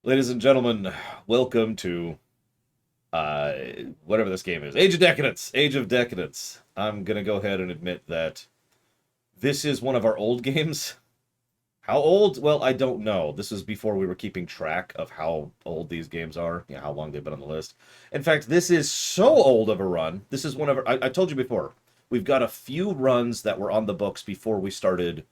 Ladies and gentlemen, welcome to uh whatever this game is. Age of Decadence. Age of Decadence. I'm gonna go ahead and admit that this is one of our old games. How old? Well, I don't know. This is before we were keeping track of how old these games are, how long they've been on the list. In fact, this is so old of a run. This is one of our, I told you before, we've got a few runs that were on the books before we started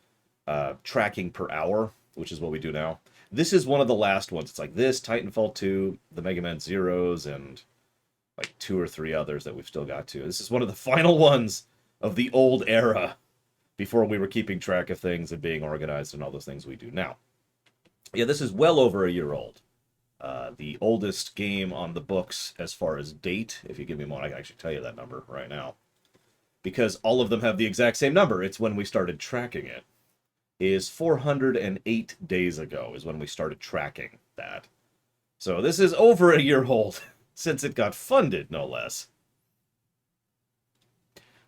tracking per hour, which is what we do now. This is one of the last ones. It's like this, Titanfall 2, the Mega Man Zeros, and like two or three others that we've still got to. This is one of the final ones of the old era before we were keeping track of things and being organized and all those things we do now. Yeah, this is well over a year old. The oldest game on the books as far as date, if you give me a moment, I can actually tell you that number right now. Because all of them have the exact same number. It's when we started tracking it. Is 408 days ago is when we started tracking that. So this is over a year old since it got funded, no less.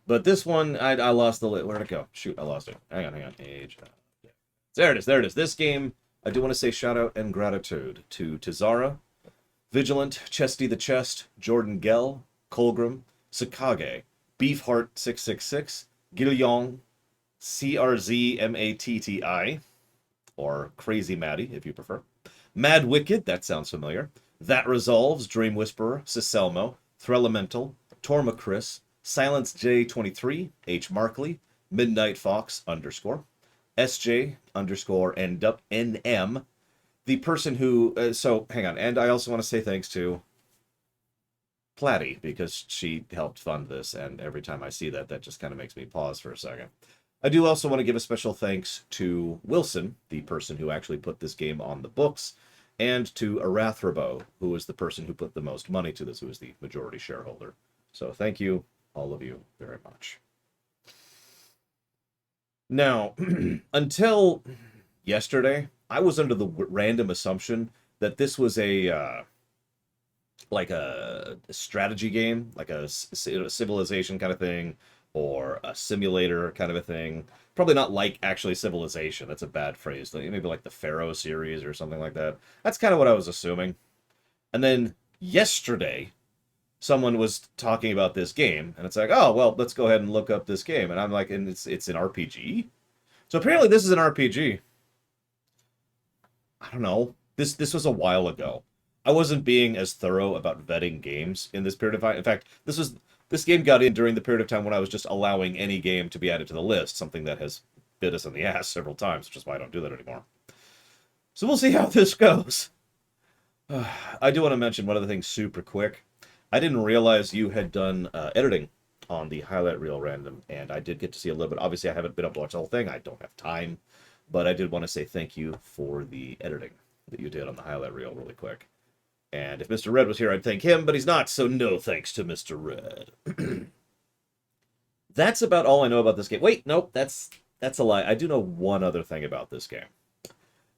But this one, I lost the where'd it go? Shoot, I lost it. Hang on. Age. There it is. There it is. This game, I do want to say shout out and gratitude to Tizara, Vigilant, Chesty the Chest, Jordan Gell, Colgrim, Sakage, Beefheart666, Gilyong, CRZMATTI, or Crazy Maddie, if you prefer. Mad Wicked, that sounds familiar. That Resolves, Dream Whisperer, Ciselmo, Threlemental, Tormacris, Silence J23, H. Markley, Midnight Fox underscore, SJ underscore NM, the person who, so hang on, and I also want to say thanks to Platty, because she helped fund this, and every time I see that, that just kind of makes me pause for a second. I do also want to give a special thanks to Wilson, the person who actually put this game on the books, and to Arathrabo, who was the person who put the most money to this, who is the majority shareholder. So thank you, all of you, very much. Now, until yesterday, I was under the random assumption that this was a like a strategy game, like a civilization kind of thing, or a simulator kind of a thing. Probably not like actually Civilization. That's a bad phrase. Maybe like the Pharaoh series or something like that. That's kind of what I was assuming. And then yesterday, someone was talking about this game, and it's like, oh well, let's go ahead and look up this game. And I'm like, and it's an RPG. So apparently, this is an RPG. I don't know. This was a while ago. I wasn't being as thorough about vetting games in this period of time. In fact, this game got in during the period of time when I was just allowing any game to be added to the list, something that has bit us in the ass several times, which is why I don't do that anymore. So we'll see how this goes. I do want to mention one other thing super quick. I didn't realize you had done editing on the highlight reel random, and I did get to see a little bit. Obviously, I haven't been able to watch the whole thing. I don't have time, but I did want to say thank you for the editing that you did on the highlight reel really quick. And if Mr. Red was here, I'd thank him, but he's not, so no thanks to Mr. Red. That's about all I know about this game. Wait, nope, that's a lie. I do know one other thing about this game.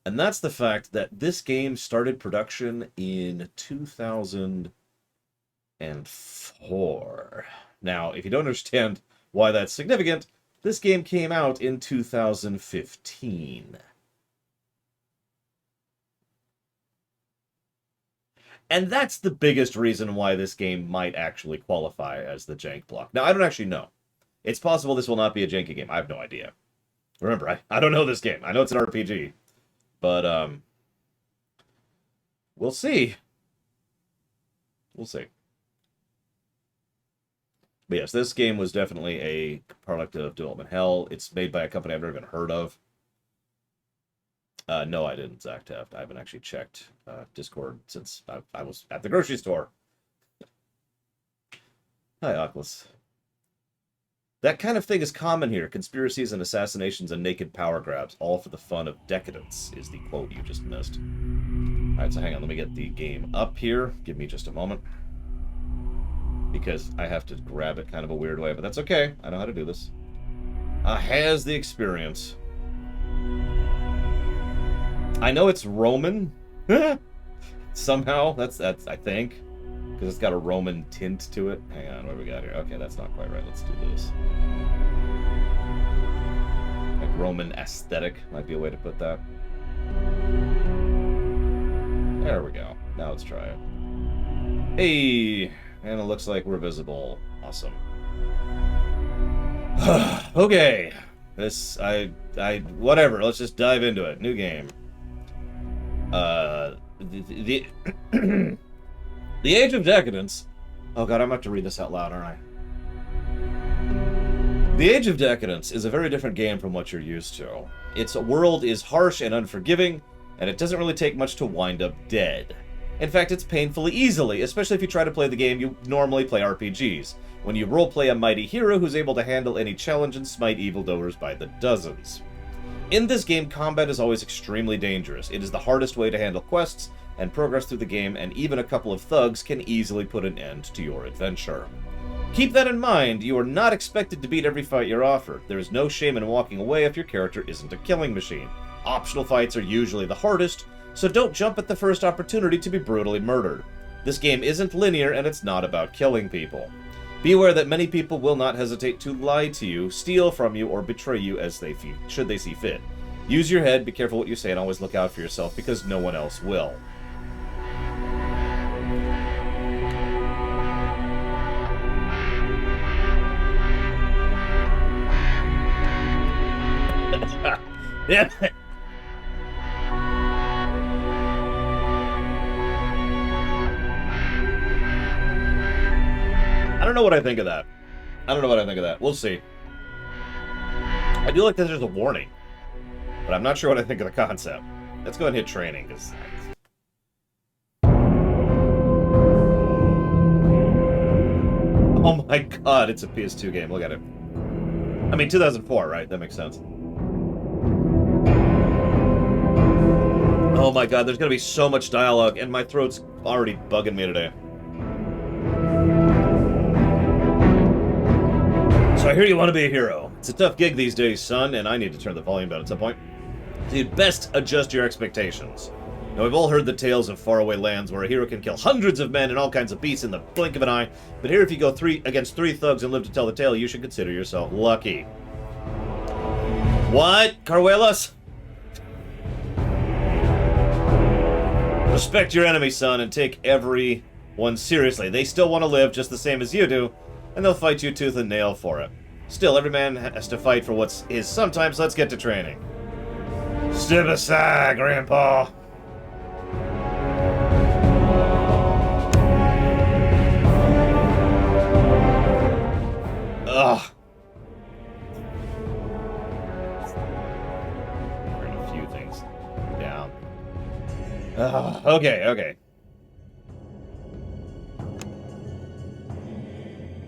And that's the fact that this game started production in 2004. Now, if you don't understand why that's significant, this game came out in 2015. And that's the biggest reason why this game might actually qualify as the jank block. Now, I don't actually know. It's possible this will not be a janky game. I have no idea. Remember, I don't know this game. I know it's an RPG. But, we'll see. We'll see. But yes, this game was definitely a product of development hell. It's made by a company I've never even heard of. No, I didn't, Zach Taft. I haven't actually checked Discord since I was at the grocery store. Hi, Oculus. That kind of thing is common here. Conspiracies and assassinations and naked power grabs, all for the fun of decadence, is the quote you just missed. Alright, so hang on. Let me get the game up here. Give me just a moment. Because I have to grab it kind of a weird way, but that's okay. I know how to do this. Has the experience. I know it's Roman. Somehow. That's I think. Because it's got a Roman tint to it. Hang on, what do we got here? Okay, that's not quite right. Let's do this. Like Roman aesthetic might be a way to put that. There we go. Now let's try it. Hey! And it looks like we're visible. Awesome. Okay. Whatever. Let's just dive into it. New game. The Age of Decadence. Oh god, I'm about to read this out loud, aren't I? The Age of Decadence is a very different game from what you're used to. Its world is harsh and unforgiving, and it doesn't really take much to wind up dead. In fact, it's painfully easily, especially if you try to play the game you normally play RPGs, when you roleplay a mighty hero who's able to handle any challenge and smite evildoers by the dozens. In this game, combat is always extremely dangerous. It is the hardest way to handle quests and progress through the game, and even a couple of thugs can easily put an end to your adventure. Keep that in mind, you are not expected to beat every fight you're offered. There is no shame in walking away if your character isn't a killing machine. Optional fights are usually the hardest, so don't jump at the first opportunity to be brutally murdered. This game isn't linear, and it's not about killing people. Be aware that many people will not hesitate to lie to you, steal from you, or betray you should they see fit. Use your head, be careful what you say, and always look out for yourself, because no one else will. Yeah. I don't know what I think of that. We'll see. I do like that there's a warning, but I'm not sure what I think of the concept. Let's go ahead and hit training, because... Oh my god, it's a PS2 game. Look at it. I mean, 2004, right? That makes sense. Oh my god, there's gonna be so much dialogue, and my throat's already bugging me today. So I hear you want to be a hero. It's a tough gig these days, son, and I need to turn the volume down at some point. So you'd best adjust your expectations. Now, we've all heard the tales of faraway lands where a hero can kill hundreds of men and all kinds of beasts in the blink of an eye, but here if you go against three thugs and live to tell the tale, you should consider yourself lucky. What? Carwelas? Respect your enemy, son, and take everyone seriously. They still want to live just the same as you do, and they'll fight you tooth and nail for it. Still, every man has to fight for what's his sometimes. Let's get to training. Step aside, Grandpa. Ugh. Bring a few things down. Okay.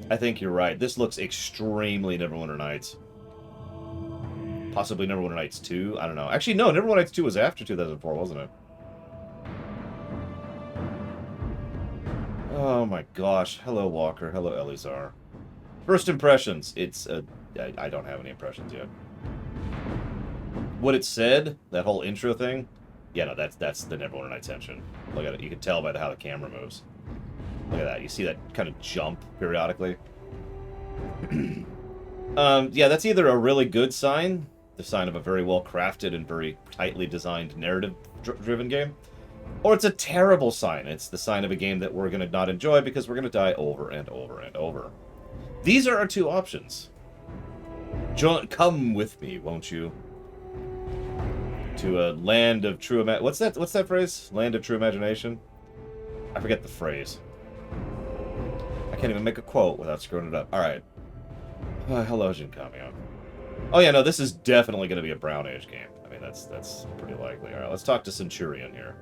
I think you're right. This looks extremely Neverwinter Nights. Possibly Neverwinter Nights 2? I don't know. Actually, no, Neverwinter Nights 2 was after 2004, wasn't it? Oh my gosh. Hello, Walker. Hello, Elizar. First impressions. It's I don't have any impressions yet. What it said, that whole intro thing, yeah, no, that's the Neverwinter Nights engine. Look at it. You can tell by how the camera moves. Look at that. You see that kind of jump periodically? Yeah, that's either a really good sign, the sign of a very well-crafted and very tightly designed narrative-driven game, or it's a terrible sign. It's the sign of a game that we're going to not enjoy because we're going to die over and over and over. These are our two options. Come with me, won't you? To a land of true What's that phrase? Land of true imagination? I forget the phrase. I can't even make a quote without screwing it up. Alright. Hello, Jinkamio. Oh yeah, no, this is definitely going to be a Brown Age game. I mean, that's pretty likely. Alright, let's talk to Centurion here.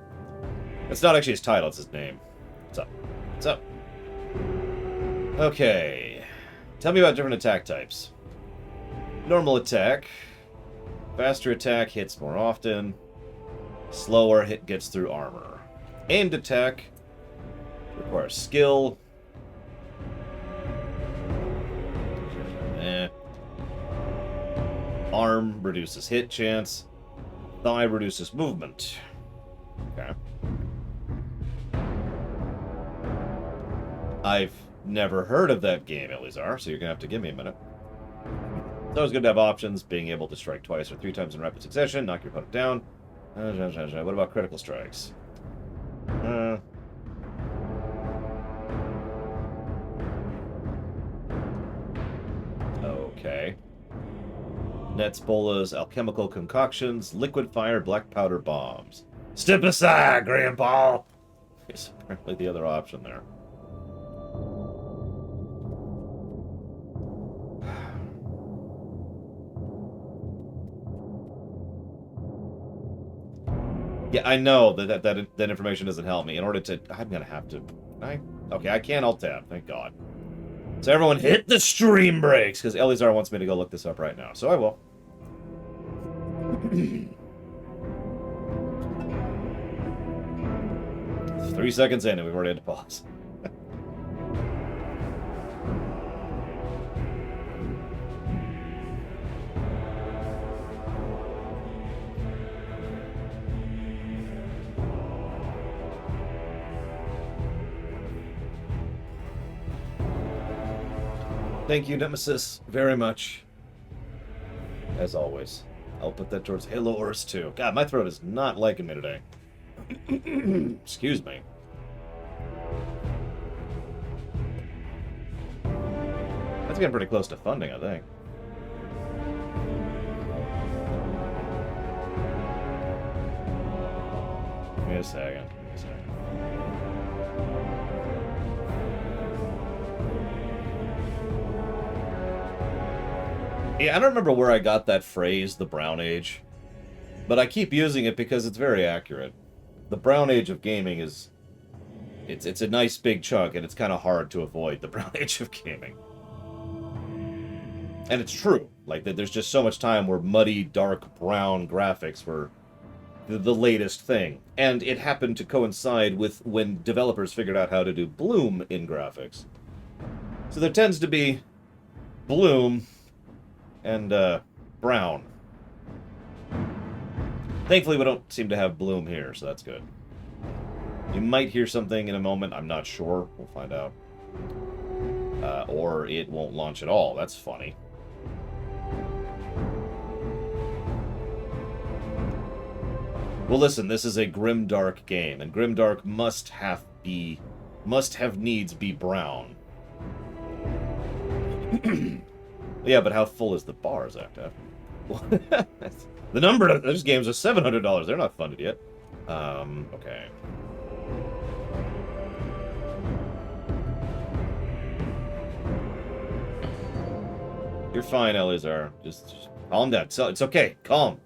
It's not actually his title, it's his name. What's up? What's up? Okay. Tell me about different attack types. Normal attack. Faster attack hits more often. Slower hit gets through armor. Aimed attack requires skill. Arm reduces hit chance. Thigh reduces movement. Okay. I've never heard of that game, Elizar, so you're going to have to give me a minute. It's always good to have options, being able to strike twice or three times in rapid succession, knock your opponent down. What about critical strikes? Uh, okay. Nets, bolas, alchemical concoctions, liquid fire, black powder bombs. Step aside, Grandpa! It's apparently the other option there. Yeah, I know that information doesn't help me. In order to... I'm gonna have to... Okay, I can alt-tab, thank God. So everyone hit the stream brakes, because Elizar wants me to go look this up right now. So I will. 3 seconds in and we've already had to pause. Thank you, Nemesis, very much. As always. I'll put that towards Halo Ors too. God, my throat is not liking me today. Excuse me. That's getting pretty close to funding, I think. Give me a second. Yeah, I don't remember where I got that phrase, the Brown Age, but I keep using it because it's very accurate. The Brown Age of gaming is... It's a nice big chunk, and it's kind of hard to avoid the Brown Age of gaming. And it's true. Like, there's just so much time where muddy, dark brown graphics were the latest thing. And it happened to coincide with when developers figured out how to do bloom in graphics. So there tends to be bloom and brown. Thankfully, we don't seem to have bloom here, so that's good. You might hear something in a moment. I'm not sure. We'll find out. Or it won't launch at all. That's funny. Well, listen, this is a grimdark game, and grimdark must have needs be brown. Yeah, but how full is the bar, Zacta? The number of those games are $700. They're not funded yet. Okay. You're fine, Elizar. Just calm down. So it's okay. Calm.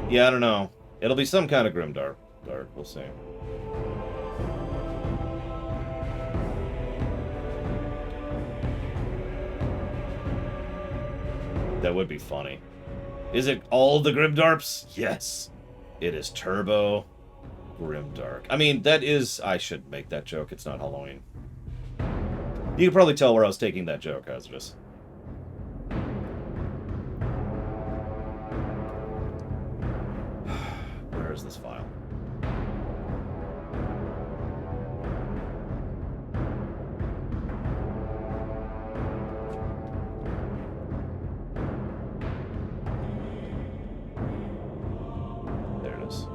Yeah, I don't know. It'll be some kind of grimdark. We'll see. That would be funny. Is it all the grimdarks? Yes. It is turbo grimdark. I mean, that is... I should make that joke. It's not Halloween. You can probably tell where I was taking that joke, Hazardous. Where is this file? There it is.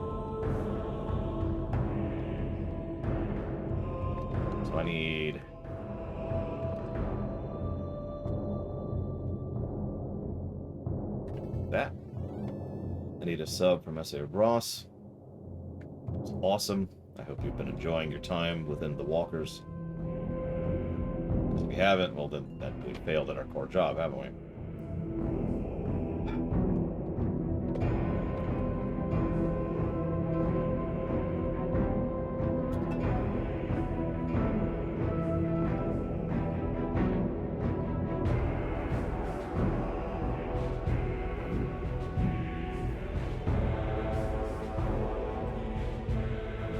So I need... that. I need a sub from S.A. Ross. It's awesome. I hope you've been enjoying your time within the walkers. If we haven't, well then we failed at our core job, haven't we?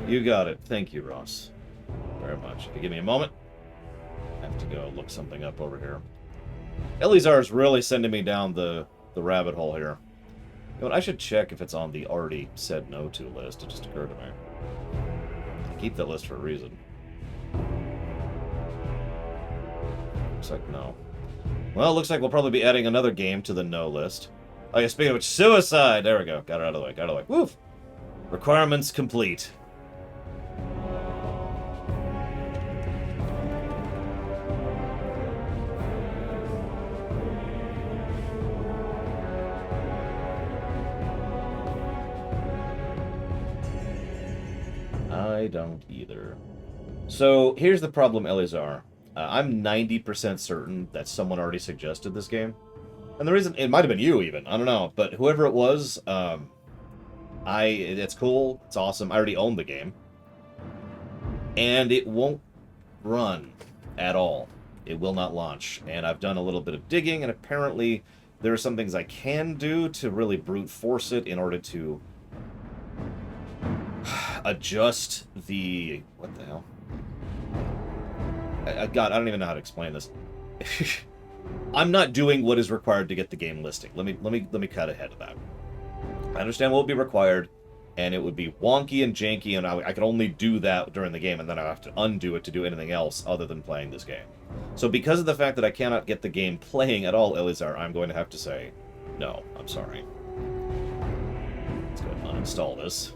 You got it. Thank you, Ross. Very much. If you give me a moment, I have to go look something up over here. Elizar's really sending me down the rabbit hole here. You know what, I should check if it's on the already said no to list. It just occurred to me. I keep that list for a reason. Looks like no. Well, looks like we'll probably be adding another game to the no list. Oh yeah, speaking of which, suicide! There we go. Got it out of the way. Got it out of the way. Woof! Requirements complete. I don't either. So, here's the problem, Eleazar. I'm 90% certain that someone already suggested this game. And the reason, it might have been you even, I don't know, but whoever it was, it's cool, it's awesome, I already own the game. And it won't run at all. It will not launch. And I've done a little bit of digging, and apparently there are some things I can do to really brute force it in order to adjust the... What the hell? God, I don't even know how to explain this. I'm not doing what is required to get the game listing. Let me cut ahead of that. I understand what will be required, and it would be wonky and janky, and I could only do that during the game, and then I have to undo it to do anything else other than playing this game. So because of the fact that I cannot get the game playing at all, Eleazar, I'm going to have to say, no, I'm sorry. Let's go ahead and uninstall this.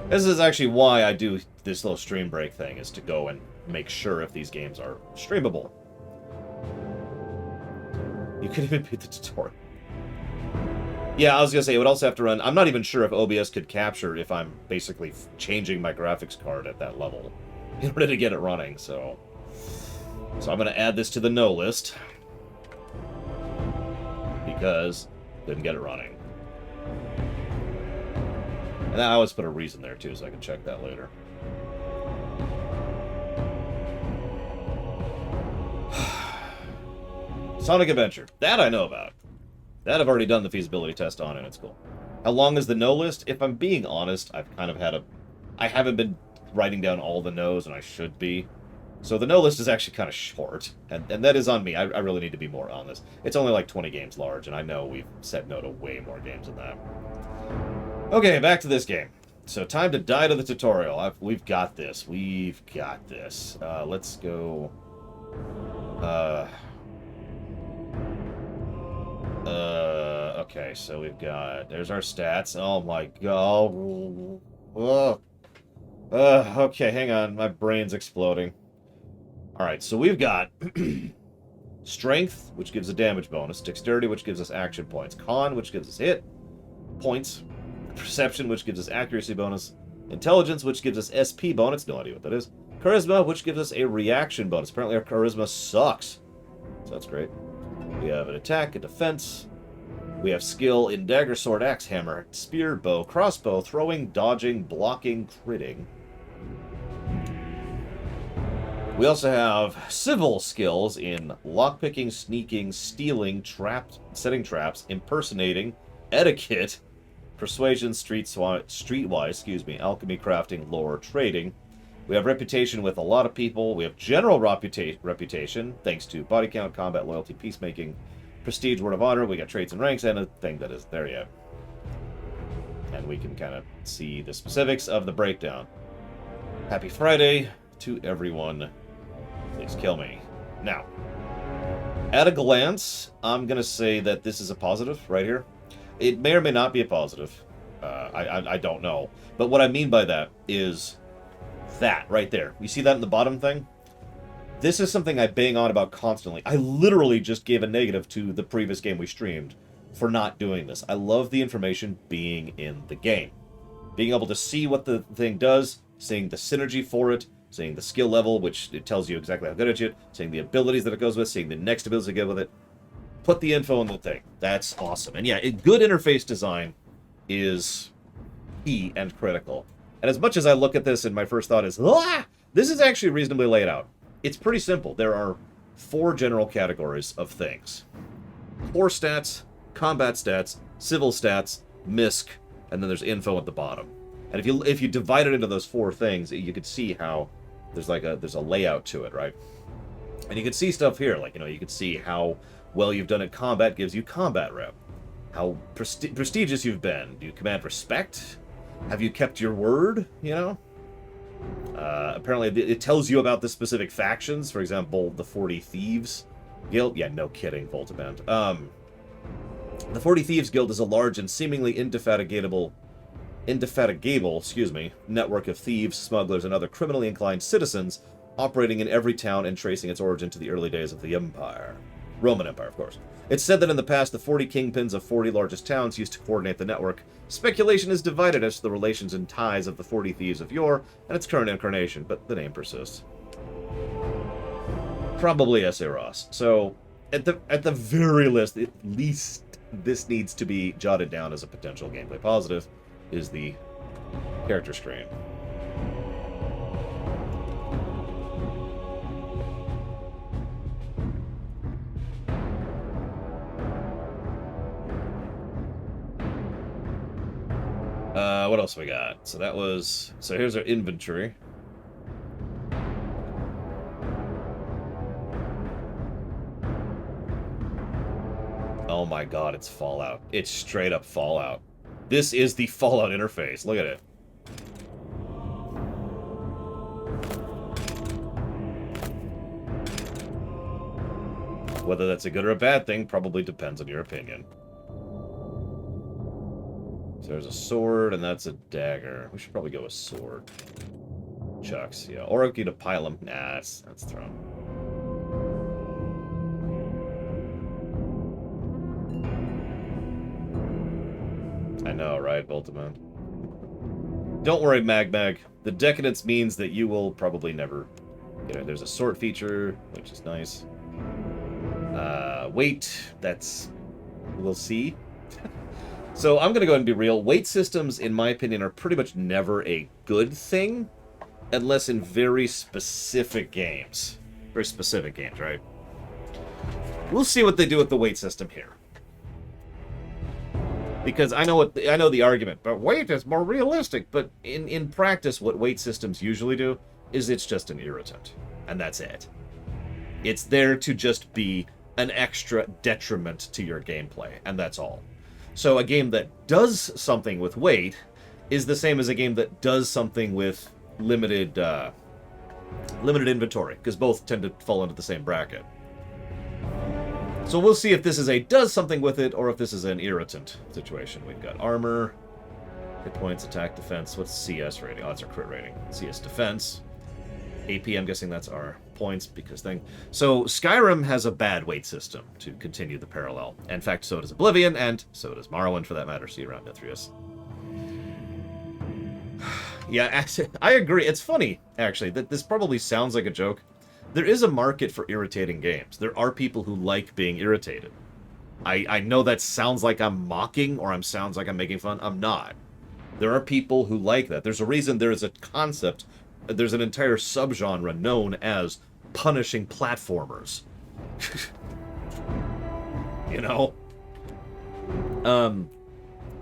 This is actually why I do this little stream break thing, is to go and make sure if these games are streamable. You could even beat the tutorial. Yeah, I was going to say, it would also have to run... I'm not even sure if OBS could capture if I'm basically changing my graphics card at that level in order to get it running, so... So I'm going to add this to the no list. Because didn't get it running. And I always put a reason there, too, so I can check that later. Sonic Adventure. That I know about. That I've already done the feasibility test on, and it's cool. How long is the no list? If I'm being honest, I've kind of had a... I haven't been writing down all the no's, and I should be. So the no list is actually kind of short, and that is on me. I really need to be more on this. It's only like 20 games large, and I know we've said no to way more games than that. Okay, back to this game. So time to die to the tutorial. We've got this. We've got this. Let's go... okay, so we've got... There's our stats. Oh my god. Okay, hang on. My brain's exploding. Alright, so we've got... Strength, which gives a damage bonus. Dexterity, which gives us action points. Con, which gives us hit points. Perception, which gives us accuracy bonus. Intelligence, which gives us SP bonus. No idea what that is. Charisma, which gives us a reaction bonus. Apparently our charisma sucks. So that's great. We have an attack, a defense. We have skill in dagger, sword, axe, hammer, spear, bow, crossbow, throwing, dodging, blocking, critting. We also have civil skills in lockpicking, sneaking, stealing, setting traps, impersonating, etiquette, persuasion, streetwise, alchemy, crafting, lore, trading. We have reputation with a lot of people. We have general reputation, thanks to body count, combat, loyalty, peacemaking, prestige, word of honor. We got traits and ranks, and a thing that is there yet. And we can kind of see the specifics of the breakdown. Happy Friday to everyone. Please kill me. Now, at a glance, I'm going to say that this is a positive right here. It may or may not be a positive. I don't know. But what I mean by that is that right there. You see that in the bottom thing? This is something I bang on about constantly. I literally just gave a negative to the previous game we streamed for not doing this. I love the information being in the game. Being able to see what the thing does, seeing the synergy for it, seeing the skill level, which it tells you exactly how good it is, seeing the abilities that it goes with, seeing the next abilities that go with it. Put the info in the thing. That's awesome. And yeah, good interface design is key and critical. And as much as I look at this and my first thought is, this is actually reasonably laid out. It's pretty simple. There are 4 general categories of things. Core stats, combat stats, civil stats, misc, and then there's info at the bottom. And if you divide it into those 4 things, you could see how there's a layout to it, right? And you can see stuff here, like, you could see how well you've done at combat gives you combat rep. How prestigious you've been. Do you command respect? Have you kept your word? Apparently, it tells you about the specific factions. For example, the 40 Thieves Guild. Yeah, no kidding, Voltaband. The 40 Thieves Guild is a large and seemingly indefatigable, network of thieves, smugglers, and other criminally inclined citizens operating in every town and tracing its origin to the early days of the Empire. Roman Empire, of course. It's said that in the past, the 40 kingpins of 40 largest towns used to coordinate the network. Speculation is divided as to the relations and ties of the 40 Thieves of yore and its current incarnation, but the name persists. Probably S.A. Ross. So, at the very least, this needs to be jotted down as a potential gameplay positive, is the character screen. What else we got? So that was... So here's our inventory. Oh my god, it's Fallout. It's straight up Fallout. This is the Fallout interface. Look at it. Whether that's a good or a bad thing probably depends on your opinion. So there's a sword, and that's a dagger. We should probably go with sword. Chucks, yeah. Or get a pilum. Nah, that's thrown. I know, right, Voltamon? Don't worry, Mag. The Decadence means that you will probably never... You know, there's a sort feature, which is nice. Weight, that's... We'll see. So I'm going to go ahead and be real. Weight systems, in my opinion, are pretty much never a good thing, unless in very specific games. Very specific games, right? We'll see what they do with the weight system here. Because I know the argument, but weight is more realistic. But in practice, what weight systems usually do is it's just an irritant. And that's it. It's there to just be an extra detriment to your gameplay, and that's all. So a game that does something with weight is the same as a game that does something with limited inventory, because both tend to fall into the same bracket. So we'll see if this is a does something with it, or if this is an irritant situation. We've got armor, hit points, attack, defense. What's CS rating? Oh, that's our crit rating. CS defense. AP, I'm guessing that's our points, because thing. So Skyrim has a bad weight system, to continue the parallel. In fact, so does Oblivion, and so does Morrowind, for that matter. See you around, Deathrius. Yeah, I agree. It's funny, actually, that this probably sounds like a joke. There is a market for irritating games. There are people who like being irritated. I know that sounds like I'm mocking, or sounds like I'm making fun. I'm not. There are people who like that. There's a reason there is a concept. There's an entire subgenre known as punishing platformers. You know?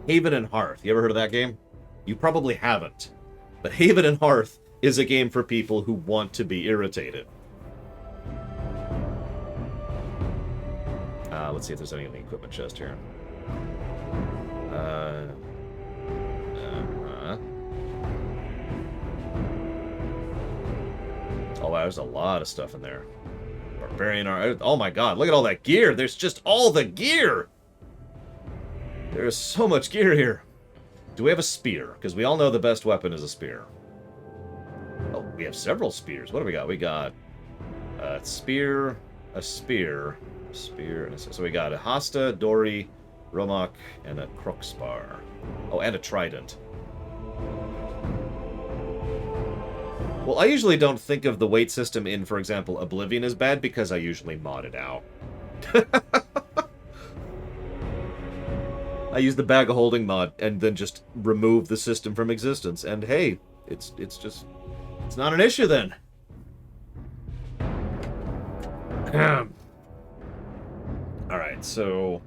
Haven and Hearth. You ever heard of that game? You probably haven't. But Haven and Hearth is a game for people who want to be irritated. Let's see if there's any in the equipment chest here. Oh, wow, there's a lot of stuff in there. Barbarian art. Oh my god, look at all that gear. There's just all the gear. There's so much gear here. Do we have a spear? Because we all know the best weapon is a spear. Oh, we have several spears. What do we got? We got a spear, a spear, a spear, and so we got a hasta, dory, romach, and a crookspar. Oh, and a trident. Well, I usually don't think of the weight system in, for example, Oblivion as bad, because I usually mod it out. I use the bag of holding mod and then just remove the system from existence. And hey, it's not an issue then. Alright, so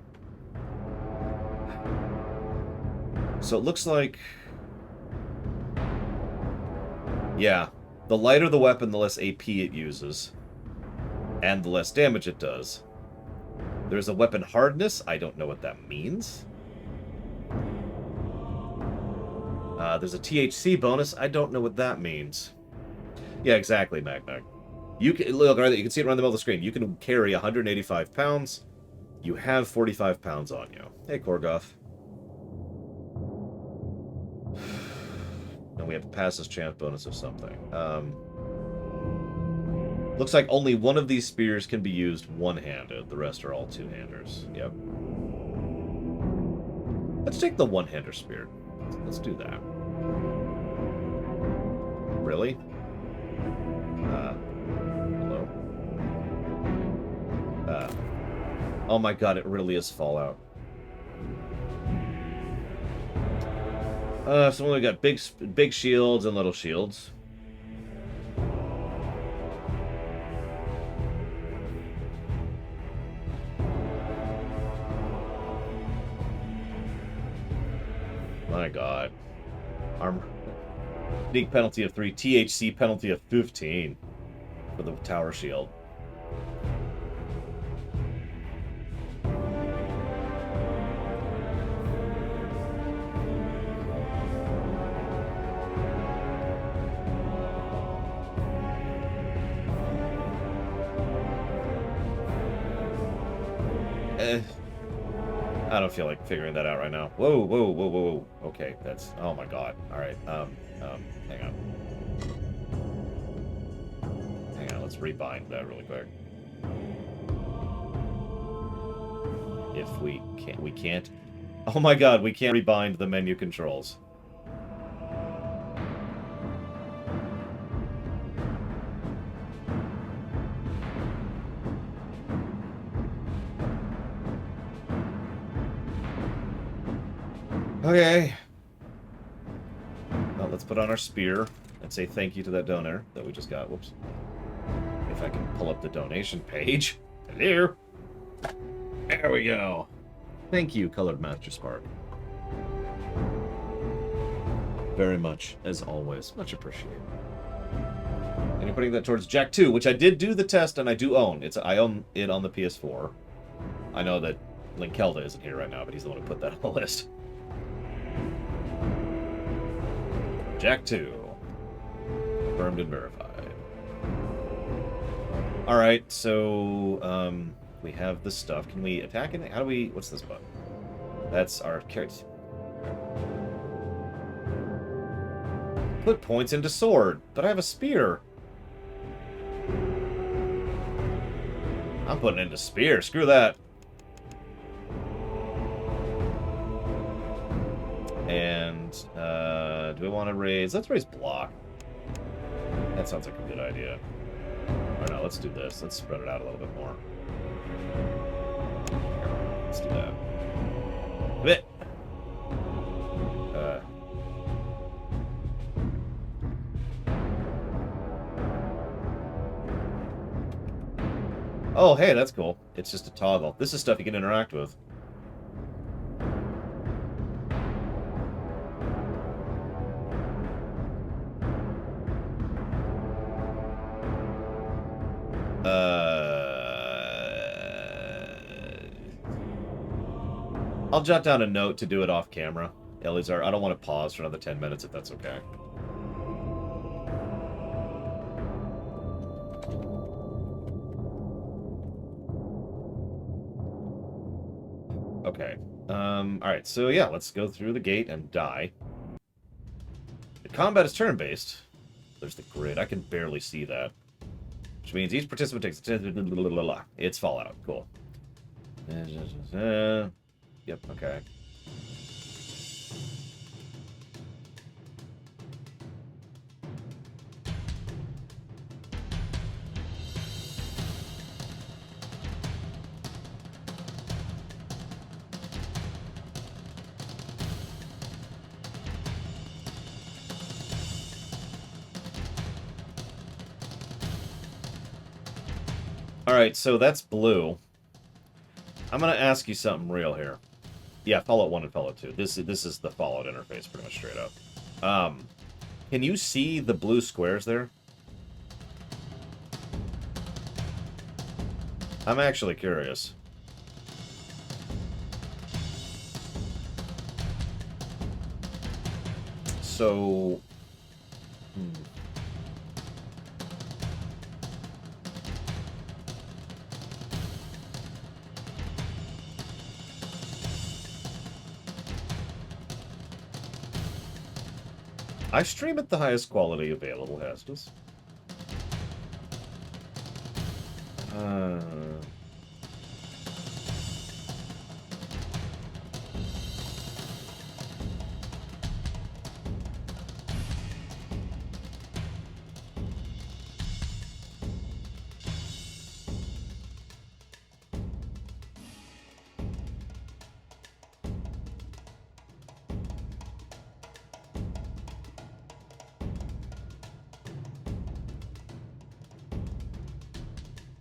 it looks like, yeah, the lighter the weapon, the less AP it uses, and the less damage it does. There's a weapon hardness. I don't know what that means. There's a THC bonus. I don't know what that means. Yeah, exactly, Mag. You can look right. You can see it around the middle of the screen. You can carry 185 pounds. You have 45 pounds on you. Hey, Korgoth. And we have to pass this chance bonus of something. Looks like only one of these spears can be used one-handed. The rest are all two-handers. Yep. Let's take the one-hander spear. Let's do that. Really? Hello? Oh my god, it really is Fallout. So we got big shields and little shields. My god. Armor. Sneak penalty of 3. THC penalty of 15 for the tower shield. I don't feel like figuring that out right now. Whoa. Okay, that's... Oh my god. Alright, hang on. Hang on, let's rebind that really quick. If we can't... Oh my god, we can't rebind the menu controls. Okay. Well, let's put on our spear and say thank you to that donor that we just got. Whoops. If I can pull up the donation page. Hello. There we go. Thank you, Colored Master Spark. Very much, as always. Much appreciated. And you're putting that towards Jack 2, which I did do the test and I do own. I own it on the PS4. I know that Linkelda isn't here right now, but he's the one who put that on the list. Jack 2. Confirmed and verified. Alright, so, we have this stuff. Can we attack anything? How do we... What's this button? That's our character. Put points into sword, but I have a spear. I'm putting into spear. Screw that. And, do we want to raise... Let's raise block. That sounds like a good idea. Or no, let's do this. Let's spread it out a little bit more. Let's do that. Bit. Oh, hey, that's cool. It's just a toggle. This is stuff you can interact with. I'll jot down a note to do it off camera. Eleazar, I don't want to pause for another 10 minutes if that's okay. Okay. Alright, so yeah, let's go through the gate and die. The combat is turn-based. There's the grid. I can barely see that. Which means each participant takes... It's Fallout. Cool. Yep, okay. Alright, so that's blue. I'm gonna ask you something real here. Yeah, Fallout 1 and Fallout 2. This is the Fallout interface, pretty much straight up. Can you see the blue squares there? I'm actually curious. So... I stream at the highest quality available, Hestus.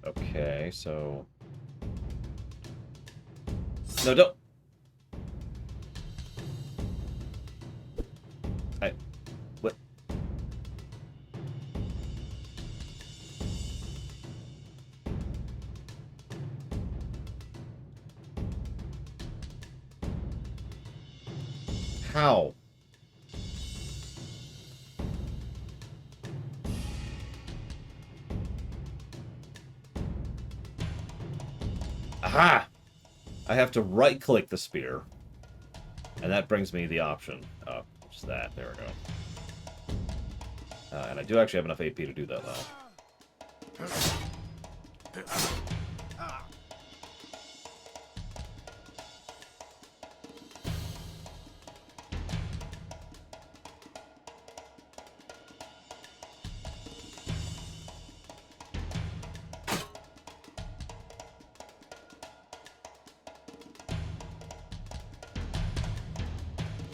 Okay, so... No, don't... What? How? Aha! I have to right-click the spear. And that brings me the option. Oh, just that. There we go. And I do actually have enough AP to do that, though.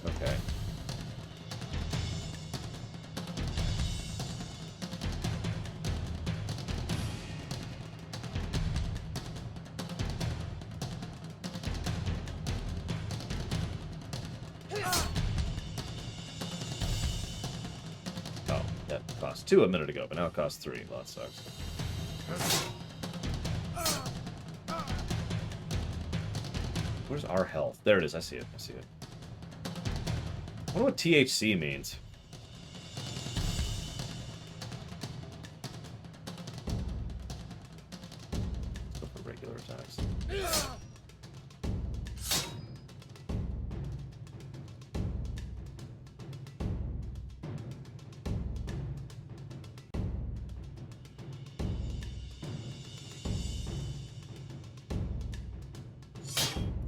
Okay. Oh, that cost 2 a minute ago, but now it costs 3. Well, that sucks. Where's our health? There it is. I see it. I see it. I wonder what THC means. Let's go for regular attacks.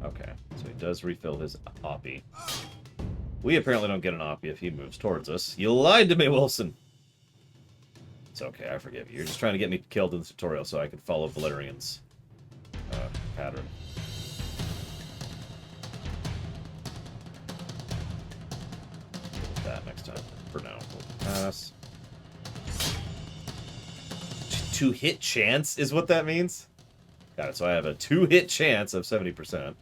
Okay, so he does refill his oppie. We apparently don't get an oppie if he moves towards us. You lied to me, Wilson! It's okay, I forgive you. You're just trying to get me killed in the tutorial so I can follow Valerian's pattern. Deal with that next time. For now, we'll pass. 2-hit chance is what that means? Got it, so I have a 2-hit chance of 70%.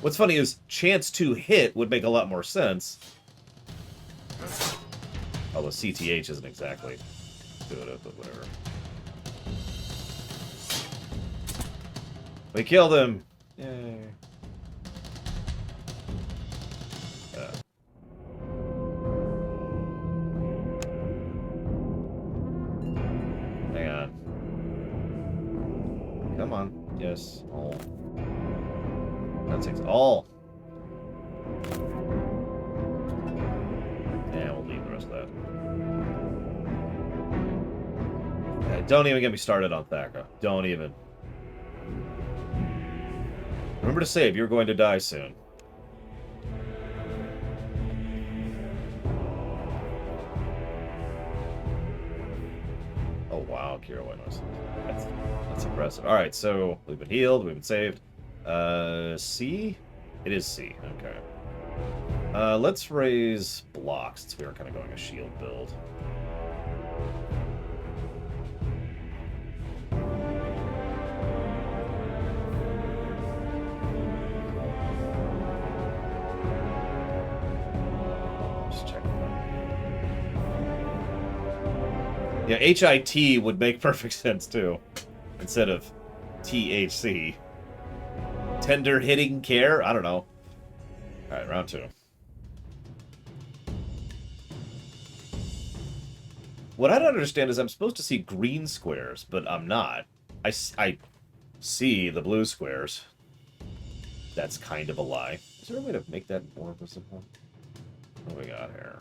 What's funny is chance to hit would make a lot more sense. Although CTH isn't exactly good, but whatever. We killed him! Yay. Hang on. Come on. Yes. All. That takes all. Yeah, we'll leave the rest of that. Don't even get me started on Thaka. Don't even. Remember to save. You're going to die soon. Oh, wow. Kira White noise. That's impressive. Alright, so we've been healed. We've been saved. C? It is C. Okay. Let's raise blocks since we are kind of going a shield build. Just checking that. Yeah, HIT would make perfect sense too, instead of THC. Tender hitting care? I don't know. Alright, round 2. What I don't understand is I'm supposed to see green squares, but I'm not. I see the blue squares. That's kind of a lie. Is there a way to make that more visible? What do we got here?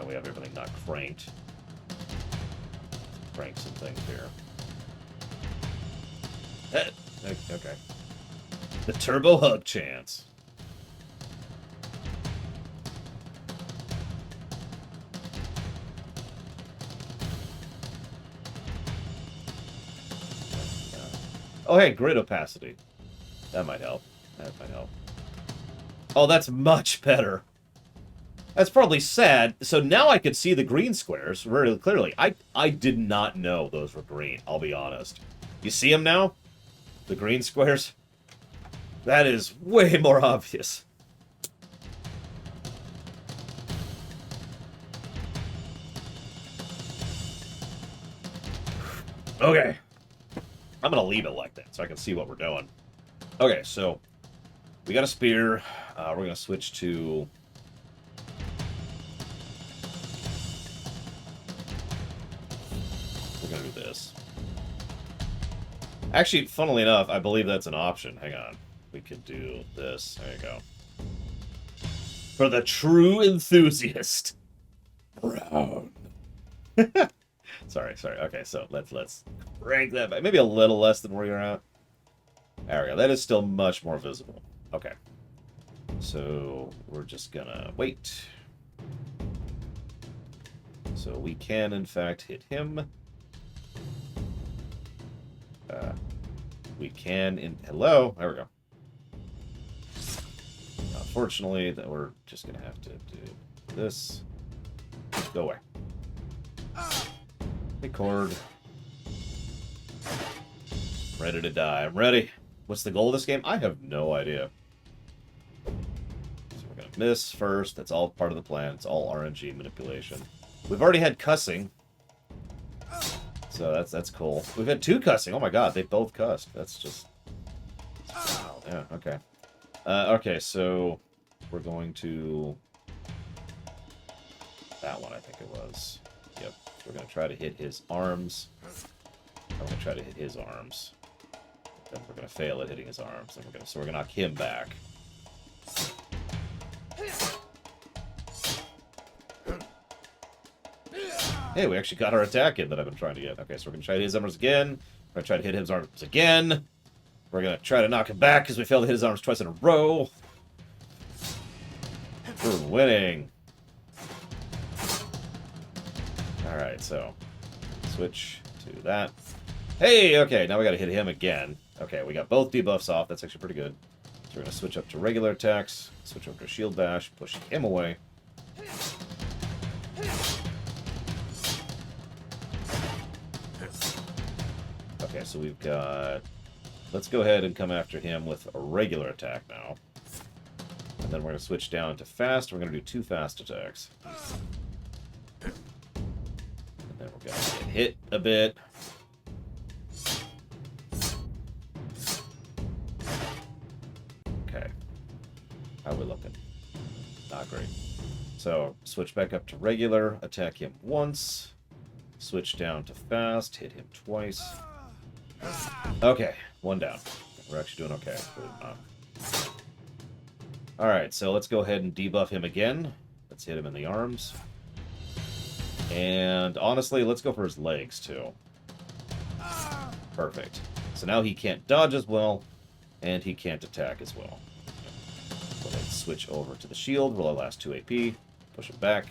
we have everything not cranked. Crank some things here. Okay. The turbo hug chance. Oh, hey, grid opacity. That might help. That might help. Oh, that's much better. That's probably sad. So now I can see the green squares very clearly. I did not know those were green, I'll be honest. You see them now? The green squares? That is way more obvious. Okay. I'm going to leave it like that so I can see what we're doing. Okay, so we got a spear. We're going to switch to... We're going to do this. Actually, funnily enough, I believe that's an option. Hang on. We could do this. There you go. For the true enthusiast. Brown. Sorry. Okay, so let's crank that back. Maybe a little less than where you're at. There we go. That is still much more visible. Okay. So we're just gonna wait. So we can, in fact, hit him. We can in... Hello? There we go. Unfortunately, that we're just gonna have to do this. Go away. Record. Ready to die. I'm ready. What's the goal of this game? I have no idea. So we're gonna miss first. That's all part of the plan. It's all RNG manipulation. We've already had cussing. So that's cool. We've had 2 cussing. Oh my god, they both cussed. That's just... Wow. Yeah, okay. Okay, so we're going to... That one, I think it was. Yep. We're going to try to hit his arms. I'm going to try to hit his arms. Then we're going to fail at hitting his arms. Then we're going to knock him back. Hey, we actually got our attack in that I've been trying to get. Okay, so we're going to try to hit his arms again. We're going to try to hit his arms again. We're going to try to knock him back because we failed to hit his arms twice in a row. We're winning. Alright, so switch to that. Hey, okay, now we got to hit him again. Okay, we got both debuffs off. That's actually pretty good. So we're going to switch up to regular attacks. Switch over to shield bash. Push him away. Okay, so we've got... Let's go ahead and come after him with a regular attack now. And then we're going to switch down to fast. We're going to do 2 fast attacks. And then we're going to get hit a bit. Okay. How are we looking? Not great. So, switch back up to regular. Attack him once. Switch down to fast. Hit him twice. Okay, 1 down. We're actually doing okay. Alright, so let's go ahead and debuff him again. Let's hit him in the arms. And honestly, let's go for his legs, too. Perfect. So now he can't dodge as well, and he can't attack as well. Go ahead and switch over to the shield. Roll our last 2 AP. Push him back.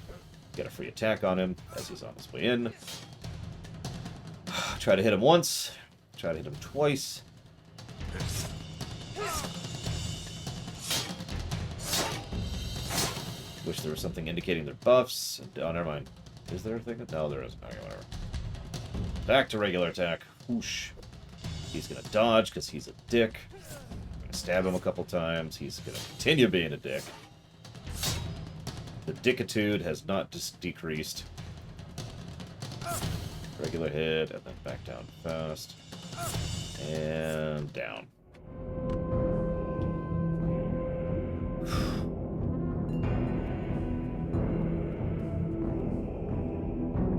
Get a free attack on him as he's on his way in. Try to hit him once. Try to hit him twice. Wish there was something indicating their buffs. Oh, never mind. Is there a thing? No, there isn't. Okay, whatever. Back to regular attack. Whoosh. He's going to dodge because he's a dick. I'm going to stab him a couple times. He's going to continue being a dick. The dickitude has not just decreased. Regular hit, and then back down fast. And down.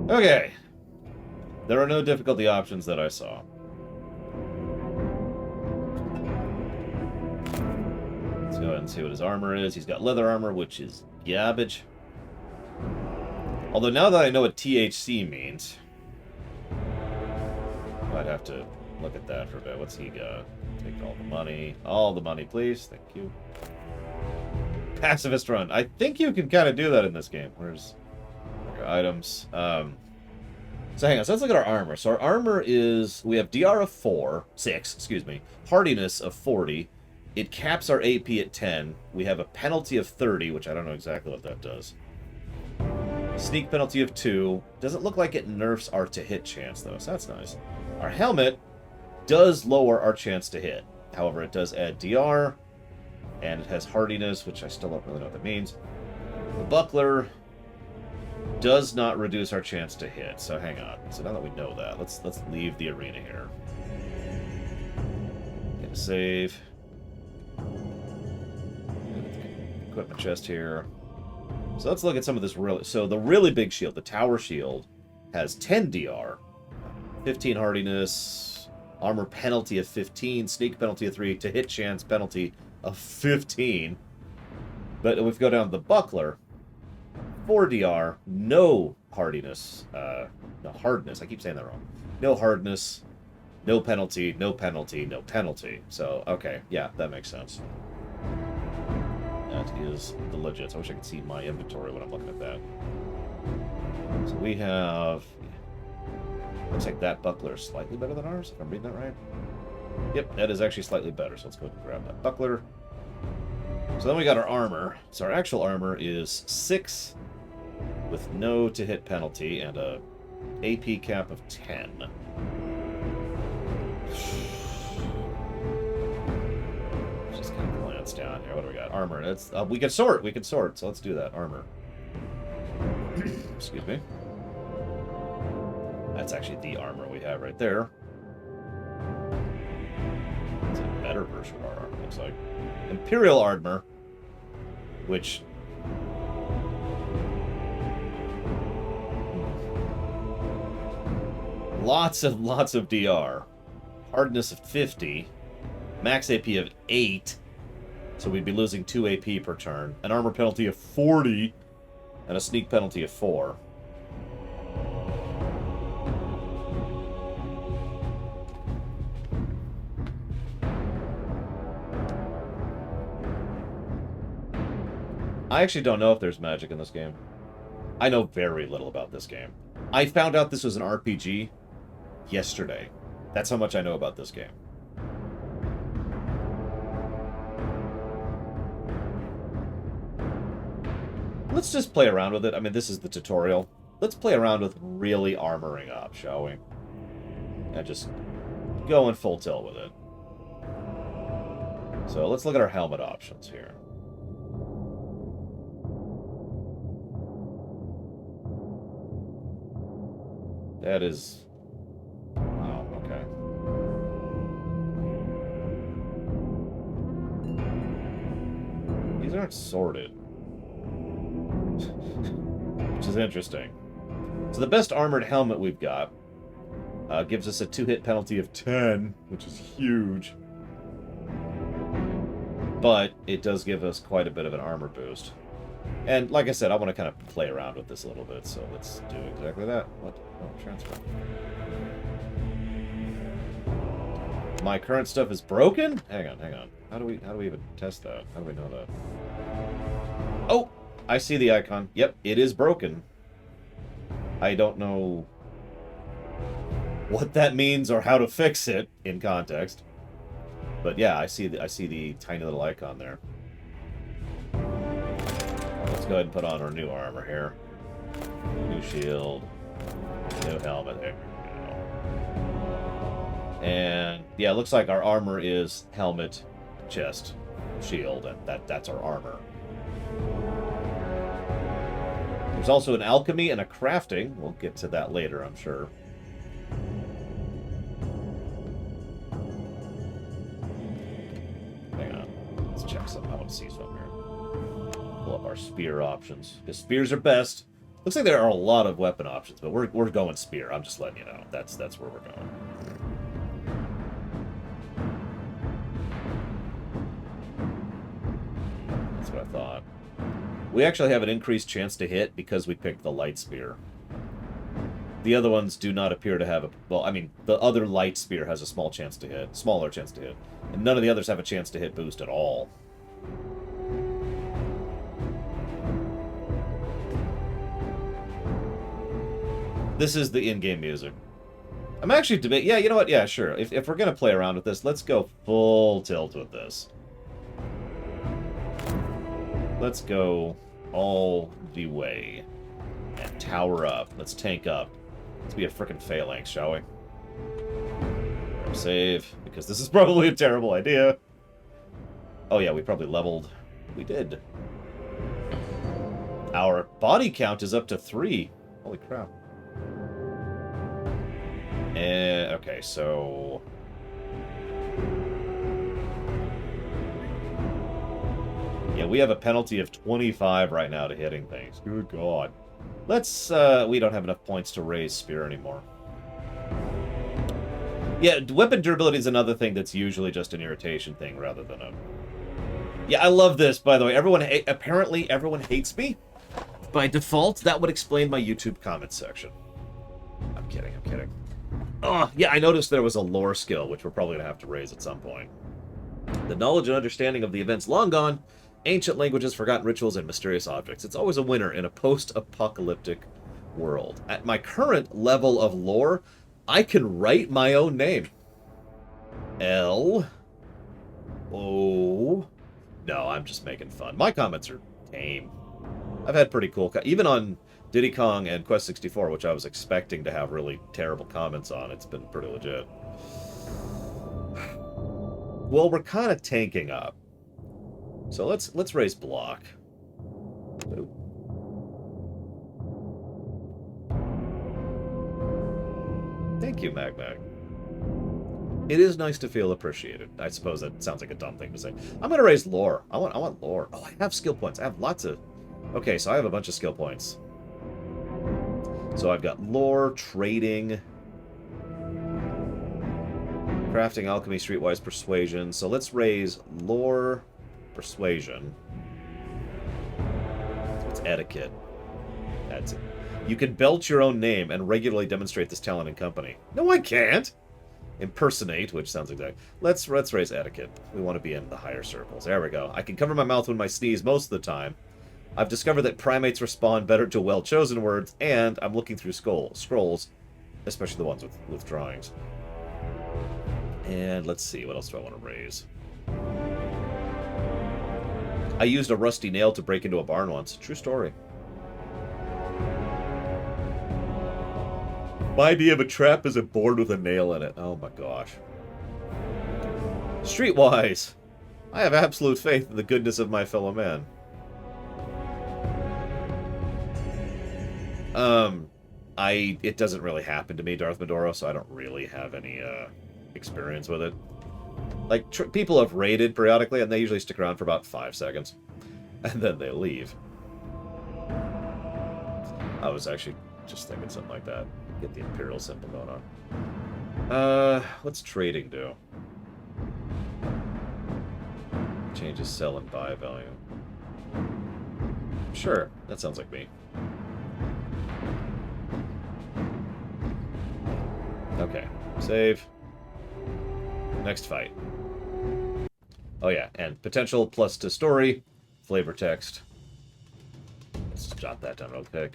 Okay. There are no difficulty options that I saw. Let's go ahead and see what his armor is. He's got leather armor, which is garbage. Although now that I know what THC means, I'd have to look at that for a bit. What's he got? Take all the money. All the money, please. Thank you. Pacifist run. I think you can kind of do that in this game. Where's your items? So hang on. So let's look at our armor. So our armor is, we have DR of 6, excuse me. Hardiness of 40. It caps our AP at 10. We have a penalty of 30, which I don't know exactly what that does. Sneak penalty of 2. Doesn't look like it nerfs our to-hit chance, though, so that's nice. Our helmet does lower our chance to hit. However, it does add DR, and it has hardiness, which I still don't really know what that means. The buckler does not reduce our chance to hit, so hang on. So now that we know that, let's leave the arena here. Get a save. Equipment chest here. So let's look at some of this really... So the really big shield, the tower shield, has 10 DR, 15 hardiness, armor penalty of 15, sneak penalty of 3, to hit chance penalty of 15. But if we go down to the buckler, 4 DR, no hardiness, no hardness, I keep saying that wrong. No hardness, no penalty, no penalty, no penalty. So, okay, yeah, that makes sense. That is the legit. I wish I could see my inventory when I'm looking at that. So we have... Looks like that buckler is slightly better than ours, if I'm reading that right. Yep, that is actually slightly better, so let's go ahead and grab that buckler. So then we got our armor. So our actual armor is 6 with no to-hit penalty and a AP cap of 10. Just kind of glance down here. What do we got? Armor. That's we can sort. We can sort. So let's do that. Armor. Excuse me. That's actually the armor we have right there. It's a better version of our armor, looks like. Imperial armor, which... Lots of DR. Hardness of 50. Max AP of 8. So we'd be losing 2 AP per turn. An armor penalty of 40. And a sneak penalty of 4. I actually don't know if there's magic in this game. I know very little about this game. I found out this was an RPG yesterday. That's how much I know about this game. Let's just play around with it. I mean, this is the tutorial. Let's play around with really armoring up, shall we? And just go in full tilt with it. So let's look at our helmet options here. That is... Oh, okay. These aren't sorted. Which is interesting. So the best armored helmet we've got gives us a 2-hit penalty of 10, which is huge. But it does give us quite a bit of an armor boost. And like I said, I want to kind of play around with this a little bit, so let's do exactly that. What? Oh, transfer. My current stuff is broken? Hang on. How do we even test that? How do we know that? Oh! I see the icon. Yep, it is broken. I don't know what that means or how to fix it in context. But yeah, I see the tiny little icon there. Let's go ahead and put on our new armor here. New shield. New helmet. There we go. And yeah, it looks like our armor is helmet, chest, shield, and that's our armor. There's also an alchemy and a crafting. We'll get to that later, I'm sure. Hang on. Let's check something. I want to see something here. Pull up our spear options. Because spears are best. Looks like there are a lot of weapon options, but we're going spear. I'm just letting you know. That's where we're going. That's what I thought. We actually have an increased chance to hit because we picked the light spear. The other ones do not appear to have a... Well, I mean, the other light spear has a smaller chance to hit. And none of the others have a chance to hit boost at all. This is the in-game music. I'm actually debating... Yeah, you know what? Yeah, sure. If we're going to play around with this, let's go full tilt with this. Let's go all the way. And tower up. Let's tank up. Let's be a frickin' phalanx, shall we? Save, because this is probably a terrible idea. Oh yeah, we probably leveled. We did. Our body count is up to 3. Holy crap. And, okay, so... Yeah, we have a penalty of 25 right now to hitting things. Good God. Let's, we don't have enough points to raise spear anymore. Yeah, weapon durability is another thing that's usually just an irritation thing rather than a... Yeah, I love this, by the way. Apparently everyone hates me. By default, that would explain my YouTube comments section. I'm kidding. Oh, yeah, I noticed there was a lore skill, which we're probably going to have to raise at some point. The knowledge and understanding of the events long gone, ancient languages, forgotten rituals, and mysterious objects. It's always a winner in a post-apocalyptic world. At my current level of lore, I can write my own name. L-O... No, I'm just making fun. My comments are tame. I've had pretty cool... Even on Diddy Kong and Quest 64, which I was expecting to have really terrible comments on, it's been pretty legit. Well, we're kind of tanking up. So let's raise block. Ooh. Thank you, Mag. It is nice to feel appreciated. I suppose that sounds like a dumb thing to say. I'm gonna raise lore. I want lore. Oh, I have skill points. I have lots of... Okay, so I have a bunch of skill points. So I've got lore, trading, crafting, alchemy, streetwise, persuasion. So let's raise lore, persuasion. It's etiquette. That's it. You can belch your own name and regularly demonstrate this talent in company. No, I can't. Impersonate, which sounds exact. Let's raise etiquette. We want to be in the higher circles. There we go. I can cover my mouth when I sneeze most of the time. I've discovered that primates respond better to well-chosen words, and I'm looking through scrolls, especially the ones with drawings. And let's see, what else do I want to raise? I used a rusty nail to break into a barn once. True story. My idea of a trap is a board with a nail in it. Oh my gosh. Streetwise. I have absolute faith in the goodness of my fellow man. It doesn't really happen to me, Darth Medoro, so I don't really have any, experience with it. Like, people have raided periodically, and they usually stick around for about 5 seconds. And then they leave. I was actually just thinking something like that. Get the Imperial symbol going on. What's trading do? Changes sell and buy value. Sure, that sounds like me. Okay, save. Next fight. Oh yeah, and potential plus to story, flavor text. Let's just jot that down real quick.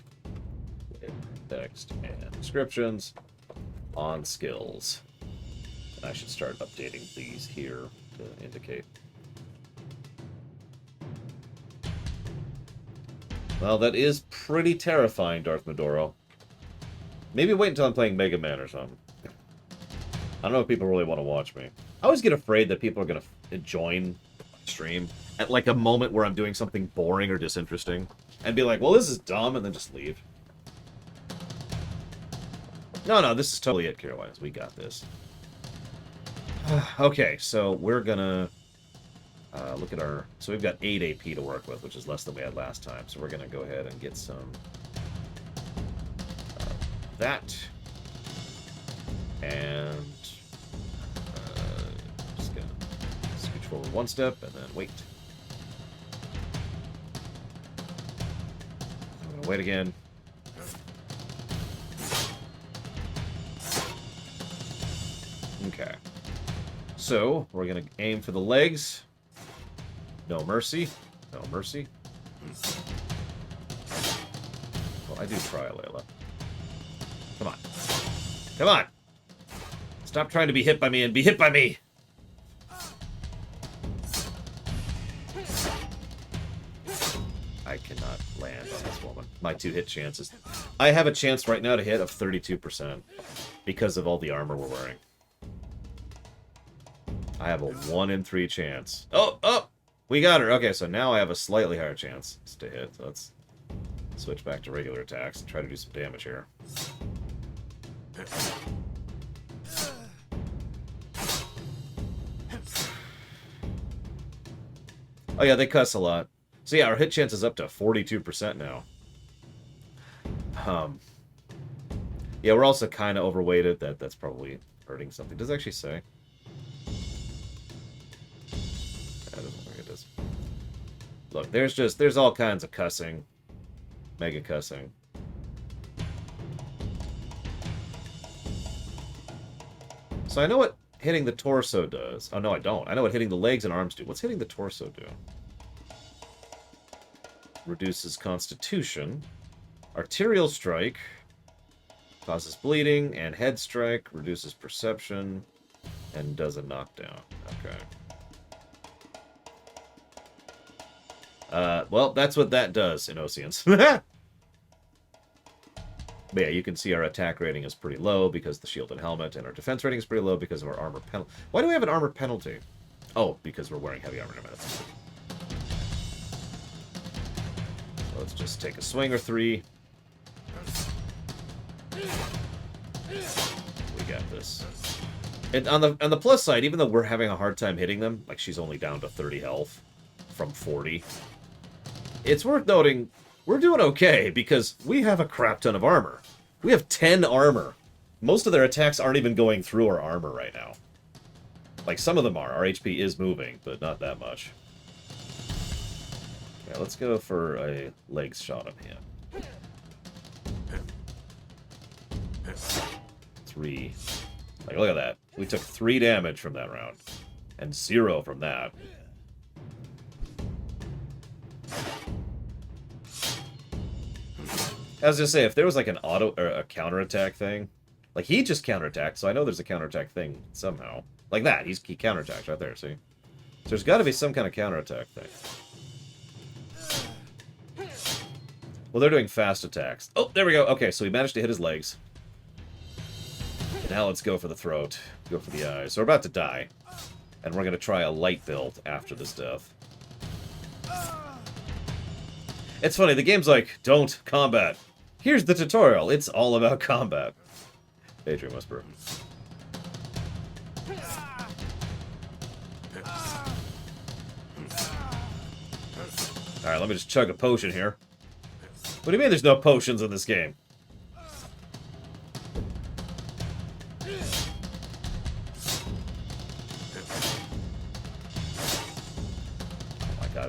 Flavor text and descriptions on skills. And I should start updating these here to indicate. Well, that is pretty terrifying, Darth Medoro. Maybe wait until I'm playing Mega Man or something. I don't know if people really want to watch me. I always get afraid that people are going to join stream at like a moment where I'm doing something boring or disinteresting and be like, well, this is dumb, and then just leave. No, this is totally it, Carolines. We got this. Okay, so we're going to look at our... So we've got 8 AP to work with, which is less than we had last time. So we're going to go ahead and get some... that. And... just going to scooch forward 1 step, and then wait. Wait again. Okay. So, we're going to aim for the legs. No mercy. No mercy. Well, I do try, Layla. Come on. Come on! Stop trying to be hit by me and be hit by me! I cannot land on this woman. My 2 hit chances. I have a chance right now to hit of 32% because of all the armor we're wearing. I have a 1 in 3 chance. Oh, oh! We got her. Okay, so now I have a slightly higher chance to hit. So let's switch back to regular attacks and try to do some damage here. Oh yeah, they cuss a lot. So yeah, our hit chance is up to 42% now. Yeah, we're also kind of overweighted. That's probably hurting something. Does it actually say? That doesn't look like it does. Look, there's all kinds of cussing. Mega cussing. So I know what hitting the torso does. Oh, no, I don't. I know what hitting the legs and arms do. What's hitting the torso do? Reduces constitution. Arterial strike. Causes bleeding. And head strike. Reduces perception. And does a knockdown. Okay. Well, that's what that does in Oceans. But yeah, you can see our attack rating is pretty low because of the shield and helmet, and our defense rating is pretty low because of our armor penalty. Why do we have an armor penalty? Oh, because we're wearing heavy armor in a minute. So let's just take a swing or 3. We got this. And on the plus side, even though we're having a hard time hitting them, like she's only down to 30 health from 40, it's worth noting we're doing okay because we have a crap ton of armor. We have 10 armor. Most of their attacks aren't even going through our armor right now. Like, some of them are. Our HP is moving, but not that much. Yeah, let's go for a legs shot on him. 3. Like, look at that. We took 3 damage from that round. And 0 from that. I was gonna say, if there was like an auto or a counterattack thing, like he just counterattacked, so I know there's a counterattack thing somehow. Like that, he counterattacks right there, see? So there's got to be some kind of counterattack thing. Well, they're doing fast attacks. Oh, there we go. Okay, so we managed to hit his legs. Now let's go for the throat. Go for the eyes. So we're about to die. And we're going to try a light build after this death. It's funny, the game's like, don't combat. Here's the tutorial. It's all about combat. Daydream Whisperer. Alright, let me just chug a potion here. What do you mean there's no potions in this game?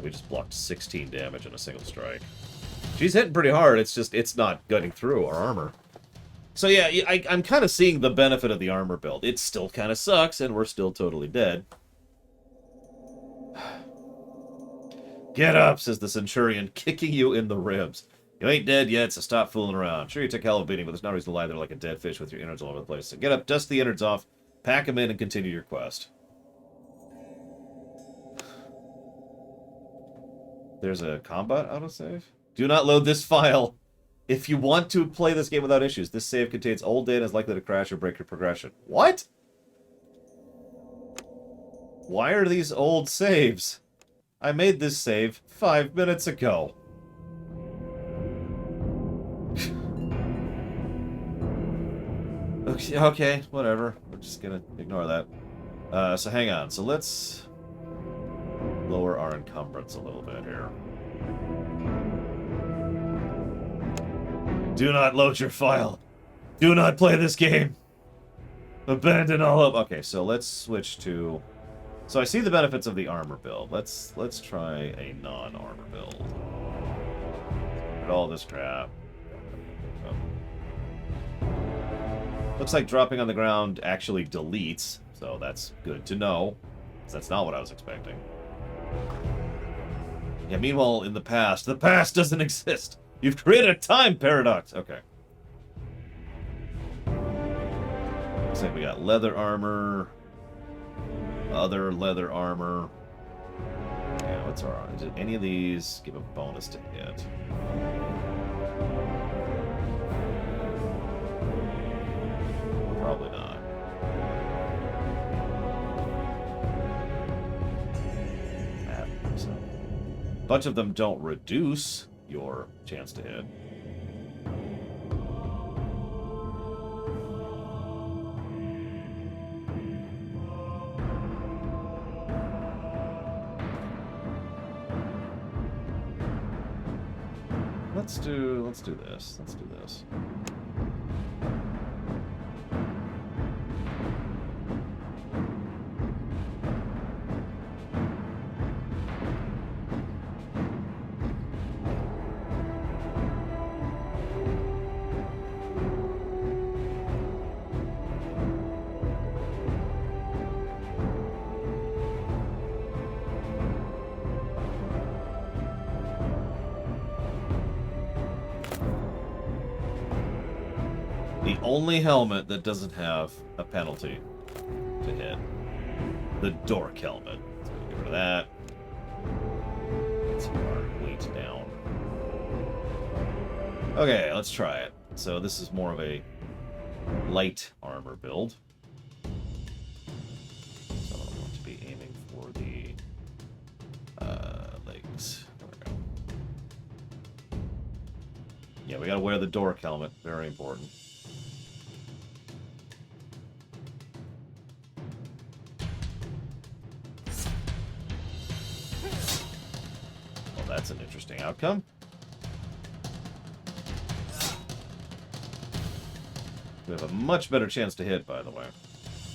We just blocked 16 damage in a single strike. She's hitting pretty hard, it's just, it's not getting through our armor. So yeah, I'm kind of seeing the benefit of the armor build. It still kind of sucks, and we're still totally dead. Get up, says the Centurion, kicking you in the ribs. You ain't dead yet, so stop fooling around. Sure, you took hell of a beating, but there's no reason to lie there like a dead fish with your innards all over the place. So get up, dust the innards off, pack them in, and continue your quest. There's a combat autosave. Do not load this file. If you want to play this game without issues, this save contains old data and is likely to crash or break your progression. What? Why are these old saves? I made this save 5 minutes ago. Okay, whatever. We're just gonna ignore that. So hang on. So let's lower our encumbrance a little bit here. Do not load your file. Do not play this game. Abandon all hope. Okay, so let's switch to... So I see the benefits of the armor build. Let's try a non-armor build. Get all this crap. Looks like dropping on the ground actually deletes, so that's good to know. That's not what I was expecting. Yeah, meanwhile, in the past doesn't exist. You've created a time paradox. Okay. Looks like we got leather armor. Other leather armor. Yeah, what's our... Did any of these give a bonus to hit? Probably not. So. A bunch of them don't reduce your chance to hit. Let's do this. Let's do this. The only helmet that doesn't have a penalty to hit. The dork helmet. So we'll get rid of that. Let's get our weight down. Okay, let's try it. So this is more of a light armor build. So I want to be aiming for the legs. There we go. Yeah, we gotta wear the dork helmet. Very important. That's an interesting outcome. We have a much better chance to hit, by the way.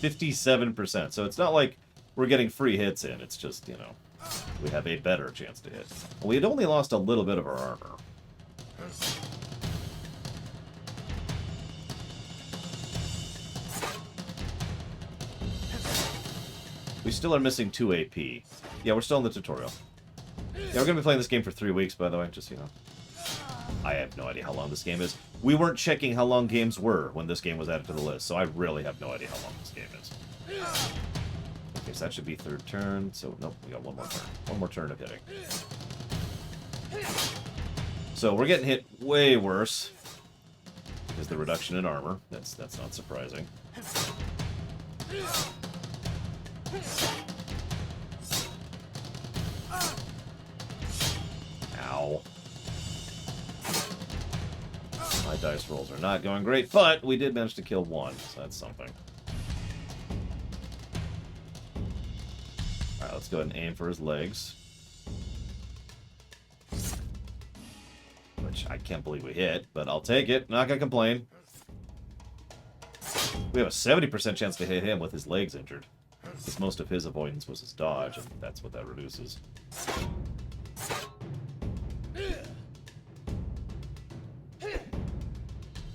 57%. So it's not like we're getting free hits in. It's just, you know, we have a better chance to hit. We had only lost a little bit of our armor. We still are missing 2 AP. Yeah, we're still in the tutorial. Yeah, we're going to be playing this game for 3 weeks, by the way, just so you know. I have no idea how long this game is. We weren't checking how long games were when this game was added to the list, so I really have no idea how long this game is. Okay, so that should be third turn. So, nope, we got one more turn. One more turn of hitting. So, we're getting hit way worse. Because the reduction in armor. That's not surprising. Ow. My dice rolls are not going great, but we did manage to kill one, so that's something. Alright, let's go ahead and aim for his legs. Which I can't believe we hit, but I'll take it. Not gonna complain. We have a 70% chance to hit him with his legs injured. Because most of his avoidance was his dodge, and that's what that reduces.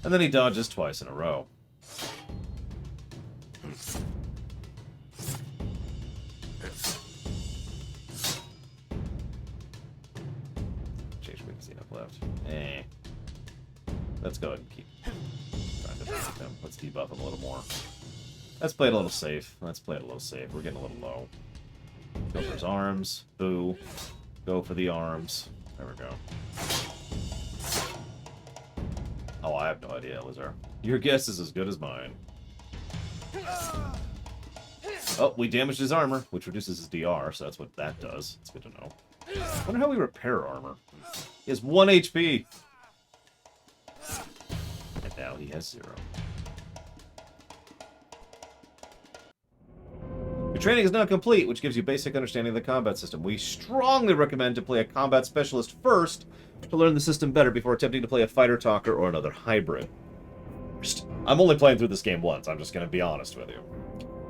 And then he dodges twice in a row. Change weakness enough left. Let's go ahead and keep trying to debuff him. Let's debuff him a little more. Let's play it a little safe. Let's play it a little safe. We're getting a little low. Go for his arms. Boo. Go for the arms. There we go. Oh, I have no idea, Elazar. Your guess is as good as mine. Oh, we damaged his armor, which reduces his DR, so that's what that does. It's good to know. I wonder how we repair armor. He has 1 HP. And now he has 0. Your training is now complete, which gives you basic understanding of the combat system. We strongly recommend to play a combat specialist first to learn the system better before attempting to play a fighter talker or another hybrid. I'm only playing through this game once, I'm just going to be honest with you.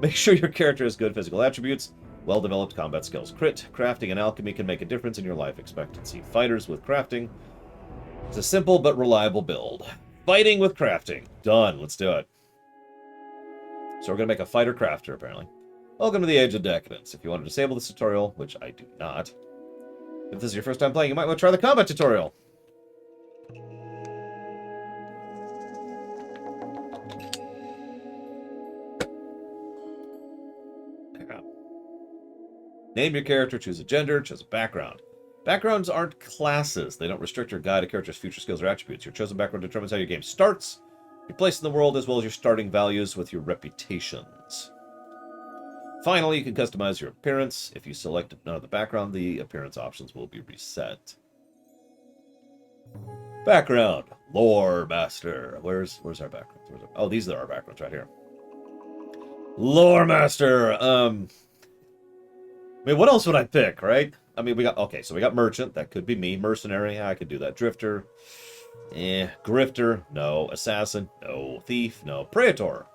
Make sure your character has good physical attributes, well-developed combat skills. Crit, crafting, and alchemy can make a difference in your life expectancy. Fighters with crafting It's a simple but reliable build. Fighting with crafting. Done. Let's do it. So we're going to make a fighter crafter, apparently. Welcome to the Age of Decadence. If you want to disable this tutorial, which I do not, if this is your first time playing, you might want to try the combat tutorial. Name your character, choose a gender, choose a background. Backgrounds aren't classes. They don't restrict or guide a character's future skills or attributes. Your chosen background determines how your game starts, your place in the world, as well as your starting values with your reputations. Finally, you can customize your appearance. If you select none of the background, the appearance options will be reset. Background. Lore Master. Where's our backgrounds? Oh, these are our backgrounds right here. Lore Master. I mean, what else would I pick, right? I mean, so we got Merchant. That could be me. Mercenary. I could do that. Drifter. Grifter. No. Assassin. No. Thief. No. Praetor.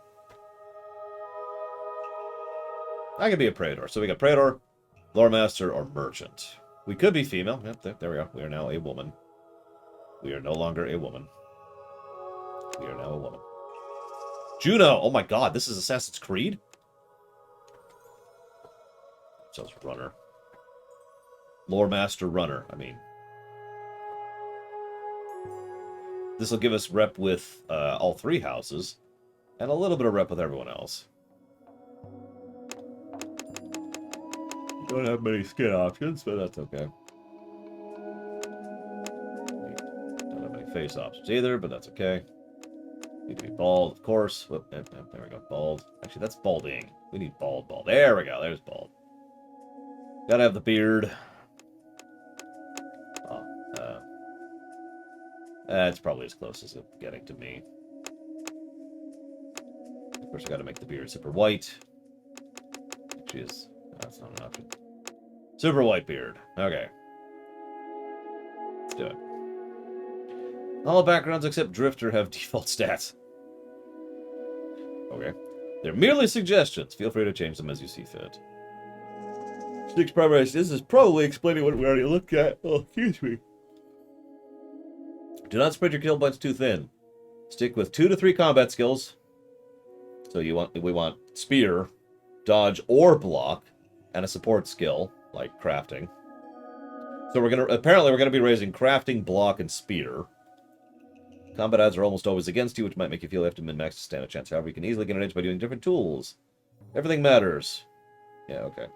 I could be a Praetor. So we got Praetor, Lore Master, or Merchant. We could be female. Yep, there we go. We are now a woman. We are no longer a woman. We are now a woman. Juno! Oh my god, this is Assassin's Creed? So it's Runner. Lore Master Runner, I mean. This will give us rep with all three houses, and a little bit of rep with everyone else. Don't have many skin options, but that's okay. Don't have many face options either, but that's okay. Need to be bald, of course. Whoop, there we go, bald. Actually, that's balding. We need bald. There we go, there's bald. Gotta have the beard. Oh, that's probably as close as it's getting to me. Of course, I gotta make the beard super white. Jeez, that's not an option. Super white beard. Okay. Let's do it. All backgrounds except Drifter have default stats. Okay. They're merely suggestions. Feel free to change them as you see fit. 6 primary. This is probably explaining what we already looked at. Oh, excuse me. Do not spread your kill points too thin. Stick with 2 to 3 combat skills. So we want spear, dodge, or block, and a support skill like crafting. So we're gonna be raising crafting, block, and spear. Combat odds are almost always against you, which might make you feel you have to min-max to stand a chance. However, you can easily get an edge by doing different tools. Everything matters. Yeah, okay.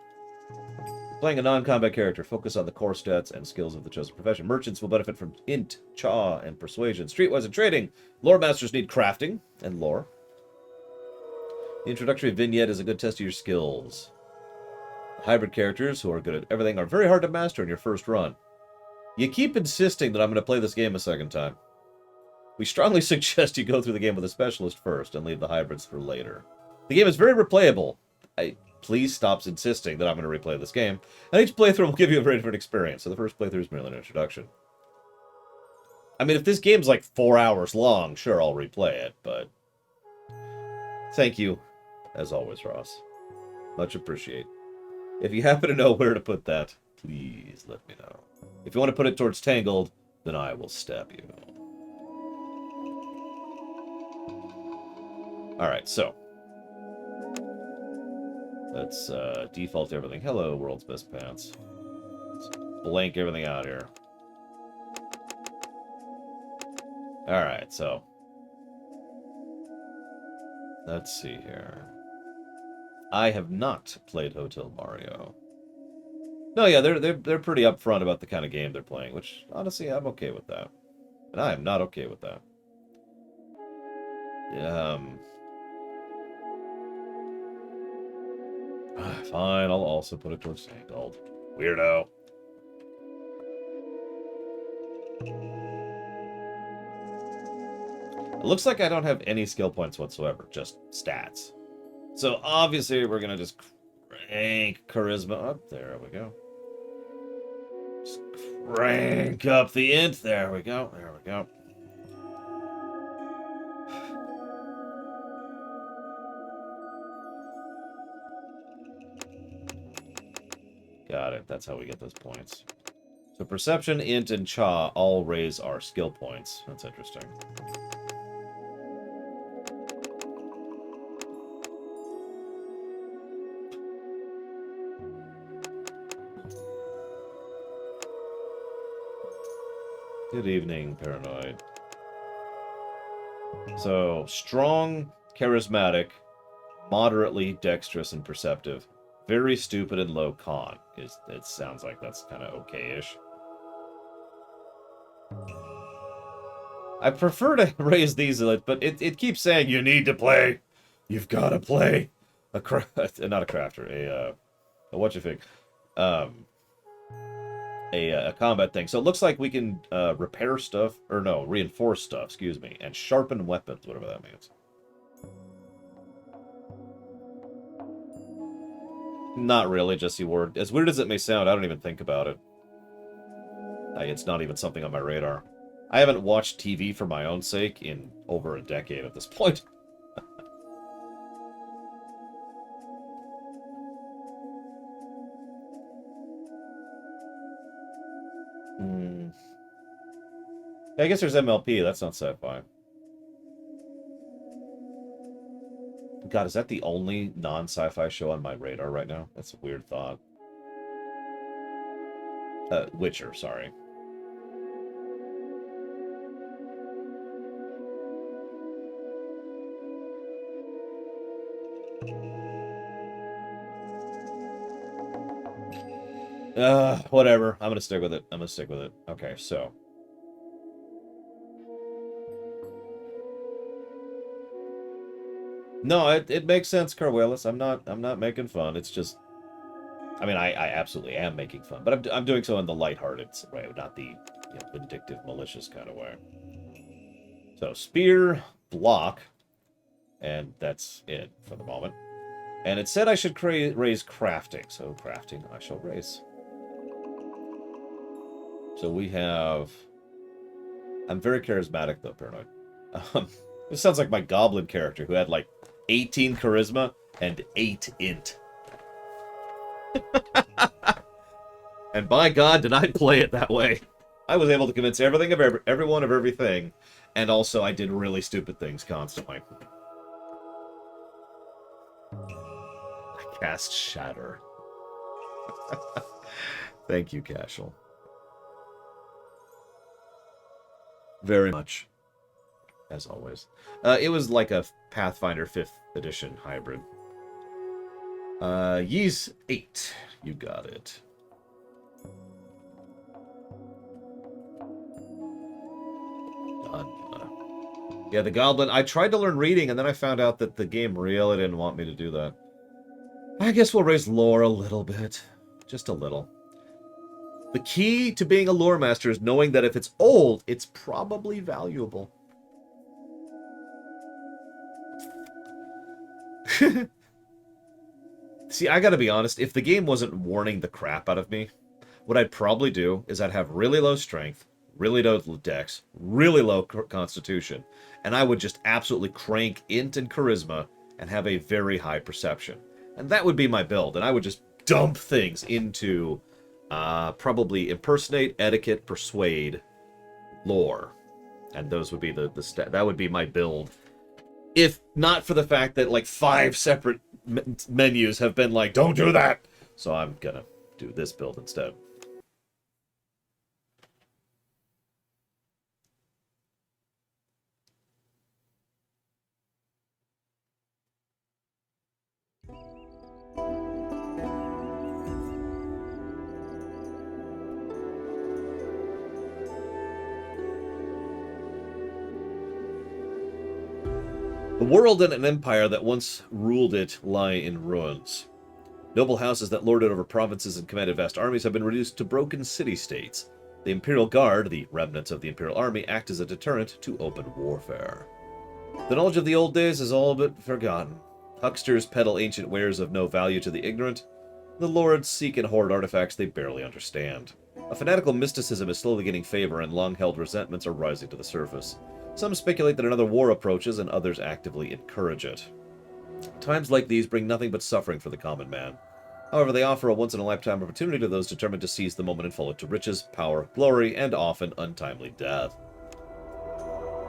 Playing a non-combat character, focus on the core stats and skills of the chosen profession. Merchants will benefit from int, chaw, and persuasion. Streetwise and trading. Lore masters need crafting and lore. The introductory vignette is a good test of your skills. Hybrid characters who are good at everything are very hard to master in your first run. You keep insisting that I'm going to play this game a second time. We strongly suggest you go through the game with a specialist first and leave the hybrids for later. The game is very replayable. Please stop insisting that I'm going to replay this game. And each playthrough will give you a very different experience, so the first playthrough is merely an introduction. I mean, if this game's like 4 hours long, sure, I'll replay it, but... Thank you, as always, Ross. Much appreciate. If you happen to know where to put that, please let me know. If you want to put it towards Tangled, then I will stab you. Alright, so. Let's default everything. Hello, world's best pants. Let's blank everything out here. Alright, so. Let's see here. I have not played Hotel Mario. No, yeah, they're pretty upfront about the kind of game they're playing, which, honestly, I'm okay with that. And I am not okay with that. Fine, I'll also put it towards Tangled. Weirdo. It looks like I don't have any skill points whatsoever, just stats. So obviously we're gonna just crank charisma up. There we go. Just crank up the int. There we go. There we go. Got it. That's how we get those points. So perception, int, and cha all raise our skill points. That's interesting. Good evening, Paranoid. So, strong, charismatic, moderately dexterous and perceptive. Very stupid and low con. It sounds like that's kind of okay-ish. I prefer to raise these, but it keeps saying you need to play. You've got to play not a crafter, a what you think, um, a combat thing. So it looks like we can repair stuff, or no, reinforce stuff. Excuse me, and sharpen weapons, whatever that means. Not really, Jesse Ward. As weird as it may sound, I don't even think about it. It's not even something on my radar. I haven't watched TV for my own sake in over a decade at this point. I guess there's MLP. That's not sci-fi. God, is that the only non-sci-fi show on my radar right now? That's a weird thought. Witcher, sorry. Whatever. I'm gonna stick with it. I'm gonna stick with it. Okay, so. No, it makes sense, Carwelis. I'm not making fun. It's just, I mean, I absolutely am making fun, but I'm doing so in the lighthearted way, not the vindictive, malicious kind of way. So spear, block, and that's it for the moment. And it said I should raise crafting, so crafting I shall raise. So we have. I'm very charismatic though, Paranoid. This sounds like my goblin character who had like 18 charisma and 8 int. And by God, did I play it that way. I was able to convince everything of everyone of everything, and also I did really stupid things constantly. I cast Shatter. Thank you, Cashel. Very much. As always. It was like a Pathfinder 5th edition hybrid. Yeez 8. You got it. Yeah, the Goblin. I tried to learn reading, and then I found out that the game really didn't want me to do that. I guess we'll raise lore a little bit. Just a little. The key to being a lore master is knowing that if it's old, it's probably valuable. See, I gotta be honest, if the game wasn't warning the crap out of me, what I'd probably do is I'd have really low strength, really low dex, really low constitution, and I would just absolutely crank int and charisma and have a very high perception. And that would be my build, and I would just dump things into probably impersonate, etiquette, persuade, lore. And those would be that would be my build. If not for the fact that like 5 separate menus have been like, don't do that. So I'm gonna do this build instead. The world and an empire that once ruled it lie in ruins. Noble houses that lorded over provinces and commanded vast armies have been reduced to broken city-states. The Imperial Guard, the remnants of the Imperial Army, act as a deterrent to open warfare. The knowledge of the old days is all but forgotten. Hucksters peddle ancient wares of no value to the ignorant. The lords seek and hoard artifacts they barely understand. A fanatical mysticism is slowly gaining favor, and long-held resentments are rising to the surface. Some speculate that another war approaches, and others actively encourage it. Times like these bring nothing but suffering for the common man. However, they offer a once-in-a-lifetime opportunity to those determined to seize the moment and follow it to riches, power, glory, and often untimely death.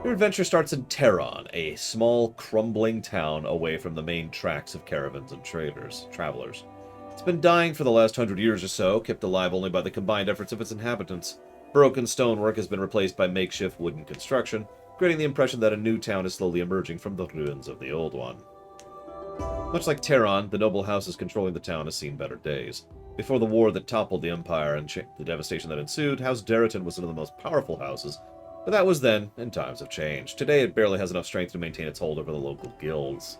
Your adventure starts in Tehran, a small, crumbling town away from the main tracks of caravans and travelers. It's been dying for the last 100 years or so, kept alive only by the combined efforts of its inhabitants. Broken stonework has been replaced by makeshift wooden construction, creating the impression that a new town is slowly emerging from the ruins of the old one. Much like Tehran, the noble houses controlling the town has seen better days. Before the war that toppled the empire and the devastation that ensued, House Darrington was one of the most powerful houses, but that was then, and times have changed. Today it barely has enough strength to maintain its hold over the local guilds.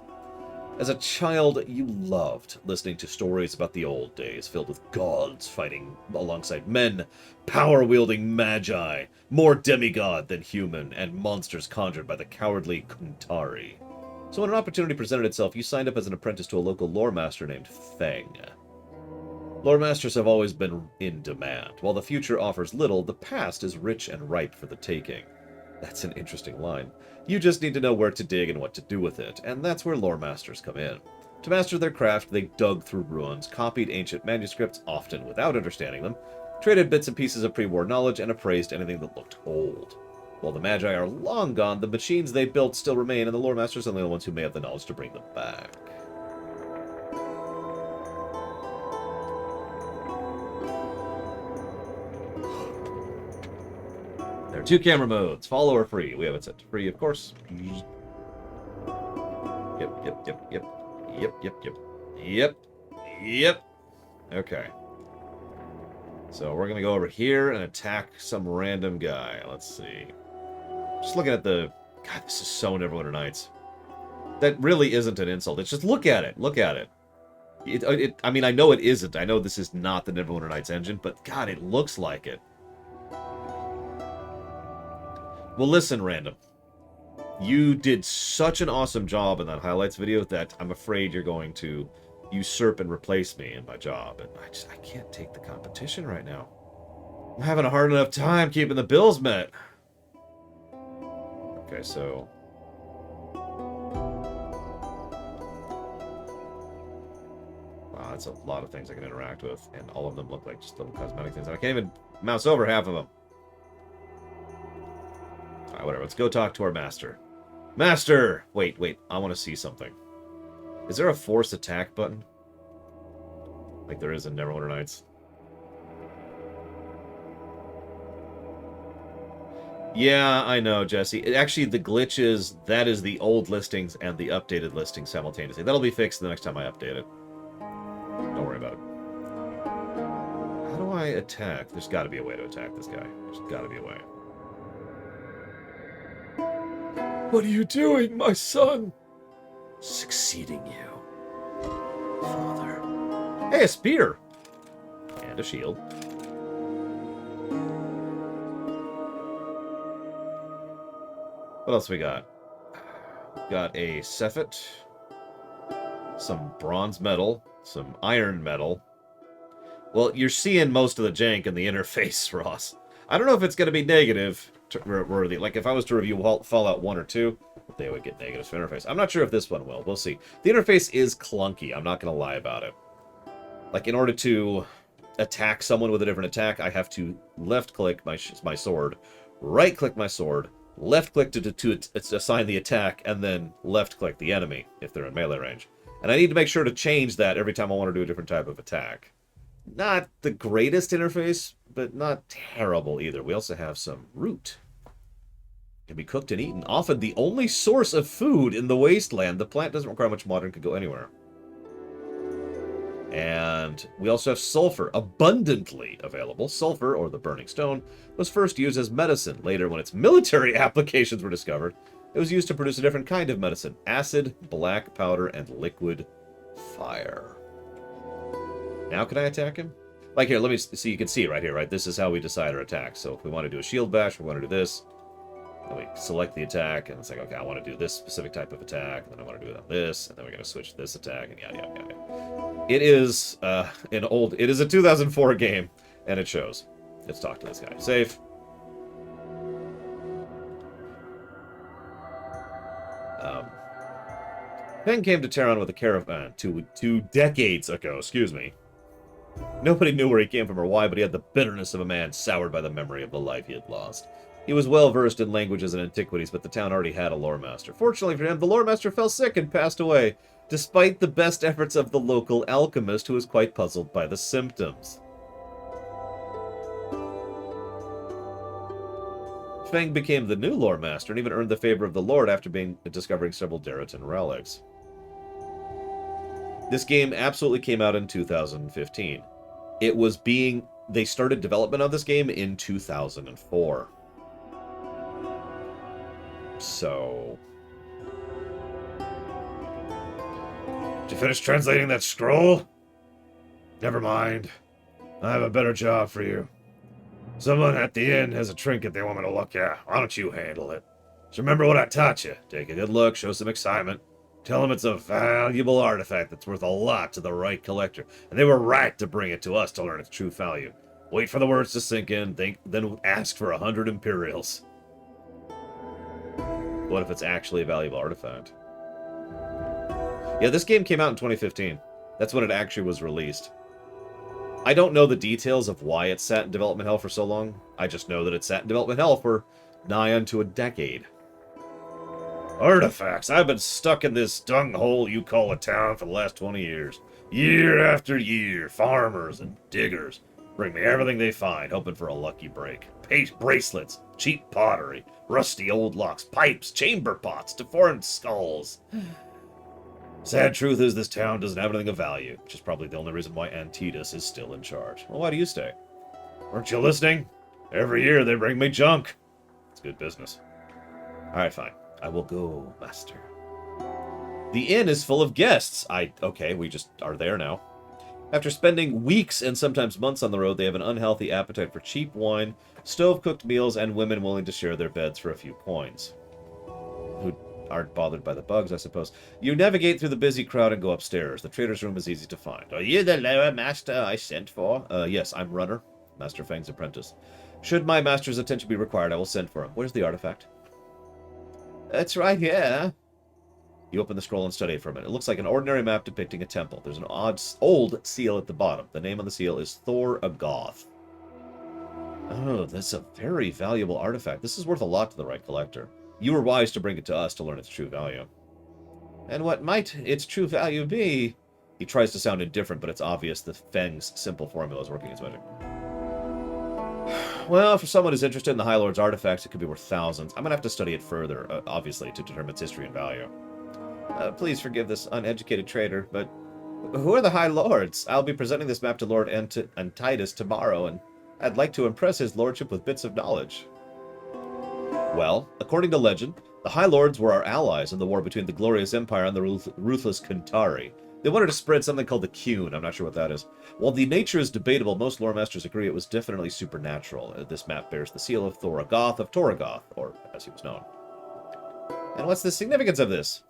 As a child, you loved listening to stories about the old days, filled with gods fighting alongside men, power-wielding magi, more demigod than human, and monsters conjured by the cowardly Kuntari. So when an opportunity presented itself, you signed up as an apprentice to a local lore master named Feng. Lore masters have always been in demand. While the future offers little, the past is rich and ripe for the taking. That's an interesting line. You just need to know where to dig and what to do with it, and that's where lore masters come in. To master their craft, they dug through ruins, copied ancient manuscripts, often without understanding them, traded bits and pieces of pre-war knowledge, and appraised anything that looked old. While the Magi are long gone, the machines they built still remain, and the lore masters are the only ones who may have the knowledge to bring them back. There are 2 camera modes, follow or free. We have it set to free, of course. Yep. Okay. So we're gonna go over here and attack some random guy. Let's see. Just looking at the... God, this is so Neverwinter Nights. That really isn't an insult. It's just look at it. Look at it. I mean, I know it isn't. I know this is not the Neverwinter Nights engine, but God, it looks like it. Well, listen, Random. You did such an awesome job in that highlights video that I'm afraid you're going to usurp and replace me in my job. And I can't take the competition right now. I'm having a hard enough time keeping the bills met. Okay, so... Wow, that's a lot of things I can interact with. And all of them look like just little cosmetic things. And I can't even mouse over half of them. Alright, whatever. Let's go talk to our master. Master! Wait. I want to see something. Is there a force attack button? Like there is in Neverwinter Nights. Yeah, I know, Jesse. Actually, the glitch is that is the old listings and the updated listings simultaneously. That'll be fixed the next time I update it. Don't worry about it. How do I attack? There's got to be a way to attack this guy. There's got to be a way. What are you doing, my son? Succeeding you, father. Hey, a spear! And a shield. What else we got? We've got a Cephet, some bronze metal, some iron metal. Well, you're seeing most of the jank in the interface, Ross. I don't know if it's going to be negative worthy. Like, if I was to review Fallout 1 or 2, they would get negatives for interface. I'm not sure if this one will. We'll see. The interface is clunky. I'm not going to lie about it. Like, in order to attack someone with a different attack, I have to left-click my sword, right-click my sword, left-click to assign the attack, and then left-click the enemy if they're in melee range. And I need to make sure to change that every time I want to do a different type of attack. Not the greatest interface, but not terrible either. We also have some root. Can be cooked and eaten. Often the only source of food in the wasteland. The plant doesn't require much water and can go anywhere. And we also have sulfur, abundantly available. Sulfur, or the burning stone, was first used as medicine. Later, when its military applications were discovered, it was used to produce a different kind of medicine. Acid, black powder, and liquid fire. Now can I attack him? Like here, let me see, you can see right here, right? This is how we decide our attack. So if we want to do a shield bash, we want to do this. Then we select the attack, and it's like, okay, I want to do this specific type of attack, and then I want to do it on this, and then we're going to switch this attack, and yada, yada, yada. It is it is a 2004 game, and it shows. Let's talk to this guy. Save. Penn came to Tehran with a caravan two decades ago, excuse me. Nobody knew where he came from or why, but he had the bitterness of a man soured by the memory of the life he had lost. He was well versed in languages and antiquities, but the town already had a lore master. Fortunately for him, the lore master fell sick and passed away, despite the best efforts of the local alchemist, who was quite puzzled by the symptoms. Feng became the new lore master and even earned the favor of the Lord after discovering several Darritan relics. This game absolutely came out in 2015. They started development on this game in 2004. So... Did you finish translating that scroll? Never mind. I have a better job for you. Someone at the inn has a trinket they want me to look at. Why don't you handle it? Just remember what I taught you. Take a good look, show some excitement. Tell them it's a valuable artifact that's worth a lot to the right collector, and they were right to bring it to us to learn its true value. Wait for the words to sink in, then ask for 100 Imperials. What if it's actually a valuable artifact? Yeah, this game came out in 2015. That's when it actually was released. I don't know the details of why it sat in development hell for so long. I just know that it sat in development hell for nigh unto a decade. Artifacts. I've been stuck in this dung hole you call a town for the last 20 years. Year after year, farmers and diggers bring me everything they find, hoping for a lucky break. Bracelets, cheap pottery, rusty old locks, pipes, chamber pots, deformed skulls. Sad truth is this town doesn't have anything of value, which is probably the only reason why Antitas is still in charge. Well, why do you stay? Weren't you listening? Every year they bring me junk. It's good business. Alright, fine. I will go, master. The inn is full of guests. Okay, we just are there now. After spending weeks and sometimes months on the road, they have an unhealthy appetite for cheap wine, stove-cooked meals, and women willing to share their beds for a few coins. Who aren't bothered by the bugs, I suppose. You navigate through the busy crowd and go upstairs. The trader's room is easy to find. Are you the lower master I sent for? Yes, I'm Runner, Master Feng's apprentice. Should my master's attention be required, I will send for him. Where's the artifact? It's right here. You open the scroll and study it for a minute. It looks like an ordinary map depicting a temple. There's an old seal at the bottom. The name on the seal is Thor Agoth. Oh, that's a very valuable artifact. This is worth a lot to the right collector. You were wise to bring it to us to learn its true value. And what might its true value be? He tries to sound indifferent, but it's obvious that Feng's simple formula is working its magic. Well, for someone who's interested in the High Lord's artifacts, it could be worth thousands. I'm going to have to study it further, obviously, to determine its history and value. Please forgive this uneducated trader, but who are the High Lords? I'll be presenting this map to Lord Antitas tomorrow, and I'd like to impress his lordship with bits of knowledge. Well, according to legend, the High Lords were our allies in the war between the Glorious Empire and the ruthless Kuntari. They wanted to spread something called the Qun. I'm not sure what that is. While the nature is debatable, most lore masters agree it was definitely supernatural. This map bears the seal of Thor Agoth of Torgoth, or as he was known. And what's the significance of this?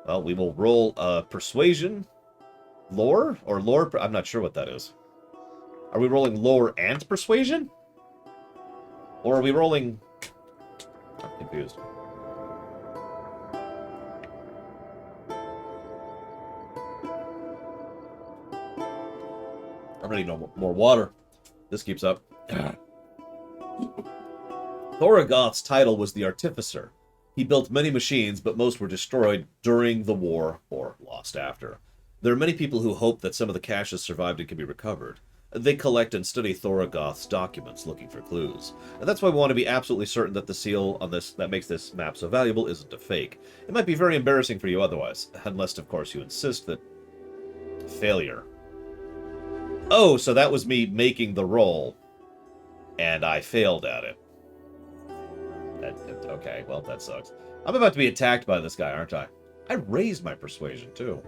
Well, we will roll persuasion, lore, or lore. I'm not sure what that is. Are we rolling lore and persuasion? Or are we rolling... I'm confused. I'm gonna need more water. This keeps up. Thorogoth's title was the Artificer. He built many machines, but most were destroyed during the war or lost after. There are many people who hope that some of the caches survived and can be recovered. They collect and study Thorogoth's documents, looking for clues. And that's why we want to be absolutely certain that the seal on this that makes this map so valuable isn't a fake. It might be very embarrassing for you otherwise, unless, of course, you insist that... Failure. Oh, so that was me making the roll, and I failed at it. Okay, well, that sucks. I'm about to be attacked by this guy, aren't I? I raised my persuasion, too.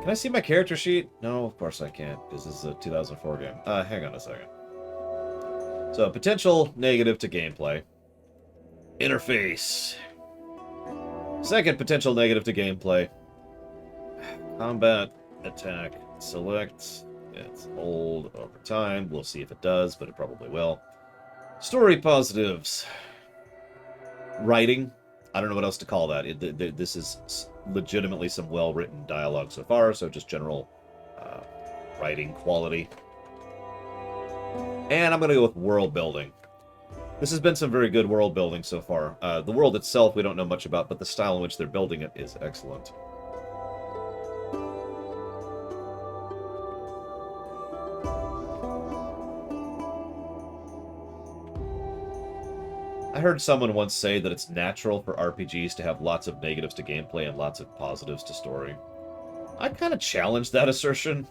Can I see my character sheet? No, of course I can't, because this is a 2004 game. Hang on a second. So, potential negative to gameplay. Interface. Second potential negative to gameplay. Combat, attack, select. It's old over time. We'll see if it does, but it probably will. Story positives. Writing. I don't know what else to call that. This is legitimately some well-written dialogue so far, so just general writing quality. And I'm going to go with world building. This has been some very good world building so far. The world itself we don't know much about, but the style in which they're building it is excellent. I heard someone once say that it's natural for RPGs to have lots of negatives to gameplay and lots of positives to story. I kind of challenge that assertion,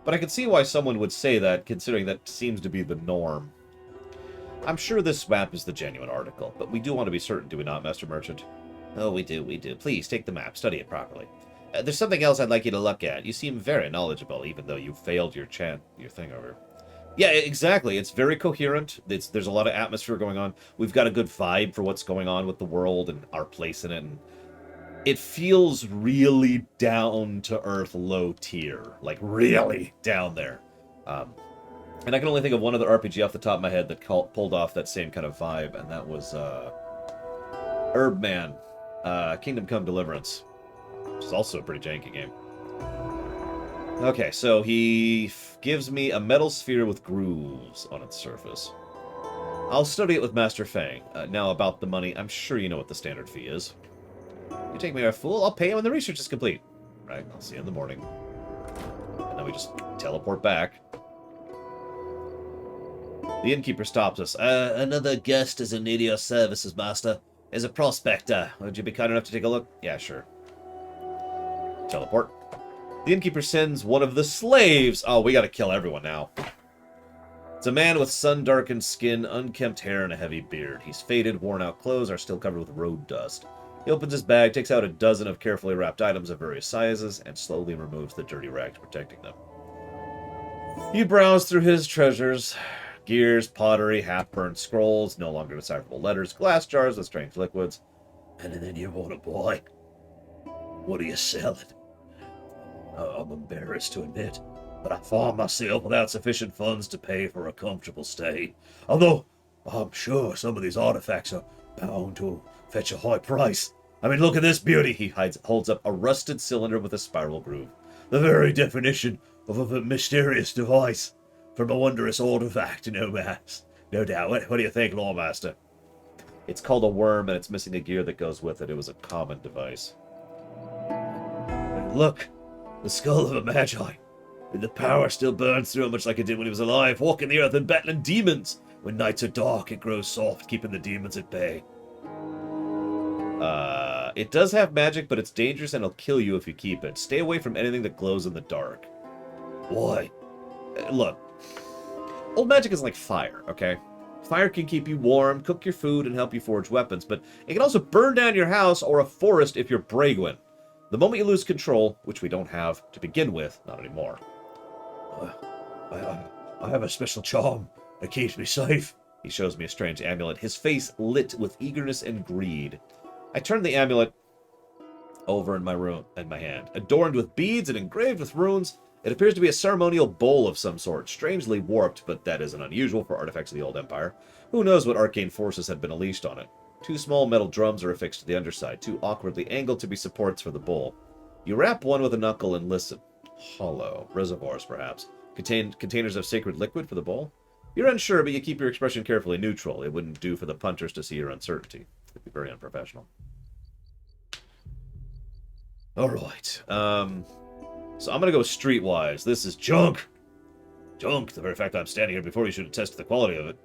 but I can see why someone would say that, considering that seems to be the norm. I'm sure this map is the genuine article, but we do want to be certain, do we not, Master Merchant? Oh, we do. Please, take the map, study it properly. There's something else I'd like you to look at. You seem very knowledgeable, even though you failed your thing over. Yeah, exactly. It's very coherent. There's a lot of atmosphere going on. We've got a good vibe for what's going on with the world and our place in it. And it feels really down-to-earth, low-tier. Like, really down there. And I can only think of one other RPG off the top of my head that pulled off that same kind of vibe, and that was Herbman, Kingdom Come Deliverance. Which is also a pretty janky game. Okay, so he gives me a metal sphere with grooves on its surface. I'll study it with Master Fang. Now about the money, I'm sure you know what the standard fee is. You take me for a fool, I'll pay you when the research is complete. Right, I'll see you in the morning. And then we just teleport back. The innkeeper stops us. Another guest is in need of your services, master. Is a prospector. Would you be kind enough to take a look? Yeah, sure. Teleport. The innkeeper sends one of the slaves. Oh, we gotta kill everyone now. It's a man with sun-darkened skin, unkempt hair, and a heavy beard. He's faded, worn-out clothes are still covered with road dust. He opens his bag, takes out a dozen of carefully wrapped items of various sizes, and slowly removes the dirty rags protecting them. You browse through his treasures. Gears, pottery, half-burned scrolls, no longer decipherable letters, glass jars with strange liquids. And then you want a boy. What are you selling? I'm embarrassed to admit, but I find myself without sufficient funds to pay for a comfortable stay. Although, I'm sure some of these artifacts are bound to fetch a high price. I mean, look at this beauty. He holds up a rusted cylinder with a spiral groove. The very definition of a mysterious device. From a wondrous artifact, no doubt. What do you think, Lawmaster? It's called a worm, and it's missing a gear that goes with it. It was a common device. And look, the skull of a magi. The power still burns through him much like it did when he was alive, walking the earth and battling demons. When nights are dark, it grows soft, keeping the demons at bay. It does have magic, but it's dangerous and it'll kill you if you keep it. Stay away from anything that glows in the dark. Why? Look. Old magic is like fire, okay? Fire can keep you warm, cook your food, and help you forge weapons, but it can also burn down your house or a forest if you're Braguin. The moment you lose control, which we don't have to begin with, not anymore. I have a special charm that keeps me safe. He shows me a strange amulet, his face lit with eagerness and greed. I turn the amulet over in my hand. Adorned with beads and engraved with runes, it appears to be a ceremonial bowl of some sort, strangely warped, but that isn't unusual for artifacts of the Old Empire. Who knows what arcane forces had been unleashed on it? Two small metal drums are affixed to the underside, too awkwardly angled to be supports for the bowl. You wrap one with a knuckle and listen. Hollow. Reservoirs, perhaps. Containers of sacred liquid for the bowl? You're unsure, but you keep your expression carefully neutral. It wouldn't do for the punters to see your uncertainty. It'd be very unprofessional. Alright. So I'm going to go streetwise. This is junk. Junk. The very fact that I'm standing here before you should attest to the quality of it.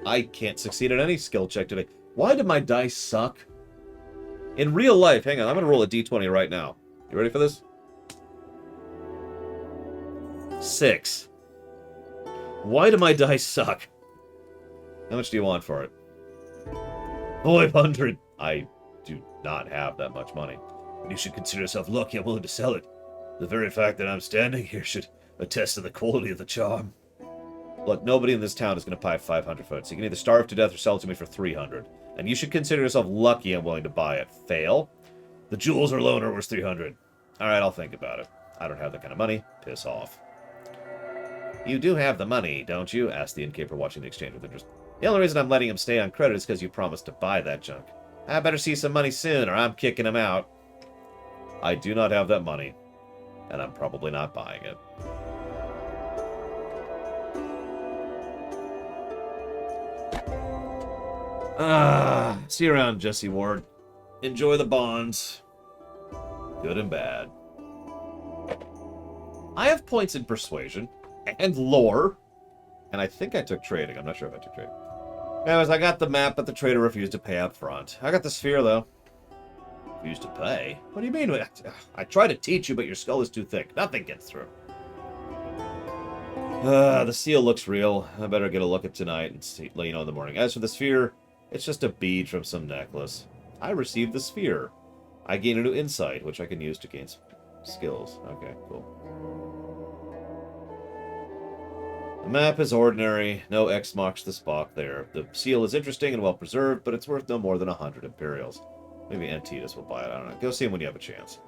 I can't succeed at any skill check today. Why did my dice suck? In real life, hang on, I'm going to roll a d20 right now. You ready for this? 6. Why do my dice suck? How much do you want for it? 500. I do not have that much money. You should consider yourself lucky I'm willing to sell it. The very fact that I'm standing here should attest to the quality of the charm. Look, nobody in this town is going to pay 500 for it, so you can either starve to death or sell it to me for 300. And you should consider yourself lucky I'm willing to buy it. Fail? The jewels alone are worth 300. Alright, I'll think about it. I don't have that kind of money. Piss off. You do have the money, don't you? Asked the innkeeper, watching the exchange with interest. The only reason I'm letting him stay on credit is because you promised to buy that junk. I better see some money soon, or I'm kicking him out. I do not have that money, and I'm probably not buying it. See you around, Jesse Ward. Enjoy the bonds. Good and bad. I have points in persuasion and lore. And I think I took trading. I'm not sure if I took trading. Anyways, I got the map, but the trader refused to pay up front. I got the sphere, though. Refused to pay? What do you mean? I try to teach you, but your skull is too thick. Nothing gets through. The seal looks real. I better get a look at tonight and let you know in the morning. As for the sphere, it's just a bead from some necklace. I received the sphere. I gain a new insight, which I can use to gain skills. Okay, cool. The map is ordinary. No X marks the spot there. The seal is interesting and well preserved, but it's worth no more than 100 Imperials. Maybe Antidus will buy it. I don't know. Go see him when you have a chance.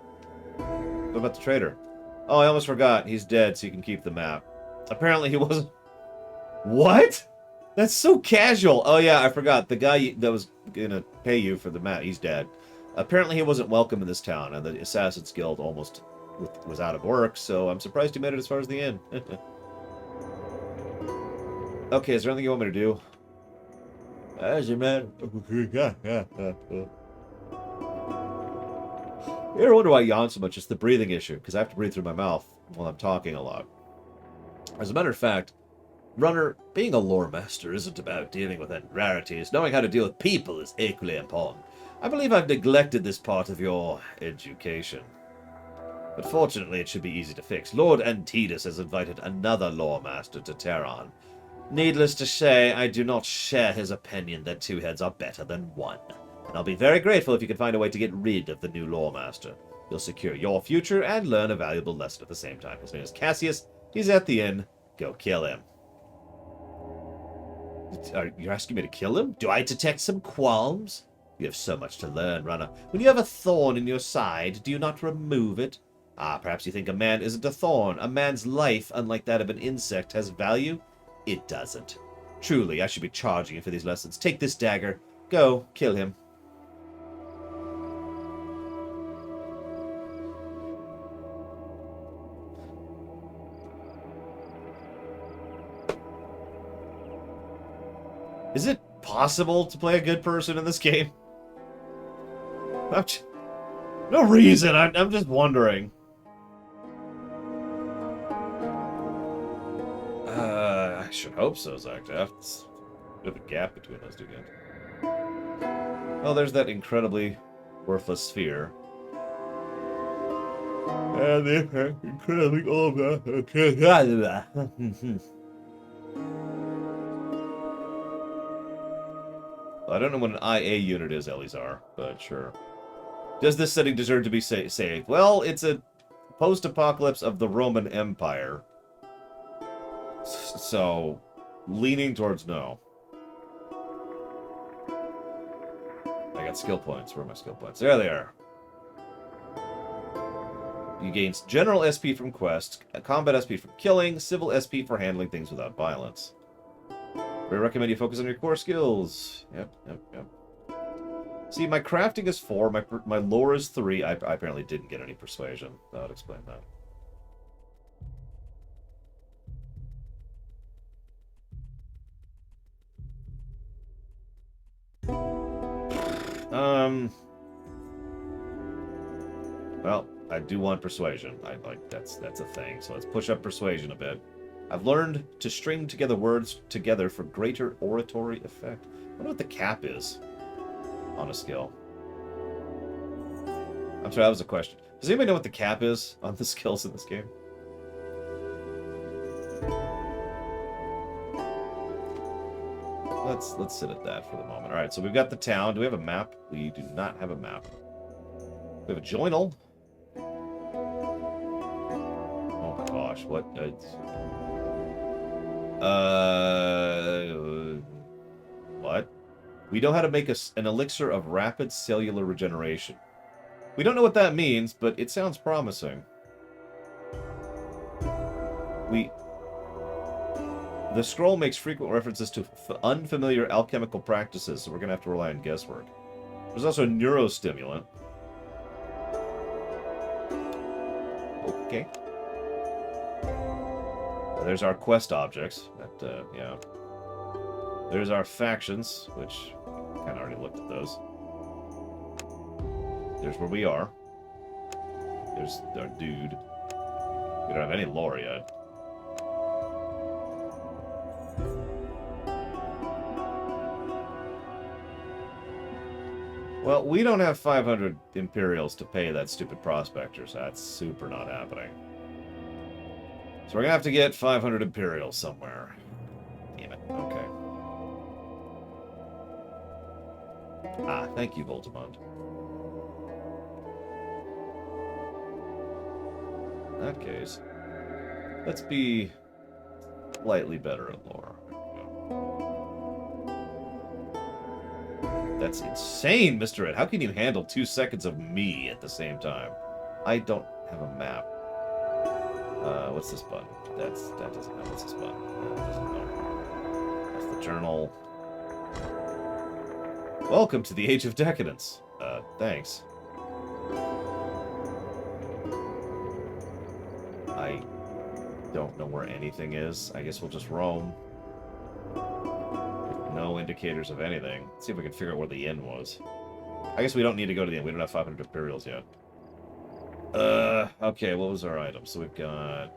What about the trader? Oh, I almost forgot. He's dead, so you can keep the map. Apparently he wasn't... What? That's so casual. Oh, yeah, I forgot. The guy that was going to pay you for the map, he's dead. Apparently he wasn't welcome in this town, and the Assassin's Guild almost was out of work, so I'm surprised he made it as far as the inn. Okay, is there anything you want me to do? As a matter... You ever wonder why I yawn so much? It's the breathing issue, because I have to breathe through my mouth while I'm talking a lot. As a matter of fact, Runner, being a lore master isn't about dealing with rarities. Knowing how to deal with people is equally important. I believe I've neglected this part of your education. But fortunately, it should be easy to fix. Lord Antidus has invited another lore master to Terran. Needless to say, I do not share his opinion that two heads are better than one. And I'll be very grateful if you can find a way to get rid of the new lore master. You'll secure your future and learn a valuable lesson at the same time. His name is Cassius. He's at the inn. Go kill him. You're asking me to kill him? Do I detect some qualms? You have so much to learn, Runner. When you have a thorn in your side, do you not remove it? Ah, perhaps you think a man isn't a thorn. A man's life, unlike that of an insect, has value? It doesn't. Truly, I should be charging you for these lessons. Take this dagger. Go, kill him. Is it possible to play a good person in this game? No reason. I'm just wondering. I should hope so, Zach. There's a bit of a gap between those two games. Oh, there's that incredibly worthless sphere. And the incredibly old. I don't know what an IA unit is, Elizar, but sure. Does this setting deserve to be saved? Well, it's a post-apocalypse of the Roman Empire. So, leaning towards no. I got skill points. Where are my skill points? There they are. You gain general SP from quests, combat SP from killing, civil SP for handling things without violence. We recommend you focus on your core skills. Yep. See, my crafting is 4, my lore is 3. I apparently didn't get any persuasion. That would explain that. Well, I do want persuasion. That's a thing. So let's push up persuasion a bit. I've learned to string together words together for greater oratory effect. I wonder what the cap is on a skill. I'm sorry, that was a question. Does anybody know what the cap is on the skills in this game? Let's sit at that for the moment. All right, so we've got the town. Do we have a map? We do not have a map. We have a journal. Oh my gosh, what? What? We know how to make an elixir of rapid cellular regeneration. We don't know what that means, but it sounds promising. The scroll makes frequent references to unfamiliar alchemical practices, so we're going to have to rely on guesswork. There's also a neurostimulant. Okay. There's our quest objects. Yeah. There's our factions, which already looked at those. There's where we are. There's our dude. We don't have any lore yet. Well, we don't have 500 Imperials to pay that stupid prospector, so that's super not happening. So we're gonna have to get 500 Imperials somewhere. Damn it. Okay. Ah, thank you, Voltimund. In that case, let's be slightly better at lore. That's insane, Mr. Ed. How can you handle 2 seconds of me at the same time? I don't have a map. What's this button? That doesn't know. What's this button? That doesn't know. That's the journal. Welcome to the Age of Decadence. Thanks. I don't know where anything is. I guess we'll just roam. No indicators of anything. Let's see if we can figure out where the inn was. I guess we don't need to go to the inn. We don't have 500 Imperials yet. Okay, what was our item? So we've got...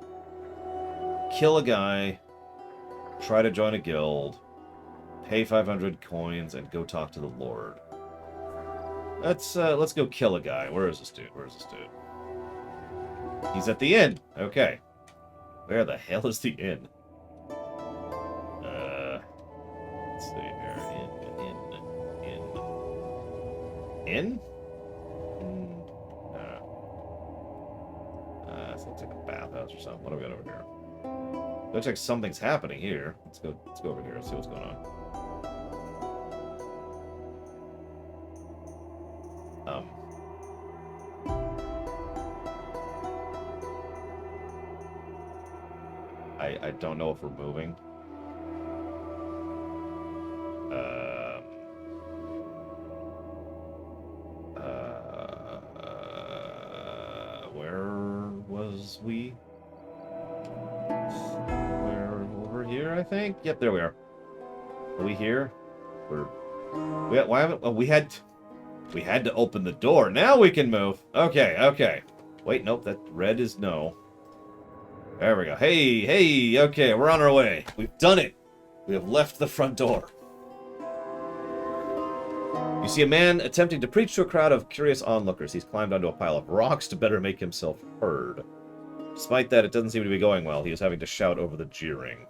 Kill a guy. Try to join a guild. Pay 500 coins and go talk to the Lord. Let's go kill a guy. Where is this dude? Where is this dude? He's at the inn. Okay. Where the hell is the inn? Let's see here. In? So looks like a bathhouse or something. What do we got over here? Looks like something's happening here. Let's go over here and see what's going on. I don't know if we're moving. Where was we? We're over here, I think. Yep, there we are. Are we here? Why haven't we had to open the door. Now we can move. Okay. Wait, nope, that red is no. There we go. Hey, okay, we're on our way. We've done it. We have left the front door. You see a man attempting to preach to a crowd of curious onlookers. He's climbed onto a pile of rocks to better make himself heard. Despite that, it doesn't seem to be going well. He is having to shout over the jeering.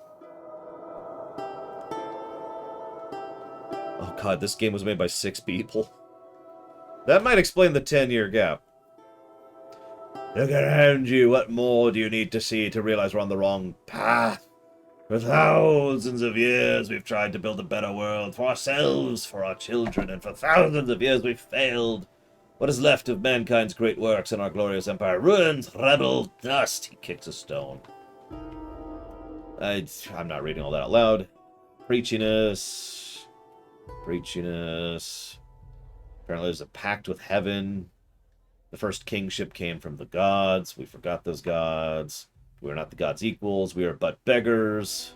Oh god, this game was made by 6 people. That might explain the 10-year gap. Look around you. What more do you need to see to realize we're on the wrong path? For thousands of years, we've tried to build a better world for ourselves, for our children, and for thousands of years we've failed. What is left of mankind's great works and our glorious empire? Ruins, rebel, dust. He kicks a stone. I'm not reading all that out loud. Preachiness. Apparently there's a pact with heaven. The first kingship came from the gods. We forgot those gods. We are not the gods' equals. We are but beggars.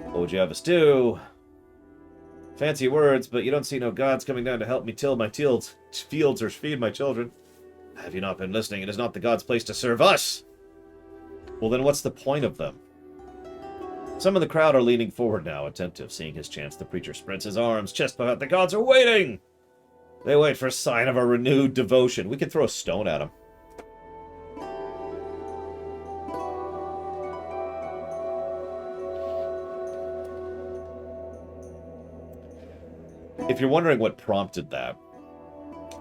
What would you have us do? Fancy words, but you don't see no gods coming down to help me till my fields or feed my children. Have you not been listening? It is not the gods' place to serve us. Well, then what's the point of them? Some of the crowd are leaning forward now, attentive. Seeing his chance, the preacher spreads his arms, chest out. The gods are waiting! They wait for a sign of our renewed devotion. We can throw a stone at them. If you're wondering what prompted that,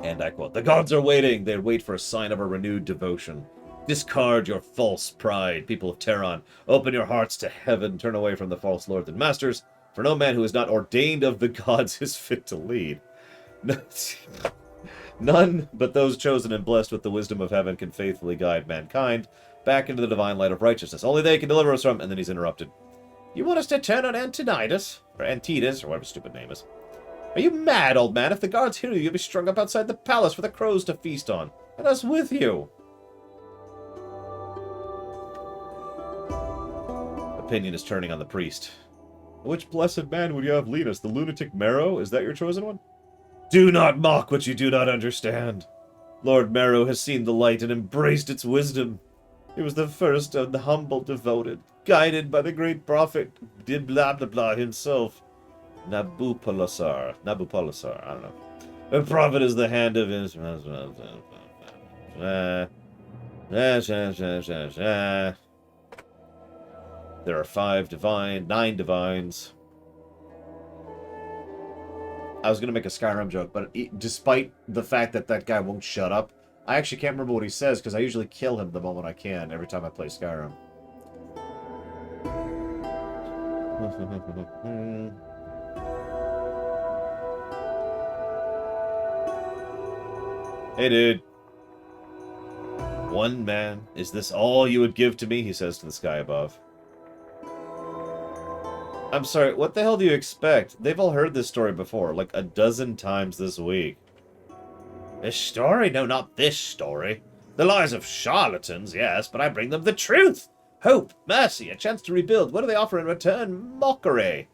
and I quote, "The gods are waiting. They wait for a sign of our renewed devotion. Discard your false pride, people of Terran. Open your hearts to heaven. Turn away from the false lords and masters. For no man who is not ordained of the gods is fit to lead. None but those chosen and blessed with the wisdom of heaven can faithfully guide mankind back into the divine light of righteousness. Only they can deliver us from..." And then he's interrupted. "You want us to turn on Antonidas? Or Antidas, or whatever his stupid name is. Are you mad, old man? If the guards hear you, you'll be strung up outside the palace for the crows to feast on. And us with you." Opinion is turning on the priest. Which blessed man would you have lead us? The lunatic Marrow? Is that your chosen one? Do not mock what you do not understand. Lord Marrow has seen the light and embraced its wisdom. He was the first of the humble devoted, guided by the great prophet, did blah blah blah himself. Nabopolassar, I don't know. The prophet is the hand of his... There are 9 divines. I was going to make a Skyrim joke, but despite the fact that that guy won't shut up, I actually can't remember what he says, because I usually kill him the moment I can, every time I play Skyrim. Hey, dude. One man, is this all you would give to me? He says to the sky above. I'm sorry, what the hell do you expect? They've all heard this story before, like a dozen times this week. This story? No, not this story. The lies of charlatans, yes, but I bring them the truth. Hope, mercy, a chance to rebuild. What do they offer in return? Mockery.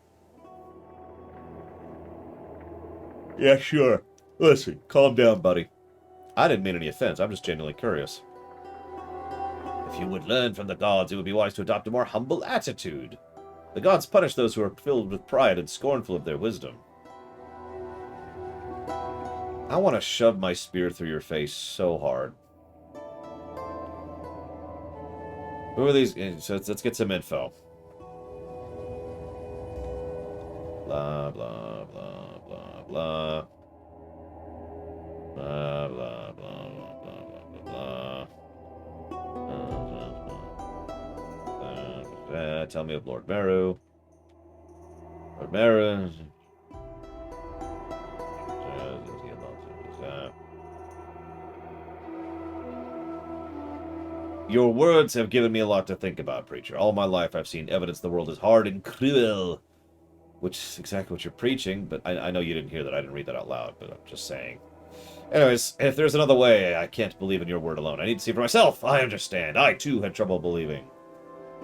Yeah, sure. Listen, calm down, buddy. I didn't mean any offense. I'm just genuinely curious. If you would learn from the gods, it would be wise to adopt a more humble attitude. The gods punish those who are filled with pride and scornful of their wisdom. I want to shove my spear through your face so hard. Who are these? So let's get some info. Blah, blah, blah, blah, blah. Blah, blah, blah, blah, blah, blah, blah. Tell me of Lord Marrow. Lord Marrow. Your words have given me a lot to think about, preacher. All my life I've seen evidence the world is hard and cruel. Which is exactly what you're preaching, but I know you didn't hear that. I didn't read that out loud, but I'm just saying. Anyways, if there's another way, I can't believe in your word alone. I need to see for myself. I understand. I, too, had trouble believing.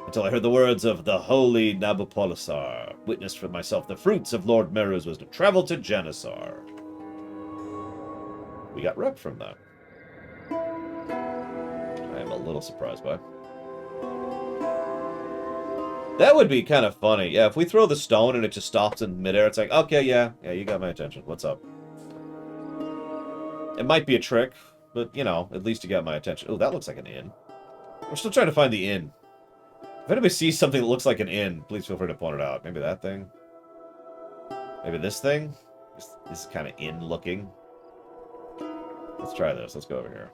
Until I heard the words of the holy Nabopolassar. Witnessed for myself the fruits of Lord Merrow's wisdom. Traveled to Janissar. We got rep from that. I am a little surprised by. That would be kind of funny. Yeah, if we throw the stone and it just stops in midair, it's like, okay, yeah, you got my attention. What's up? It might be a trick, but, you know, at least you got my attention. Oh, that looks like an inn. We're still trying to find the inn. If anybody sees something that looks like an inn, please feel free to point it out. Maybe that thing? Maybe this thing? This is kind of inn-looking. Let's try this. Let's go over here.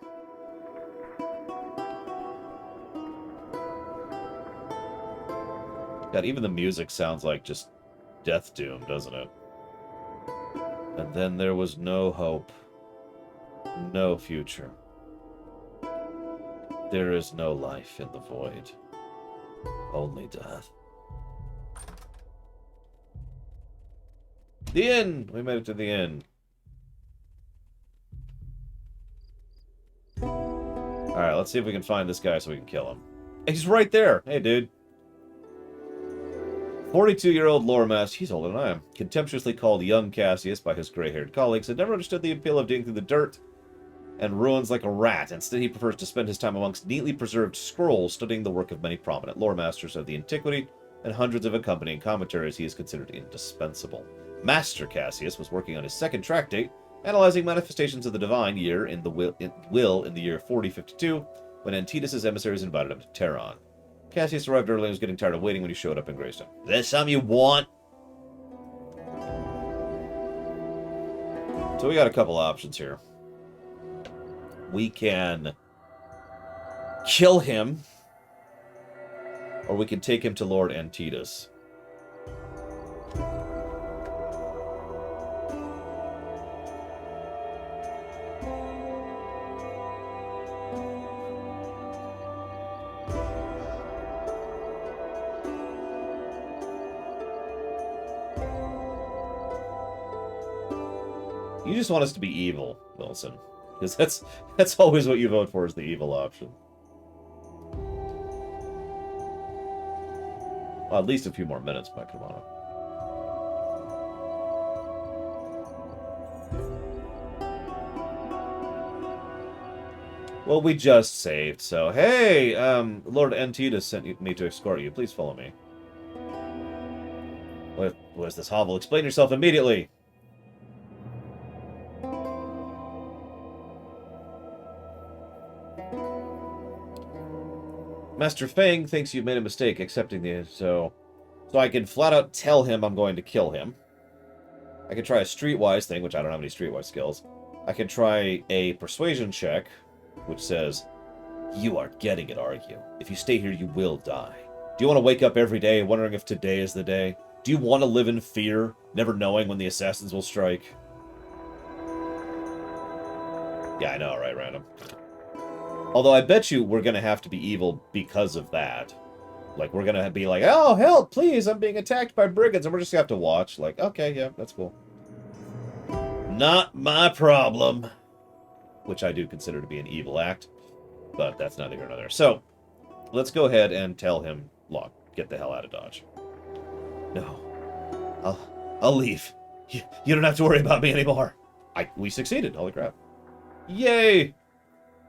God, even the music sounds like just Death Doom, doesn't it? And then there was no hope. No future. There is no life in the void. Only death. The inn! We made it to the inn. Alright, let's see if we can find this guy so we can kill him. He's right there! Hey, dude. 42-year-old lore master, he's older than I am, contemptuously called young Cassius by his gray-haired colleagues, had never understood the appeal of digging through the dirt and ruins like a rat. Instead, he prefers to spend his time amongst neatly preserved scrolls, studying the work of many prominent lore masters of the antiquity, and hundreds of accompanying commentaries he is considered indispensable. Master Cassius was working on his second tractate, analyzing manifestations of the divine year in the will in the year 4052, when Antidus' emissaries invited him to Terran. Cassius arrived early and was getting tired of waiting when he showed up in Greystone. Is that something you want? So we got a couple options here. We can kill him, or we can take him to Lord Antidus. You just want us to be evil, Wilson. Because that's always what you vote for, is the evil option. Well, at least a few more minutes might come on up. Well, we just saved, so... Hey, Lord Antidus sent me to escort you. Please follow me. What is this hovel? Explain yourself immediately! Master Fang thinks you've made a mistake accepting the... So I can flat out tell him I'm going to kill him. I can try a streetwise thing, which I don't have any streetwise skills. I can try a persuasion check, which says, "You are getting it, are you? If you stay here, you will die. Do you want to wake up every day wondering if today is the day? Do you want to live in fear, never knowing when the assassins will strike?" Yeah, I know, right, random. Although I bet you we're going to have to be evil because of that. Like, we're going to be like, "Oh, help, please, I'm being attacked by brigands," and we're just going to have to watch. Like, okay, yeah, that's cool. Not my problem. Which I do consider to be an evil act. But that's neither here nor there. So, let's go ahead and tell him, "Look, get the hell out of Dodge." No. I'll leave. You don't have to worry about me anymore. We succeeded. Holy crap. Yay!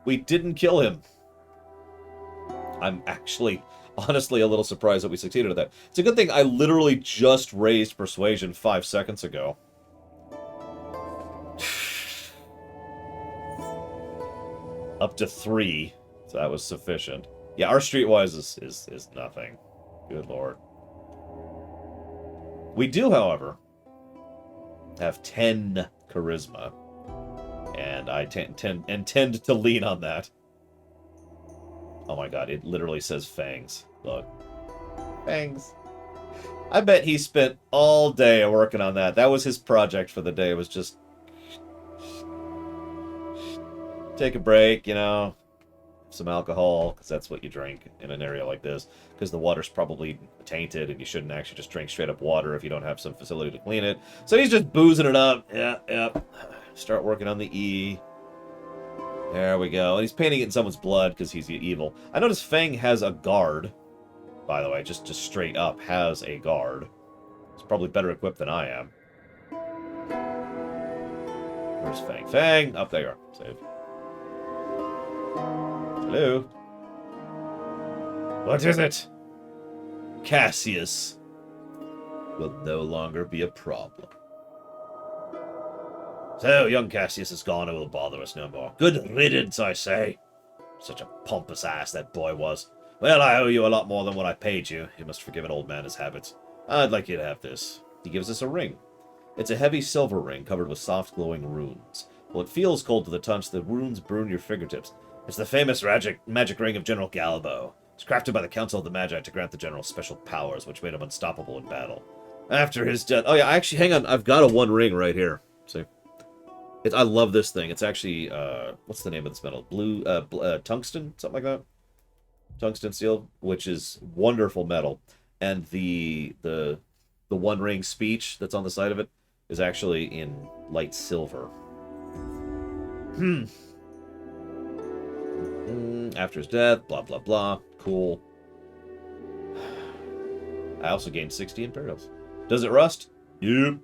We didn't kill him. I'm actually, honestly, a little surprised that we succeeded at that. It's a good thing I literally just raised Persuasion 5 seconds ago. Up to 3. So that was sufficient. Yeah, our streetwise is nothing. Good lord. We do, however, have 10 charisma. And I intend to lean on that. Oh my god, it literally says fangs. Look. Fangs. I bet he spent all day working on that. That was his project for the day. It was just... take a break, you know. Some alcohol, because that's what you drink in an area like this. Because the water's probably tainted, and you shouldn't actually just drink straight up water if you don't have some facility to clean it. So he's just boozing it up. Yeah. Start working on the E. There we go. And he's painting it in someone's blood because he's evil. I noticed Fang has a guard. By the way, just straight up has a guard. He's probably better equipped than I am. Where's Fang? Fang! Up there you are. Save. Hello? What is it? Cassius will no longer be a problem. So, young Cassius is gone and will bother us no more. Good riddance, I say. Such a pompous ass that boy was. Well, I owe you a lot more than what I paid you. You must forgive an old man his habits. I'd like you to have this. He gives us a ring. It's a heavy silver ring covered with soft glowing runes. While it feels cold to the touch, the runes burn your fingertips. It's the famous magic ring of General Galbo. It's crafted by the Council of the Magi to grant the general special powers, which made him unstoppable in battle. After his death... Oh yeah, actually, hang on. I've got a one ring right here. See? I love this thing. It's actually, what's the name of this metal? Tungsten? Something like that? Tungsten steel, which is wonderful metal. And the one ring speech that's on the side of it is actually in light silver. After his death, blah, blah, blah. Cool. I also gained 60 Imperials. Does it rust? Yep.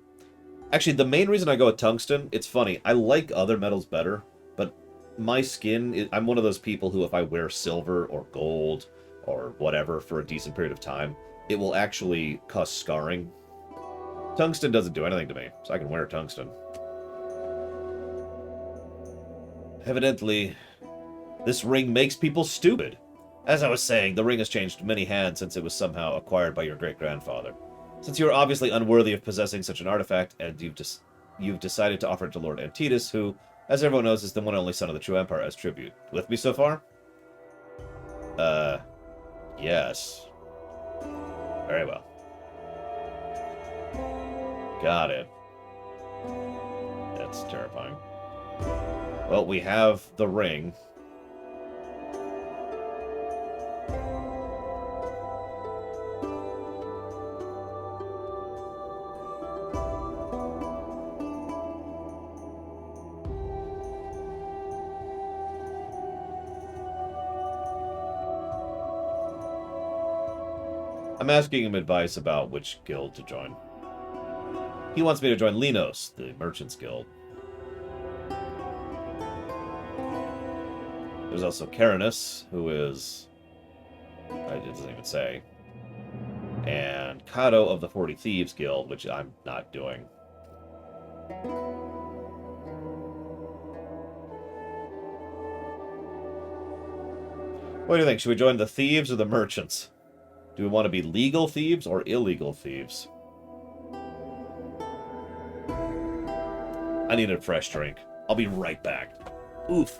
Actually, the main reason I go with tungsten, it's funny, I like other metals better, but my skin, I'm one of those people who if I wear silver or gold or whatever for a decent period of time, it will actually cause scarring. Tungsten doesn't do anything to me, so I can wear tungsten. Evidently, this ring makes people stupid. As I was saying, the ring has changed many hands since it was somehow acquired by your great-grandfather. Since you are obviously unworthy of possessing such an artifact, and you've decided to offer it to Lord Antidus, who, as everyone knows, is the one and only son of the true Empire, as tribute. With me so far? Yes. Very well. Got it. That's terrifying. Well, we have the ring. I'm asking him advice about which guild to join. He wants me to join Linos, the Merchants Guild. There's also Caranus, who is... it doesn't even say. And Kato of the 40 Thieves Guild, which I'm not doing. What do you think? Should we join the thieves or the merchants? Do we want to be legal thieves or illegal thieves? I need a fresh drink. I'll be right back. Oof.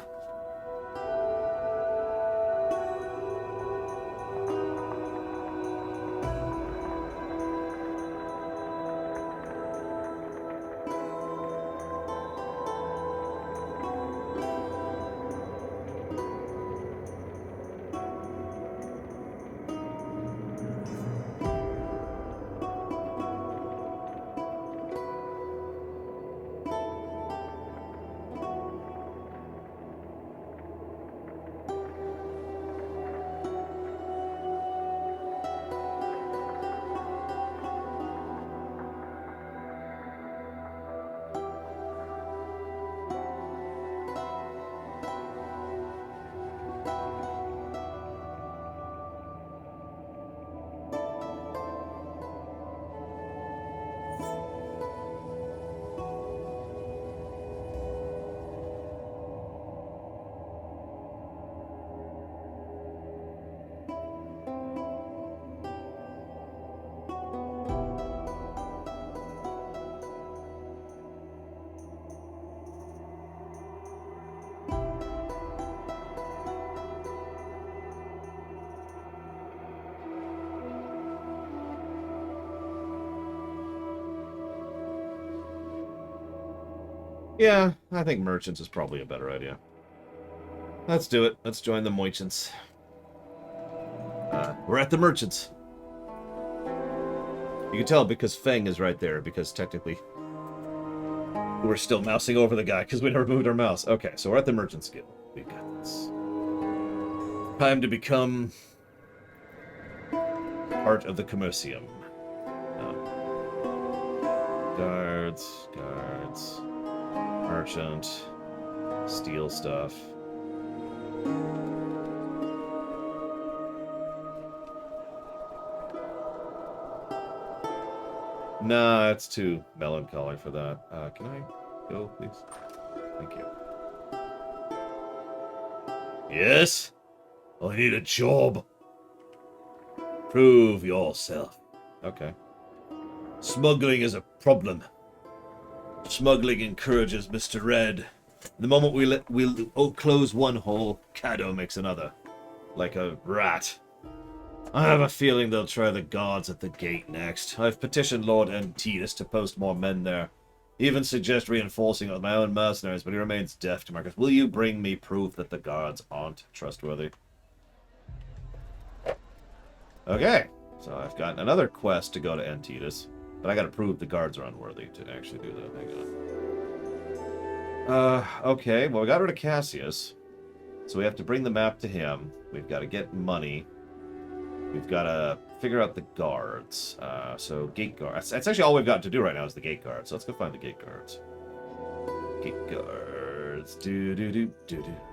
Yeah, I think merchants is probably a better idea. Let's do it. Let's join the merchants. We're at the merchants. You can tell because Feng is right there, because technically we're still mousing over the guy because we never moved our mouse. Okay, so we're at the merchants guild. We got this. Time to become part of the commercium. Guards, merchant, steal stuff. Nah, it's too melancholy for that. Can I go, please? Thank you. Yes? I need a job. Prove yourself. Okay. Smuggling is a problem. Smuggling encourages Mr. Red. The moment we'll close one hole, Kado makes another. Like a rat. I have a feeling they'll try the guards at the gate next. I've petitioned Lord Antidus to post more men there. Even suggest reinforcing it with my own mercenaries, but he remains deaf to my request. Will you bring me proof that the guards aren't trustworthy? Okay, so I've got another quest to go to Antidus, but I gotta prove the guards are unworthy to actually do that. Hang on. Okay, well, we got rid of Cassius, so we have to bring the map to him. We've got to get money. We've got to figure out the guards. So gate guards. That's actually all we've got to do right now is the gate guards. So let's go find the gate guards. Gate guards. Do.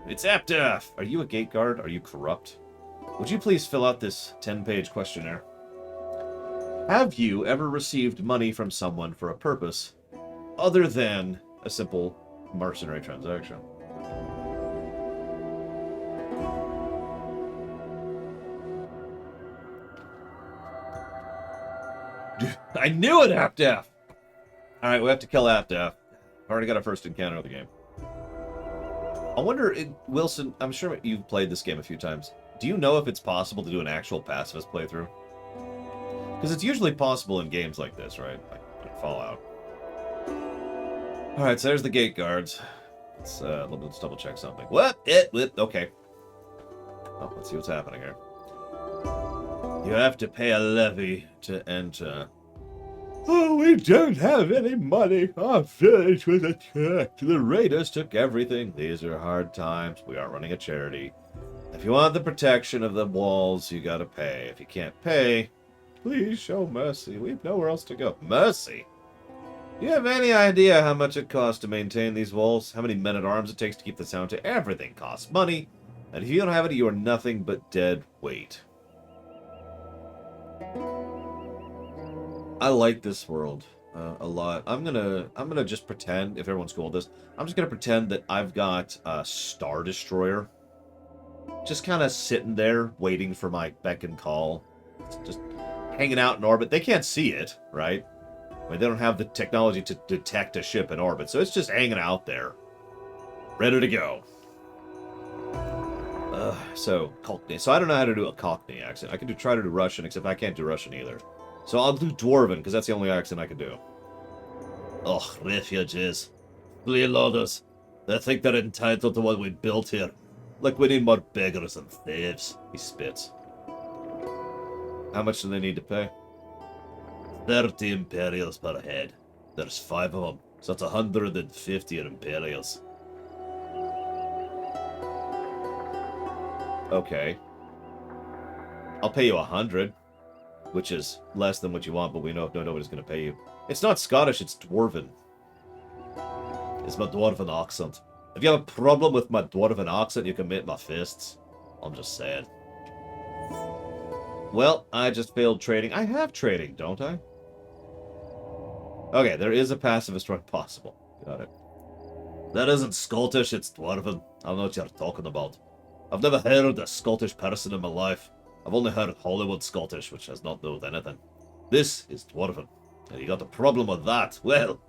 It's Aptaf. Are you a gate guard? Are you corrupt? Would you please fill out this 10-page questionnaire? Have you ever received money from someone for a purpose other than a simple mercenary transaction? I knew it, Aptaf! Alright, we have to kill Aptaf. Already got our first encounter of the game. I wonder, Wilson, I'm sure you've played this game a few times. Do you know if it's possible to do an actual pacifist playthrough? Because it's usually possible in games like this, right? Like Fallout. Alright, so there's the gate guards. Let's double check something. What? Okay. Oh, let's see what's happening here. You have to pay a levy to enter. Oh, we don't have any money. Our village was attacked. The raiders took everything. These are hard times. We are running a charity. If you want the protection of the walls, you gotta pay. If you can't pay, please show mercy. We've nowhere else to go. Mercy? Do you have any idea how much it costs to maintain these walls? How many men-at-arms it takes to keep the sound to? Everything costs money. And if you don't have it, you are nothing but dead weight. I like this world a lot. I'm gonna just pretend, if everyone's cool with this, I'm just gonna pretend that I've got a Star Destroyer. Just kind of sitting there, waiting for my beck and call. Just hanging out in orbit. They can't see it, right? I mean, they don't have the technology to detect a ship in orbit, so it's just hanging out there. Ready to go. So, Cockney. So I don't know how to do a Cockney accent. I can try to do Russian, except I can't do Russian either. So I'll do Dwarven, because that's the only accent I can do. Ugh, refugees. Freeloaders. They think they're entitled to what we built here. Like we need more beggars and thieves. He spits. How much do they need to pay? 30 Imperials per head. There's 5 of them, so it's 150 Imperials. Okay. I'll pay you 100, which is less than what you want, but we know nobody's going to pay you. It's not Scottish, it's Dwarven. It's my Dwarven accent. If you have a problem with my Dwarven accent, you can make my fists. I'm just saying. Well, I just failed trading. I have trading, don't I? Okay, there is a pacifist run possible. Got it. That isn't Scottish, it's Dwarven. I don't know what you're talking about. I've never heard a Scottish person in my life. I've only heard Hollywood Scottish, which has not known anything. This is Dwarven. And you got a problem with that? Well,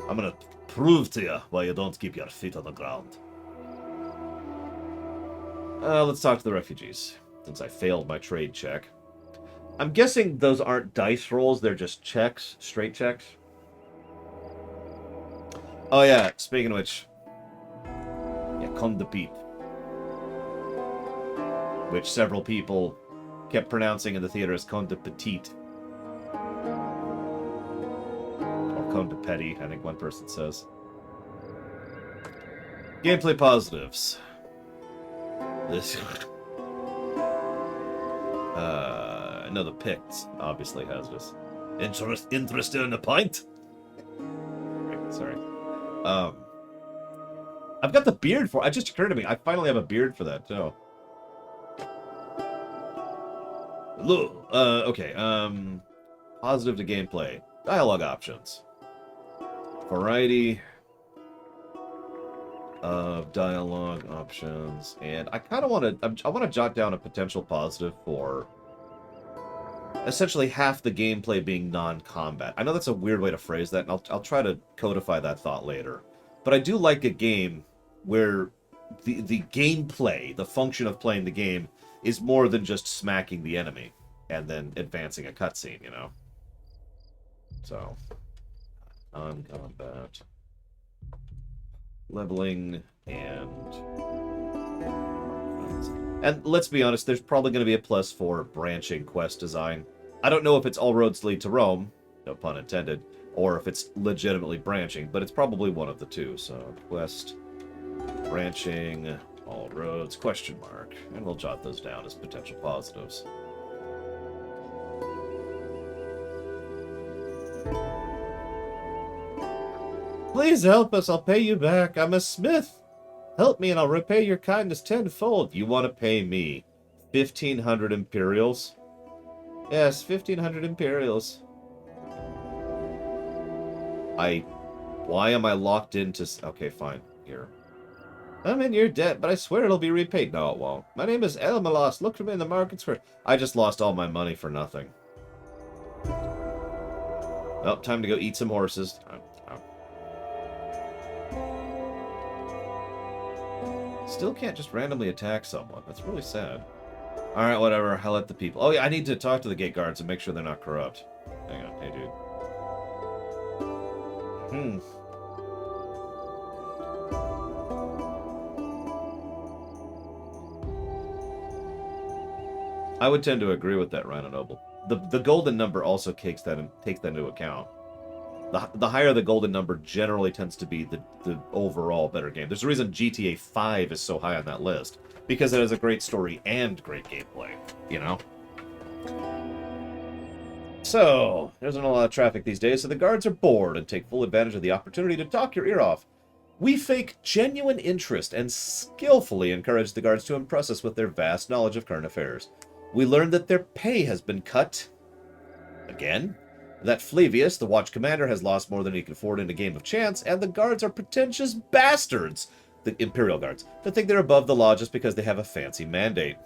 I'm gonna prove to you why you don't keep your feet on the ground. Let's talk to the refugees, since I failed my trade check. I'm guessing those aren't dice rolls, they're just checks, straight checks. Oh yeah, speaking of which, yeah, Con de Pipe, which several people kept pronouncing in the theater as Con de Petite. Or Con de Petty, I think one person says. Gameplay positives. This... no, the Picts obviously has this. Interested in a pint? Sorry. I've got the beard for it. It just occurred to me. I finally have a beard for that, too. Hello. Okay. Positive to gameplay. Dialogue options. Variety of dialogue options. And I kind of want to... I want to jot down a potential positive for... essentially half the gameplay being non-combat. I know that's a weird way to phrase that, and I'll try to codify that thought later. But I do like a game where the gameplay, the function of playing the game, is more than just smacking the enemy and then advancing a cutscene, you know? So, non-combat. Leveling, and let's be honest, there's probably going to be a plus for branching quest design. I don't know if it's all roads lead to Rome, no pun intended, or if it's legitimately branching, but it's probably one of the two. So, quest, branching, all roads, question mark. And we'll jot those down as potential positives. Please help us, I'll pay you back. I'm a smith. Help me and I'll repay your kindness tenfold. You want to pay me 1,500 Imperials? Yes, 1,500 Imperials. Why am I locked into... Okay, fine. Here. I'm in your debt, but I swear it'll be repaid. No, it won't. My name is Elmalos. Look for me in the market square. I just lost all my money for nothing. Well, time to go eat some horses. Still can't just randomly attack someone. That's really sad. Alright, whatever. I'll let the people... Oh, yeah, I need to talk to the gate guards and make sure they're not corrupt. Hang on. Hey, dude. I would tend to agree with that, Rhino Noble. The golden number also takes that into account. The higher the golden number generally tends to be the overall better game. There's a reason GTA 5 is so high on that list. Because it has a great story and great gameplay, you know? So, there's not a lot of traffic these days, so the guards are bored and take full advantage of the opportunity to talk your ear off. We fake genuine interest and skillfully encourage the guards to impress us with their vast knowledge of current affairs. We learn that their pay has been cut. Again? That Flavius, the watch commander, has lost more than he can afford in a game of chance, and the guards are pretentious bastards, the Imperial guards, that think they're above the law just because they have a fancy mandate.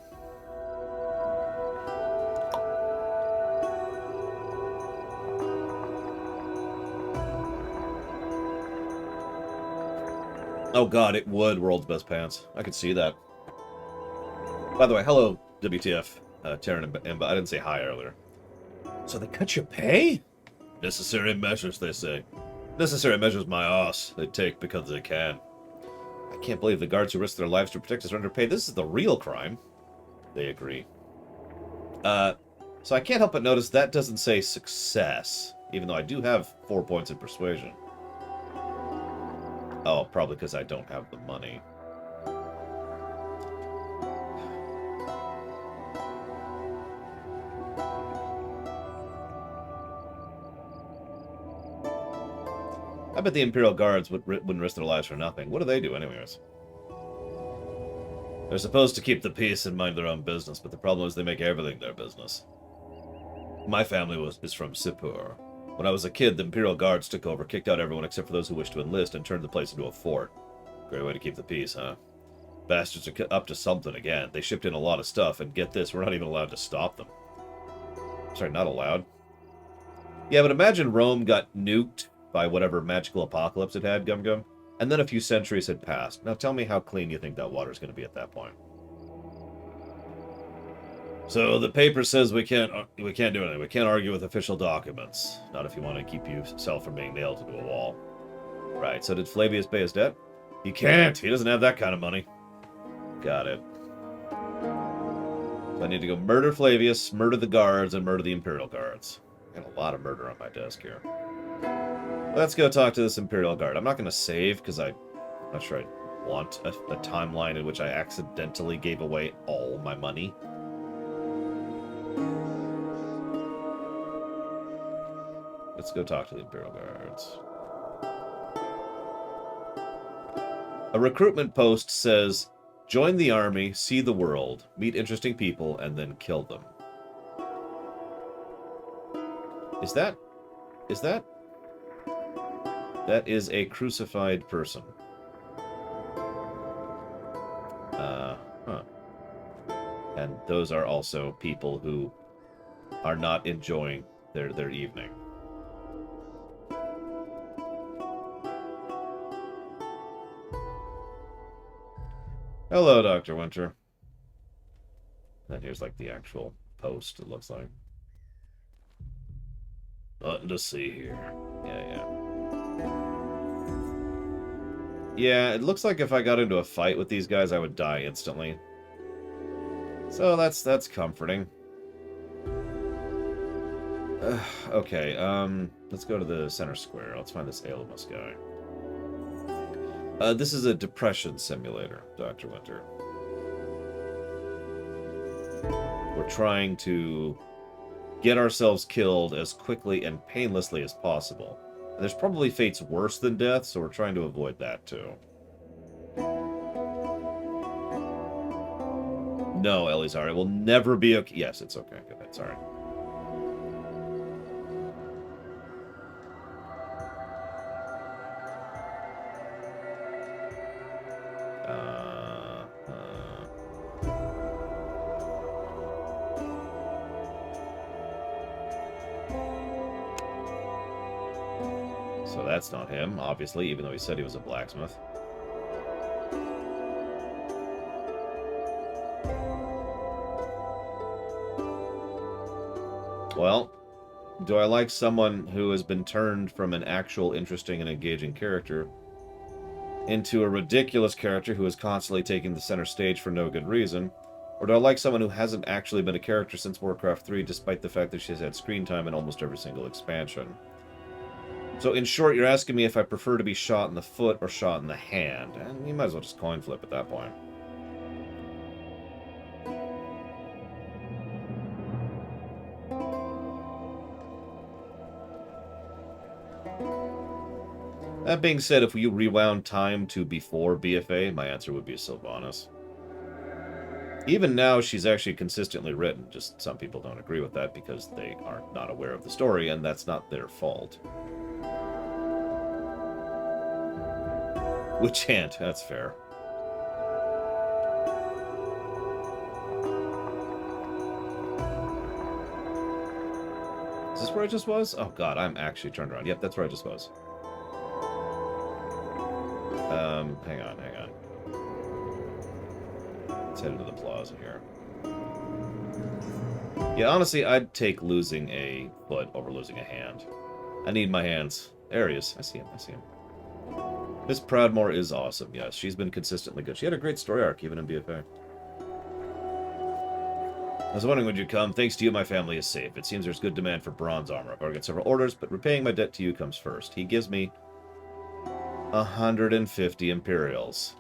Oh god, it would. World's Best Pants. I could see that. By the way, hello, WTF, Taryn and Emba. I didn't say hi earlier. So they cut your pay? Necessary measures, they say. Necessary measures my ass. They take because they can. I can't believe the guards who risk their lives to protect us are underpaid. This is the real crime. They agree. So I can't help but notice that doesn't say success, even though I do have 4 points in persuasion. Oh, probably because I don't have the money. I bet the Imperial Guards wouldn't risk their lives for nothing. What do they do anyways? They're supposed to keep the peace and mind their own business, but the problem is they make everything their business. My family is from Sipur. When I was a kid, the Imperial Guards took over, kicked out everyone except for those who wished to enlist, and turned the place into a fort. Great way to keep the peace, huh? Bastards are up to something again. They shipped in a lot of stuff, and get this, we're not even allowed to stop them. Sorry, not allowed? Yeah, but imagine Rome got nuked by whatever magical apocalypse it had, Gum Gum, and then a few centuries had passed. Now tell me how clean you think that water's going to be at that point. So the paper says we can't do anything. We can't argue with official documents. Not if you want to keep yourself from being nailed into a wall. Right, so did Flavius pay his debt? He can't. He doesn't have that kind of money. Got it. So I need to go murder Flavius, murder the guards, and murder the Imperial Guards. Got a lot of murder on my desk here. Let's go talk to this Imperial Guard. I'm not going to save, because I'm not sure I want a timeline in which I accidentally gave away all my money. Let's go talk to the Imperial Guards. A recruitment post says, join the army, see the world, meet interesting people, and then kill them. Is that? That is a crucified person. Huh. And those are also people who are not enjoying their evening. Hello, Dr. Winter. And here's like the actual post, it looks like. Nothing to see here. Yeah. Yeah, it looks like if I got into a fight with these guys, I would die instantly. So that's comforting. Okay, let's go to the center square. Let's find this Alamus guy. This is a depression simulator, Dr. Winter. We're trying to get ourselves killed as quickly and painlessly as possible. And there's probably fates worse than death, so we're trying to avoid that too. No, Elizar, it will never be okay. Yes, it's okay. Go ahead, sorry. So that's not him, obviously, even though he said he was a blacksmith. Well, do I like someone who has been turned from an actual interesting and engaging character into a ridiculous character who is constantly taking the center stage for no good reason? Or do I like someone who hasn't actually been a character since Warcraft 3, despite the fact that she has had screen time in almost every single expansion? So, in short, you're asking me if I prefer to be shot in the foot or shot in the hand. And you might as well just coin flip at that point. That being said, if you rewound time to before BFA, my answer would be Sylvanas. Even now, she's actually consistently written. Just some people don't agree with that because they are not aware of the story, and that's not their fault. Witch Hand, that's fair. Is this where I just was? Oh god, I'm actually turned around. Yep, that's where I just was. Hang on. Let's head into the plaza here. Yeah, honestly, I'd take losing a foot over losing a hand. I need my hands. There he is. I see him. Miss Proudmoore is awesome, yes. She's been consistently good. She had a great story arc, even in BFA. I was wondering when you'd come. Thanks to you, my family is safe. It seems there's good demand for bronze armor. I've already got several orders, but repaying my debt to you comes first. He gives me 150 Imperials.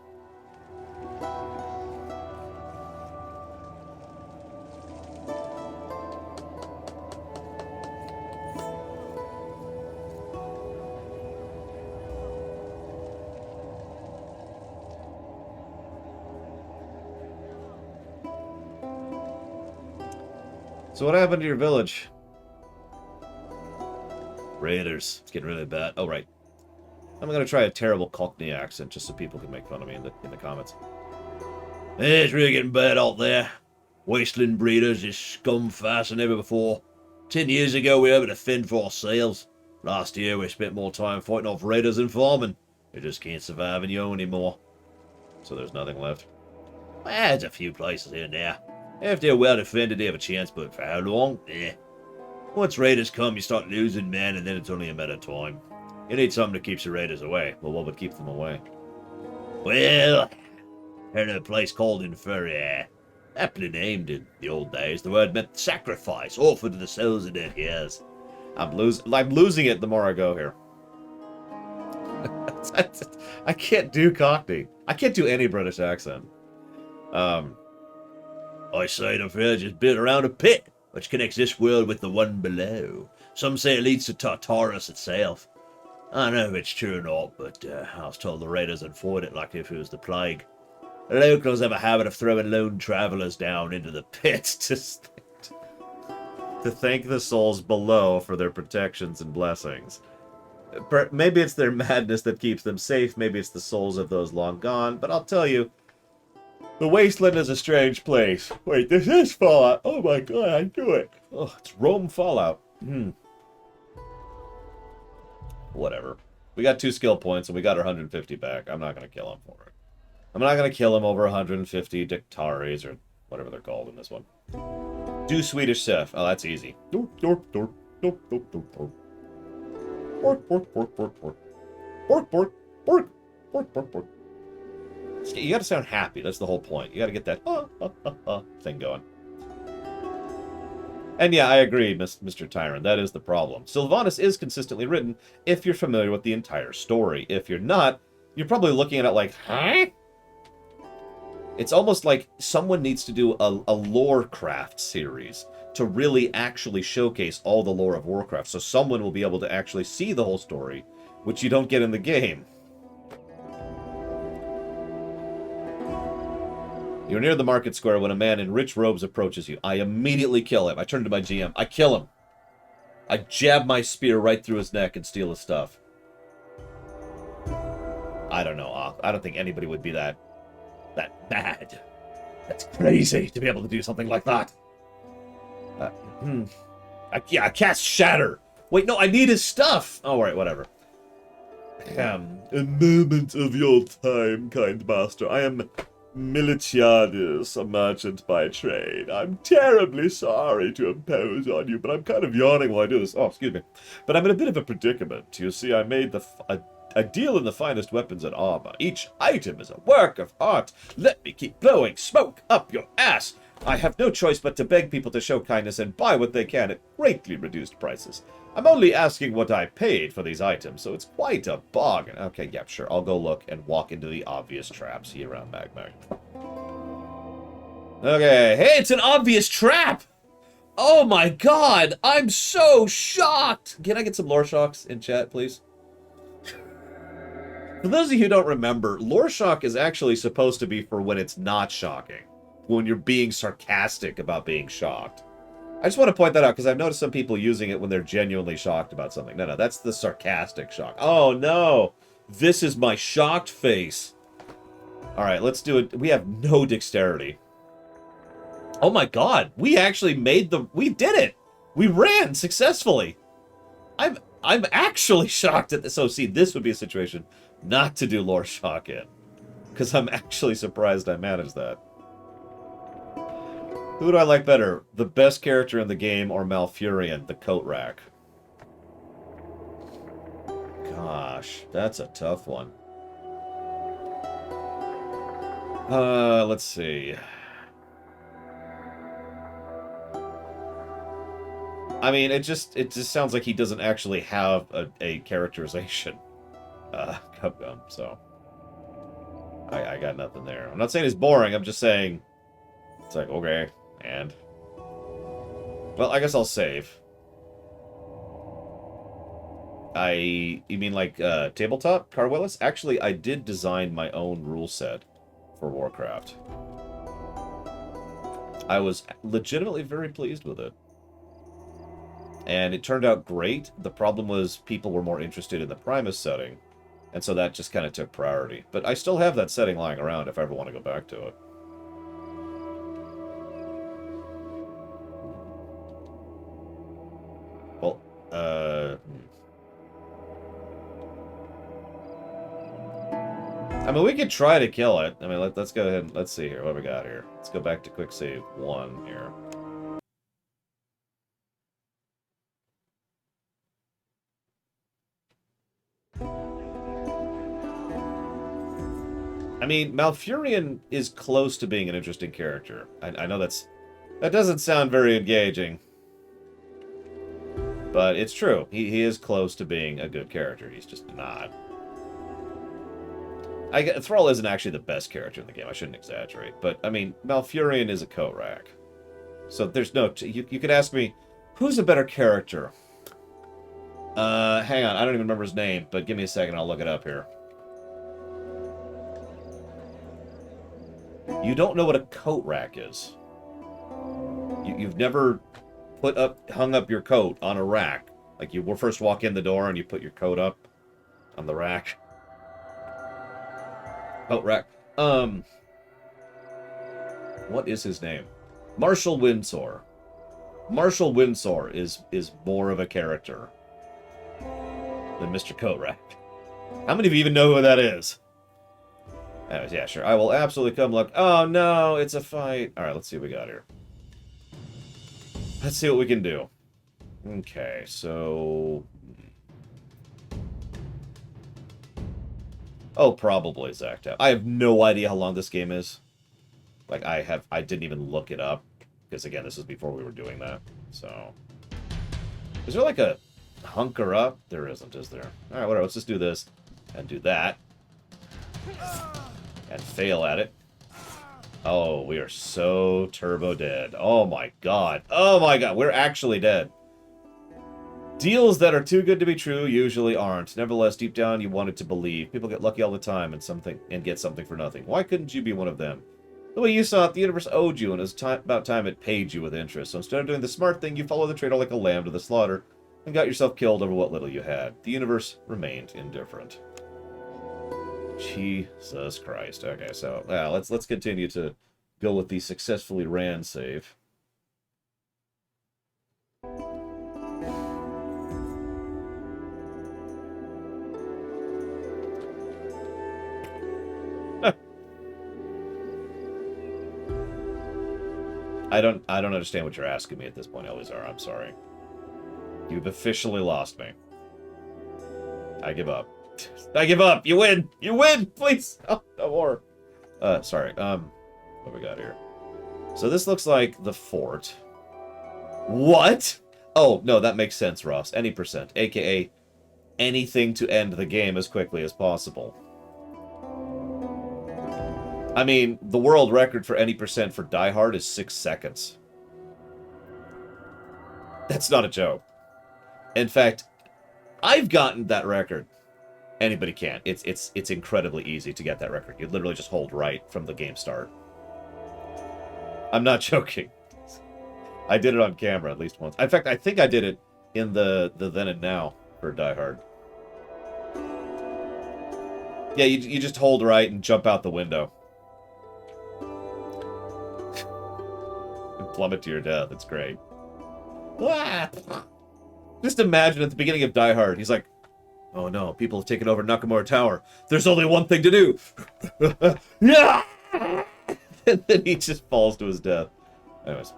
So what happened to your village? Raiders. It's getting really bad. Oh, right. I'm going to try a terrible Cockney accent just so people can make fun of me in the comments. It's really getting bad out there. Wasteland breeders is scum faster than ever before. 10 years ago, we were able to fend for ourselves. Last year, we spent more time fighting off raiders than farming. We just can't survive in Yo anymore. So there's nothing left. Well, there's a few places here and there. If they're well defended, they have a chance, but for how long? Once raiders come, you start losing men, and then it's only a matter of time. You need something that keeps the raiders away. Well, what would keep them away? Well, heard of a place called Inferior. Aptly named in the old days. The word meant sacrifice, offered to the souls of their heirs. I'm losing it the more I go here. I can't do Cockney. I can't do any British accent. I say the village is built around a pit, which connects this world with the one below. Some say it leads to Tartarus itself. I don't know if it's true or not, but I was told the raiders would avoid it like if it was the plague. The locals have a habit of throwing lone travellers down into the pits to thank the souls below for their protections and blessings. Maybe it's their madness that keeps them safe, maybe it's the souls of those long gone, but I'll tell you, the Wasteland is a strange place. Wait, this is Fallout. Oh my god, I knew it. Oh, it's Rome Fallout. Whatever. We got 2 skill points and we got our 150 back. I'm not going to kill him for it. I'm not going to kill him over 150 Dictaries or whatever they're called in this one. Do Swedish Chef. Oh, that's easy. You gotta sound happy. That's the whole point. You gotta get that thing going. And yeah, I agree, Mr. Tyrant. That is the problem. Sylvanas is consistently written if you're familiar with the entire story. If you're not, you're probably looking at it like, huh? It's almost like someone needs to do a Lorecraft series to really actually showcase all the lore of Warcraft, so someone will be able to actually see the whole story, which you don't get in the game. You're near the market square when a man in rich robes approaches you. I immediately kill him. I turn to my GM. I kill him. I jab my spear right through his neck and steal his stuff. I don't know. I don't think anybody would be that bad. That's crazy to be able to do something like that. I cast Shatter. Wait, no, I need his stuff. Oh, right, whatever. A moment of your time, kind master. I am Militiadis, a merchant by trade. I'm terribly sorry to impose on you, but I'm kind of yawning while I do this. Oh, excuse me. But I'm in a bit of a predicament. You see, I made a deal in the finest weapons and armor. Each item is a work of art. Let me keep blowing smoke up your ass. I have no choice but to beg people to show kindness and buy what they can at greatly reduced prices. I'm only asking what I paid for these items, so it's quite a bargain. Okay, yeah, sure. I'll go look and walk into the obvious trap. See you around, Magmag. Okay. Hey, it's an obvious trap! Oh my god! I'm so shocked! Can I get some lore shocks in chat, please? For those of you who don't remember, lore shock is actually supposed to be for when it's not shocking. When you're being sarcastic about being shocked. I just want to point that out because I've noticed some people using it when they're genuinely shocked about something. No, that's the sarcastic shock. Oh, no. This is my shocked face. All right, let's do it. We have no dexterity. Oh, my God. We actually made the... We did it. We ran successfully. I'm actually shocked at this. So, see, this would be a situation not to do lore shock in. Because I'm actually surprised I managed that. Who do I like better? The best character in the game or Malfurion, the coat rack? Gosh, that's a tough one. Let's see. I mean, it just sounds like he doesn't actually have a characterization. Cubgum, so. I got nothing there. I'm not saying it's boring, I'm just saying... It's like, okay, and... Well, I guess I'll save. You mean like, tabletop? Carwillis? Actually, I did design my own rule set for Warcraft. I was legitimately very pleased with it. And it turned out great. The problem was people were more interested in the Primus setting. And so that just kind of took priority. But I still have that setting lying around if I ever want to go back to it. Well, I mean, we could try to kill it. I mean, let's go ahead and let's see here. What we got here? Let's go back to quick save 1 here. I mean, Malfurion is close to being an interesting character. I know that doesn't sound very engaging. But it's true. He is close to being a good character. He's just not. Thrall isn't actually the best character in the game. I shouldn't exaggerate. But, I mean, Malfurion is a coat rack. So there's no... You could ask me, who's a better character? Hang on. I don't even remember his name. But give me a second. I'll look it up here. You don't know what a coat rack is. You've never hung up your coat on a rack. Like you will first walk in the door and you put your coat up on the rack. Coat rack. What is his name? Marshall Windsor. Marshall Windsor is more of a character than Mr. Coat Rack. How many of you even know who that is? Anyways, yeah, sure. I will absolutely come look. Oh, no, it's a fight. All right, let's see what we got here. Let's see what we can do. Okay, so... Oh, probably Zactap. I have no idea how long this game is. Like, I didn't even look it up. Because, again, this is before we were doing that. So... Is there, like, a hunker up? There isn't, is there? Alright, whatever. Let's just do this. And do that. And fail at it. Oh, we are so turbo dead. Oh my god. Oh my god, we're actually dead. Deals that are too good to be true usually aren't. Nevertheless, deep down you wanted to believe. People get lucky all the time and get something for nothing. Why couldn't you be one of them? The way you saw it, the universe owed you, and it's about time it paid you with interest. So instead of doing the smart thing, you followed the trader like a lamb to the slaughter, and got yourself killed over what little you had. The universe remained indifferent. Jesus Christ. Okay, so let's continue to go with the successfully ran save. I don't understand what you're asking me at this point, Elizar. I'm sorry. You've officially lost me. I give up. I give up. You win. You win. Please. Oh, no more. Sorry. What we got here? So this looks like the fort. What? Oh, no, that makes sense, Ross. Any percent. AKA anything to end the game as quickly as possible. I mean, the world record for any percent for Die Hard is 6 seconds. That's not a joke. In fact, I've gotten that record. Anybody can. It's incredibly easy to get that record. You literally just hold right from the game start. I'm not joking. I did it on camera at least once. In fact, I think I did it in the then and now for Die Hard. Yeah, you just hold right and jump out the window. And plummet to your death. It's great. Just imagine at the beginning of Die Hard, he's like, oh no, people have taken over Nakamura Tower. There's only one thing to do. Yeah! And then he just falls to his death. Anyways.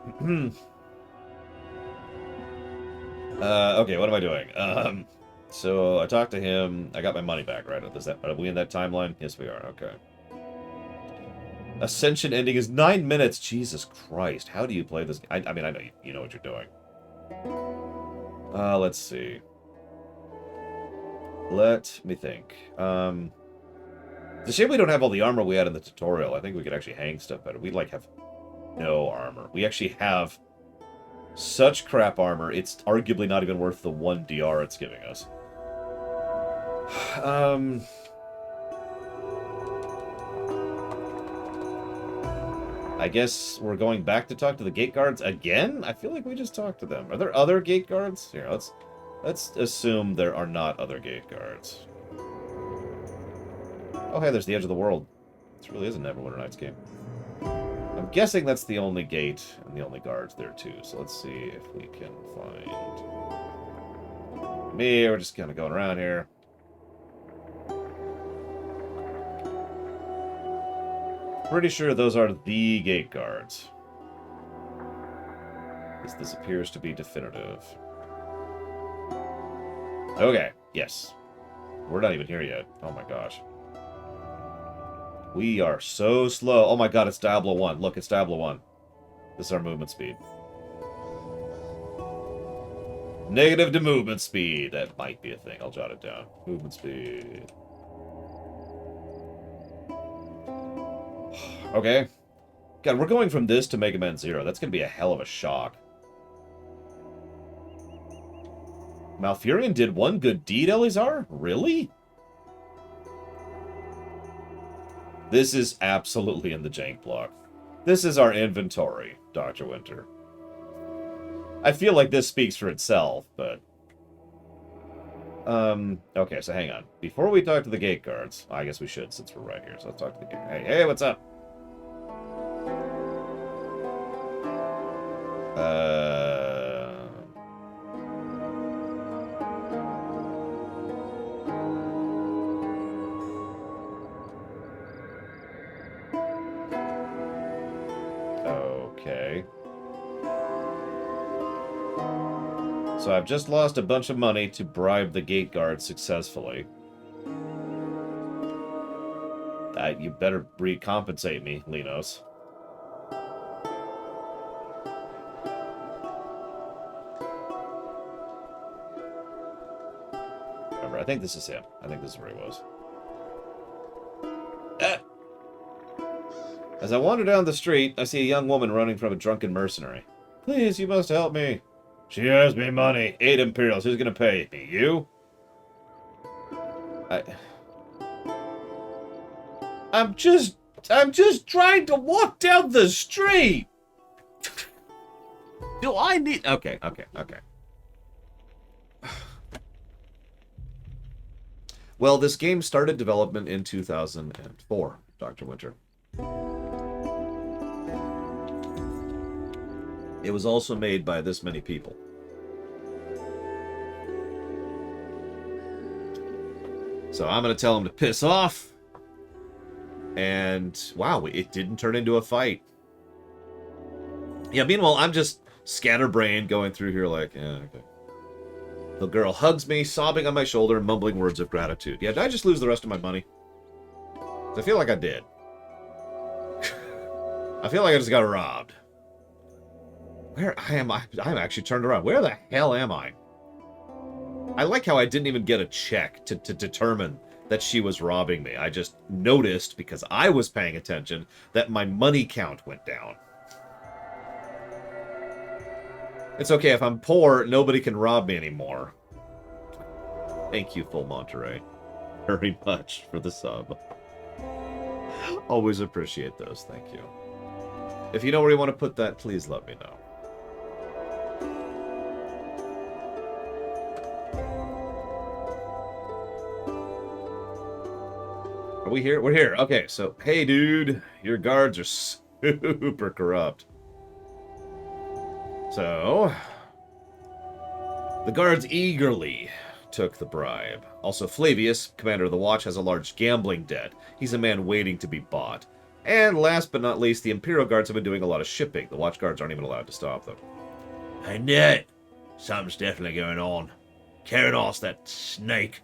Okay, what am I doing? So I talked to him. I got my money back, right? Are we in that timeline? Yes, we are. Okay. Ascension ending is 9 minutes. Jesus Christ. How do you play this? I mean, I know you know what you're doing. Let's see. Let me think. It's a shame we don't have all the armor we had in the tutorial. I think we could actually hang stuff better. We'd, like, have no armor. We actually have such crap armor, it's arguably not even worth the 1 DR it's giving us. I guess we're going back to talk to the gate guards again? I feel like we just talked to them. Are there other gate guards? Here, let's assume there are not other gate guards. Oh, hey, there's the edge of the world. This really is a Neverwinter Nights game. I'm guessing that's the only gate and the only guards there, too. So let's see if we can find... We're just kind of going around here. Pretty sure those are the gate guards. This appears to be definitive. Okay, yes. We're not even here yet. Oh my gosh. We are so slow. Oh my god, it's Diablo 1. Look, it's Diablo 1. This is our movement speed. Negative to movement speed. That might be a thing. I'll jot it down. Movement speed. Okay. God, we're going from this to Mega Man Zero. That's going to be a hell of a shock. Malfurion did one good deed, Elizar? Really? This is absolutely in the jank block. This is our inventory, Dr. Winter. I feel like this speaks for itself, but... okay, so hang on. Before we talk to the gate guards, I guess we should, since we're right here, so let's talk to the gate. Hey, what's up? Okay. So I've just lost a bunch of money to bribe the gate guard successfully. You better recompensate me, Linos. Remember, I think this is him. I think this is where he was. As I wander down the street, I see a young woman running from a drunken mercenary. Please, you must help me. She owes me money. 8 Imperials. Who's gonna pay me? You? I'm just trying to walk down the street. Do I need... Okay. Well, this game started development in 2004, Dr. Winter. It was also made by this many people. So I'm going to tell him to piss off. And, wow, it didn't turn into a fight. Yeah, meanwhile, I'm just scatterbrained going through here like, yeah, okay. The girl hugs me, sobbing on my shoulder, mumbling words of gratitude. Yeah, did I just lose the rest of my money? I feel like I did. I feel like I just got robbed. Where am I? I'm actually turned around. Where the hell am I? I like how I didn't even get a check to determine that she was robbing me. I just noticed, because I was paying attention, that my money count went down. It's okay, if I'm poor, nobody can rob me anymore. Thank you, Full Monterey. very much for the sub. Always appreciate those, thank you. If you know where you want to put that, please let me know. Are we here? We're here. Okay, so, hey, dude. Your guards are super corrupt. So, the guards eagerly took the bribe. Also, Flavius, commander of the Watch, has a large gambling debt. He's a man waiting to be bought. And last but not least, the Imperial Guards have been doing a lot of shipping. The Watch Guards aren't even allowed to stop them. I knew it. Something's definitely going on. Karanos, that snake.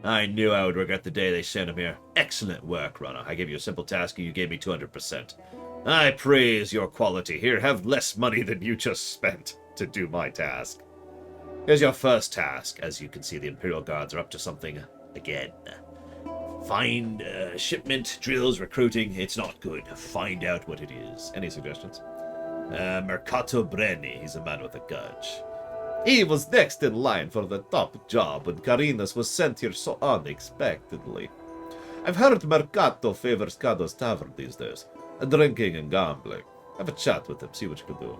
I knew I would regret the day they sent him here. Excellent work, Runner. I gave you a simple task and you gave me 200%. I praise your quality. Here, have less money than you just spent to do my task. Here's your first task. As you can see, the Imperial Guards are up to something again. Find shipment, drills, recruiting. It's not good. Find out what it is. Any suggestions? Mercato Brenni. He's a man with a gudge. He was next in line for the top job when Carinas was sent here so unexpectedly. I've heard Mercato favors Cado's Tavern these days. Drinking and gambling. Have a chat with him, see what you can do.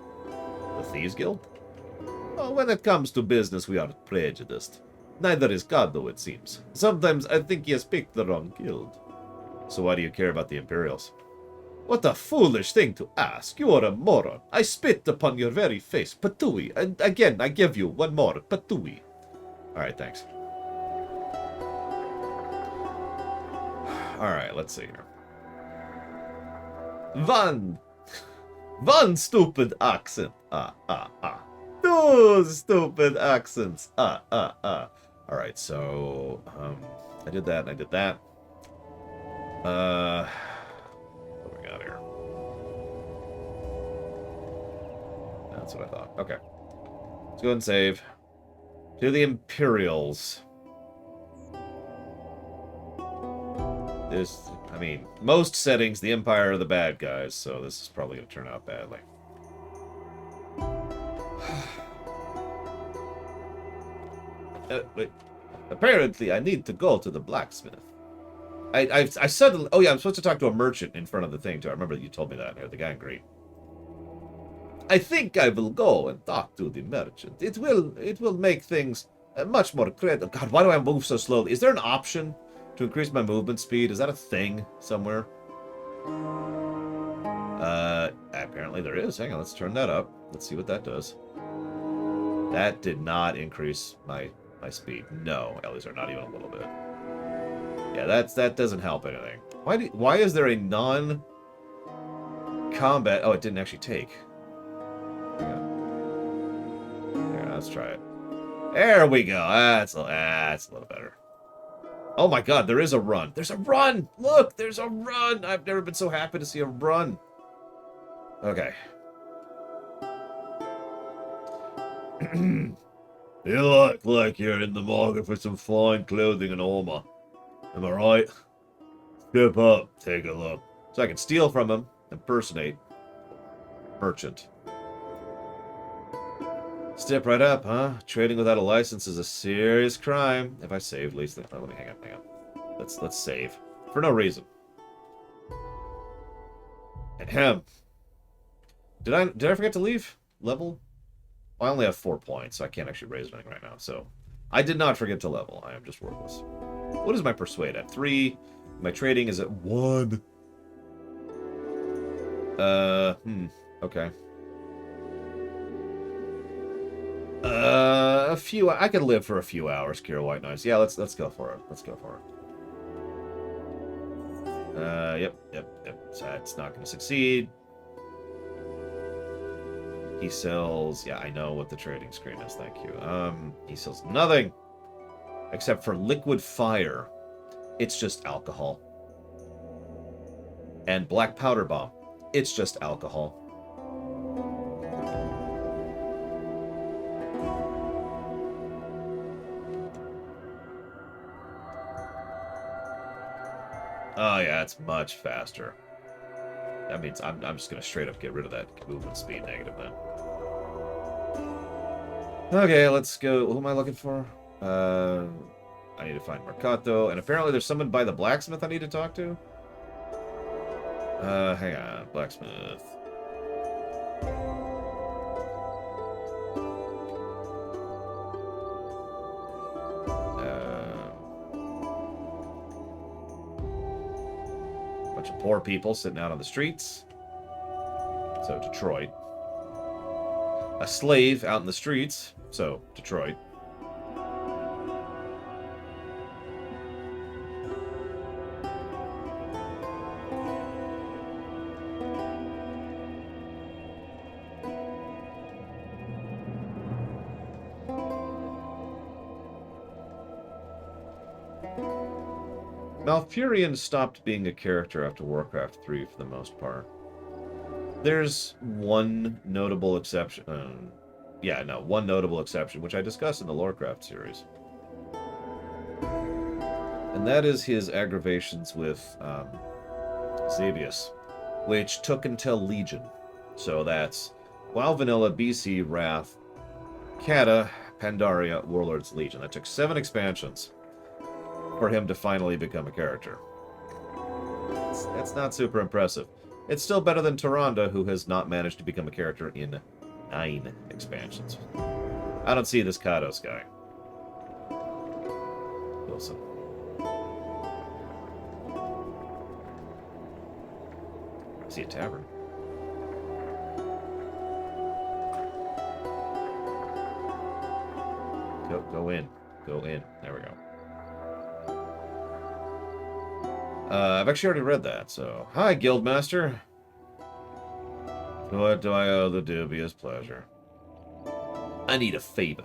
The Thieves Guild? Oh, when it comes to business, we are prejudiced. Neither is Cado, it seems. Sometimes I think he has picked the wrong guild. So why do you care about the Imperials? What a foolish thing to ask. You are a moron. I spit upon your very face. Patui. And again, I give you one more. Patui. Alright, thanks. Alright, let's see here. One stupid accent. Two stupid accents. Alright, so, I did that and I did that. What do we got here? That's what I thought. Okay. Let's go ahead and save. To the Imperials. This, I mean, most settings, the Empire are the bad guys, so this is probably going to turn out badly. Wait. Apparently, I need to go to the blacksmith. I suddenly... Oh, yeah, I'm supposed to talk to a merchant in front of the thing, too. I remember you told me that. The guy in green. I think I will go and talk to the merchant. It will make things much more credible. God, why do I move so slowly? Is there an option to increase my movement speed? Is that a thing somewhere? Apparently there is. Hang on, let's turn that up. Let's see what that does. That did not increase my speed. No, at least not even a little bit. Yeah, that doesn't help anything. Why is there a non-combat? Oh, it didn't actually take. Yeah, let's try it. There we go. That's a little better. Oh my God, there is a run. There's a run. Look, there's a run. I've never been so happy to see a run. Okay. You look like you're in the market for some fine clothing and armor. Am I right? Step up, take a look. So I can steal from him, impersonate. Merchant. Step right up, huh? Trading without a license is a serious crime. If I save, at least... Oh, let me hang on. Let's save. For no reason. And him. Did I forget to leave? Level? I only have 4 points, so I can't actually raise anything right now. So, I did not forget to level. I am just worthless. What is my persuade at? 3. My trading is at 1. Okay. I could live for a few hours, Kira White Noise. Yeah, let's go for it. Let's go for it. Yep. So it's not going to succeed. He sells... Yeah, I know what the trading screen is, thank you. He sells nothing. Except for liquid fire. It's just alcohol. And black powder bomb. It's just alcohol. Oh yeah, it's much faster. That means I'm just gonna straight up get rid of that movement speed negative then. Okay, let's go. Who am I looking for? I I need to find Mercato, and apparently there's someone by the blacksmith I need to talk to. Hang on, blacksmith. Bunch of poor people sitting out on the streets. So, Detroit. A slave out in the streets. So, Detroit. Malfurion stopped being a character after Warcraft 3 for the most part. There's one notable exception. One notable exception, which I discussed in the Lorecraft series. And that is his aggravations with Xavius, which took until Legion. So that's WoW Vanilla, BC, Wrath, Kata, Pandaria, Warlords, Legion. That took 7 expansions for him to finally become a character. That's not super impressive. It's still better than Tyrande, who has not managed to become a character in 9 expansions. I don't see this Kados guy. Wilson. I see a tavern. Go in. Go in. There we go. I've actually already read that, so... Hi, Guildmaster. What do I owe the dubious pleasure? I need a favor.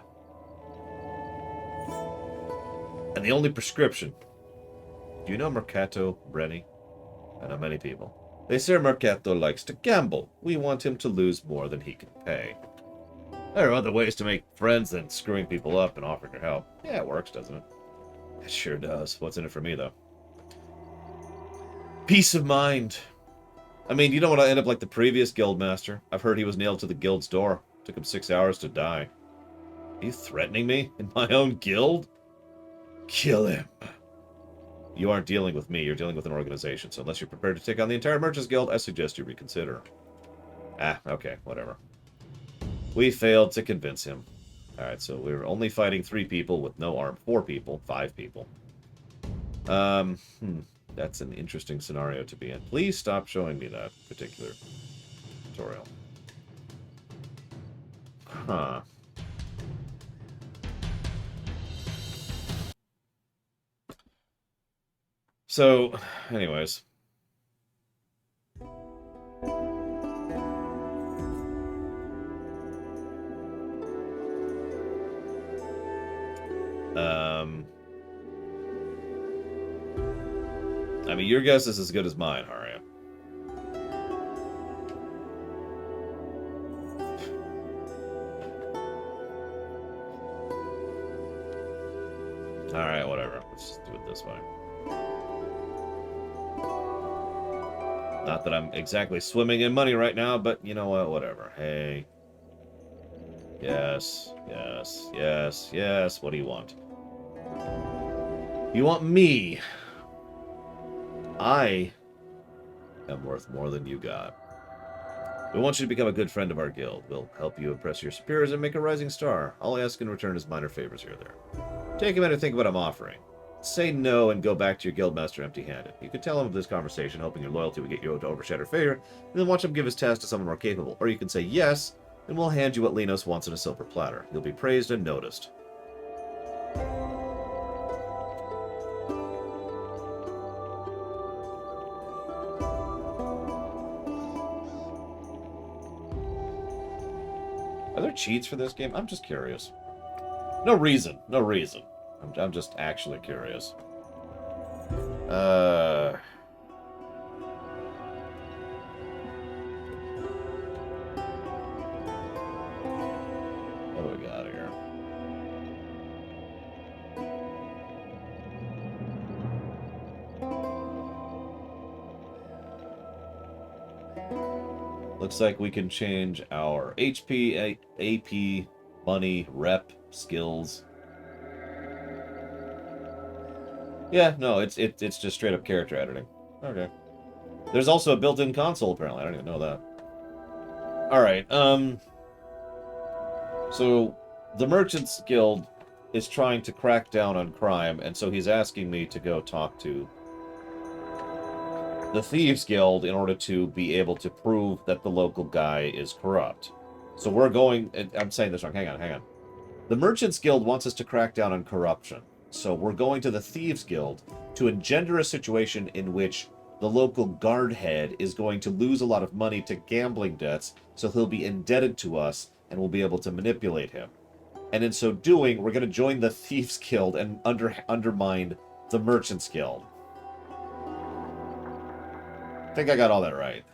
And the only prescription... Do you know Mercato Brenny? I know many people. They say Mercato likes to gamble. We want him to lose more than he can pay. There are other ways to make friends than screwing people up and offering your help. Yeah, it works, doesn't it? It sure does. What's in it for me, though? Peace of mind. I mean, you don't want to end up like the previous guildmaster. I've heard he was nailed to the guild's door. Took him 6 hours to die. Are you threatening me? In my own guild? Kill him. You aren't dealing with me. You're dealing with an organization. So unless you're prepared to take on the entire Merchants Guild, I suggest you reconsider. Ah, okay, whatever. We failed to convince him. Alright, so we were only fighting 3 people with no arm. 4 people. 5 people. That's an interesting scenario to be in. Please stop showing me that particular tutorial. Huh. So, anyways. I mean, your guess is as good as mine, Haria. Alright, whatever. Let's just do it this way. Not that I'm exactly swimming in money right now, but you know what? Whatever. Hey. Yes, yes, yes, yes. What do you want? You want me. I am worth more than you got. We want you to become a good friend of our guild. We'll help you impress your superiors and make a rising star. All I ask in return is minor favors here or there. Take a minute to think of what I'm offering. Say no and go back to your guildmaster empty-handed. You could tell him of this conversation, hoping your loyalty would get you to overshadow failure, and then watch him give his task to someone more capable. Or you can say yes, and we'll hand you what Linos wants in a silver platter. You'll be praised and noticed. Are there cheats for this game? I'm just curious. No reason. No reason. I'm just actually curious. What do we got here? Looks like we can change our HP, AP, money, rep, skills. Yeah, no, it's just straight up character editing. Okay. There's also a built-in console apparently. I don't even know that. All right. So the Merchants Guild is trying to crack down on crime, and so he's asking me to go talk to the Thieves Guild in order to be able to prove that the local guy is corrupt. So we're going. I'm saying this wrong. Hang on, hang on. The Merchants Guild wants us to crack down on corruption. So we're going to the Thieves Guild to engender a situation in which the local guard head is going to lose a lot of money to gambling debts, so he'll be indebted to us and we'll be able to manipulate him. And in so doing, we're going to join the Thieves Guild and undermine the Merchants Guild. I think I got all that right.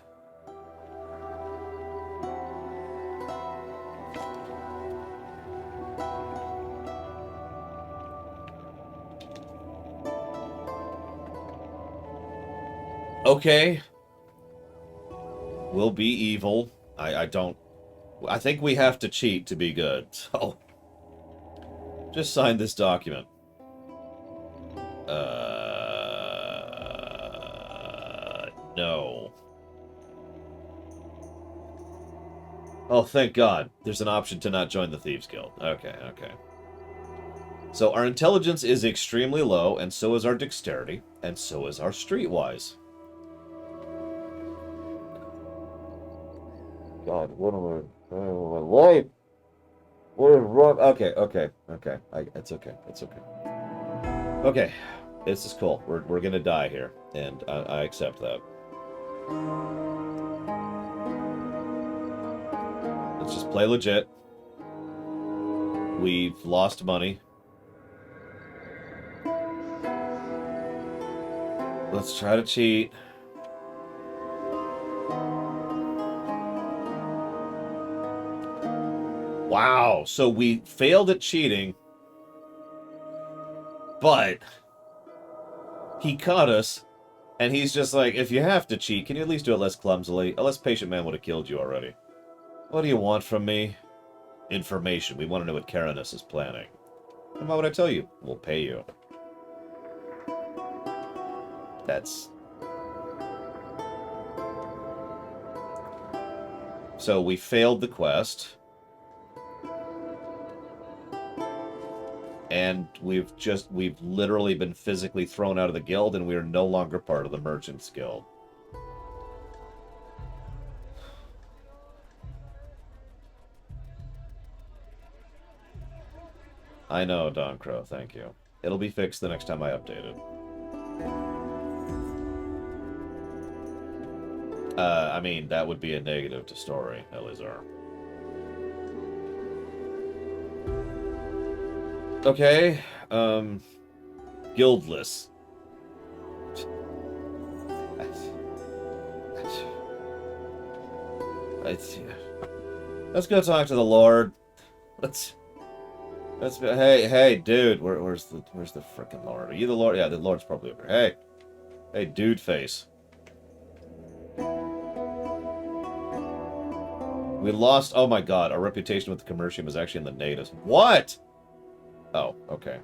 Okay. We'll be evil. I don't... I think we have to cheat to be good. So, just sign this document. No. Oh, thank God. There's an option to not join the Thieves Guild. Okay, okay. So our intelligence is extremely low, and so is our dexterity, and so is our streetwise. God, what am I... Oh, my life! What is wrong? Okay, okay, okay. It's okay. It's okay. Okay, this is cool. We're gonna die here, and I accept that. Let's just play legit. We've lost money. Let's try to cheat. Wow, so we failed at cheating, but he caught us, and he's just like, if you have to cheat, can you at least do it less clumsily? A less patient man would have killed you already. What do you want from me? Information. We want to know what Karanus is planning. And why would I tell you? We'll pay you. That's... So we failed the quest. And we've literally been physically thrown out of the guild, and we are no longer part of the Merchants Guild. I know, Don Crow, thank you. It'll be fixed the next time I update it. I mean, that would be a negative to story, Elizar. Okay, guildless. Let's go talk to the Lord. Hey, dude, where's the frickin' Lord? Are you the Lord? Yeah, the Lord's probably over here. Hey, dude face. We lost. Oh my God, our reputation with the commercium was actually in the natives. What? Oh, okay.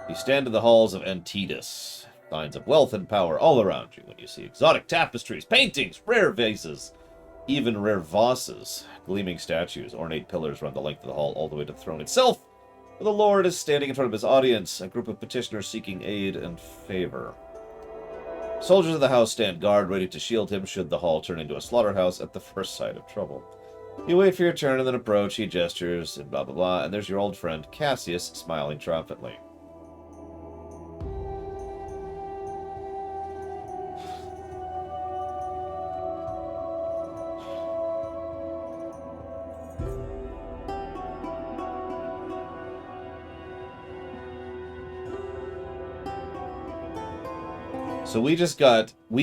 You stand in the halls of Antidus. Signs of wealth and power all around you when you see exotic tapestries, paintings, rare vases, even rare vases, gleaming statues, ornate pillars run the length of the hall all the way to the throne itself, where the Lord is standing in front of his audience, a group of petitioners seeking aid and favor. Soldiers of the house stand guard, ready to shield him should the hall turn into a slaughterhouse at the first sight of trouble. You wait for your turn and then approach, he gestures, and blah blah blah, and there's your old friend Cassius smiling triumphantly. So we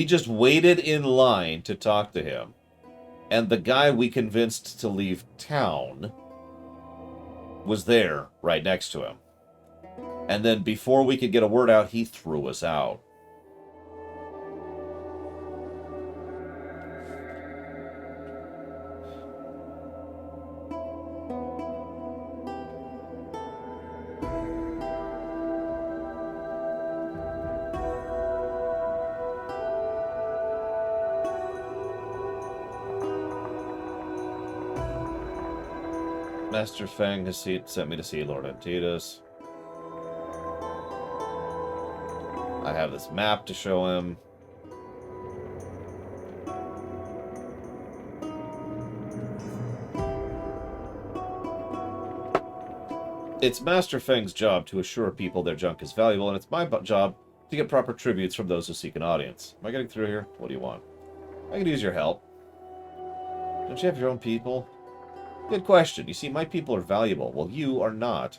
just waited in line to talk to him. And the guy we convinced to leave town was there, right next to him. And then before we could get a word out, he threw us out. Master Feng has sent me to see Lord Antidus. I have this map to show him. It's Master Feng's job to assure people their junk is valuable, and it's my job to get proper tributes from those who seek an audience. Am I getting through here? What do you want? I could use your help. Don't you have your own people? Good question. You see, my people are valuable. Well, you are not.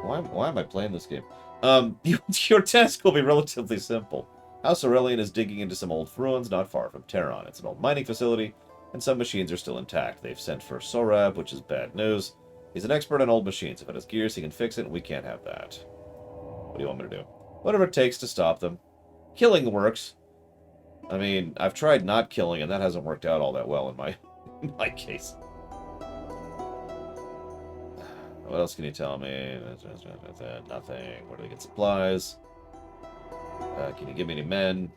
Why am I playing this game? Your task will be relatively simple. House Aurelian is digging into some old ruins not far from Terran. It's an old mining facility, and some machines are still intact. They've sent for Sorab, which is bad news. He's an expert on old machines. If it has gears, he can fix it, and we can't have that. What do you want me to do? Whatever it takes to stop them. Killing works. I mean, I've tried not killing, and that hasn't worked out all that well in my case. What else can you tell me? Nothing. Where do they get supplies? Can you give me any men?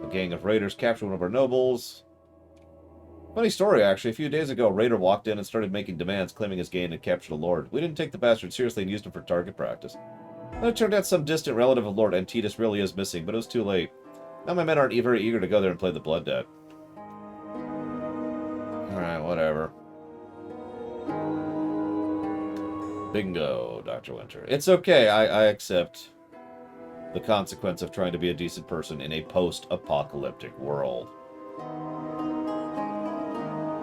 A gang of raiders captured one of our nobles. Funny story, actually. A few days ago, a raider walked in and started making demands, claiming his gain had captured a lord. We didn't take the bastard seriously and used him for target practice. Then it turned out some distant relative of Lord Antidus really is missing, but it was too late. Now my men aren't very eager to go there and play the blood debt. Alright, whatever. Bingo, Dr. Winter. It's okay, I accept the consequence of trying to be a decent person in a post-apocalyptic world.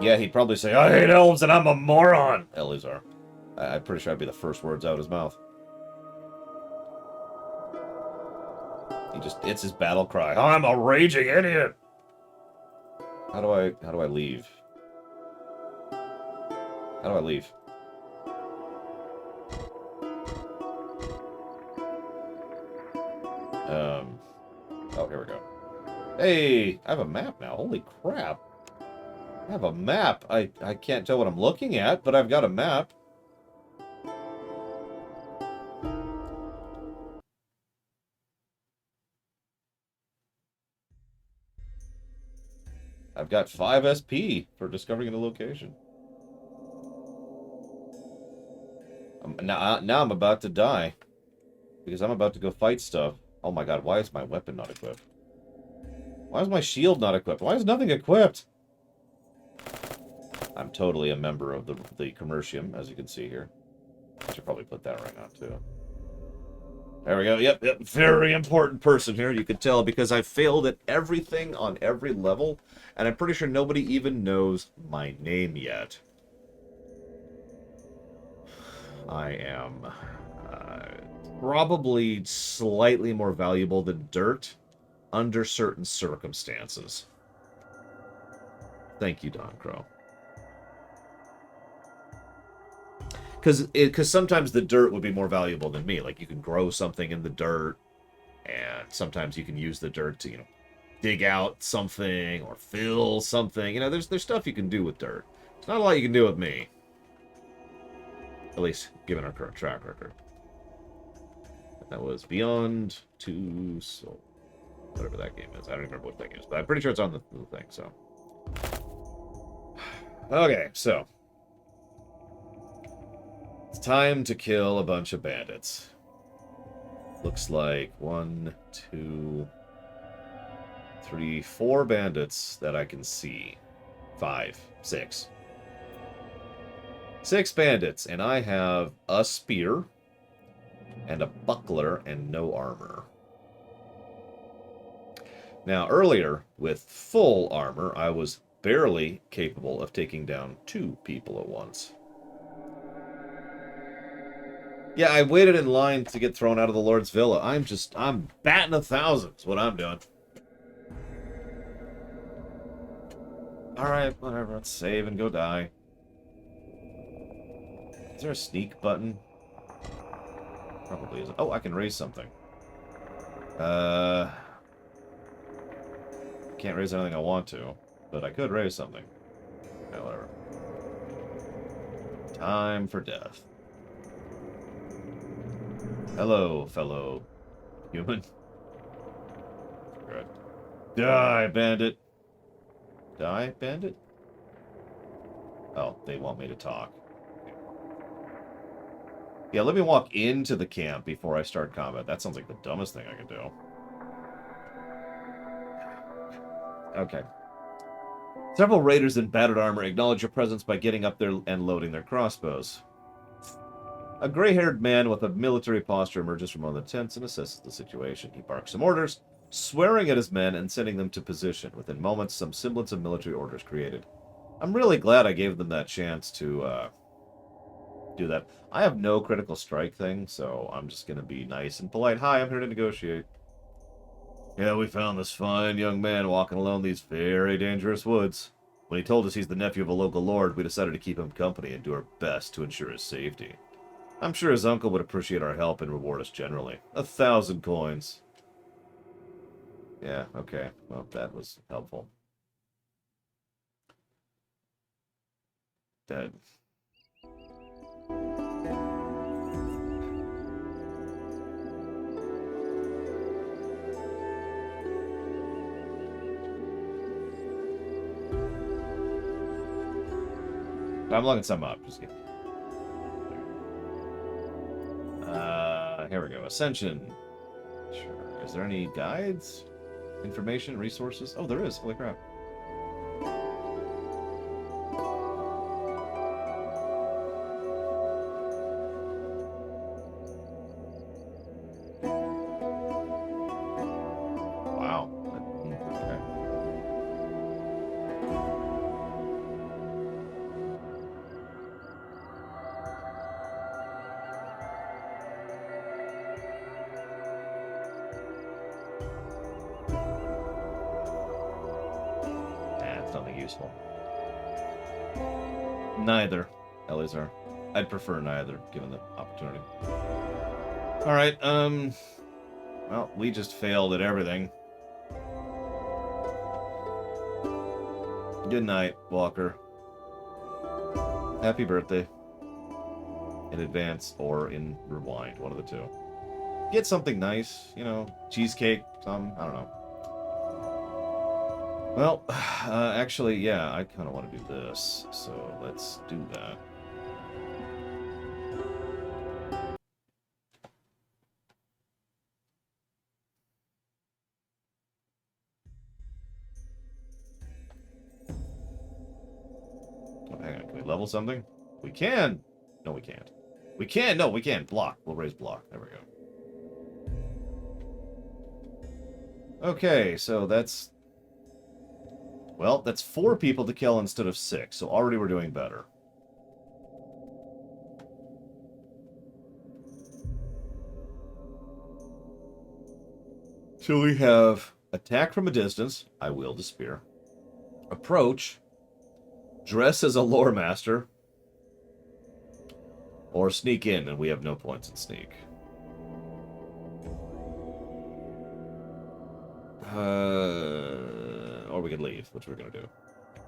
Yeah, he'd probably say, I hate elves and I'm a moron! Eleazar. I'm pretty sure that'd be the first words out of his mouth. It's his battle cry. I'm a raging idiot! How do I leave? How do I leave? Oh, here we go. Hey, I have a map now. Holy crap. I have a map. I can't tell what I'm looking at, but I've got a map. I've got 5 SP for discovering a location. Now I'm about to die. Because I'm about to go fight stuff. Oh my god, why is my weapon not equipped? Why is my shield not equipped? Why is nothing equipped? I'm totally a member of the Commercium, as you can see here. I should probably put that right on, too. There we go. Yep. Very important person here. You could tell because I failed at everything on every level. And I'm pretty sure nobody even knows my name yet. I am probably slightly more valuable than dirt under certain circumstances. Thank you, Don Crow. Because sometimes the dirt would be more valuable than me. Like, you can grow something in the dirt, and sometimes you can use the dirt to, dig out something or fill something. There's stuff you can do with dirt. There's not a lot you can do with me. At least, given our current track record. That was Beyond Two Souls. Whatever that game is. I don't even remember what that game is, but I'm pretty sure it's on the thing, so. Okay, so. It's time to kill a bunch of bandits. Looks like 1, 2, 3, 4 bandits that I can see. 5, 6. 6 bandits, and I have a spear and a buckler and no armor. Now, earlier, with full armor, I was barely capable of taking down 2 people at once. Yeah, I waited in line to get thrown out of the Lord's Villa. I'm batting 1,000 is what I'm doing. Alright, whatever. Let's save and go die. Is there a sneak button? Probably isn't. Oh, I can raise something. Can't raise anything I want to, but I could raise something. Yeah, whatever. Time for death. Hello, fellow human. Die, bandit. Die, bandit? Oh, they want me to talk. Yeah, let me walk into the camp before I start combat. That sounds like the dumbest thing I could do. Okay. Several raiders in battered armor acknowledge your presence by getting up there and loading their crossbows. A gray-haired man with a military posture emerges from one of the tents and assesses the situation. He barks some orders, swearing at his men and sending them to position. Within moments, some semblance of military order is created. I'm really glad I gave them that chance to do that. I have no critical strike thing, so I'm just going to be nice and polite. Hi, I'm here to negotiate. Yeah, we found this fine young man walking alone these very dangerous woods. When he told us he's the nephew of a local lord, we decided to keep him company and do our best to ensure his safety. I'm sure his uncle would appreciate our help and reward us generally. 1,000 coins. Yeah, okay. Well, that was helpful. Dead. I'm looking something up. Just kidding. Here we go. Ascension. Sure. Is there any guides? Information? Resources? Oh, there is. Holy crap. Wow. Okay. It's nothing useful. Neither, Eleazar. I'd prefer neither, given the opportunity. Alright, well, we just failed at everything. Good night, Walker. Happy birthday. In advance or in rewind, one of the two. Get something nice, you know, cheesecake, something, I don't know. Well, actually, yeah, I kind of want to do this, so let's do that. Oh, hang on, can we level something? We can! No, we can't. We can! No, we can! Block. We'll raise block. There we go. Okay, so that's... Well, that's 4 people to kill instead of 6, so already we're doing better. So we have attack from a distance, I wield a spear. Approach, dress as a lore master, or sneak in, and we have no points in sneak. Or we could leave, which we're going to do.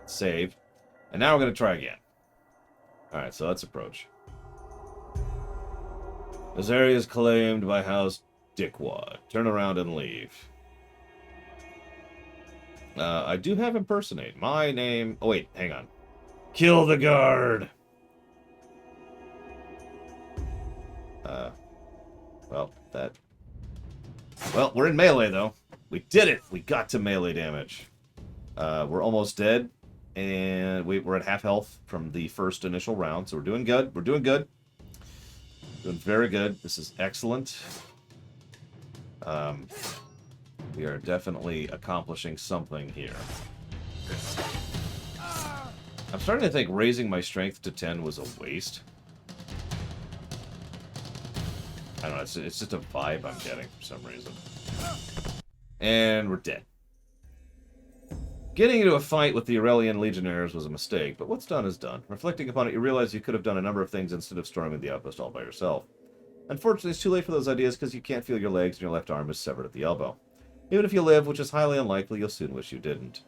Save. And now we're going to try again. Alright, so let's approach. This area is claimed by House Dickwad. Turn around and leave. I do have impersonate. My name... Oh, wait, hang on. Kill the guard! Well, that... Well, we're in melee, though. We did it! We got to melee damage. We're almost dead. And we're at half health from the first initial round. So we're doing good. We're doing good. Doing very good. This is excellent. We are definitely accomplishing something here. I'm starting to think raising my strength to 10 was a waste. I don't know, it's just a vibe I'm getting for some reason. And we're dead. Getting into a fight with the Aurelian Legionnaires was a mistake, but what's done is done. Reflecting upon it, you realize you could have done a number of things instead of storming the outpost all by yourself. Unfortunately, it's too late for those ideas because you can't feel your legs and your left arm is severed at the elbow. Even if you live, which is highly unlikely, you'll soon wish you didn't.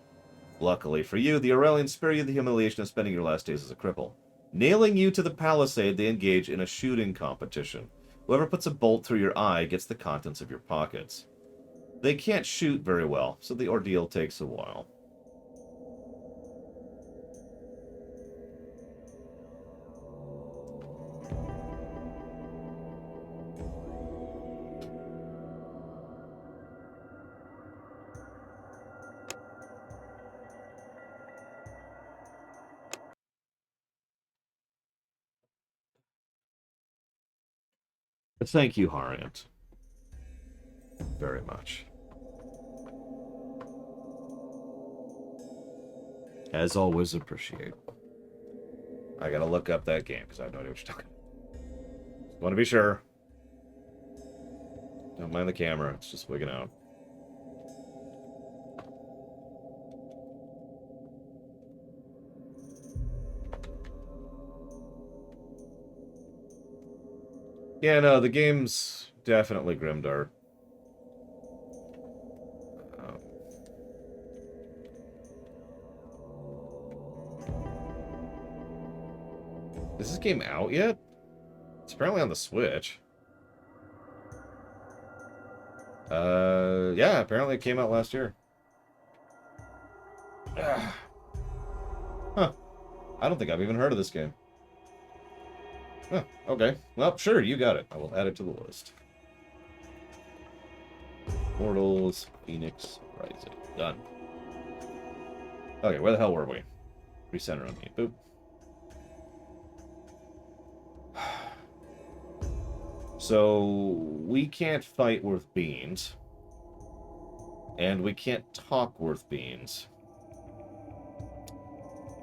Luckily for you, the Aurelians spare you the humiliation of spending your last days as a cripple. Nailing you to the palisade, they engage in a shooting competition. Whoever puts a bolt through your eye gets the contents of your pockets. They can't shoot very well, so the ordeal takes a while. Thank you, Harriet. Very much. As always, appreciate. I gotta look up that game because I have no idea what you're talking about. Want to be sure. Don't mind the camera, it's just wigging out. Yeah, no, the game's definitely grimdark. Is this game out yet? It's apparently on the Switch. Yeah, apparently it came out last year. Huh. I don't think I've even heard of this game. Huh, okay. Well, sure, you got it. I will add it to the list. Mortals, Phoenix, Rising. Done. Okay, where the hell were we? Recenter on me. Boop. So, we can't fight worth beans. And we can't talk worth beans.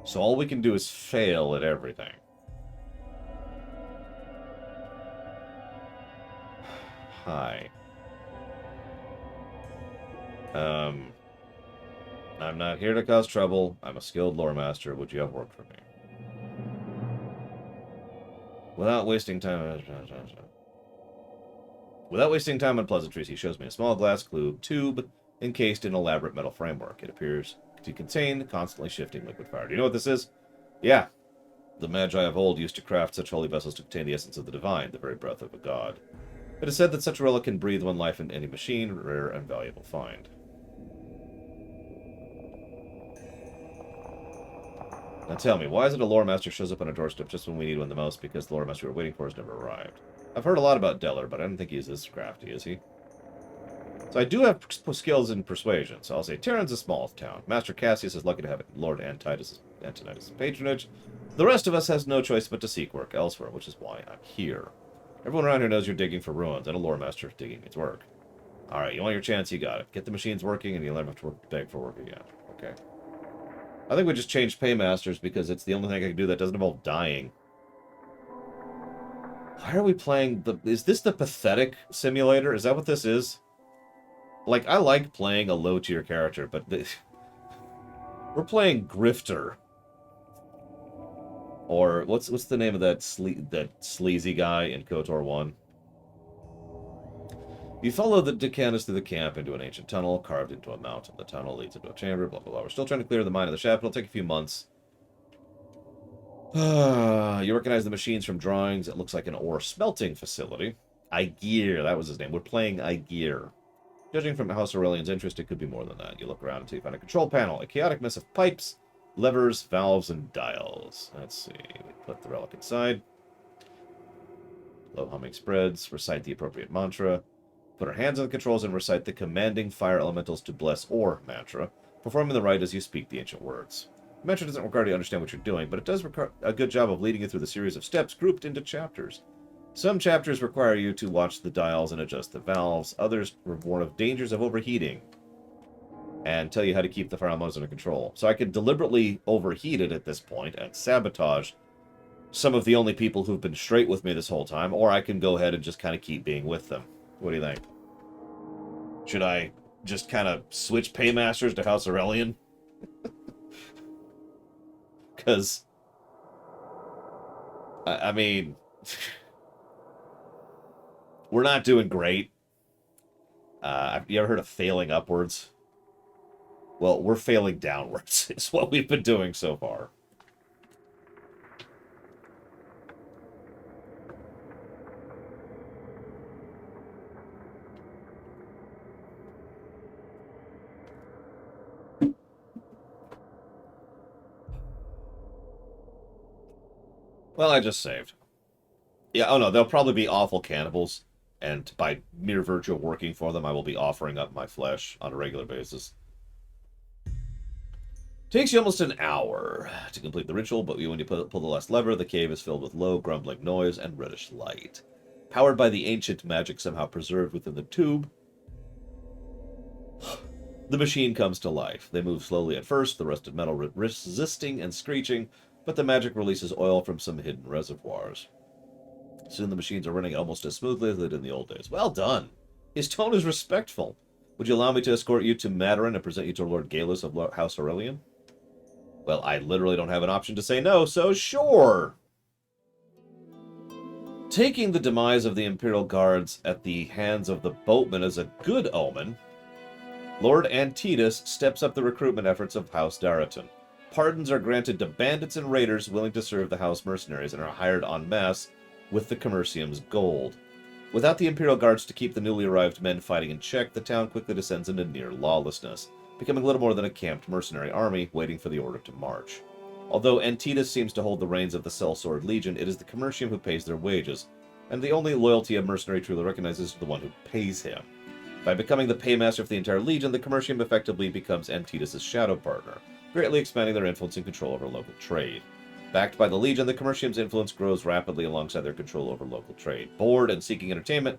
So all we can do is fail at everything. Hi. I'm not here to cause trouble. I'm a skilled lore master. Would you have work for me? Without wasting time... Without wasting time on pleasantries, he shows me a small glass tube encased in elaborate metal framework. It appears to contain constantly shifting liquid fire. Do you know what this is? Yeah. The Magi of old used to craft such holy vessels to contain the essence of the divine, the very breath of a god. It is said that such a relic can breathe one life in any machine, rare and valuable find. Now tell me, why is it a lore master shows up on a doorstep just when we need one the most because the lore master we're waiting for has never arrived? I've heard a lot about Deller, but I don't think he's this crafty, is he? So I do have skills in persuasion, so I'll say Terran's a small town. Master Cassius is lucky to have Lord Antonius' patronage. The rest of us has no choice but to seek work elsewhere, which is why I'm here. Everyone around here knows you're digging for ruins, and a lore master digging means work. Alright, you want your chance, you got it. Get the machines working, and you'll never have to beg for work again. Okay. I think we just changed paymasters because it's the only thing I can do that doesn't involve dying. Why are we playing the... Is this the pathetic simulator? Is that what this is? Like, I like playing a low-tier character, but... We're playing Grifter. Or, what's the name of that sleazy guy in KOTOR 1? You follow the Decadence through the camp into an ancient tunnel carved into a mountain. The tunnel leads into a chamber, blah, blah, blah. We're still trying to clear the mine of the shaft. It'll take a few months. You recognize the machines from drawings. It looks like an ore smelting facility. Aegir, that was his name. We're playing Aegir. Judging from House Aurelian's interest, it could be more than that. You look around until you find a control panel, a chaotic mess of pipes, levers, valves, and dials. Let's see. We put the relic inside. Low humming spreads. Recite the appropriate mantra. Put our hands on the controls and recite the commanding fire elementals to bless or mantra, performing the rite as you speak the ancient words. The mantra doesn't require you to understand what you're doing, but it does require a good job of leading you through the series of steps grouped into chapters. Some chapters require you to watch the dials and adjust the valves. Others warn of dangers of overheating and tell you how to keep the fire elementals under control. So I could deliberately overheat it at this point and sabotage some of the only people who've been straight with me this whole time, or I can go ahead and just kind of keep being with them. What do you think? Should I just kind of switch paymasters to House Aurelian? Because, I mean, we're not doing great. You ever heard of failing upwards? Well, we're failing downwards. It's what we've been doing so far. Well, I just saved. Yeah, oh no, they'll probably be awful cannibals, and by mere virtue of working for them, I will be offering up my flesh on a regular basis. Takes you almost an hour to complete the ritual, but when you pull the last lever, the cave is filled with low, grumbling noise and reddish light. Powered by the ancient magic somehow preserved within the tube, the machine comes to life. They move slowly at first, the rusted metal resisting and screeching, but the magic releases oil from some hidden reservoirs. Soon the machines are running almost as smoothly as they did in the old days. Well done. His tone is respectful. Would you allow me to escort you to Madarin and present you to Lord Galus of House Aurelian? Well, I literally don't have an option to say no, so sure. Taking the demise of the Imperial Guards at the hands of the boatmen is a good omen, Lord Antitus steps up the recruitment efforts of House Darreton. Pardons are granted to bandits and raiders willing to serve the House mercenaries and are hired en masse with the Commercium's gold. Without the Imperial Guards to keep the newly arrived men fighting in check, the town quickly descends into near lawlessness, becoming little more than a camped mercenary army waiting for the order to march. Although Antitus seems to hold the reins of the Sellsword Legion, it is the Commercium who pays their wages, and the only loyalty a mercenary truly recognizes is the one who pays him. By becoming the paymaster for the entire Legion, the Commercium effectively becomes Antitus' shadow partner, greatly expanding their influence and control over local trade. Backed by the Legion, the Commercium's influence grows rapidly alongside their control over local trade. Bored and seeking entertainment,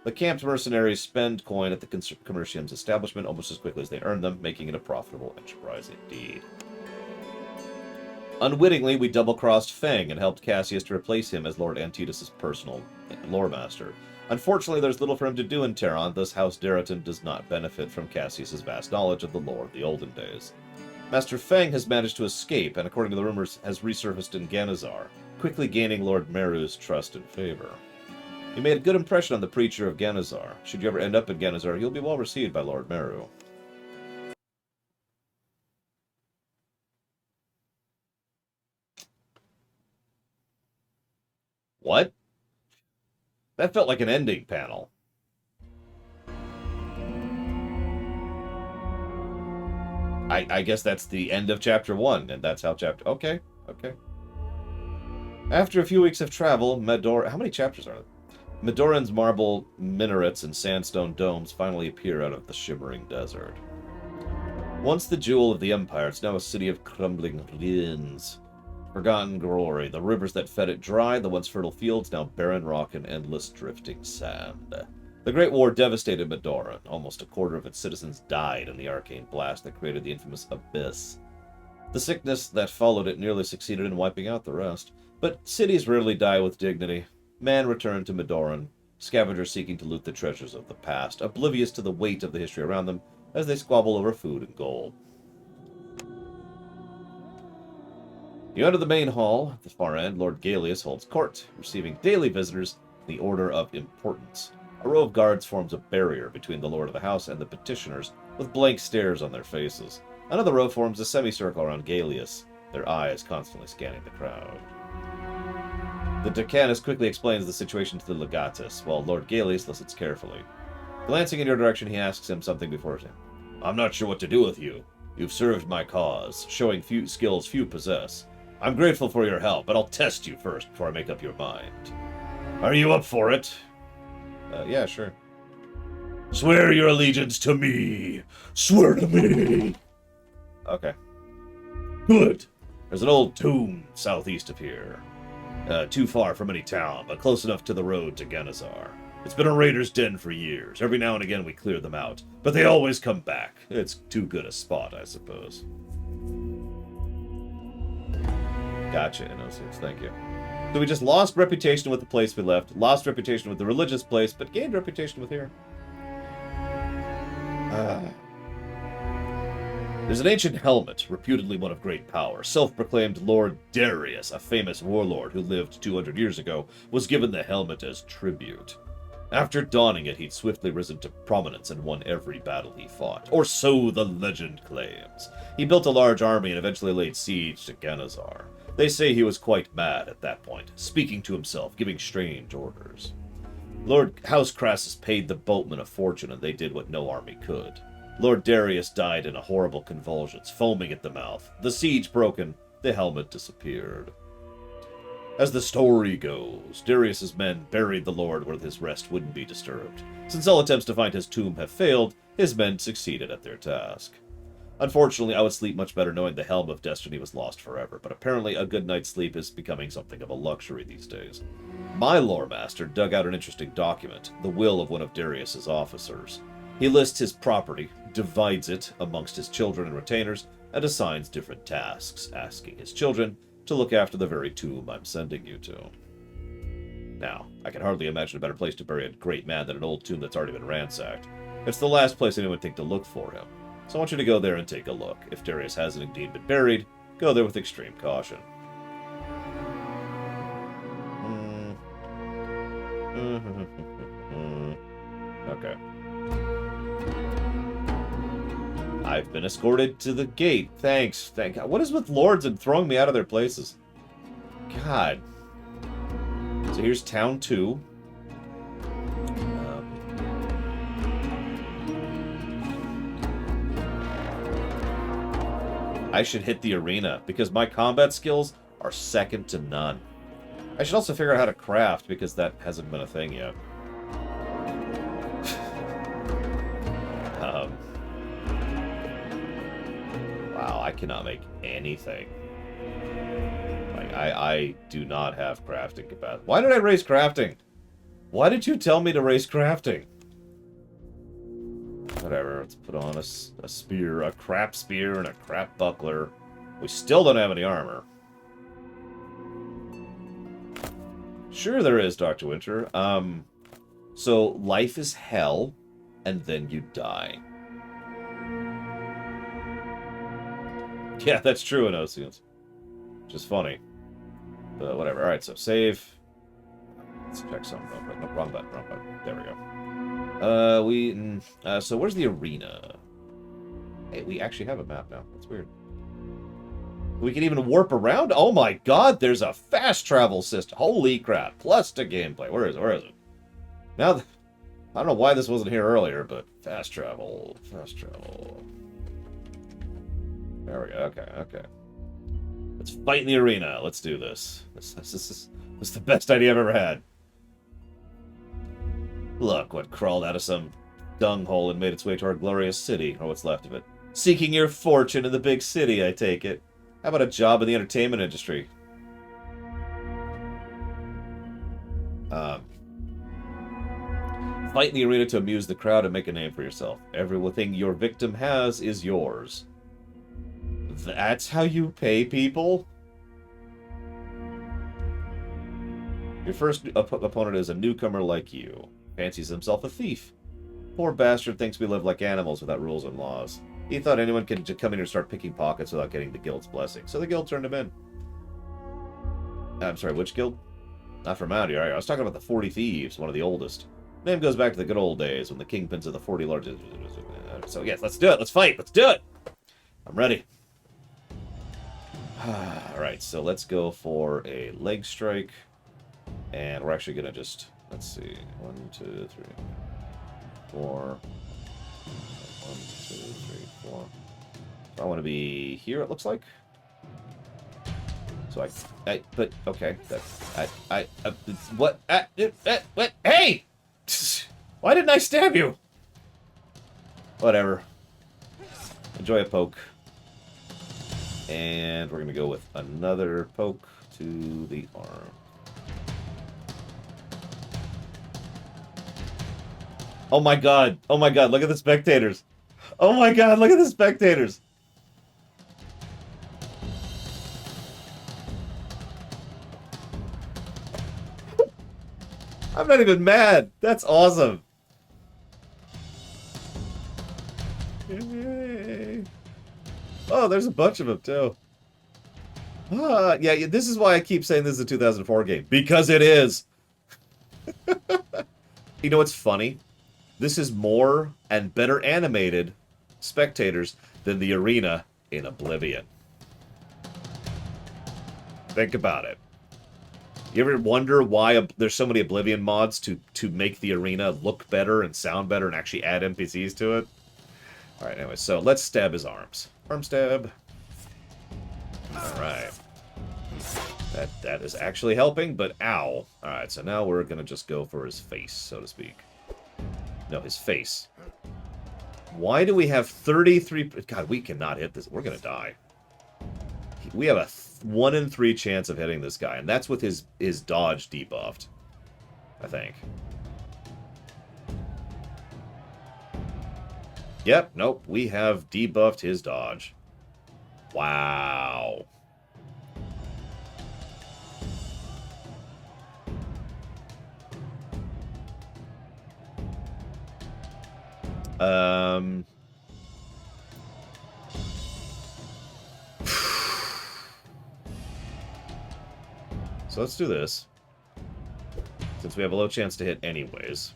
the camped mercenaries spend coin at the Commercium's establishment almost as quickly as they earn them, making it a profitable enterprise indeed. Unwittingly, we double-crossed Feng and helped Cassius to replace him as Lord Antitus' personal lore master. Unfortunately, there's little for him to do in Terran, thus House Darreton does not benefit from Cassius' vast knowledge of the lore of the olden days. Master Feng has managed to escape, and according to the rumors, has resurfaced in Ganazar, quickly gaining Lord Meru's trust and favor. You made a good impression on the preacher of Ganazar. Should you ever end up in Ganazar, you'll be well received by Lord Meru. What? That felt like an ending panel. I guess that's the end of Chapter 1, and that's how Chapter... Okay. After a few weeks of travel, How many chapters are there? Medoran's marble minarets and sandstone domes finally appear out of the shimmering desert. Once the jewel of the Empire, it's now a city of crumbling ruins. Forgotten glory, the rivers that fed it dry, the once fertile fields, now barren rock and endless drifting sand. The Great War devastated Medoran. Almost a quarter of its citizens died in the arcane blast that created the infamous Abyss. The sickness that followed it nearly succeeded in wiping out the rest. But cities rarely die with dignity. Man returned to Medoran, scavengers seeking to loot the treasures of the past, oblivious to the weight of the history around them as they squabble over food and gold. You enter the main hall. At the far end, Lord Gallius holds court, receiving daily visitors in the order of importance. A row of guards forms a barrier between the lord of the house and the petitioners, with blank stares on their faces. Another row forms a semicircle around Gallius, their eyes constantly scanning the crowd. The Decadence quickly explains the situation to the legatus, while Lord Gallius listens carefully. Glancing in your direction, he asks him something before him. I'm not sure what to do with you. You've served my cause, showing skills few possess. I'm grateful for your help, but I'll test you first before I make up your mind. Are you up for it? Yeah, sure. Swear your allegiance to me. Swear to me. Okay. Good. There's an old tomb southeast of here. Too far from any town, but close enough to the road to Ganazar. It's been a raider's den for years. Every now and again we clear them out, but they always come back. It's too good a spot, I suppose. Gotcha, Innocence. Thank you. So we just lost reputation with the place we left, lost reputation with the religious place, but gained reputation with here. There's an ancient helmet, reputedly one of great power. Self-proclaimed Lord Darius, a famous warlord who lived 200 years ago, was given the helmet as tribute. After donning it, he'd swiftly risen to prominence and won every battle he fought. Or so the legend claims. He built a large army and eventually laid siege to Ganazar. They say he was quite mad at that point, speaking to himself, giving strange orders. Lord House Crassus paid the boatmen a fortune, and they did what no army could. Lord Darius died in a horrible convulsions, foaming at the mouth. The siege broken, the helmet disappeared. As the story goes, Darius's men buried the Lord where his rest wouldn't be disturbed. Since all attempts to find his tomb have failed, his men succeeded at their task. Unfortunately, I would sleep much better knowing the helm of destiny was lost forever, but apparently a good night's sleep is becoming something of a luxury these days. My lore master dug out an interesting document, the will of one of Darius's officers. He lists his property, divides it amongst his children and retainers, and assigns different tasks, asking his children to look after the very tomb I'm sending you to. Now, I can hardly imagine a better place to bury a great man than an old tomb that's already been ransacked. It's the last place anyone would think to look for him. So I want you to go there and take a look. If Darius hasn't indeed been buried, go there with extreme caution. Okay. I've been escorted to the gate. Thanks. Thank God. What is with lords and throwing me out of their places? God. So here's Town 2. I should hit the arena, because my combat skills are second to none. I should also figure out how to craft, because that hasn't been a thing yet. Wow, I cannot make anything. Like, I do not have crafting capacity. Why did I raise crafting? Why did you tell me to raise crafting? Whatever, let's put on a spear, a crap spear, and a crap buckler. We still don't have any armor. Sure there is, Dr. Winter. So life is hell, and then you die. Yeah, that's true in Oceans. Which is funny. But whatever. Alright, so save. Let's check something real quick. No, wrong button, wrong button. There we go. So where's the arena? Hey, we actually have a map now. That's weird. We can even warp around? Oh my god, there's a fast travel system. Holy crap. Plus to gameplay. Where is it? Where is it? Now, I don't know why this wasn't here earlier, but fast travel. Fast travel. There we go. Okay, okay. Let's fight in the arena. Let's do this. This is the best idea I've ever had. Look what crawled out of some dung hole and made its way to our glorious city, or what's left of it. Seeking your fortune in the big city, I take it. How about a job in the entertainment industry? Fight in the arena to amuse the crowd and make a name for yourself. Everything your victim has is yours. That's how you pay people? Your first opponent is a newcomer like you. Fancies himself a thief. Poor bastard thinks we live like animals without rules and laws. He thought anyone could just come in and start picking pockets without getting the guild's blessing, so the guild turned him in. I'm sorry, which guild? Not from out here. I was talking about the 40 Thieves, one of the oldest. Name goes back to the good old days when the kingpins of the 40 largest... So yes, let's do it. Let's fight. Let's do it. I'm ready. Alright, so let's go for a leg strike. And we're actually going to just... Let's see. 1, 2, 3, 4. 1, 2, 3, 4. So I want to be here, it looks like. So but, okay. What? What? Hey! Why didn't I stab you? Whatever. Enjoy a poke. And we're going to go with another poke to the arm. Oh my god. Oh my god, look at the spectators. Oh my god, look at the spectators. I'm not even mad. That's awesome. Yay. Oh, there's a bunch of them, too. Yeah, this is why I keep saying this is a 2004 game. Because it is. You know what's funny? This is more and better animated spectators than the arena in Oblivion. Think about it. You ever wonder why there's so many Oblivion mods to make the arena look better and sound better and actually add NPCs to it? Alright, anyway, so let's stab his arms. Arm stab. Alright. That is actually helping, but ow. Alright, so now we're gonna just go for his face, so to speak. No, his face. Why do we have 33... God, we cannot hit this. We're gonna die. We have a 1 in 3 chance of hitting this guy, and that's with his dodge debuffed, I think. Yep, nope, we have debuffed his dodge. Wow. So let's do this. Since we have a low chance to hit anyways.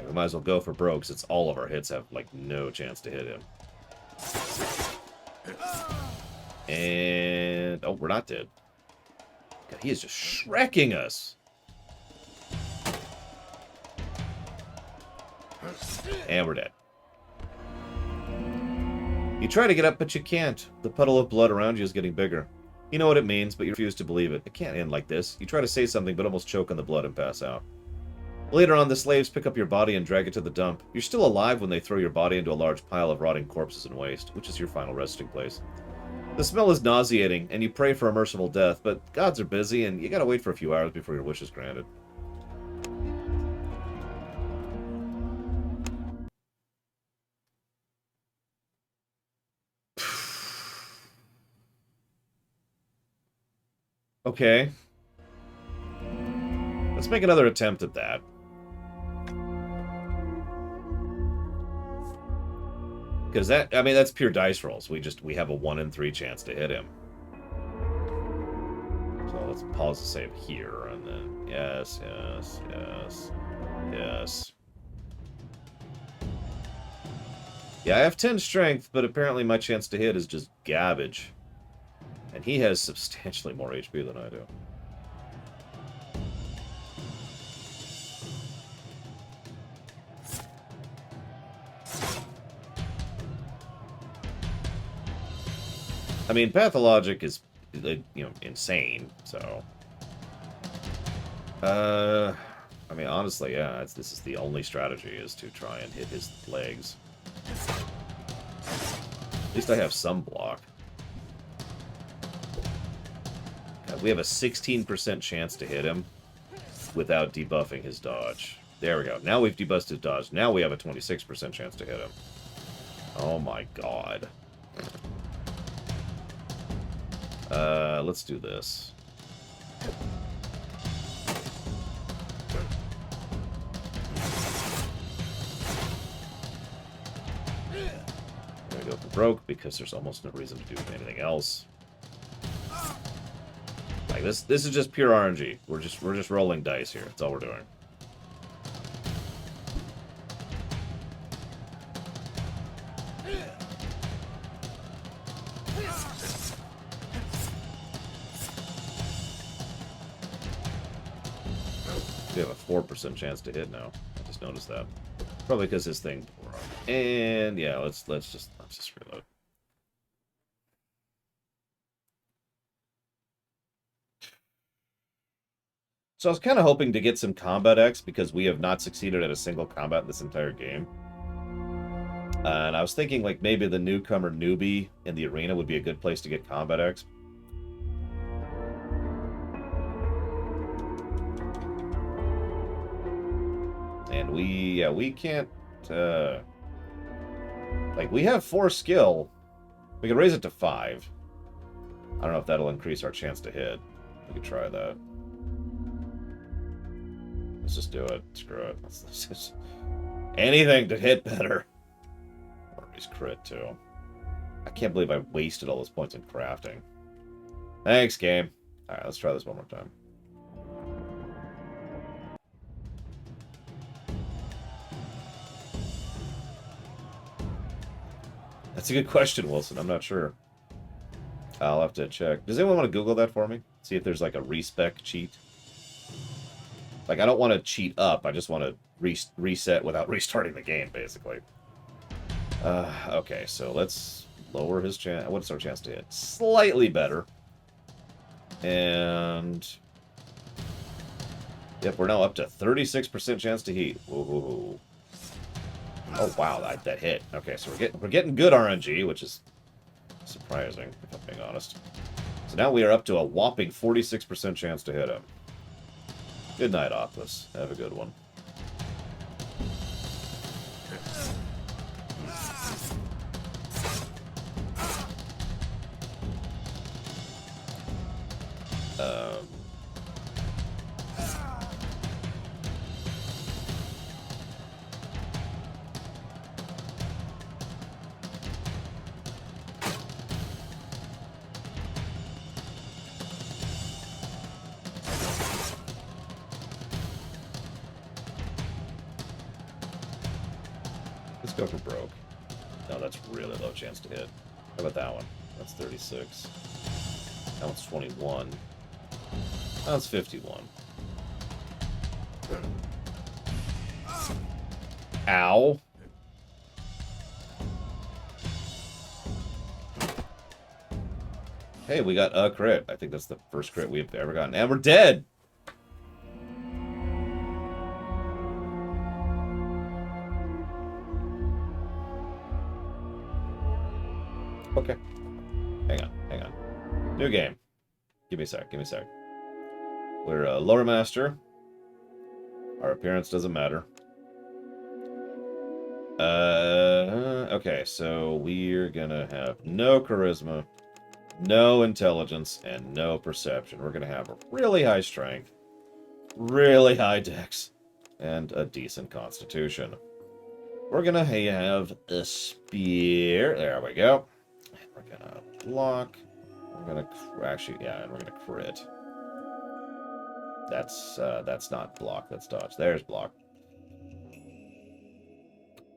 We might as well go for broke since all of our hits have, like, no chance to hit him. And... oh, we're not dead. God, he is just shrekking us. And we're dead. You try to get up, but you can't. The puddle of blood around you is getting bigger. You know what it means, but you refuse to believe it. It can't end like this. You try to say something, but almost choke on the blood and pass out. Later on, the slaves pick up your body and drag it to the dump. You're still alive when they throw your body into a large pile of rotting corpses and waste, which is your final resting place. The smell is nauseating, and you pray for a merciful death, but gods are busy, and you gotta wait for a few hours before your wish is granted. Okay. Let's make another attempt at that. Because that, I mean, that's pure dice rolls. We have a 1 in 3 chance to hit him. So let's pause the save here, and then, yes, yes, yes, yes. Yeah, I have 10 strength, but apparently my chance to hit is just garbage. And he has substantially more HP than I do. I mean, Pathologic is, you know, insane, so... I mean, honestly, yeah, this is the only strategy, is to try and hit his legs. At least I have some block. God, we have a 16% chance to hit him without debuffing his dodge. There we go. Now we've debuffed his dodge. Now we have a 26% chance to hit him. Oh my god. Let's do this. I'm gonna go for broke because there's almost no reason to do anything else. Like this is just pure RNG. We're just rolling dice here. That's all we're doing. We have a 4% chance to hit now. I just noticed that. Probably because this thing. And yeah, let's just reload. So I was kind of hoping to get some combat X because we have not succeeded at a single combat in this entire game. And I was thinking like maybe the newcomer newbie in the arena would be a good place to get combat X. And we can't, like, we have 4 skill. We can raise it to 5. I don't know if that'll increase our chance to hit. We could try that. Let's just do it. Screw it. Let's just... anything to hit better. Or at least crit, too. I can't believe I wasted all those points in crafting. Thanks, game. Alright, let's try this one more time. That's a good question, Wilson. I'm not sure. I'll have to check. Does anyone want to Google that for me? See if there's like a respec cheat. Like, I don't want to cheat up. I just want to reset without restarting the game, basically. Okay, so let's lower his chance. What's our chance to hit? Slightly better. And... Yep, we're now up to 36% chance to heat. Whoa. Oh, wow, that hit. Okay, so we're getting good RNG, which is surprising, if I'm being honest. So now we are up to a whopping 46% chance to hit him. Good night, Opus. Have a good one. Let's go for broke. No, that's really low chance to hit. How about that one? That's 36. That one's 21. That one's 51. Ow. Hey, we got a crit. I think that's the first crit we've ever gotten. And we're dead! Okay. Hang on. New game. Give me a sec. We're a lower master. Our appearance doesn't matter. Okay, so we're gonna have no charisma, no intelligence, and no perception. We're gonna have a really high strength, really high dex, and a decent constitution. We're gonna have a spear. There we go. We're gonna block. We're gonna actually, yeah, and we're gonna crit. That's not block. That's dodge. There's block.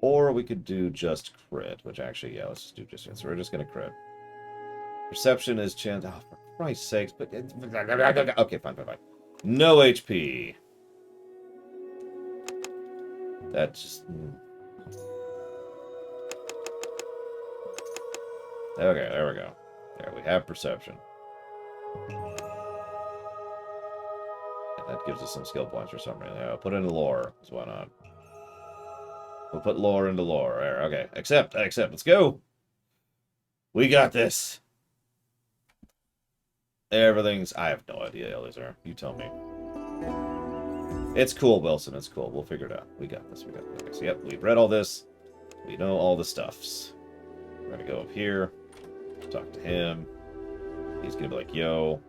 Or we could do just crit, which actually, yeah, let's just do just. So we're just gonna crit. Perception is chance. Oh, for Christ's sakes! But okay, fine. No HP. That just. Okay, there we go. There, we have perception. And that gives us some skill points for some reason. Yeah, put it in lore, so why not? We'll put lore into lore. There, okay. Accept. Let's go. We got this. Everything's... I have no idea, Eliezer. You tell me. It's cool, Wilson. It's cool. We'll figure it out. We got this. Okay, so, yep, we've read all this. We know all the stuffs. We're going to go up here. Talk to him. He's going to be like, yo.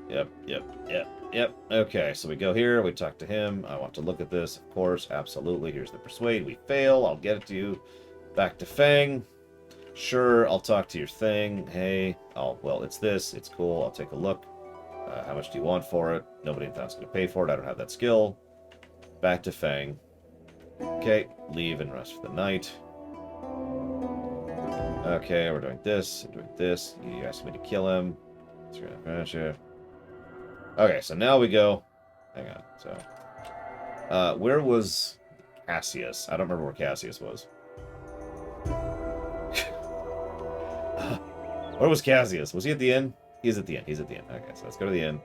Yep. Okay, so we go here. We talk to him. I want to look at this. Of course, absolutely. Here's the persuade. We fail. I'll get it to you. Back to Fang. Sure, I'll talk to your thing. Hey. Oh, well, it's this. It's cool. I'll take a look. How much do you want for it? Nobody in town's going to pay for it. I don't have that skill. Back to Fang. Okay, leave and rest for the night. Okay, we're doing this. You asked me to kill him. Okay, so now we go. Hang on. So, where was Cassius? I don't remember where Cassius was. Where was Cassius? Was he at the inn? He's at the inn. Okay, so let's go to the inn.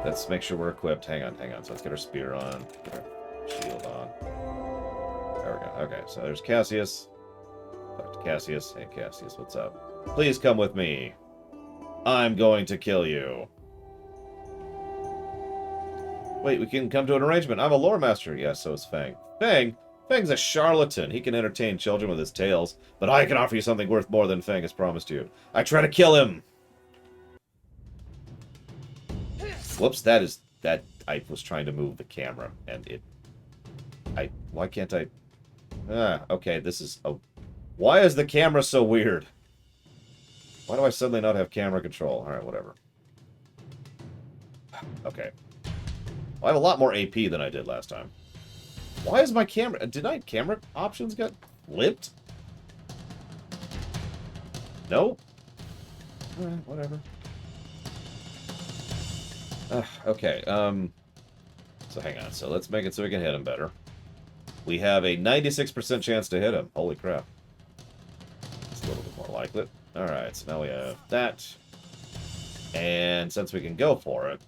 Let's make sure we're equipped. Hang on. So let's get our spear on. Get our shield on. There we go. Okay, so there's Cassius. Talk to Cassius. Hey, Cassius, what's up? Please come with me. I'm going to kill you. Wait, we can come to an arrangement. I'm a lore master. Yes, so is Fang. Fang's a charlatan. He can entertain children with his tales, but I can offer you something worth more than Fang has promised you. I try to kill him. Whoops, that I was trying to move the camera, and why can't I? Okay, this is... Oh, why is the camera so weird? Why do I suddenly not have camera control? Alright, whatever. Okay. Well, I have a lot more AP than I did last time. Why is my camera... Did my camera options get flipped? No? Alright, whatever. Okay, so hang on. So let's make it so we can hit him better. We have a 96% chance to hit him. Holy crap. It's a little bit more like it. Alright, so now we have that. And since we can go for it...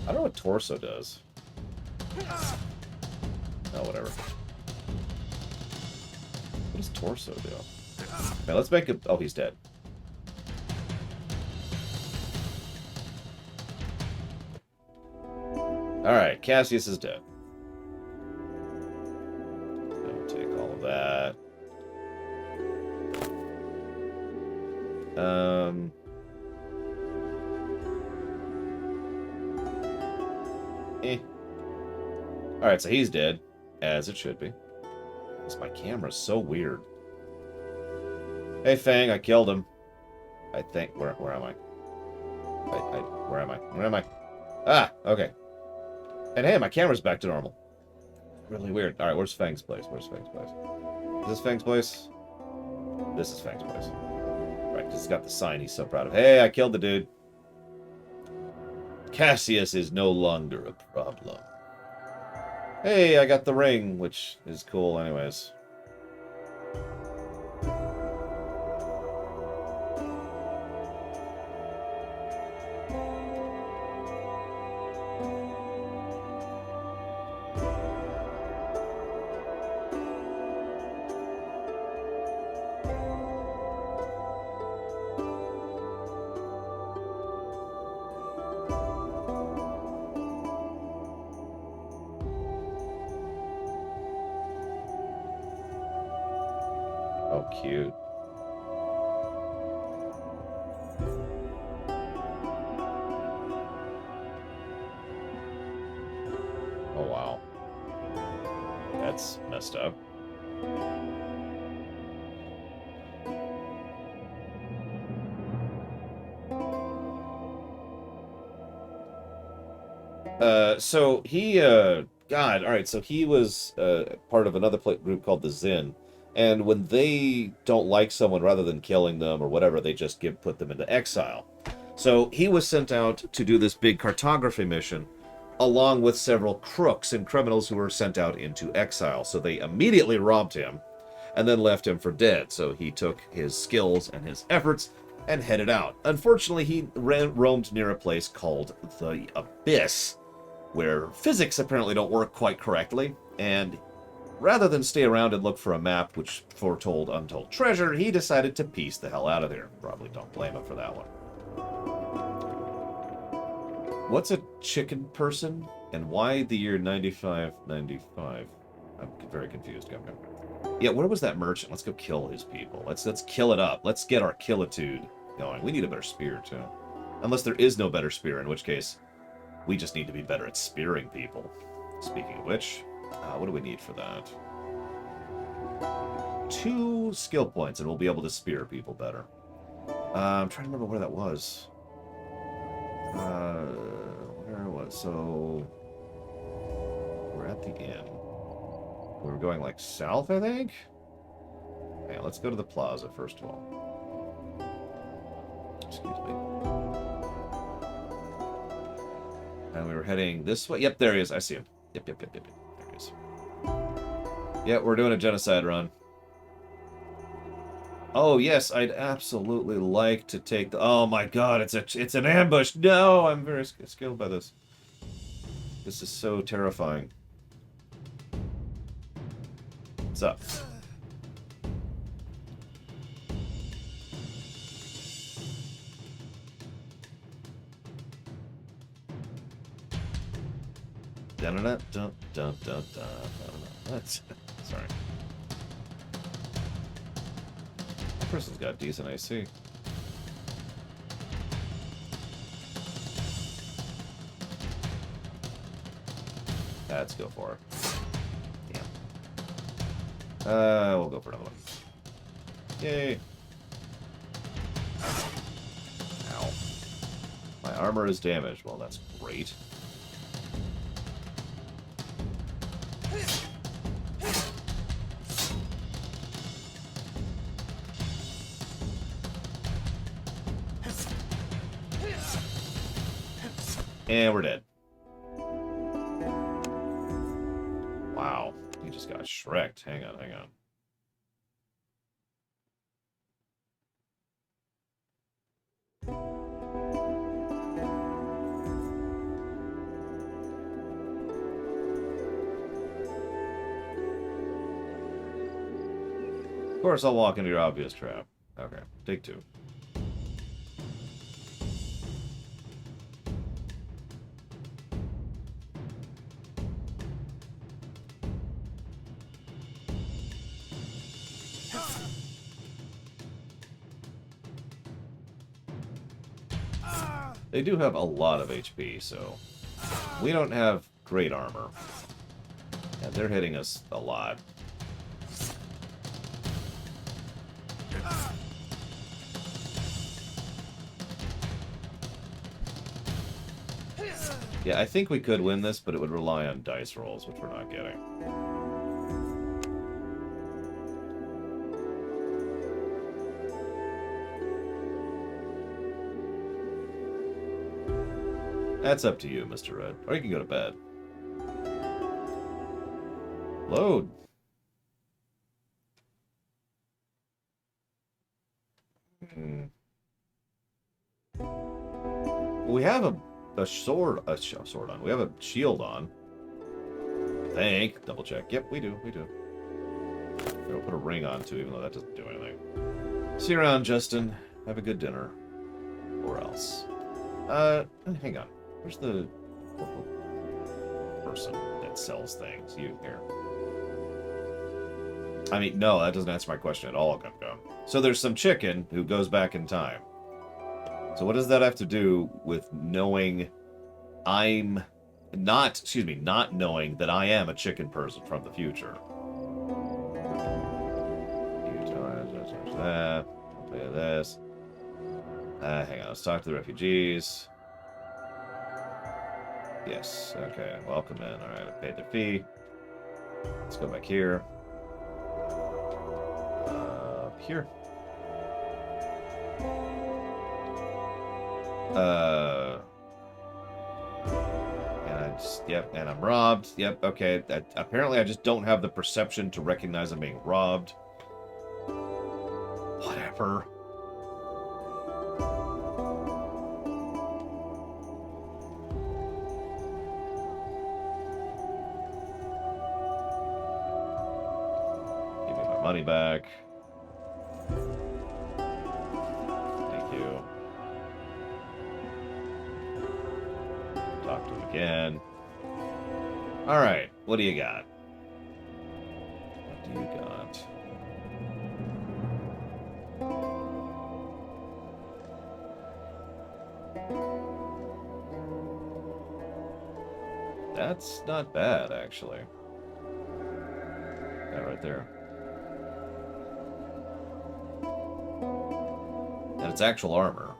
I don't know what torso does. Oh, whatever. What does torso do? Okay, let's make it... Oh, he's dead. Alright, Cassius is dead. I'll take all of that. Alright, so he's dead. As it should be. My camera's so weird. Hey, Fang, I killed him. I think... Where am I? Where am I? Where am I? Ah, okay. And hey, my camera's back to normal. Really weird. Alright, where's Fang's place? Where's Fang's place? Is this Fang's place? This is Fang's place. Right, because he's got the sign he's so proud of. Hey, I killed the dude. Cassius is no longer a problem. Hey, I got the ring, which is cool anyways. Oh, cute. Oh, wow. That's messed up. So he, God, alright, so he was part of another group called the Zin. And when they don't like someone, rather than killing them or whatever, they just put them into exile. So he was sent out to do this big cartography mission, along with several crooks and criminals who were sent out into exile. So they immediately robbed him, and then left him for dead. So he took his skills and his efforts and headed out. Unfortunately, he roamed near a place called the Abyss, where physics apparently don't work quite correctly, and rather than stay around and look for a map which foretold untold treasure, he decided to piece the hell out of there. Probably don't blame him for that one. What's a chicken person, and why the year 9595? I'm very confused. Yeah, where was that merchant? Let's go kill his people. Let's kill it up. Let's get our killitude going. We need a better spear, too. Unless there is no better spear, in which case we just need to be better at spearing people. Speaking of which, what do we need for that? 2 skill points, and we'll be able to spear people better. I'm trying to remember where that was. Where it was? So we're at the inn. We're going like south, I think. Okay, let's go to the plaza first of all. Excuse me. And we were heading this way. Yep, there he is. I see him. Yep. There he is. Yeah, we're doing a genocide run. Oh, yes, I'd absolutely like to take the... Oh, my God, it's an ambush. No, I'm very skilled by this. This is so terrifying. What's up? Sorry. That person's got decent AC. Let's go for it. Damn. We'll go for another one. Yay. Ow. My armor is damaged. Well, that's great. And we're dead. Wow. He just got shreked. Hang on, hang on. Of course, I'll walk into your obvious trap. Okay, take two. They do have a lot of HP, so we don't have great armor. Yeah, they're hitting us a lot. Yeah, I think we could win this, but it would rely on dice rolls, which we're not getting. That's up to you, Mr. Red. Or you can go to bed. Load. We have a sword on. We have a shield on. I think. Double check. Yep, we do. We do. We'll put a ring on too, even though that doesn't do anything. See you around, Justin. Have a good dinner. Or else. Hang on. Where's the person that sells things? You here. I mean, no, that doesn't answer my question at all, Gumgum. So there's some chicken who goes back in time. So what does that have to do with knowing I'm not, not knowing that I am a chicken person from the future? That. I'll play this. Hang on, let's talk to the refugees. Yes, okay, welcome in. Alright, I paid their fee. Let's go back here. Up here. And I just, yep, and I'm robbed. Yep, okay. Apparently I just don't have the perception to recognize I'm being robbed. Whatever. Give me my money back. Thank you. Talk to him again. Alright, what do you got? What do you got? That's not bad, actually. That right there. And it's actual armor.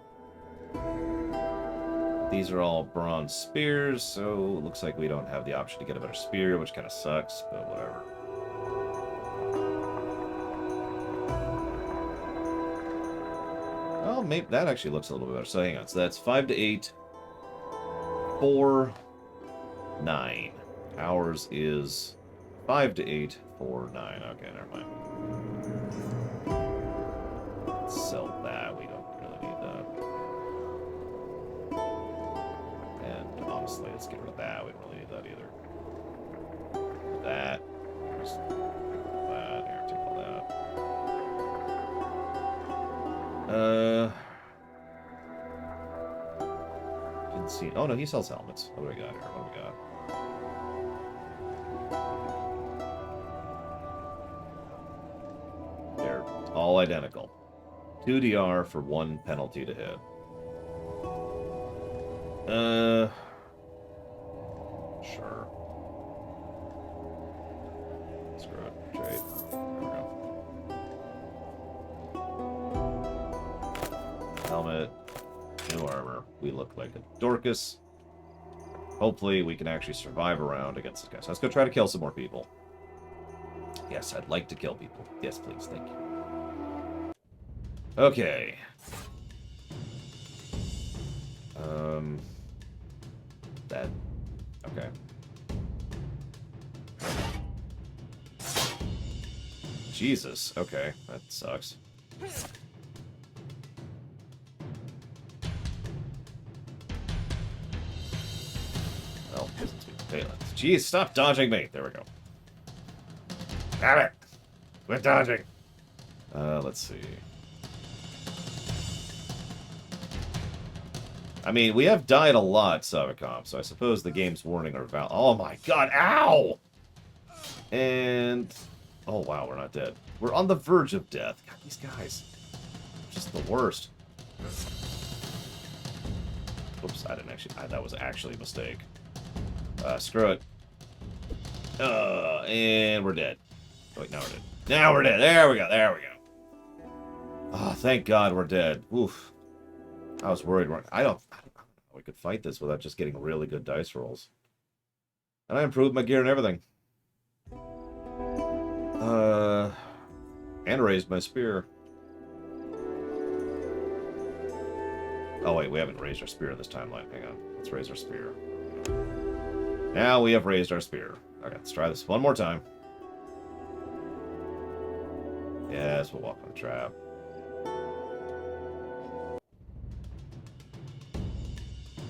These are all bronze spears, so it looks like we don't have the option to get a better spear, which kind of sucks, but whatever. Well, maybe that actually looks a little bit better. So hang on. So that's 5 to 8, 4, 9. Ours is 5 to 8, 4, 9. Okay, never mind. Let's sell that. We don't really need that. And honestly, let's get rid of that. We don't really need that either. That. Just that. Here, take all that. Didn't see. Oh no, he sells helmets. What do we got here? What do we got? They're all identical. 2 DR for 1 penalty to hit. Sure. Screw it. Trade. There we go. Helmet. New armor. We look like a Dorcas. Hopefully we can actually survive a round against this guy. So let's go try to kill some more people. Yes, I'd like to kill people. Yes, please. Thank you. Okay. Okay. Jesus. Okay, that sucks. Well, jeez, stop dodging me. There we go. Damn it! Quit dodging. Let's see. I mean, we have died a lot, Savicom, so I suppose the game's warning are valid. Oh my god, ow! And... oh wow, we're not dead. We're on the verge of death. God, these guys. Just the worst. Oops, I didn't actually... that was actually a mistake. Screw it. And we're dead. Oh, wait, now we're dead. Now we're dead. There we go, there we go. Oh, thank God we're dead. Oof. I was worried. I don't know how we could fight this without just getting really good dice rolls. And I improved my gear and everything. And raised my spear. Oh, wait, we haven't raised our spear in this timeline. Hang on. Let's raise our spear. Now we have raised our spear. Okay, let's try this one more time. Yes, we'll walk on the trap.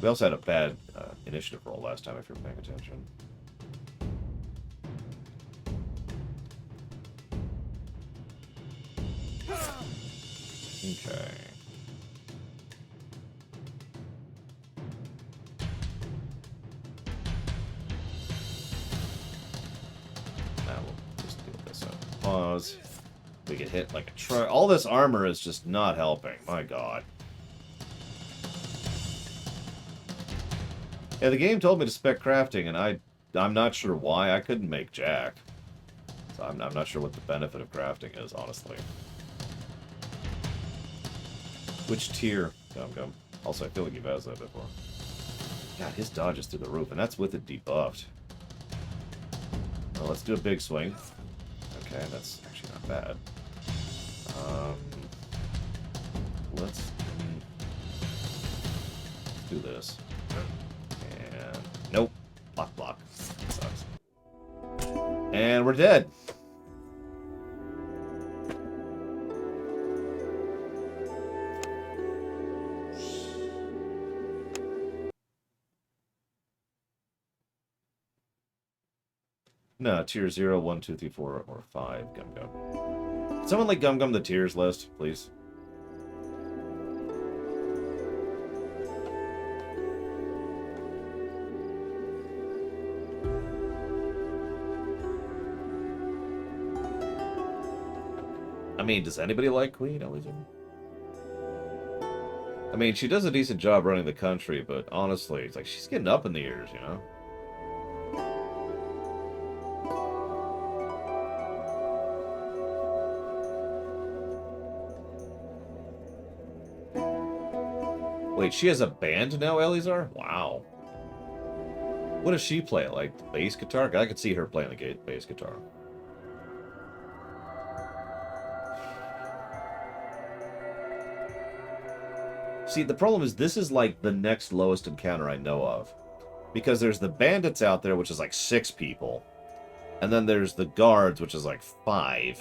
We also had a bad initiative roll last time, if you're paying attention. Okay. Now we'll just deal with this up. Pause. We get hit like a truck. All this armor is just not helping. My God. Yeah, the game told me to spec crafting, and I'm not sure why. I couldn't make jack. So I'm not sure what the benefit of crafting is, honestly. Which tier? Gum Gum. Also, I feel like you've asked that before. God, his dodge is through the roof, and that's with it debuffed. Well, let's do a big swing. Okay, that's actually not bad. Let's do this. And nope. Block, block. That sucks. And we're dead. No, tier 0, 1, 2, 3, 4, or 5. Gum Gum. Someone like Gum Gum the tiers list, please. I mean, does anybody like Queen Elysium? I mean, she does a decent job running the country, but honestly, it's like she's getting up in the years, you know? Wait, she has a band now, Elizar? Wow. What does she play? Like the bass guitar? I could see her playing the bass guitar. See, the problem is this is like the next lowest encounter I know of. Because there's the bandits out there, which is like 6 people. And then there's the guards, which is like 5.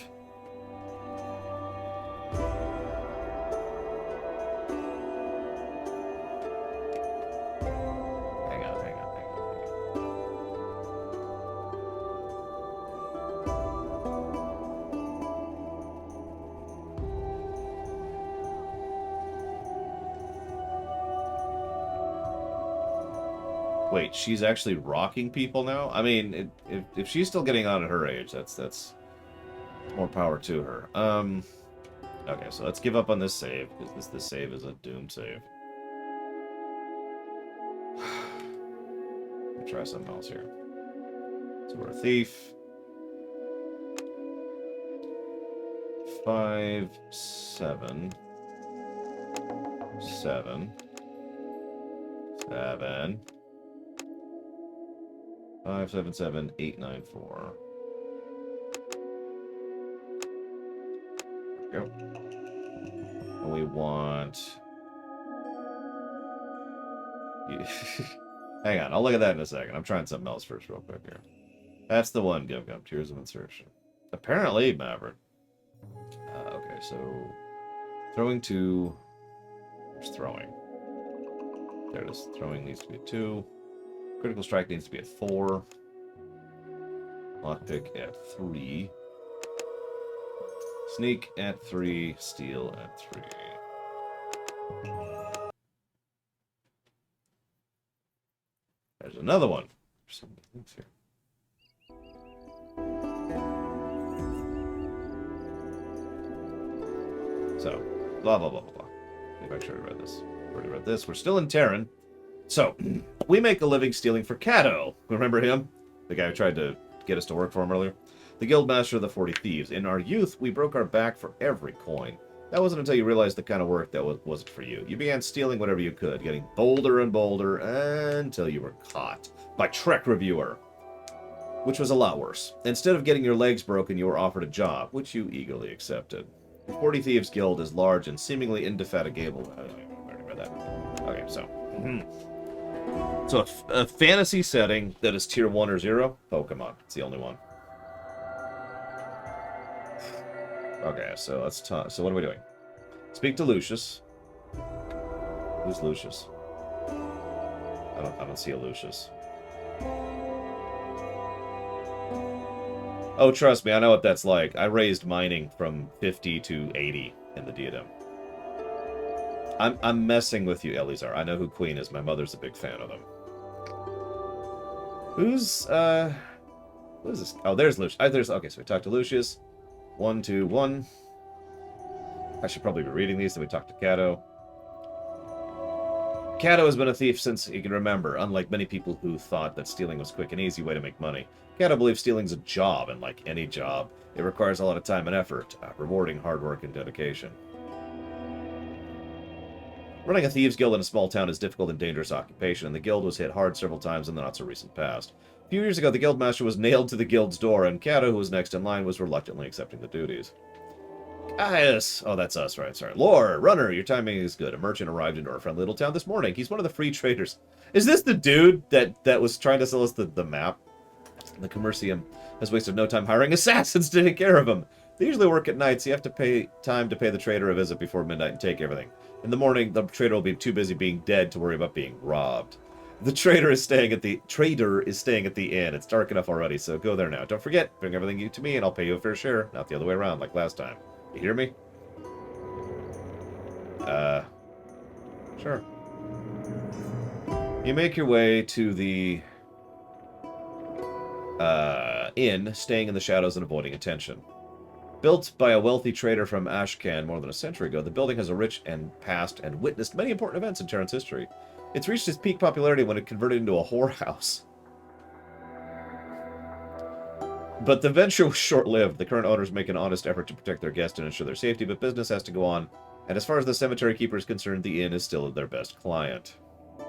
Wait, she's actually rocking people now? I mean, if she's still getting on at her age, that's more power to her. Okay, so let's give up on this save, because this save is a doomed save. Let me try something else here. So we're a thief. 5, 7. 7. 7. 5, 7, 7, 8, 9, 4. There we go. And we want... Hang on, I'll look at that in a second. I'm trying something else first real quick here. That's the one, Gum Gum. Tears of Insertion. Apparently, Maverick. Okay, so... Throwing 2... There's throwing. There it is. Throwing needs to be a 2. Critical Strike needs to be a 4. Lockpick at 3. Sneak at 3. Steal at 3. There's another one. There's so many things here. So, blah, blah, blah, blah, blah. Maybe I should have read this. Already read this. We're still in Terran. So, we make a living stealing for Cato. Remember him? The guy who tried to get us to work for him earlier? The Guildmaster of the 40 Thieves. In our youth, we broke our back for every coin. That wasn't until you realized the kind of work that wasn't for you. You began stealing whatever you could, getting bolder and bolder, until you were caught by Trek Reviewer, which was a lot worse. Instead of getting your legs broken, you were offered a job, which you eagerly accepted. The 40 Thieves Guild is large and seemingly indefatigable. I already read that. Okay, so... So a fantasy setting that is tier 1 or 0? Pokemon. It's the only one. Okay, so let's talk. So what are we doing? Speak to Lucius. Who's Lucius? I don't see a Lucius. Oh, trust me, I know what that's like. I raised mining from 50 to 80 in the diadem. I'm messing with you, Elizar. I know who Queen is. My mother's a big fan of them. Who's what is this? Oh, there's Lucius. Okay, so we talked to Lucius. 1, 2, 1. I should probably be reading these, then we talk to Cato. Cato has been a thief since he can remember, unlike many people who thought that stealing was a quick and easy way to make money. Cato believes stealing's a job, and like any job, it requires a lot of time and effort, rewarding hard work and dedication. Running a thieves' guild in a small town is a difficult and dangerous occupation, and the guild was hit hard several times in the not-so-recent past. A few years ago, the guildmaster was nailed to the guild's door, and Cato, who was next in line, was reluctantly accepting the duties. Gaius! Oh, that's us, right, sorry. Lore, runner, your timing is good. A merchant arrived into our friendly little town this morning. He's one of the free traders. Is this the dude that was trying to sell us the map? The Commercium has wasted no time hiring assassins to take care of him. They usually work at night, so you have to pay time to pay the trader a visit before midnight and take everything. In the morning, the trader will be too busy being dead to worry about being robbed. The trader is staying at the inn. It's dark enough already, so go there now. Don't forget, bring everything you to me, and I'll pay you a fair share. Not the other way around, like last time. You hear me? Sure. You make your way to the inn, staying in the shadows and avoiding attention. Built by a wealthy trader from Ashcan more than a century ago, the building has a rich past and witnessed many important events in Terran's history. It's reached its peak popularity when it converted into a whorehouse. But the venture was short-lived. The current owners make an honest effort to protect their guests and ensure their safety, but business has to go on. And as far as the cemetery keeper is concerned, the inn is still their best client.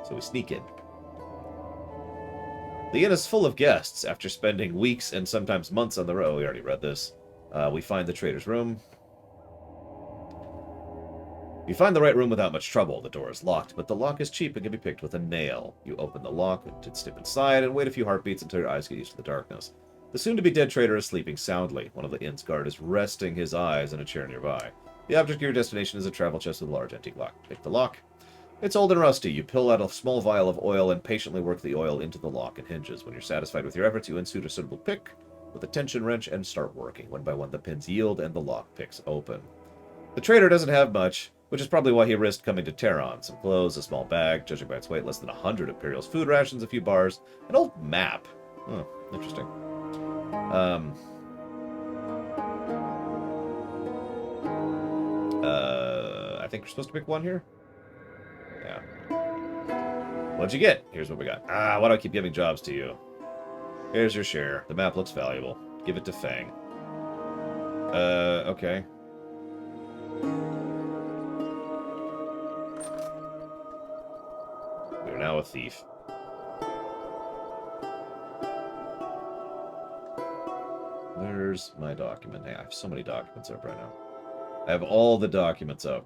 So we sneak in. The inn is full of guests. After spending weeks and sometimes months on the road, we already read this. We find the trader's room. You find the right room without much trouble. The door is locked, but the lock is cheap and can be picked with a nail. You open the lock to step inside and wait a few heartbeats until your eyes get used to the darkness. The soon-to-be-dead trader is sleeping soundly. One of the inn's guard is resting his eyes in a chair nearby. The object of your destination is a travel chest with a large antique lock. Pick the lock. It's old and rusty. You pull out a small vial of oil and patiently work the oil into the lock and hinges. When you're satisfied with your efforts, you insert a suitable pick with a tension wrench and start working. One by one, the pins yield and the lock picks open. The trader doesn't have much, which is probably why he risked coming to Terran. Some clothes, a small bag, judging by its weight, less than 100 Imperials, food rations, a few bars, an old map. Oh, interesting. I think we're supposed to pick one here? Yeah. What'd you get? Here's what we got. Why do I keep giving jobs to you? Here's your share. The map looks valuable. Give it to Fang. Okay. We're now a thief. Where's my document? Hey, I have so many documents up right now. I have all the documents up.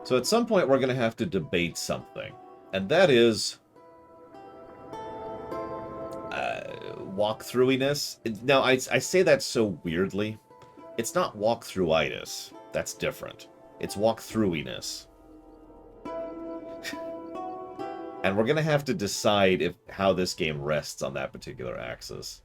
So at some point we're going to have to debate something. And that is walkthroughiness. Now, I say that so weirdly. It's not walkthrough-itis. That's different. It's walkthroughiness. And we're going to have to decide how this game rests on that particular axis.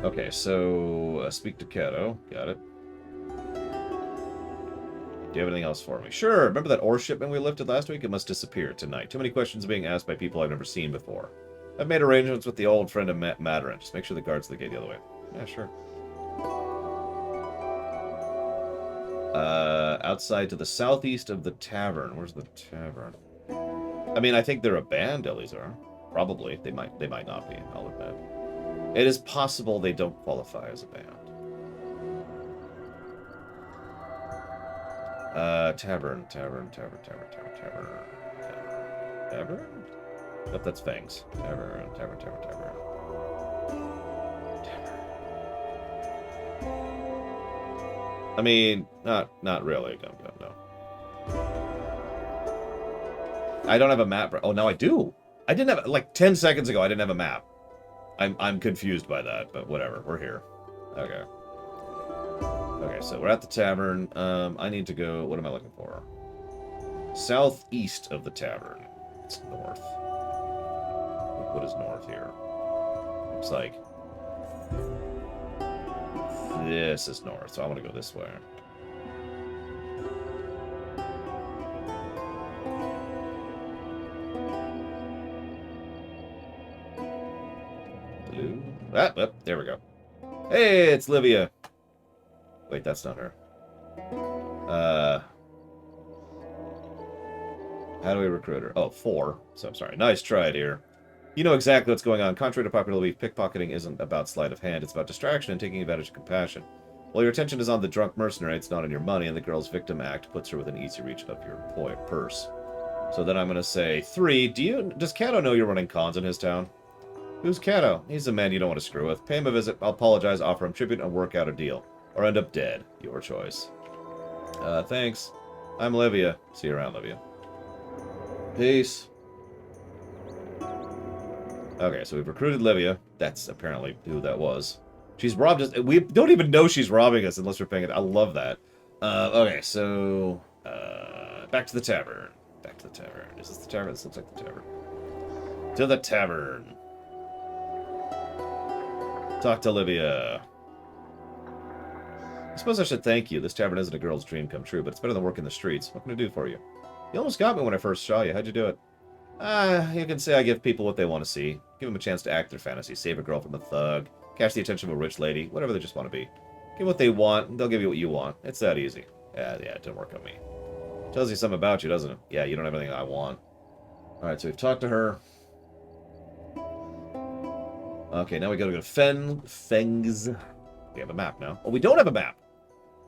Okay, so speak to Kato. Got it. Do you have anything else for me? Sure. Remember that ore shipment we lifted last week? It must disappear tonight. Too many questions being asked by people I've never seen before. I've made arrangements with the old friend of Madarin. Just make sure the guards the gate the other way. Yeah, sure. Outside to the southeast of the tavern. Where's the tavern? I mean, I think they're a band, Elizar. Probably. They might not be, I'll admit. It is possible they don't qualify as a band. Tavern. Nope, that's Fangs. Tavern. I mean, not really. No. I don't have a map. Oh, now I do. I didn't have, like 10 seconds ago, I didn't have a map. I'm confused by that, but whatever. We're here. Okay. Okay, so we're at the tavern. I need to go... What am I looking for? Southeast of the tavern. It's north. What is north here? Looks like... This is north, so I want to go this way. Blue. Ah, there we go. Hey, it's Livia. Wait, that's not her. How do we recruit her? Oh, 4. So I'm sorry. Nice try, dear. You know exactly what's going on. Contrary to popular belief, pickpocketing isn't about sleight of hand. It's about distraction and taking advantage of compassion. While your attention is on the drunk mercenary, it's not on your money, and the girl's victim act puts her within easy reach of your purse. So then I'm going to say 3. Does Kato know you're running cons in his town? Who's Kato? He's a man you don't want to screw with. Pay him a visit, I'll apologize, offer him tribute, and work out a deal. Or end up dead. Your choice. Thanks. I'm Livia. See you around, Livia. Peace. Okay, so we've recruited Livia. That's apparently who that was. She's robbed us. We don't even know she's robbing us unless we're paying it. I love that. Okay, so... back to the tavern. Back to the tavern. Is this the tavern? This looks like the tavern. To the tavern. Talk to Livia. I suppose I should thank you. This tavern isn't a girl's dream come true, but it's better than working the streets. What can I do for you? You almost got me when I first saw you. How'd you do it? You can say I give people what they want to see. Give them a chance to act their fantasy. Save a girl from a thug. Catch the attention of a rich lady. Whatever they just want to be. Give what they want, and they'll give you what you want. It's that easy. Yeah, it didn't work on me. Tells you something about you, doesn't it? Yeah, you don't have anything I want. Alright, so we've talked to her. Okay, now we gotta go to Fengs. We have a map now. Oh, we don't have a map!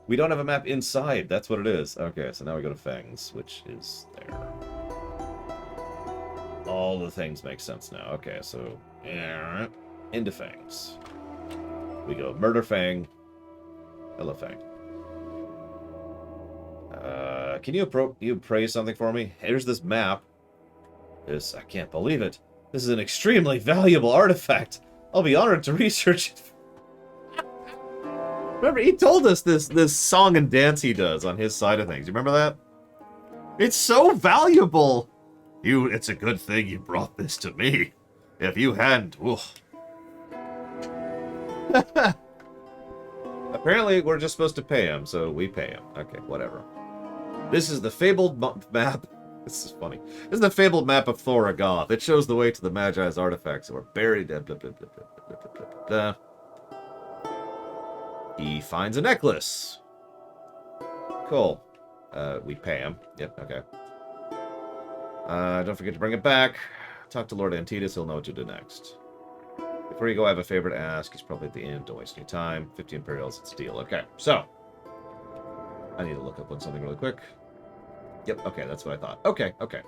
We don't have a map inside. That's what it is. Okay, so now we go to Fangs, which is there. All the things make sense now. Okay, so... into Fangs. We go Murder Fang. Hello, Fang. Can you praise something for me? Here's this map. I can't believe it. This is an extremely valuable artifact. I'll be honored to research it. Remember, he told us this song and dance he does on his side of things. You remember that? It's so valuable. It's a good thing you brought this to me. If you hadn't, oof. Apparently, we're just supposed to pay him, so we pay him. Okay, whatever. This is the fabled map. This is funny. This is the fabled map of Thoragoth. It shows the way to the Magi's artifacts that were buried. Blah, blah, blah, blah, blah, blah, blah, blah. He finds a necklace. Cool. We pay him. Yep, okay. Don't forget to bring it back. Talk to Lord Antitus. He'll know what to do next. Before you go, I have a favor to ask. He's probably at the inn. Don't waste any time. 50 Imperials. It's a deal. Okay, so. I need to look up on something really quick. Yep, okay, that's what I thought. Okay, okay.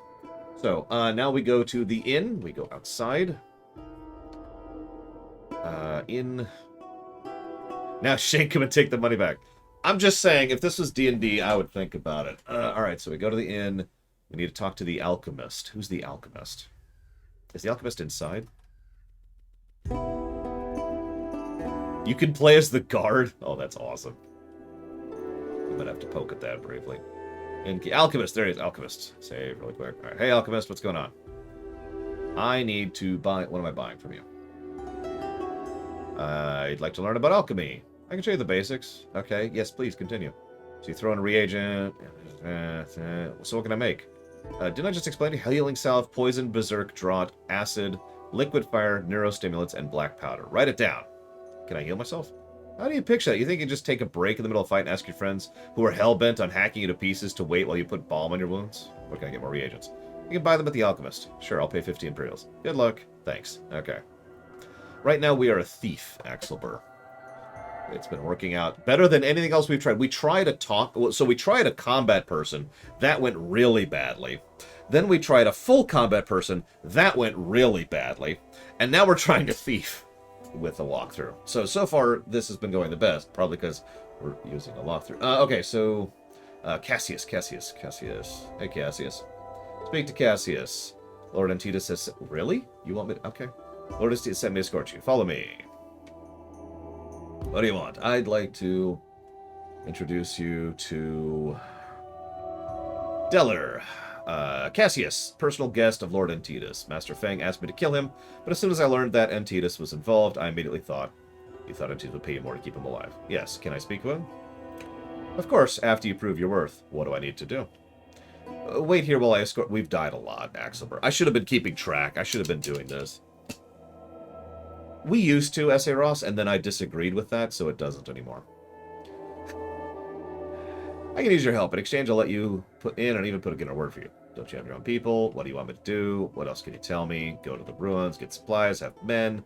So, now we go to the inn. We go outside. Inn. Now Shane, come and take the money back. I'm just saying, if this was D&D, I would think about it. Alright, so we go to the inn. We need to talk to the alchemist. Who's the alchemist? Is the alchemist inside? You can play as the guard? Oh, that's awesome. I'm gonna have to poke at that bravely. And alchemist, there he is, alchemist. Save really quick. Alright, hey alchemist, what's going on? I need to buy... What am I buying from you? I'd like to learn about alchemy. I can show you the basics. Okay, yes, please, continue. So you throw in a reagent. So what can I make? Didn't I just explain to you? Healing salve, poison, berserk, draught, acid, liquid fire, neurostimulants, and black powder. Write it down. Can I heal myself? How do you picture that? You think you just take a break in the middle of a fight and ask your friends who are hell-bent on hacking you to pieces to wait while you put balm on your wounds? Where can I get more reagents? You can buy them at the alchemist. Sure, I'll pay 50 imperials. Good luck. Thanks. Okay. Right now we are a thief, Axelber. It's been working out better than anything else we've tried. We tried we tried a combat person. That went really badly. Then we tried a full combat person. That went really badly. And now we're trying a thief with a walkthrough. So far, this has been going the best. Probably because we're using a walkthrough. Okay, so... Cassius. Hey, Cassius. Speak to Cassius. Lord Antidus says... Really? You want me to... Okay. Lord Antidus sent me to escort you. Follow me. What do you want? I'd like to introduce you to Deller. Cassius, personal guest of Lord Antidus. Master Fang asked me to kill him, but as soon as I learned that Antidus was involved, I immediately thought Antidus would pay you more to keep him alive. Yes, can I speak to him? Of course, after you prove your worth. What do I need to do? Wait here while I escort... We've died a lot, Axelber. I should have been keeping track. I should have been doing this. We used to, S.A. Ross, and then I disagreed with that, so it doesn't anymore. I can use your help. In exchange, I'll let you put in and even put in a word for you. Don't you have your own people? What do you want me to do? What else can you tell me? Go to the ruins, get supplies, have men.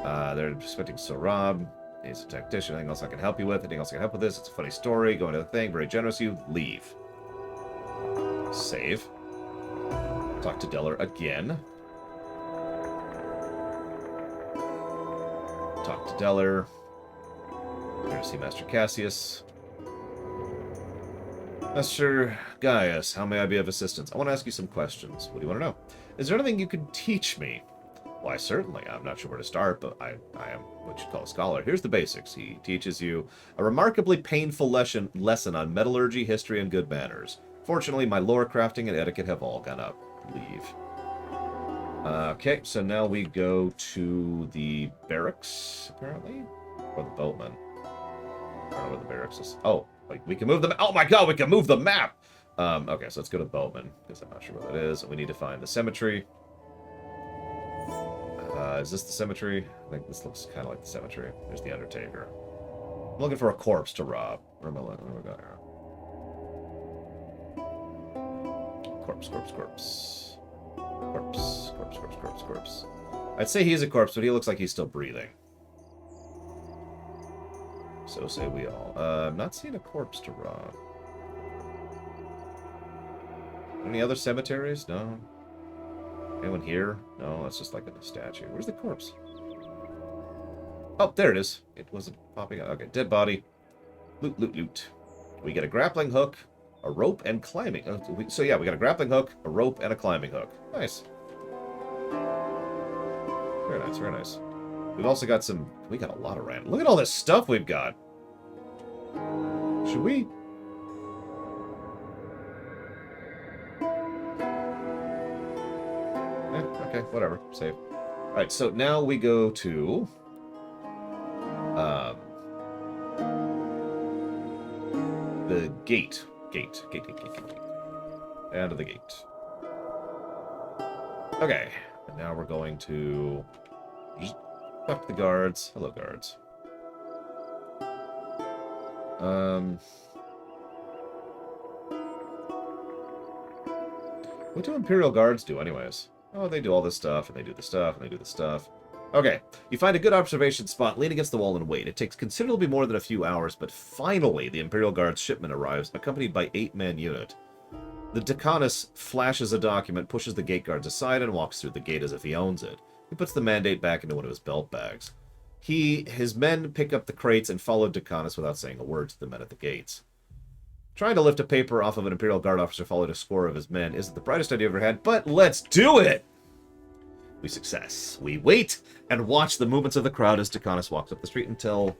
They're expecting Sorab. He's a tactician. Anything else I can help you with? Anything else I can help with this? It's a funny story. Go into the thing. Very generous of you. Leave. Save. Talk to Deller again. Talk to Deller. Here to see Master Cassius. Master Gaius, how may I be of assistance? I want to ask you some questions. What do you want to know? Is there anything you can teach me? Why, certainly. I'm not sure where to start, but I am what you'd call a scholar. Here's the basics. He teaches you a remarkably painful lesson on metallurgy, history, and good manners. Fortunately, my lore crafting and etiquette have all gone up. Leave. Okay, so now we go to the barracks, apparently? Or the boatman. I don't know where the barracks is. Oh, we can move the... Oh my god, we can move the map! Okay, so let's go to boatman, because I'm not sure where that is. We need to find the cemetery. Is this the cemetery? I think this looks kind of like the cemetery. There's the Undertaker. I'm looking for a corpse to rob. Where am I looking? Where am I going here? Corpse. Corpse. I'd say he's a corpse, but he looks like he's still breathing. So say we all. I'm not seeing a corpse to rob. Any other cemeteries? No. Anyone here? No, that's just like a statue. Where's the corpse? Oh, there it is. It wasn't popping out. Okay, dead body. Loot. We get a grappling hook, a rope, and climbing. So yeah, we got a grappling hook, a rope, and a climbing hook. Nice. Very nice. We've also got some... We got a lot of random... Look at all this stuff we've got. Should we... Okay, whatever. Save. Alright, so now we go to... the gate. Gate. And to the gate. Okay. And now we're going to... Just talk to the guards. Hello, guards. What do Imperial Guards do, anyways? Oh, they do all this stuff, and they do the stuff, and they do the stuff. Okay, you find a good observation spot, lean against the wall and wait. It takes considerably more than a few hours, but finally the Imperial Guard's shipment arrives, accompanied by 8-man unit. The Decadence flashes a document, pushes the gate guards aside, and walks through the gate as if he owns it. He puts the mandate back into one of his belt bags. His men pick up the crates and follow Decadence without saying a word to the men at the gates. Trying to lift a paper off of an Imperial Guard officer followed a score of his men isn't the brightest idea I've ever had, but let's do it! We success. We wait and watch the movements of the crowd as Decadence walks up the street until...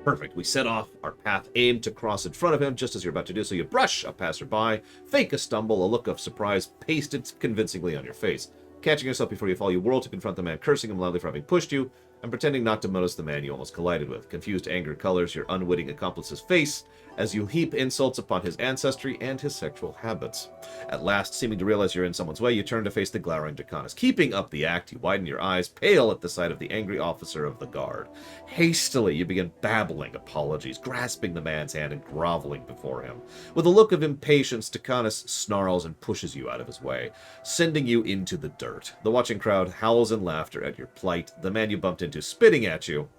Perfect. We set off our path aimed to cross in front of him just as you're about to do so. You brush a passerby, fake a stumble, a look of surprise pasted convincingly on your face. Catching yourself before you fall, you whirl to confront the man, cursing him loudly for having pushed you, and pretending not to notice the man you almost collided with. Confused anger colors your unwitting accomplice's face as you heap insults upon his ancestry and his sexual habits. At last, seeming to realize you're in someone's way, you turn to face the glowering Decadence. Keeping up the act, you widen your eyes, pale at the sight of the angry officer of the guard. Hastily, you begin babbling apologies, grasping the man's hand and groveling before him. With a look of impatience, Decadence snarls and pushes you out of his way, sending you into the dirt. The watching crowd howls in laughter at your plight, the man you bumped into spitting at you,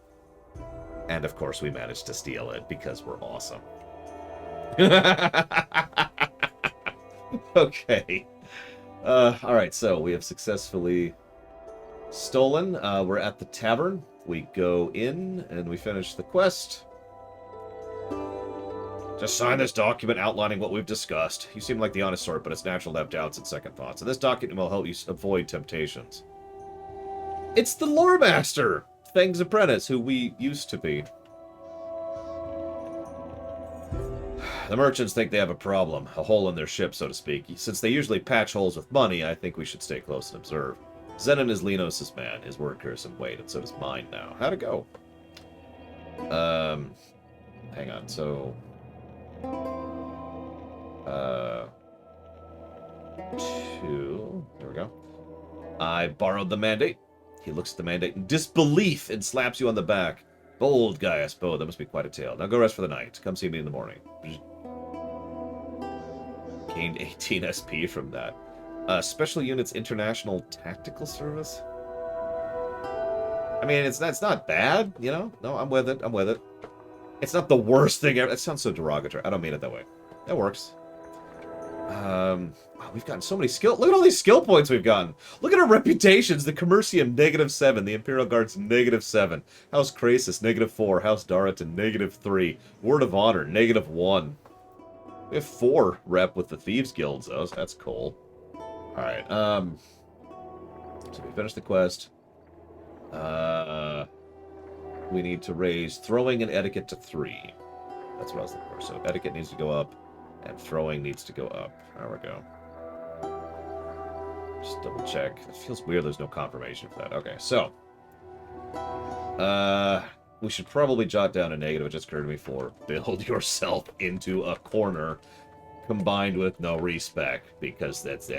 and of course we managed to steal it because we're awesome. Okay. Alright, so we have successfully stolen. We're at the tavern. We go in and we finish the quest. Just sign this document outlining what we've discussed. You seem like the honest sort, but it's natural to have doubts and second thoughts. And this document will help you avoid temptations. It's the lore master, Feng's apprentice, who we used to be. The merchants think they have a problem, a hole in their ship, so to speak. Since they usually patch holes with money, I think we should stay close and observe. Zenon is Lenos' man, his word carries some weight, and so does mine now. How'd it go? Hang on, so... There we go. I borrowed the mandate. He looks at the mandate in disbelief and slaps you on the back. Bold guy, I suppose. That must be quite a tale. Now go rest for the night. Come see me in the morning. Gained 18 SP from that. Special Units International Tactical Service? I mean, it's not bad, you know? No, I'm with it. I'm with it. It's not the worst thing ever. It sounds so derogatory. I don't mean it that way. That works. Wow, we've gotten so many skill... Look at all these skill points we've gotten. Look at our reputations. The Commercium, -7. The Imperial Guards, -7. House Krasis, -4. House Daratan, -3. Word of Honor, -1. We have 4 rep with the Thieves Guilds, though, so that's cool. Alright, so we finished the quest. We need to raise Throwing and Etiquette to 3. That's what I was looking for. So Etiquette needs to go up, and Throwing needs to go up. There we go. Just double check. It feels weird there's no confirmation for that. Okay, so. We should probably jot down a negative. It just occurred to me for build yourself into a corner combined with no respec, because that's...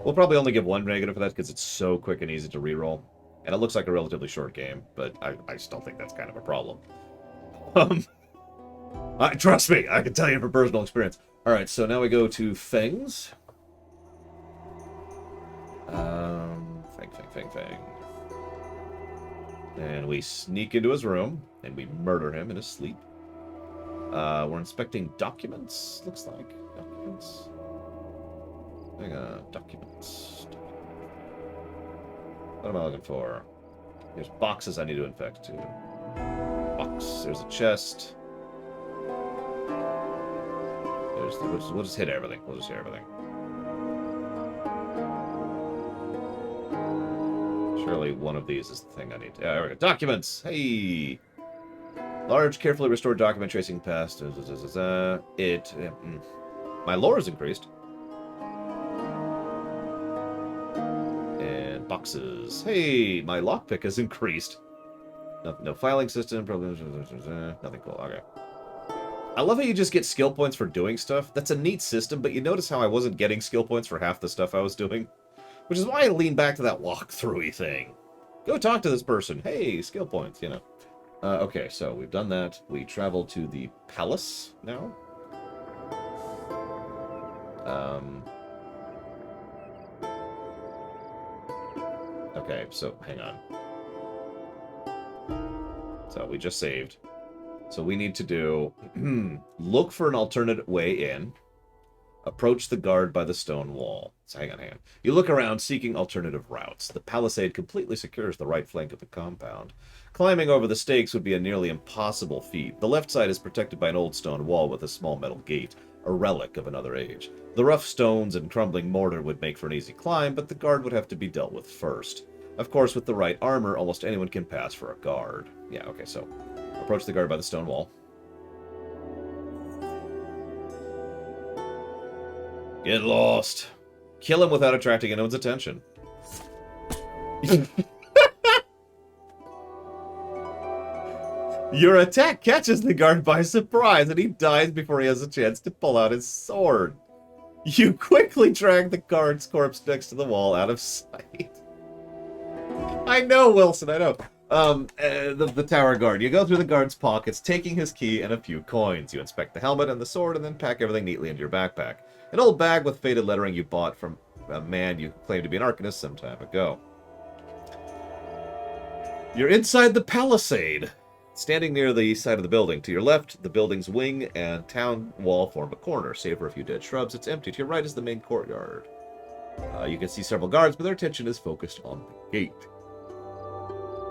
We'll probably only give 1 negative for that because it's so quick and easy to reroll. And it looks like a relatively short game, but I still think that's kind of a problem. Trust me, I can tell you from personal experience. Alright, so now we go to Feng's. Feng. And we sneak into his room, and we murder him in his sleep. We're inspecting documents, looks like. Documents. Hang on, documents. What am I looking for? There's boxes I need to infect, too. Box. There's a chest. We'll just hit everything. We'll just hit everything. Surely one of these is the thing I need to... There we go. Documents! Hey! Large, carefully restored document tracing past... My lore is increased. And boxes. Hey! My lockpick has increased. No filing system. Nothing cool. Okay. I love how you just get skill points for doing stuff. That's a neat system, but you notice how I wasn't getting skill points for half the stuff I was doing? Which is why I lean back to that walkthrough-y thing. Go talk to this person. Hey, skill points, you know. Okay, so we've done that. We travel to the palace now. Okay, so hang on. So we just saved. So we need to do look for an alternate way in. Approach the guard by the stone wall. So hang on. You look around, seeking alternative routes. The palisade completely secures the right flank of the compound. Climbing over the stakes would be a nearly impossible feat. The left side is protected by an old stone wall with a small metal gate, a relic of another age. The rough stones and crumbling mortar would make for an easy climb, but the guard would have to be dealt with first. Of course, with the right armor, almost anyone can pass for a guard. Yeah, okay, so approach the guard by the stone wall. Get lost. Kill him without attracting anyone's attention. Your attack catches the guard by surprise, and he dies before he has a chance to pull out his sword. You quickly drag the guard's corpse next to the wall out of sight. I know, Wilson, I know. The tower guard. You go through the guard's pockets, taking his key and a few coins. You inspect the helmet and the sword, and then pack everything neatly into your backpack. An old bag with faded lettering you bought from a man you claimed to be an arcanist some time ago. You're inside the palisade. Standing near the side of the building. To your left, the building's wing and town wall form a corner. Save for a few dead shrubs, it's empty. To your right is the main courtyard. You can see several guards, but their attention is focused on the gate.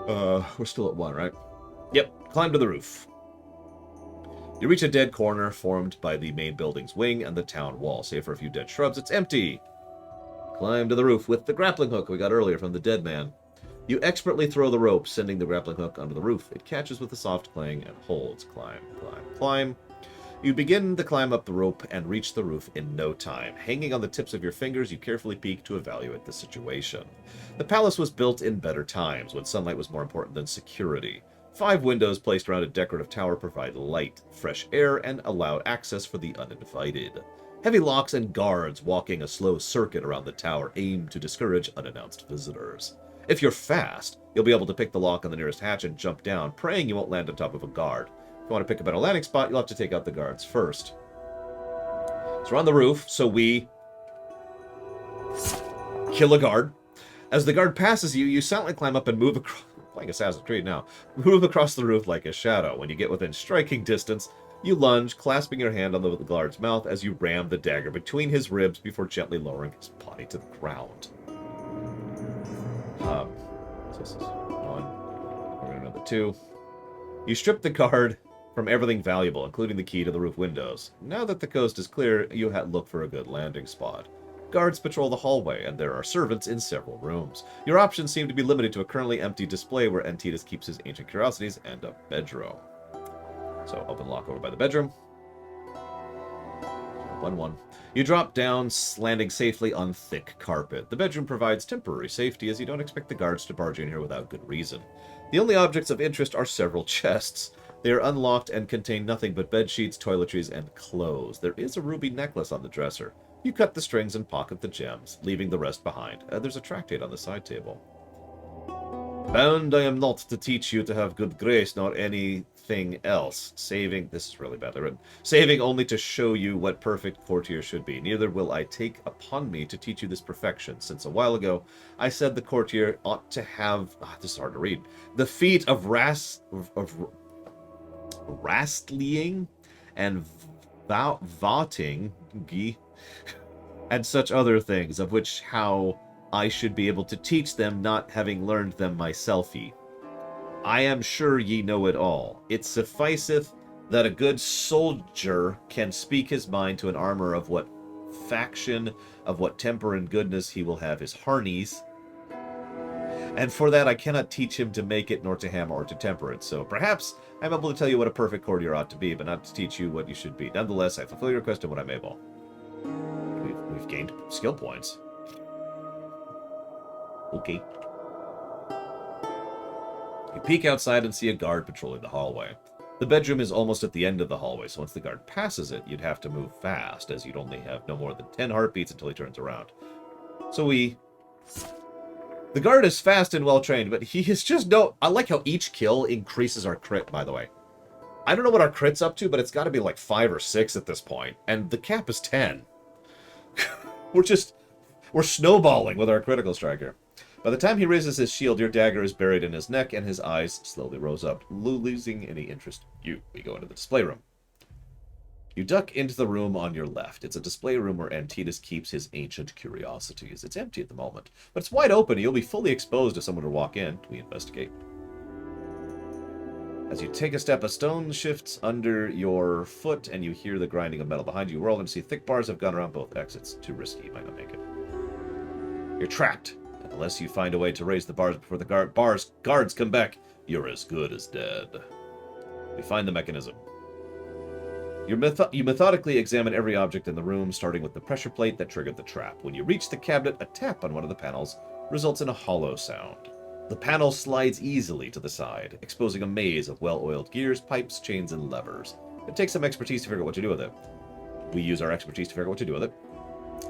We're still at 1, right? Yep, climb to the roof. You reach a dead corner formed by the main building's wing and the town wall. Save for a few dead shrubs, it's empty. Climb to the roof with the grappling hook we got earlier from the dead man. You expertly throw the rope, sending the grappling hook onto the roof. It catches with a soft clang and holds. Climb, climb, climb. You begin the climb up the rope and reach the roof in no time. Hanging on the tips of your fingers, you carefully peek to evaluate the situation. The palace was built in better times, when sunlight was more important than security. 5 windows placed around a decorative tower provide light, fresh air, and allow access for the uninvited. Heavy locks and guards walking a slow circuit around the tower aim to discourage unannounced visitors. If you're fast, you'll be able to pick the lock on the nearest hatch and jump down, praying you won't land on top of a guard. If you want to pick a better landing spot, you'll have to take out the guards first. So we're on the roof, so we kill a guard. As the guard passes you, you silently climb up and move across... Playing Assassin's Creed now. Move across the roof like a shadow. When you get within striking distance, you lunge, clasping your hand on the guard's mouth as you ram the dagger between his ribs before gently lowering his body to the ground. So this is 1. We're going to another 2. You strip the guard from everything valuable, including the key to the roof windows. Now that the coast is clear, you look for a good landing spot. Guards patrol the hallway, and there are servants in several rooms. Your options seem to be limited to a currently empty display where Antitas keeps his ancient curiosities and a bedroom. So open lock over by the bedroom. 1-1. You drop down, landing safely on thick carpet. The bedroom provides temporary safety, as you don't expect the guards to barge in here without good reason. The only objects of interest are several chests. They are unlocked and contain nothing but bedsheets, toiletries, and clothes. There is a ruby necklace on the dresser. You cut the strings and pocket the gems, leaving the rest behind. There's a tractate on the side table. Bound I am not to teach you to have good grace, nor anything else. Saving, this is really badly written. Saving only to show you what perfect courtier should be. Neither will I take upon me to teach you this perfection, since a while ago I said the courtier ought to have, this is hard to read, the feat of rastlying and vaughting, and such other things, of which how I should be able to teach them, not having learned them myself-y. I am sure ye know it all. It sufficeth that a good soldier can speak his mind to an armor of what faction, of what temper and goodness he will have his harneys. And for that I cannot teach him to make it, nor to hammer, or to temper it. So perhaps I'm able to tell you what a perfect courtier ought to be, but not to teach you what you should be. Nonetheless, I fulfill your request in what I'm able. We've gained skill points. Okay. You peek outside and see a guard patrolling the hallway. The bedroom is almost at the end of the hallway, so once the guard passes it, you'd have to move fast, as you'd only have no more than 10 heartbeats until he turns around. So the guard is fast and well-trained, but he is just no... I like how each kill increases our crit, by the way. I don't know what our crit's up to, but it's got to be like 5 or 6 at this point, and the cap is 10. We're snowballing with our critical strike here. By the time he raises his shield, your dagger is buried in his neck, and his eyes slowly rose up, losing any interest in you. We go into the display room. You duck into the room on your left. It's a display room where Antitas keeps his ancient curiosities. It's empty at the moment, but it's wide open, and you'll be fully exposed if someone were to walk in. We investigate. As you take a step, a stone shifts under your foot, and you hear the grinding of metal behind you. Roll and see thick bars have gone around both exits. Too risky, you might not make it. You're trapped. And unless you find a way to raise the bars before the guards come back, you're as good as dead. We find the mechanism. You methodically examine every object in the room, starting with the pressure plate that triggered the trap. When you reach the cabinet, a tap on one of the panels results in a hollow sound. The panel slides easily to the side, exposing a maze of well-oiled gears, pipes, chains, and levers. It takes some expertise to figure out what to do with it. We use our expertise to figure out what to do with it.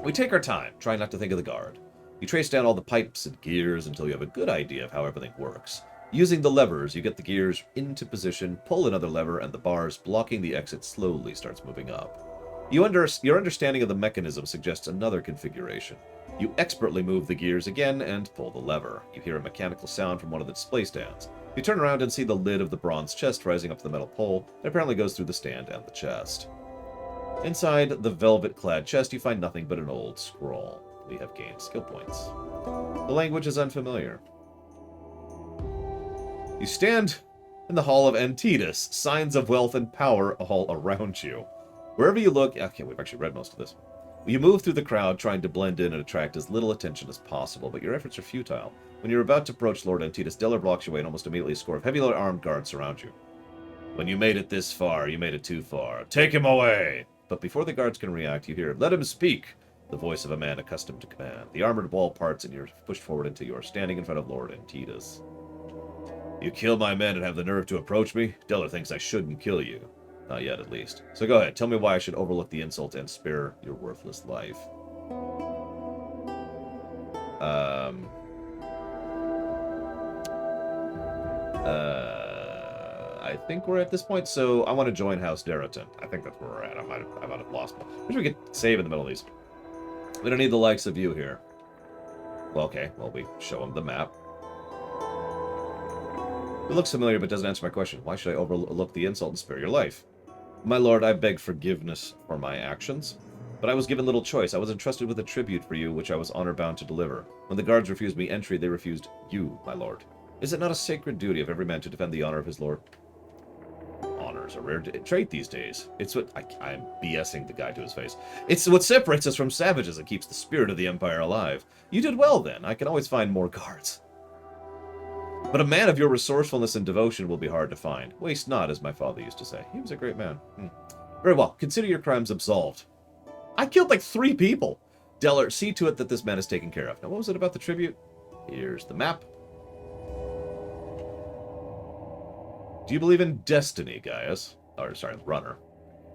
We take our time, trying not to think of the guard. You trace down all the pipes and gears until you have a good idea of how everything works. Using the levers, you get the gears into position, pull another lever, and the bars blocking the exit slowly starts moving up. Your understanding of the mechanism suggests another configuration. You expertly move the gears again and pull the lever. You hear a mechanical sound from one of the display stands. You turn around and see the lid of the bronze chest rising up to the metal pole that apparently goes through the stand and the chest. Inside the velvet-clad chest, you find nothing but an old scroll. We have gained skill points. The language is unfamiliar. You stand in the Hall of Antitas, signs of wealth and power all around you. Wherever you look... Okay, we've actually read most of this. You move through the crowd, trying to blend in and attract as little attention as possible, but your efforts are futile. When you're about to approach Lord Antitas, Deller blocks your way, and almost immediately a score of heavily armed guards surround you. When you made it this far, you made it too far. Take him away! But before the guards can react, you hear, "Let him speak!" The voice of a man accustomed to command. The armored wall parts, and you're pushed forward until you are standing in front of Lord Antitas. You kill my men and have the nerve to approach me? Deller thinks I shouldn't kill you. Not yet, at least. So go ahead, tell me why I should overlook the insult and spare your worthless life. I think we're at this point, so I want to join House Darrington. I think that's where we're at. I might have lost one. I wish we could save in the middle of these. We don't need the likes of you here. Well, okay. Well, we show him the map. It looks familiar, but doesn't answer my question. Why should I overlook the insult and spare your life? My lord, I beg forgiveness for my actions, but I was given little choice. I was entrusted with a tribute for you, which I was honor-bound to deliver. When the guards refused me entry, they refused you, my lord. Is it not a sacred duty of every man to defend the honor of his lord? Honors a rare trait these days. It's what... I'm BSing the guy to his face. It's what separates us from savages and keeps the spirit of the Empire alive. You did well, then. I can always find more guards. But a man of your resourcefulness and devotion will be hard to find. Waste not, as my father used to say. He was a great man. Very well. Consider your crimes absolved. I killed like 3 people. Deller, see to it that this man is taken care of. Now, what was it about the tribute? Here's the map. Do you believe in destiny, Gaius? Or, sorry, Runner.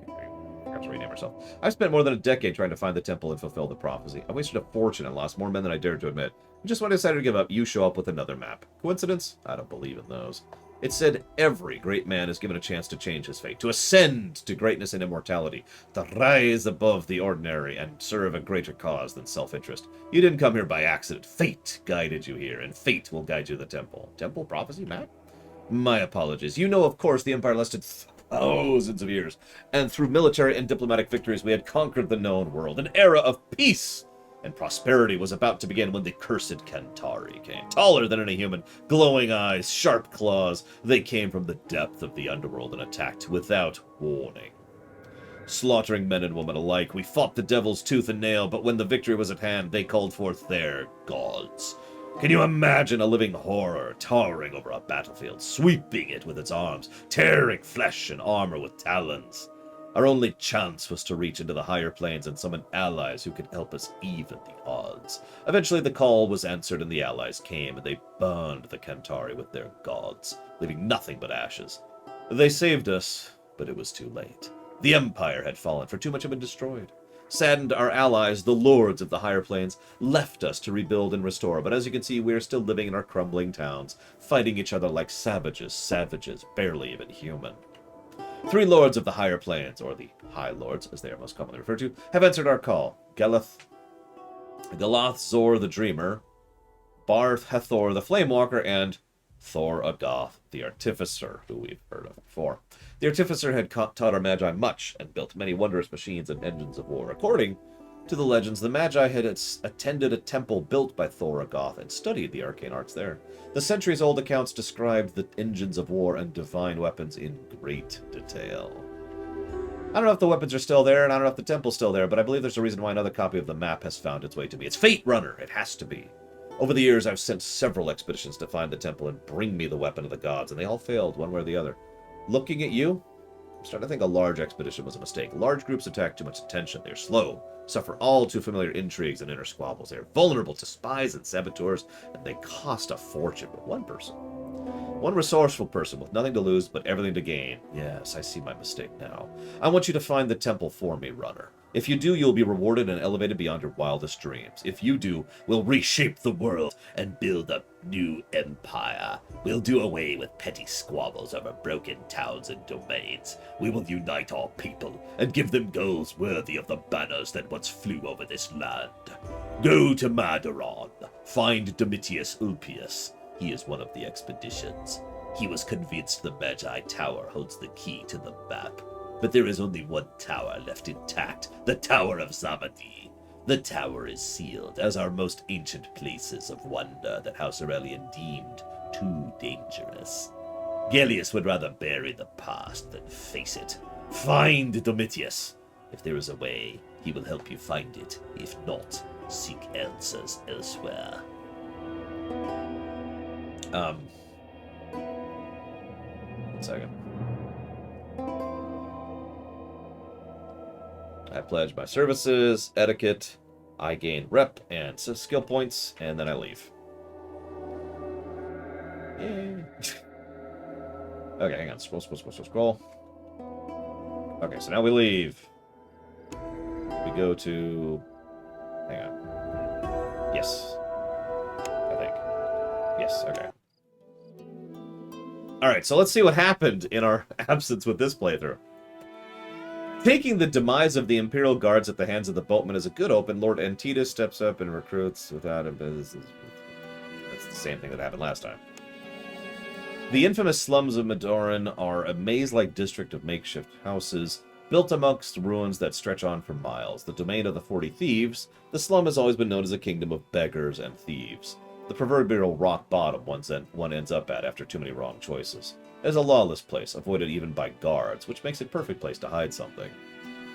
I forgot to rename herself. I've spent more than a decade trying to find the temple and fulfill the prophecy. I wasted a fortune and lost more men than I dared to admit. Just when I decided to give up, you show up with another map. Coincidence? I don't believe in those. It said every great man is given a chance to change his fate, to ascend to greatness and immortality, to rise above the ordinary and serve a greater cause than self-interest. You didn't come here by accident. Fate guided you here, and fate will guide you to the temple. Temple prophecy map? My apologies. You know, of course, the Empire lasted thousands of years, and through military and diplomatic victories, we had conquered the known world. An era of peace and prosperity was about to begin when the cursed Centauri came. Taller than any human, glowing eyes, sharp claws. They came from the depth of the underworld and attacked without warning. Slaughtering men and women alike, we fought the devil's tooth and nail, but when the victory was at hand, they called forth their gods. Can you imagine a living horror towering over a battlefield, sweeping it with its arms, tearing flesh and armor with talons? Our only chance was to reach into the higher planes and summon allies who could help us even the odds. Eventually the call was answered and the allies came, and they burned the Centauri with their gods, leaving nothing but ashes. They saved us, but it was too late. The Empire had fallen, for too much had been destroyed. Saddened, our allies, the lords of the higher planes, left us to rebuild and restore, but as you can see, we are still living in our crumbling towns, fighting each other like savages, barely even human. 3 lords of the higher planes, or the High Lords, as they are most commonly referred to, have answered our call. Galath Zor the Dreamer, Barth Hathor the Flamewalker, and Thor Agoth the Artificer, who we've heard of before. The Artificer had taught our Magi much, and built many wondrous machines and engines of war. According to the legends, the Magi had attended a temple built by Thor Agoth and studied the arcane arts there. The centuries-old accounts described the engines of war and divine weapons in great detail. I don't know if the weapons are still there, and I don't know if the temple's still there, but I believe there's a reason why another copy of the map has found its way to me. It's Fate Runner! It has to be. Over the years, I've sent several expeditions to find the temple and bring me the weapon of the gods, and they all failed, one way or the other. Looking at you, I'm starting to think a large expedition was a mistake. Large groups attract too much attention. They're slow, suffer all too familiar intrigues and inner squabbles. They're vulnerable to spies and saboteurs, and they cost a fortune. But one resourceful person with nothing to lose but everything to gain. Yes, I see my mistake now. I want you to find the temple for me, Runner. If you do, you'll be rewarded and elevated beyond your wildest dreams. If you do, we'll reshape the world and build a new empire. We'll do away with petty squabbles over broken towns and domains. We will unite our people and give them goals worthy of the banners that once flew over this land. Go to Madaron. Find Domitius Ulpius. He is one of the expeditions. He was convinced the Magi Tower holds the key to the map. But there is only one tower left intact, the Tower of Zamadi. The tower is sealed, as are most ancient places of wonder that House Aurelian deemed too dangerous. Gellius would rather bury the past than face it. Find Domitius. If there is a way, he will help you find it. If not, seek answers elsewhere. One second. I pledge my services, etiquette, I gain rep and skill points, and then I leave. Yay. Okay, hang on. Scroll. Okay, so now we leave. We go to... Hang on. Yes. I think. Yes, okay. Alright, so let's see what happened in our absence with this playthrough. Taking the demise of the Imperial Guards at the hands of the boatmen is a good open. Lord Antitus steps up and recruits without him. That's the same thing that happened last time. The infamous slums of Madoran are a maze-like district of makeshift houses, built amongst ruins that stretch on for miles. The domain of the 40 thieves, the slum has always been known as a kingdom of beggars and thieves. The proverbial rock bottom one ends up at after too many wrong choices. It is a lawless place, avoided even by guards, which makes it a perfect place to hide something.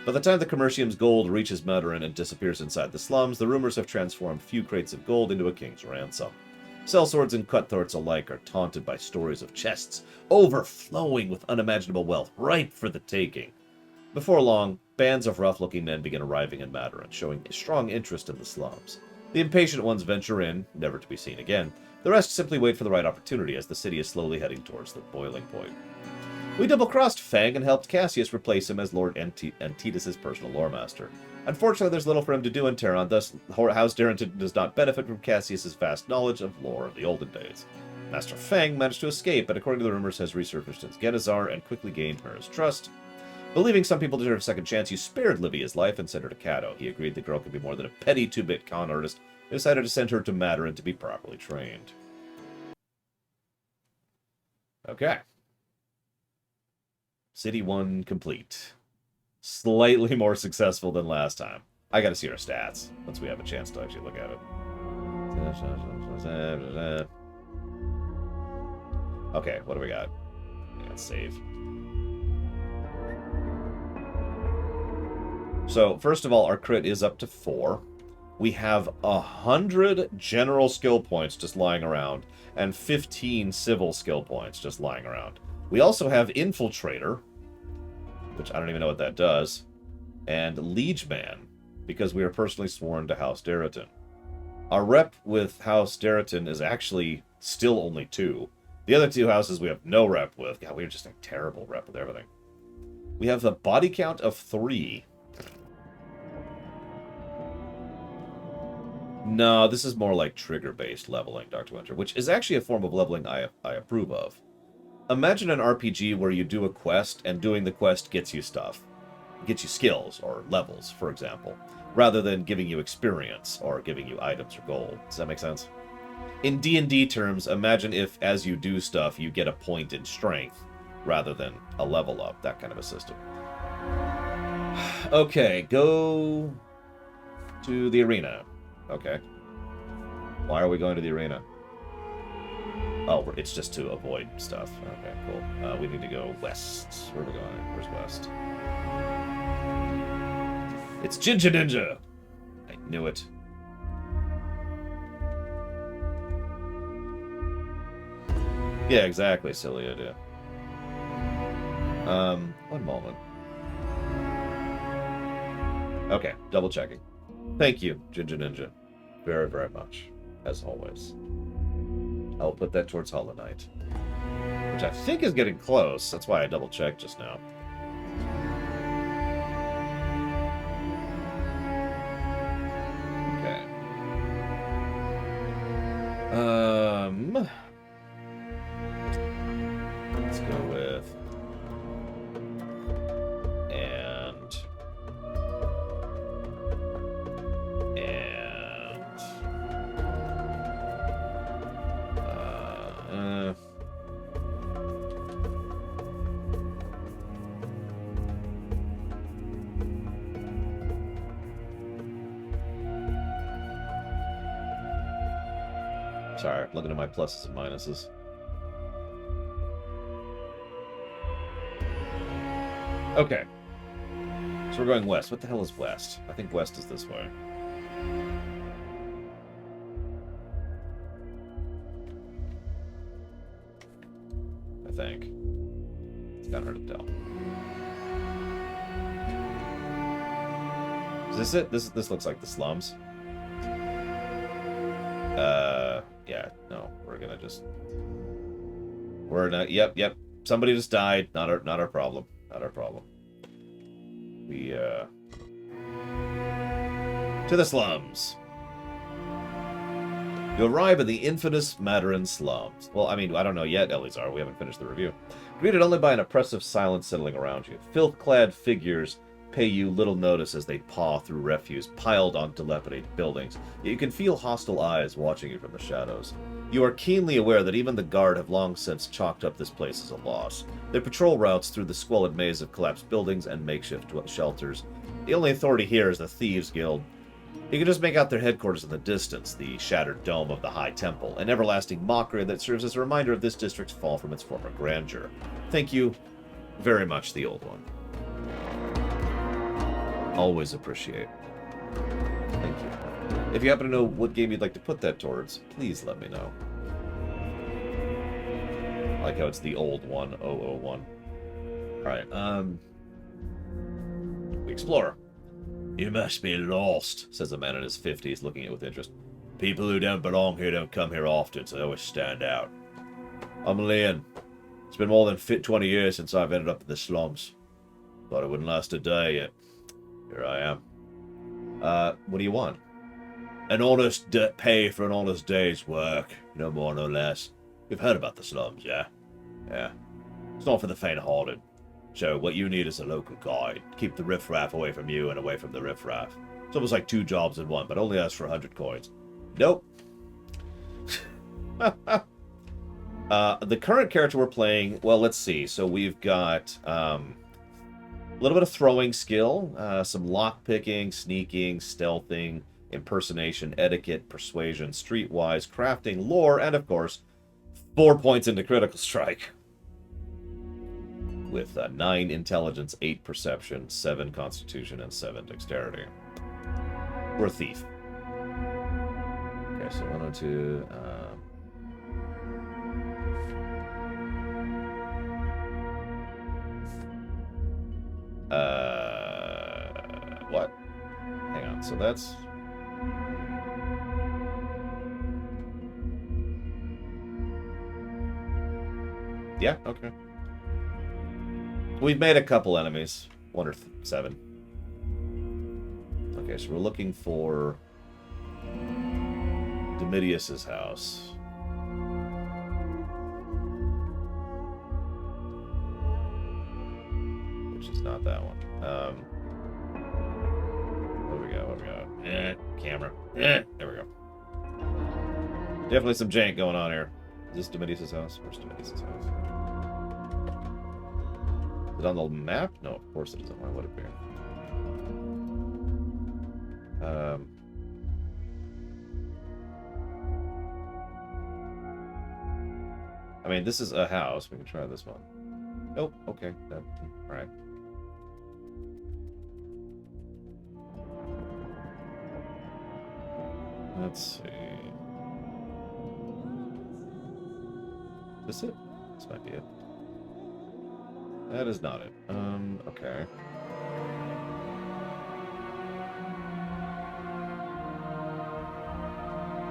By the time the Commercium's gold reaches Madarin and disappears inside the slums, the rumors have transformed few crates of gold into a king's ransom. Sellswords and cutthroats alike are taunted by stories of chests overflowing with unimaginable wealth, ripe for the taking. Before long, bands of rough-looking men begin arriving in Madarin, showing a strong interest in the slums. The impatient ones venture in, never to be seen again. The rest simply wait for the right opportunity as the city is slowly heading towards the boiling point. We double-crossed Fang and helped Cassius replace him as Lord Antitus' personal lore master. Unfortunately, there's little for him to do in Terran, thus House Darrington does not benefit from Cassius' vast knowledge of lore of the olden days. Master Fang managed to escape, and according to the rumors has resurfaced as Genazar and quickly gained Mira's trust. Believing some people deserve a second chance, you spared Livia's life and sent her to Cato. He agreed the girl could be more than a petty 2-bit con artist, and decided to send her to Madarin to be properly trained. Okay. City 1 complete. Slightly more successful than last time. I gotta see our stats once we have a chance to actually look at it. Okay, what do we got? Let's save. So, first of all, our crit is up to 4. We have 100 general skill points just lying around, and 15 civil skill points just lying around. We also have Infiltrator, which I don't even know what that does, and Liegeman, because we are personally sworn to House Darrington. Our rep with House Darrington is actually still only 2. The other 2 houses we have no rep with. God, we're just a terrible rep with everything. We have a body count of 3. No, this is more like trigger-based leveling, Dr. Winter, which is actually a form of leveling I approve of. Imagine an RPG where you do a quest, and doing the quest gets you stuff. Gets you skills, or levels, for example, rather than giving you experience, or giving you items or gold. Does that make sense? in D&D terms, imagine if as you do stuff, you get a point in strength rather than a level up, that kind of a system. Okay, go to the arena. Okay. Why are we going to the arena? Oh, it's just to avoid stuff. Okay, cool. We need to go west. Where are we going? Where's west? It's Ginger Ninja! I knew it. Yeah, exactly, silly idea. One moment. Okay, double checking. Thank you, Ginger Ninja. Very, very much. As always. I'll put that towards Hollow Knight. Which I think is getting close. That's why I double checked just now. Okay. Let's go with... Sorry, looking at my pluses and minuses. Okay. So we're going west. What the hell is west? I think west is this way. I think. It's kind of hard to tell. Is this it? This looks like the slums. Yeah, no, we're gonna just... We're not... Yep. Somebody just died. Not our problem. Not our problem. We, to the slums. You arrive in the infamous Madarin slums. Well, I mean, I don't know yet, Elizar. We haven't finished the review. Greeted only by an oppressive silence settling around you. Filth-clad figures pay you little notice as they paw through refuse piled on dilapidated buildings. Yet you can feel hostile eyes watching you from the shadows. You are keenly aware that even the guard have long since chalked up this place as a loss. Their patrol routes through the squalid maze of collapsed buildings and makeshift shelters. The only authority here is the Thieves' Guild. You can just make out their headquarters in the distance, the shattered dome of the High Temple, an everlasting mockery that serves as a reminder of this district's fall from its former grandeur. Thank you very much, the Old One. Always appreciate. Thank you. If you happen to know what game you'd like to put that towards, please let me know. I like how it's the Old One, 001. Alright, Explorer. You must be lost, says a man in his 50s, looking at it with interest. People who don't belong here don't come here often, so they always stand out. I'm Leon. It's been more than 20 years since I've ended up in the slums. Thought it wouldn't last a day yet. Here I am. What do you want? An honest pay for an honest day's work. No more, no less. You've heard about the slums, yeah? Yeah. It's not for the faint-hearted. So what you need is a local guide. Keep the riffraff away from you and away from the riffraff. It's almost like 2 jobs in one, but only ask for 100 coins. Nope. The current character we're playing, well, let's see. So we've got a little bit of throwing skill, some lockpicking, sneaking, stealthing, impersonation, etiquette, persuasion, streetwise, crafting, lore, and of course, 4 points into critical strike. With 9 intelligence, 8 perception, 7 constitution, and 7 dexterity. We're a thief. Okay, so 102. What? Hang on, so that's... Yeah, okay. We've made a couple enemies. 1 or 7. Okay, so we're looking for Domitius's house. Which is not that one. Where we go? Camera. There we go. Definitely some jank going on here. Is this Domitius' house? Where's Domitius' house? Is it on the map? No, of course it isn't. Why would it be? I mean, this is a house. We can try this one. Nope. Okay. All right. Let's see. Is this it? This might be it. That is not it. Okay.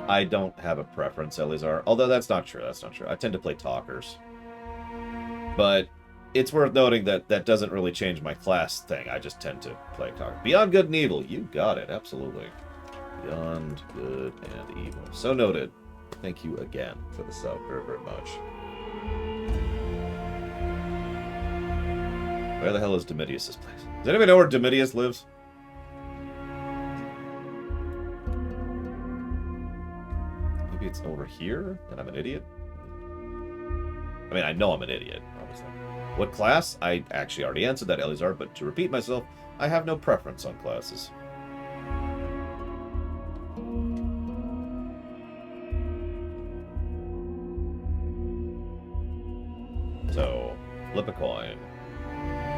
I don't have a preference, Elizar. Although that's not true. That's not true. I tend to play talkers. But it's worth noting that that doesn't really change my class thing. I just tend to play talker. Beyond Good and Evil. You got it. Absolutely. Beyond Good and Evil. So noted. Thank you again for the sub very, very much. Where the hell is Domitius' place? Does anybody know where Domitius lives? Maybe it's over here, and I'm an idiot? I mean, I know I'm an idiot, obviously. What class? I actually already answered that, Elizar, but to repeat myself, I have no preference on classes. So, flip a coin.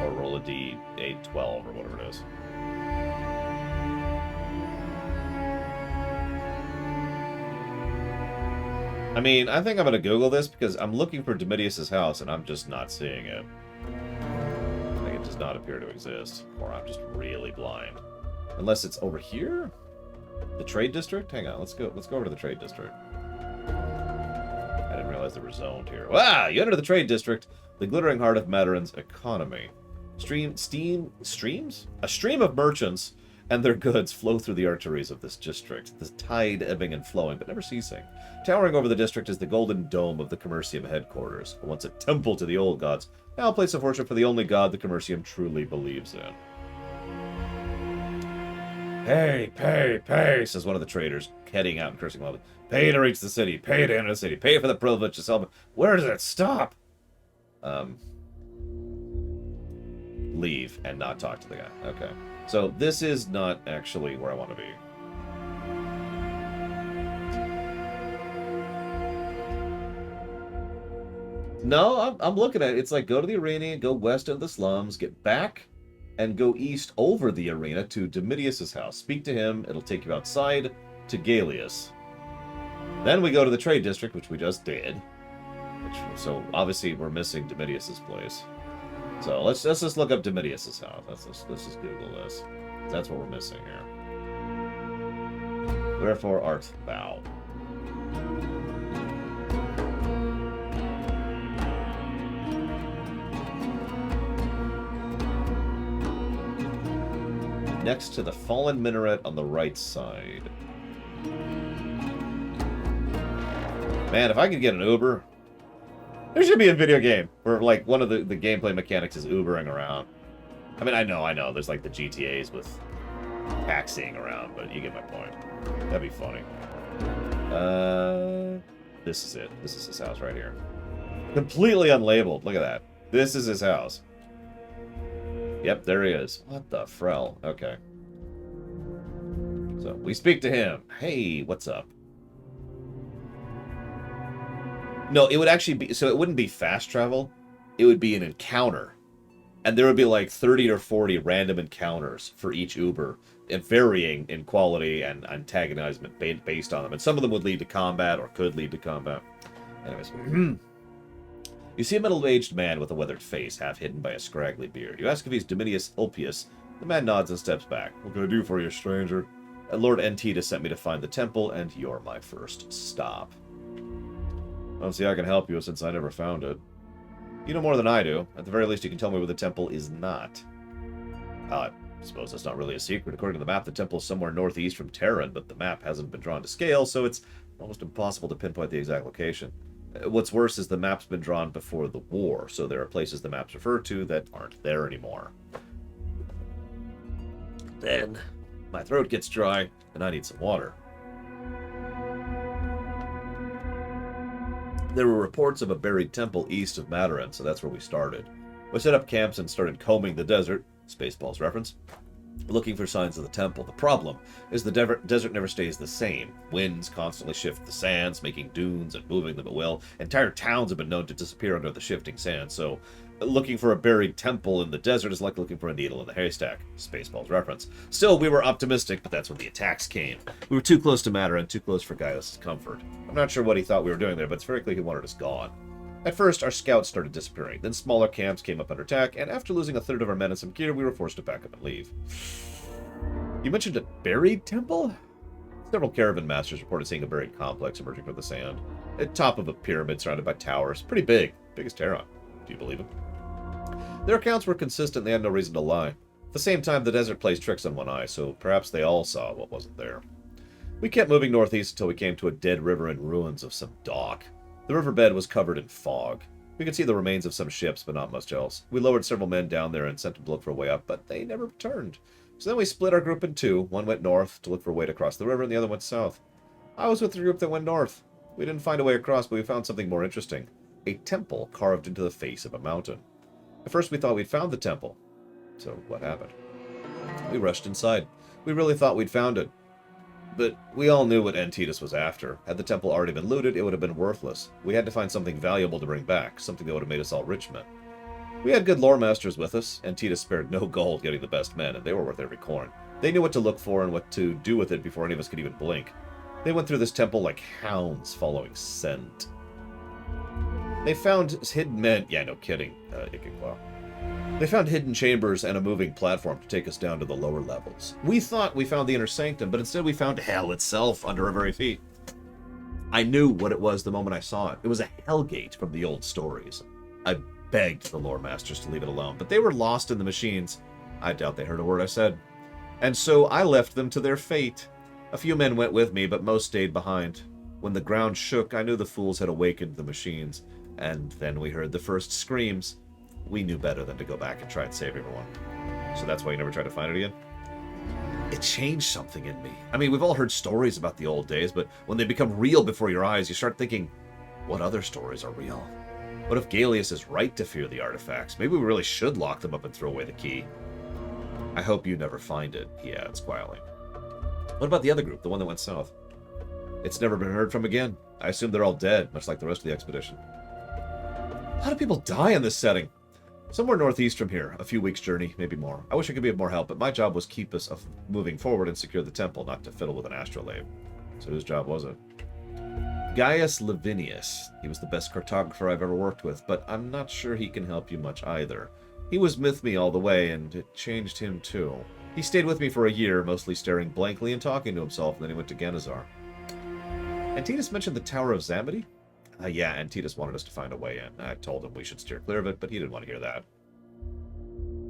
Or roll a d8 12 or whatever it is. I mean, I think I'm going to Google this because I'm looking for Domitius' house and I'm just not seeing it. I think it does not appear to exist. Or I'm just really blind. Unless it's over here? The trade district? Hang on, let's go over to the trade district. I didn't realize they were zoned here. Wow! You enter the trade district, the glittering heart of Madarin's economy. Streams? A stream of merchants and their goods flow through the arteries of this district, the tide ebbing and flowing, but never ceasing. Towering over the district is the golden dome of the Commercium headquarters, once a temple to the old gods, now a place of worship for the only god the Commercium truly believes in. Pay, pay, pay, says one of the traders, heading out and cursing loudly. Pay to reach the city, pay to enter the city, pay for the privilege to sell. Where does it stop? Leave and not talk to the guy. Okay. So this is not actually where I want to be. No, I'm looking at it. It's like go to the arena, go west of the slums, get back, and go east over the arena to Domitius' house. Speak to him. It'll take you outside to Galeus. Then we go to the trade district, which we just did. So obviously we're missing Domitius' place. So let's just look up Domitius' house. Let's just Google this. That's what we're missing here. Wherefore art thou? Next to the fallen minaret on the right side. Man, if I could get an Uber... There should be a video game where, like, one of the gameplay mechanics is Ubering around. I mean, I know, there's, like, the GTAs with taxiing around, but you get my point. That'd be funny. This is it. This is his house right here. Completely unlabeled. Look at that. This is his house. Yep, there he is. What the frell? Okay. So, we speak to him. Hey, what's up? No, it would actually be... So it wouldn't be fast travel. It would be an encounter. And there would be like 30 or 40 random encounters for each Uber, and varying in quality and antagonizement based on them. And some of them would lead to combat or could lead to combat. Anyways. You see a middle-aged man with a weathered face, half hidden by a scraggly beard. You ask if he's Domitius Ulpius. The man nods and steps back. What can I do for you, stranger? Lord Antita sent me to find the temple, and you're my first stop. I don't see how I can help you since I never found it. You know more than I do. At the very least, you can tell me where the temple is not. I suppose that's not really a secret. According to the map, the temple is somewhere northeast from Terran, but the map hasn't been drawn to scale, so it's almost impossible to pinpoint the exact location. What's worse is the map's been drawn before the war, so there are places the maps refer to that aren't there anymore. Then, my throat gets dry, and I need some water. There were reports of a buried temple east of Mataran, so that's where we started. We set up camps and started combing the desert, Spaceballs reference, looking for signs of the temple. The problem is the desert never stays the same. Winds constantly shift the sands, making dunes and moving them at will. Entire towns have been known to disappear under the shifting sand, so looking for a buried temple in the desert is like looking for a needle in the haystack. Spaceballs reference. Still, we were optimistic, but that's when the attacks came. We were too close to Matter and too close for Gaius' comfort. I'm not sure what he thought we were doing there, but it's very clear he wanted us gone. At first, our scouts started disappearing. Then smaller camps came up under attack, and after losing a third of our men and some gear, we were forced to pack up and leave. You mentioned a buried temple? Several caravan masters reported seeing a buried complex emerging from the sand. At top of a pyramid surrounded by towers. Pretty big. Big as Terra. Do you believe him? Their accounts were consistent, they had no reason to lie. At the same time, the desert plays tricks on one eye, so perhaps they all saw what wasn't there. We kept moving northeast until we came to a dead river and ruins of some dock. The riverbed was covered in fog. We could see the remains of some ships, but not much else. We lowered several men down there and sent them to look for a way up, but they never returned. So then we split our group in two. One went north to look for a way to cross the river, and the other went south. I was with the group that went north. We didn't find a way across, but we found something more interesting. A temple carved into the face of a mountain. At first we thought we'd found the temple. So what happened? We rushed inside. We really thought we'd found it. But we all knew what Antidus was after. Had the temple already been looted, it would have been worthless. We had to find something valuable to bring back, something that would have made us all rich men. We had good lore masters with us. Antidus spared no gold getting the best men, and they were worth every coin. They knew what to look for and what to do with it before any of us could even blink. They went through this temple like hounds following scent. They found hidden men. Yeah, no kidding. They found hidden chambers and a moving platform to take us down to the lower levels. We thought we found the inner sanctum, but instead we found hell itself under our very feet. I knew what it was the moment I saw it. It was a hellgate from the old stories. I begged the lore masters to leave it alone, but they were lost in the machines. I doubt they heard a word I said. And so I left them to their fate. A few men went with me, but most stayed behind. When the ground shook, I knew the fools had awakened the machines. And then we heard the first screams. We knew better than to go back and try and save everyone. So that's why you never tried to find it again? It changed something in me. I mean, we've all heard stories about the old days, but when they become real before your eyes, you start thinking, what other stories are real? What if Galeus is right to fear the artifacts? Maybe we really should lock them up and throw away the key. I hope you never find it, he adds, quietly. What about the other group, the one that went south? It's never been heard from again. I assume they're all dead, much like the rest of the expedition. How do people die in this setting? Somewhere northeast from here, a few weeks' journey, maybe more. I wish I could be of more help, but my job was to keep us moving forward and secure the temple, not to fiddle with an astrolabe. So whose job was it? Gaius Lavinius. He was the best cartographer I've ever worked with, but I'm not sure he can help you much either. He was with me all the way, and it changed him too. He stayed with me for a year, mostly staring blankly and talking to himself, and then he went to Genazar. Antidus mentioned the Tower of Zamity? Yeah, Antidus wanted us to find a way in. I told him we should steer clear of it, but he didn't want to hear that.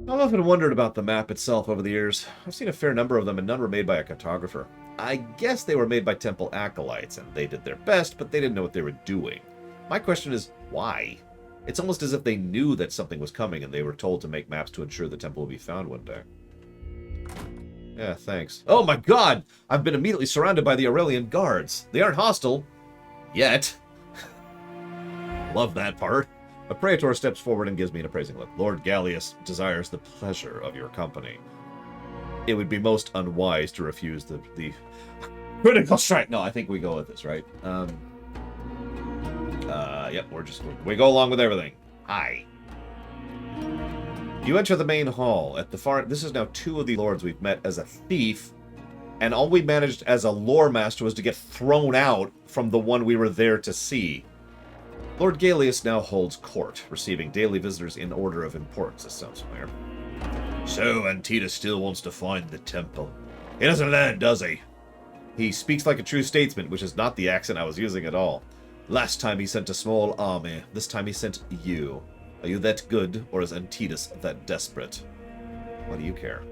I've often wondered about the map itself over the years. I've seen a fair number of them, and none were made by a cartographer. I guess they were made by temple acolytes, and they did their best, but they didn't know what they were doing. My question is, why? It's almost as if they knew that something was coming, and they were told to make maps to ensure the temple would be found one day. Yeah, thanks. Oh my god! I've been immediately surrounded by the Aurelian guards. They aren't hostile. Yet. Love that part. A praetor steps forward and gives me an appraising look. Lord Gallius desires the pleasure of your company. It would be most unwise to refuse the critical strike. No, I think we go with this, right? Yep, we go along with everything. Hi. You enter the main hall. At the far... This is now 2 of the lords we've met as a thief, and all we managed as a lore master was to get thrown out from the one we were there to see. Lord Galeus now holds court, receiving daily visitors in order of importance. This sounds familiar. So, Antidus still wants to find the temple. He doesn't learn, does he? He speaks like a true statesman, which is not the accent I was using at all. Last time he sent a small army. This time he sent you. Are you that good, or is Antidus that desperate? Why do you care?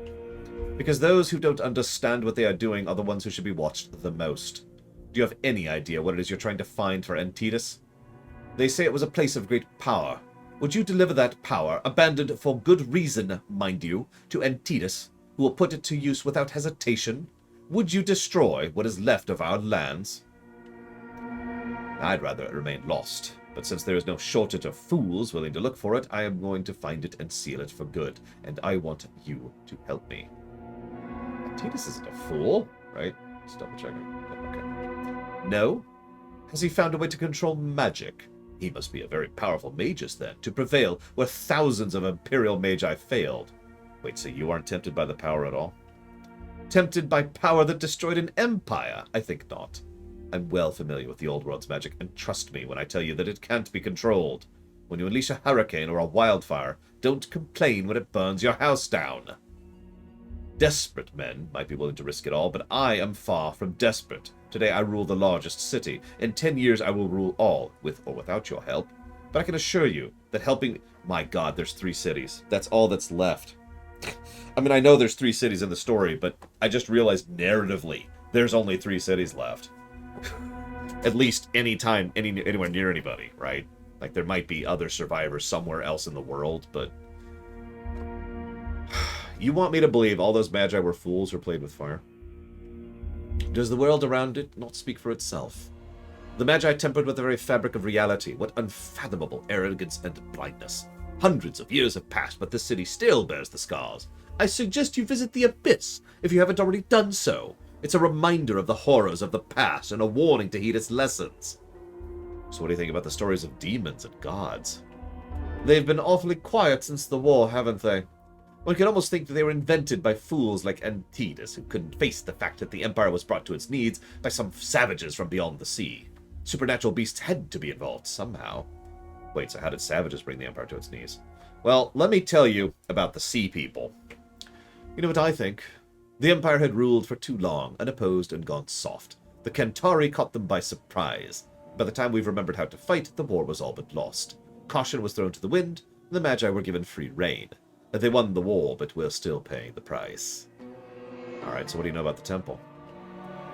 Because those who don't understand what they are doing are the ones who should be watched the most. Do you have any idea what it is you're trying to find for Antidus? They say it was a place of great power. Would you deliver that power, abandoned for good reason, mind you, to Antidus, who will put it to use without hesitation? Would you destroy what is left of our lands? I'd rather it remain lost. But since there is no shortage of fools willing to look for it, I am going to find it and seal it for good. And I want you to help me. Titus isn't a fool, right? Just double checking. Okay. No? Has he found a way to control magic? He must be a very powerful magus, then, to prevail where thousands of Imperial Magi failed. Wait, so you aren't tempted by the power at all? Tempted by power that destroyed an empire? I think not. I'm well familiar with the old world's magic, and trust me when I tell you that it can't be controlled. When you unleash a hurricane or a wildfire, don't complain when it burns your house down. Desperate men might be willing to risk it all, but I am far from desperate. Today I rule the largest city. In 10 years I will rule all, with or without your help. But I can assure you that helping... My god, there's 3 cities. That's all that's left. I mean, I know there's 3 cities in the story, but I just realized narratively there's only 3 cities left. At least anywhere near anybody, right? Like, there might be other survivors somewhere else in the world, but... You want me to believe all those magi were fools who played with fire? Does the world around it not speak for itself? The magi tempered with the very fabric of reality. What unfathomable arrogance and blindness. Hundreds of years have passed, but the city still bears the scars. I suggest you visit the Abyss, if you haven't already done so. It's a reminder of the horrors of the past, and a warning to heed its lessons. So what do you think about the stories of demons and gods? They've been awfully quiet since the war, haven't they? One could almost think that they were invented by fools like Antidus, who couldn't face the fact that the Empire was brought to its knees by some savages from beyond the sea. Supernatural beasts had to be involved somehow. Wait, so how did savages bring the Empire to its knees? Well, let me tell you about the Sea People. You know what I think? The Empire had ruled for too long, unopposed and gone soft. The Centauri caught them by surprise. By the time we've remembered how to fight, the war was all but lost. Caution was thrown to the wind, and the Magi were given free rein. They won the war, but we're still paying the price. Alright, so what do you know about the temple?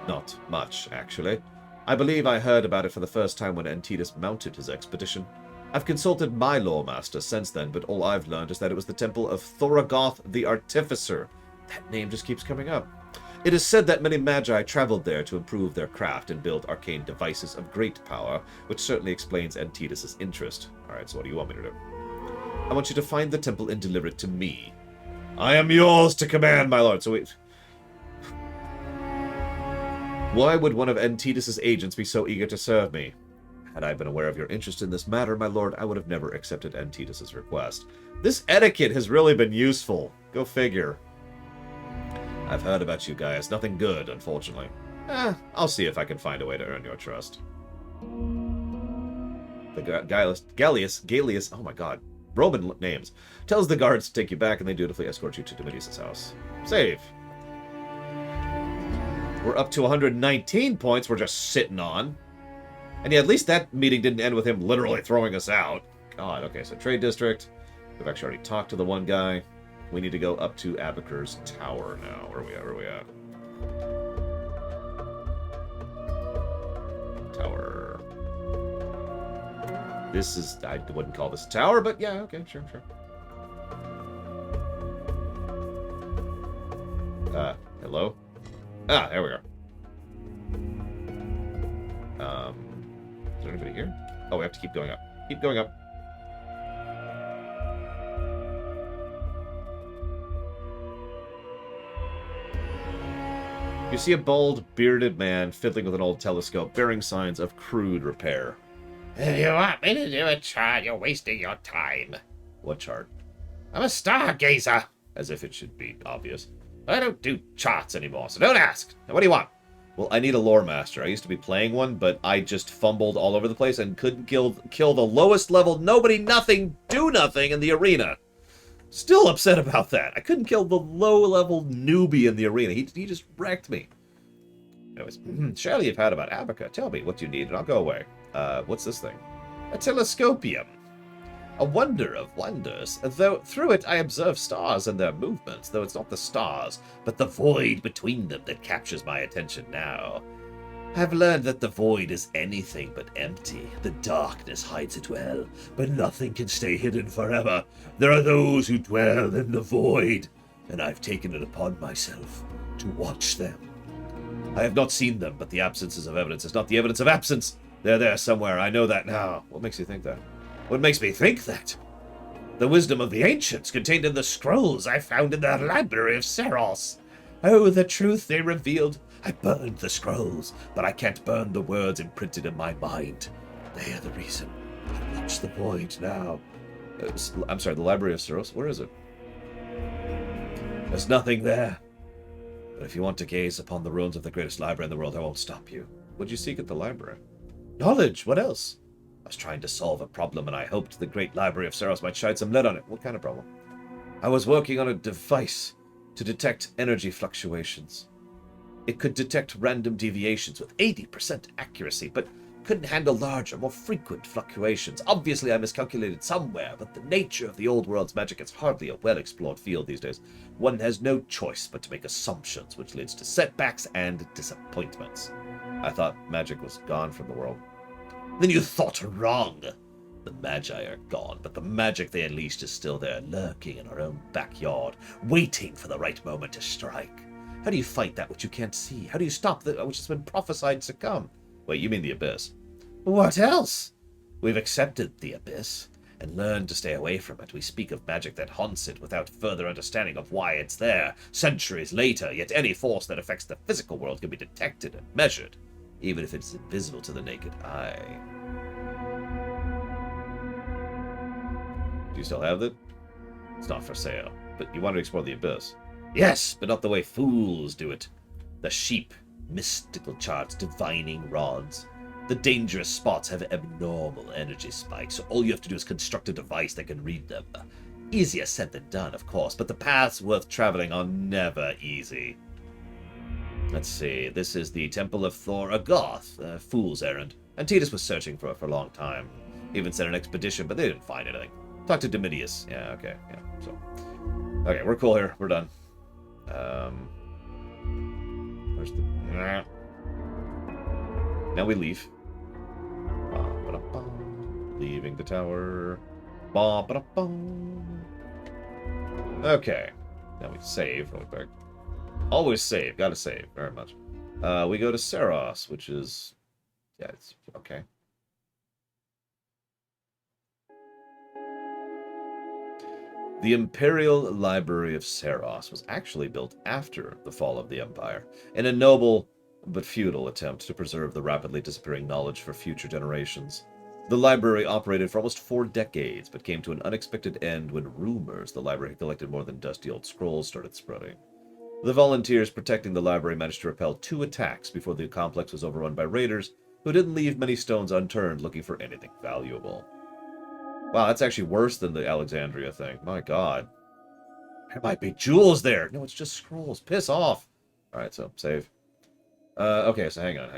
Not much, actually. I believe I heard about it for the first time when Antidus mounted his expedition. I've consulted my lore master since then, but all I've learned is that it was the temple of Thorogoth the Artificer. That name just keeps coming up. It is said that many magi traveled there to improve their craft and build arcane devices of great power, which certainly explains Antidus' interest. Alright, so what do you want me to do? I want you to find the temple and deliver it to me. I am yours to command, my lord. So wait. Why would one of Antidus' agents be so eager to serve me? Had I been aware of your interest in this matter, my lord, I would have never accepted Antidus' request. This etiquette has really been useful. Go figure. I've heard about you guys. Nothing good, unfortunately. I'll see if I can find a way to earn your trust. The Gallius, oh my god. Roman names. Tells the guards to take you back, and they dutifully escort you to Domitius' house. Save. We're up to 119 points we're just sitting on. And yeah, at least that meeting didn't end with him literally throwing us out. God, okay, so trade district. We've actually already talked to the one guy. We need to go up to Abakur's tower now. Where are we at? Tower. This is... I wouldn't call this a tower, but yeah, okay, sure. Hello? Ah, there we are. Is there anybody here? Oh, we have to keep going up. Keep going up. You see a bald, bearded man fiddling with an old telescope, bearing signs of crude repair. If you want me to do a chart, you're wasting your time. What chart? I'm a stargazer. As if it should be obvious. I don't do charts anymore, so don't ask. Now, what do you want? Well, I need a lore master. I used to be playing one, but I just fumbled all over the place and couldn't kill the lowest level nobody, nothing, do nothing in the arena. Still upset about that. I couldn't kill the low-level newbie in the arena. He just wrecked me. Anyways, surely you've heard about Abaca. Tell me what you need and I'll go away. What's this thing? A telescopium. A wonder of wonders. Though through it I observe stars and their movements, though it's not the stars, but the void between them that captures my attention now. I've learned that the void is anything but empty. The darkness hides it well, but nothing can stay hidden forever. There are those who dwell in the void, and I've taken it upon myself to watch them. I have not seen them, but the absence of evidence is not the evidence of absence. They're there somewhere, I know that now. What makes you think that? What makes me think that? The wisdom of the ancients contained in the scrolls I found in the library of Seros. Oh, the truth they revealed. I burned the scrolls, but I can't burn the words imprinted in my mind. They are the reason. I watch the void now. I'm sorry, the library of Seros? Where is it? There's nothing there. But if you want to gaze upon the ruins of the greatest library in the world, I won't stop you. What'd you seek at the library? Knowledge. What else? I was trying to solve a problem, and I hoped the great library of Seros might shine some light on it. What kind of problem? I was working on a device to detect energy fluctuations. It could detect random deviations with 80% accuracy, but couldn't handle larger, more frequent fluctuations. Obviously, I miscalculated somewhere, but the nature of the old world's magic is hardly a well-explored field these days. One has no choice but to make assumptions, which leads to setbacks and disappointments. I thought magic was gone from the world. Then you thought wrong. The Magi are gone, but the magic they unleashed is still there, lurking in our own backyard, waiting for the right moment to strike. How do you fight that which you can't see? How do you stop that which has been prophesied to come? Wait, you mean the Abyss? What else? We've accepted the Abyss and learned to stay away from it. We speak of magic that haunts it without further understanding of why it's there. Centuries later, yet any force that affects the physical world can be detected and measured, even if it's invisible to the naked eye. Do you still have it? It's not for sale, but you want to explore the Abyss. Yes, but not the way fools do it. The sheep, mystical charts, divining rods. The dangerous spots have abnormal energy spikes, so all you have to do is construct a device that can read them. Easier said than done, of course, but the paths worth traveling are never easy. Let's see, this is the Temple of Thor, a goth, a fool's errand. Antitus was searching for it for a long time. Even sent an expedition, but they didn't find anything. Talk to Domitius. Yeah, okay, yeah, so. Okay, we're cool here, we're done. Where's the... Now we leave. Leaving the tower. Okay. Now we save really quick. Always save. Gotta save. Very much. We go to Seros, which is... Yeah, it's... Okay. The Imperial Library of Seros was actually built after the fall of the Empire, in a noble but futile attempt to preserve the rapidly disappearing knowledge for future generations. The library operated for almost 4 decades, but came to an unexpected end when rumors the library had collected more than dusty old scrolls started spreading. The volunteers protecting the library managed to repel 2 attacks before the complex was overrun by raiders, who didn't leave many stones unturned looking for anything valuable. Wow, that's actually worse than the Alexandria thing. My god. There might be jewels there. No, it's just scrolls. Piss off. Alright, so save. Okay, so hang on.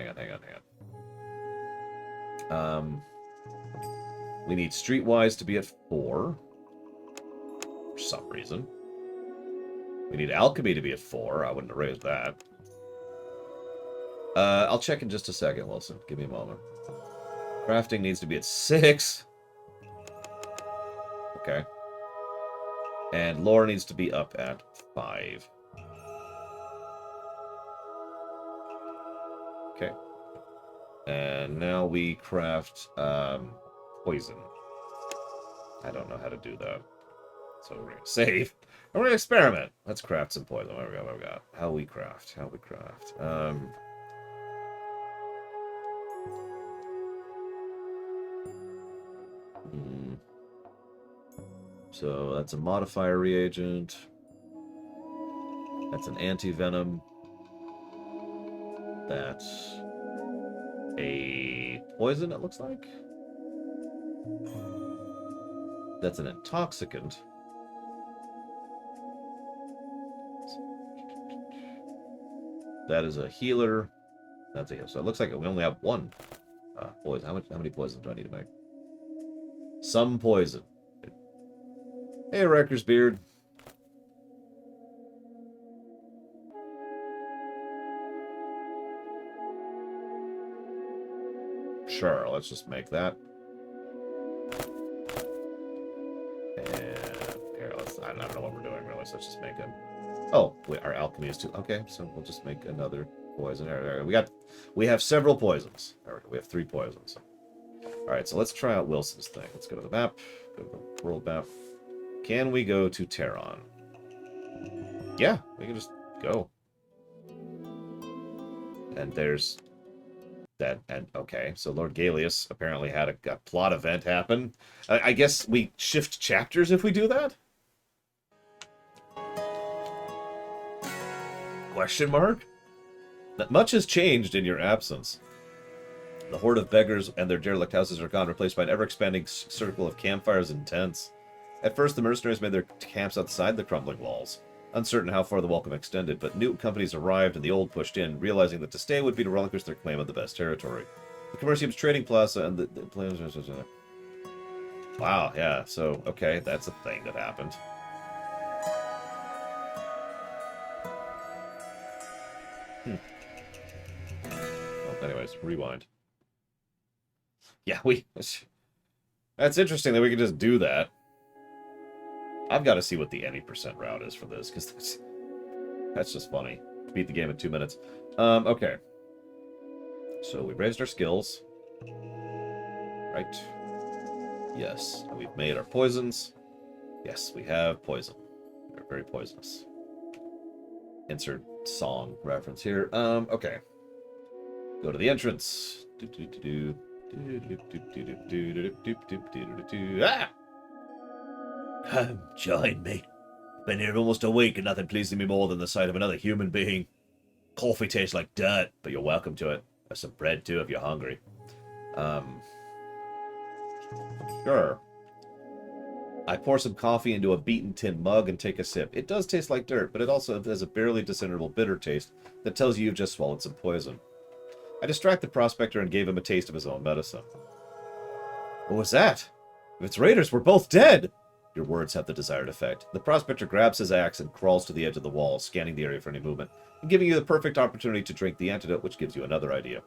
We need Streetwise to be at 4. For some reason. We need Alchemy to be at 4. I wouldn't have raised that. I'll check in just a second, Wilson. Give me a moment. Crafting needs to be at 6. Okay. And lore needs to be up at 5. Okay. And now we craft poison. I don't know how to do that. So we're going to save. And we're going to experiment. Let's craft some poison. What we got? How we craft. So that's a modifier reagent. That's an anti-venom. That's a poison, it looks like. That's an intoxicant. That is a healer. That's a healer. So it looks like we only have 1 poison. How many poisons do I need to make? Some poison. Hey, Wrecker's Beard. Sure, let's just make that. And here, I don't know what we're doing really, so let's just make it. Oh, wait, our alchemy is too. Okay, so we'll just make another. Poison. All right. We have several poisons. All right, we have 3 poisons. All right, so let's try out Wilson's thing. Let's go to the map. Go to the world map. Can we go to Terran? Yeah, we can just go. And there's that. And okay, so Lord Galius apparently had a plot event happen. I guess we shift chapters if we do that? Question mark? Not much has changed in your absence. The horde of beggars and their derelict houses are gone, replaced by an ever-expanding circle of campfires and tents. At first, the mercenaries made their camps outside the crumbling walls, uncertain how far the welcome extended, but new companies arrived and the old pushed in, realizing that to stay would be to relinquish their claim of the best territory. The Commercium's trading plaza and the wow, yeah, so, okay, that's a thing that happened. Well, anyways, rewind. Yeah, that's interesting that we can just do that. I've got to see what the any % route is for this, because that's just funny. Beat the game in 2 minutes. Okay. So we raised our skills. Right. Yes. And we've made our poisons. Yes, we have poison. They're very poisonous. Insert song reference here. Okay. Go to the entrance. Ah! Come, join me. Been here almost a week and nothing pleasing me more than the sight of another human being. Coffee tastes like dirt, but you're welcome to it. There's some bread too if you're hungry. Sure. I pour some coffee into a beaten tin mug and take a sip. It does taste like dirt, but it also has a barely discernible bitter taste that tells you you've just swallowed some poison. I distract the prospector and gave him a taste of his own medicine. What was that? If it's raiders, we're both dead! Your words have the desired effect. The prospector grabs his axe and crawls to the edge of the wall, scanning the area for any movement, and giving you the perfect opportunity to drink the antidote, which gives you another idea.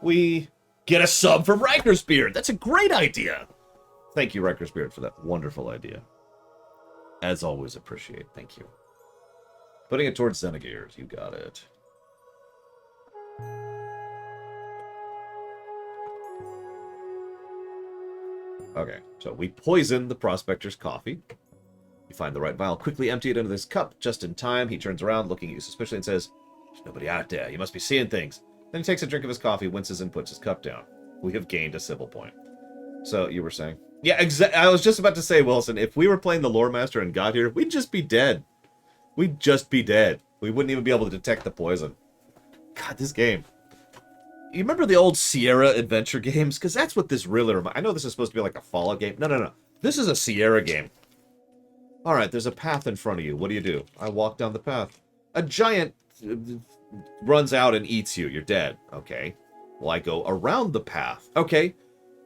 We get a sub from Riker's-Beard! That's a great idea! Thank you, Riker's-Beard, for that wonderful idea. As always, appreciate. Thank you. Putting it towards Zenegears. You got it. Okay, so we poison the prospector's coffee. You find the right vial, quickly empty it into this cup just in time. He turns around, looking at you suspiciously, and says, "There's nobody out there. You must be seeing things." Then he takes a drink of his coffee, winces, and puts his cup down. We have gained a civil point. So, you were saying? Yeah, I was just about to say, Wilson, if we were playing the Lore Master and got here, we'd just be dead. We'd just be dead. We wouldn't even be able to detect the poison. God, this game. You remember the old Sierra adventure games? Because that's what this really reminds. I know this is supposed to be like a Fallout game. No. This is a Sierra game. Alright, there's a path in front of you. What do? I walk down the path. A giant runs out and eats you. You're dead. Okay. Well, I go around the path. Okay.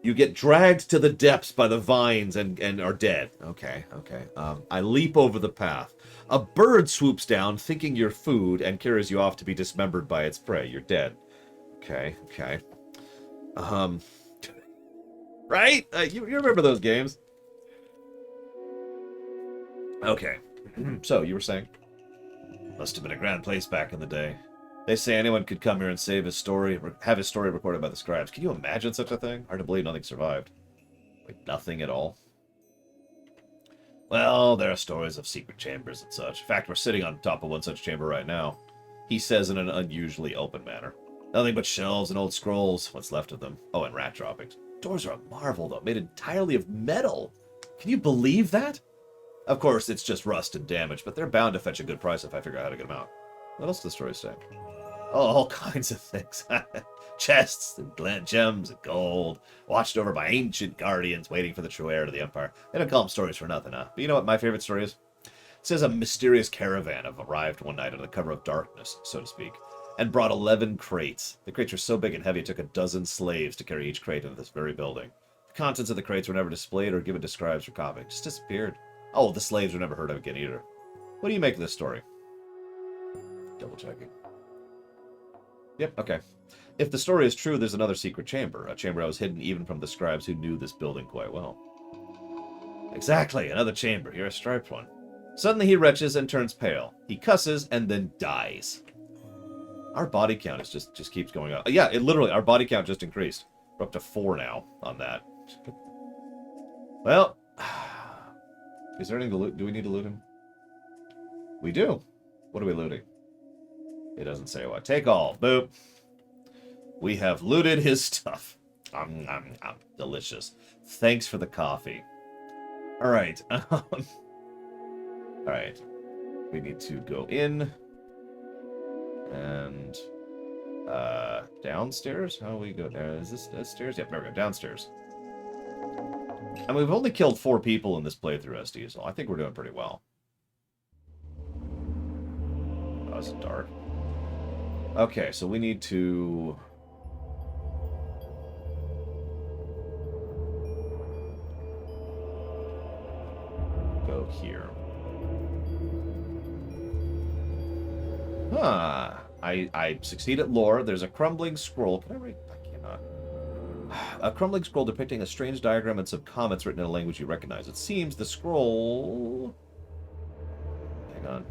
You get dragged to the depths by the vines and are dead. Okay. I leap over the path. A bird swoops down, thinking you're food, and carries you off to be dismembered by its prey. You're dead. Okay. Right? You remember those games? Okay. So, you were saying? Must have been a grand place back in the day. They say anyone could come here and save his story, have his story recorded by the scribes. Can you imagine such a thing? Hard to believe nothing survived. Like, nothing at all? Well, there are stories of secret chambers and such. In fact, we're sitting on top of one such chamber right now. He says in an unusually open manner. Nothing but shelves and old scrolls, what's left of them. Oh, and rat droppings. Doors are a marvel, though, made entirely of metal. Can you believe that? Of course, it's just rust and damage, but they're bound to fetch a good price if I figure out how to get them out. What else does the story say? Oh, all kinds of things. Chests and gems and gold, watched over by ancient guardians waiting for the true heir to the Empire. They don't call them stories for nothing, huh? But you know what my favorite story is? It says a mysterious caravan have arrived one night under the cover of darkness, so to speak, and brought 11 crates. The crates were so big and heavy it took a dozen slaves to carry each crate into this very building. The contents of the crates were never displayed or given to scribes for copying. Just disappeared. Oh, the slaves were never heard of again either. What do you make of this story? Double checking. Yep, okay. If the story is true, there's another secret chamber. A chamber that was hidden even from the scribes who knew this building quite well. Exactly, another chamber. Here, a striped one. Suddenly he retches and turns pale. He cusses and then dies. Our body count is just keeps going up. Yeah, it literally, our body count just increased. We're up to 4 now on that. Well, is there anything to loot? Do we need to loot him? We do. What are we looting? It doesn't say what. Take all. Boop. We have looted his stuff. Delicious. Thanks for the coffee. All right. All right. We need to go in. And downstairs? How do we go there? Is this stairs? Yep, there we go. Downstairs. And we've only killed 4 people in this playthrough, SD, so I think we're doing pretty well. Oh, it's dark. Okay, so we need to... go here. Huh. I succeed at lore. There's a crumbling scroll. Can I read? I cannot. A crumbling scroll depicting a strange diagram and some comments written in a language you recognize. It seems the scroll... Hang on.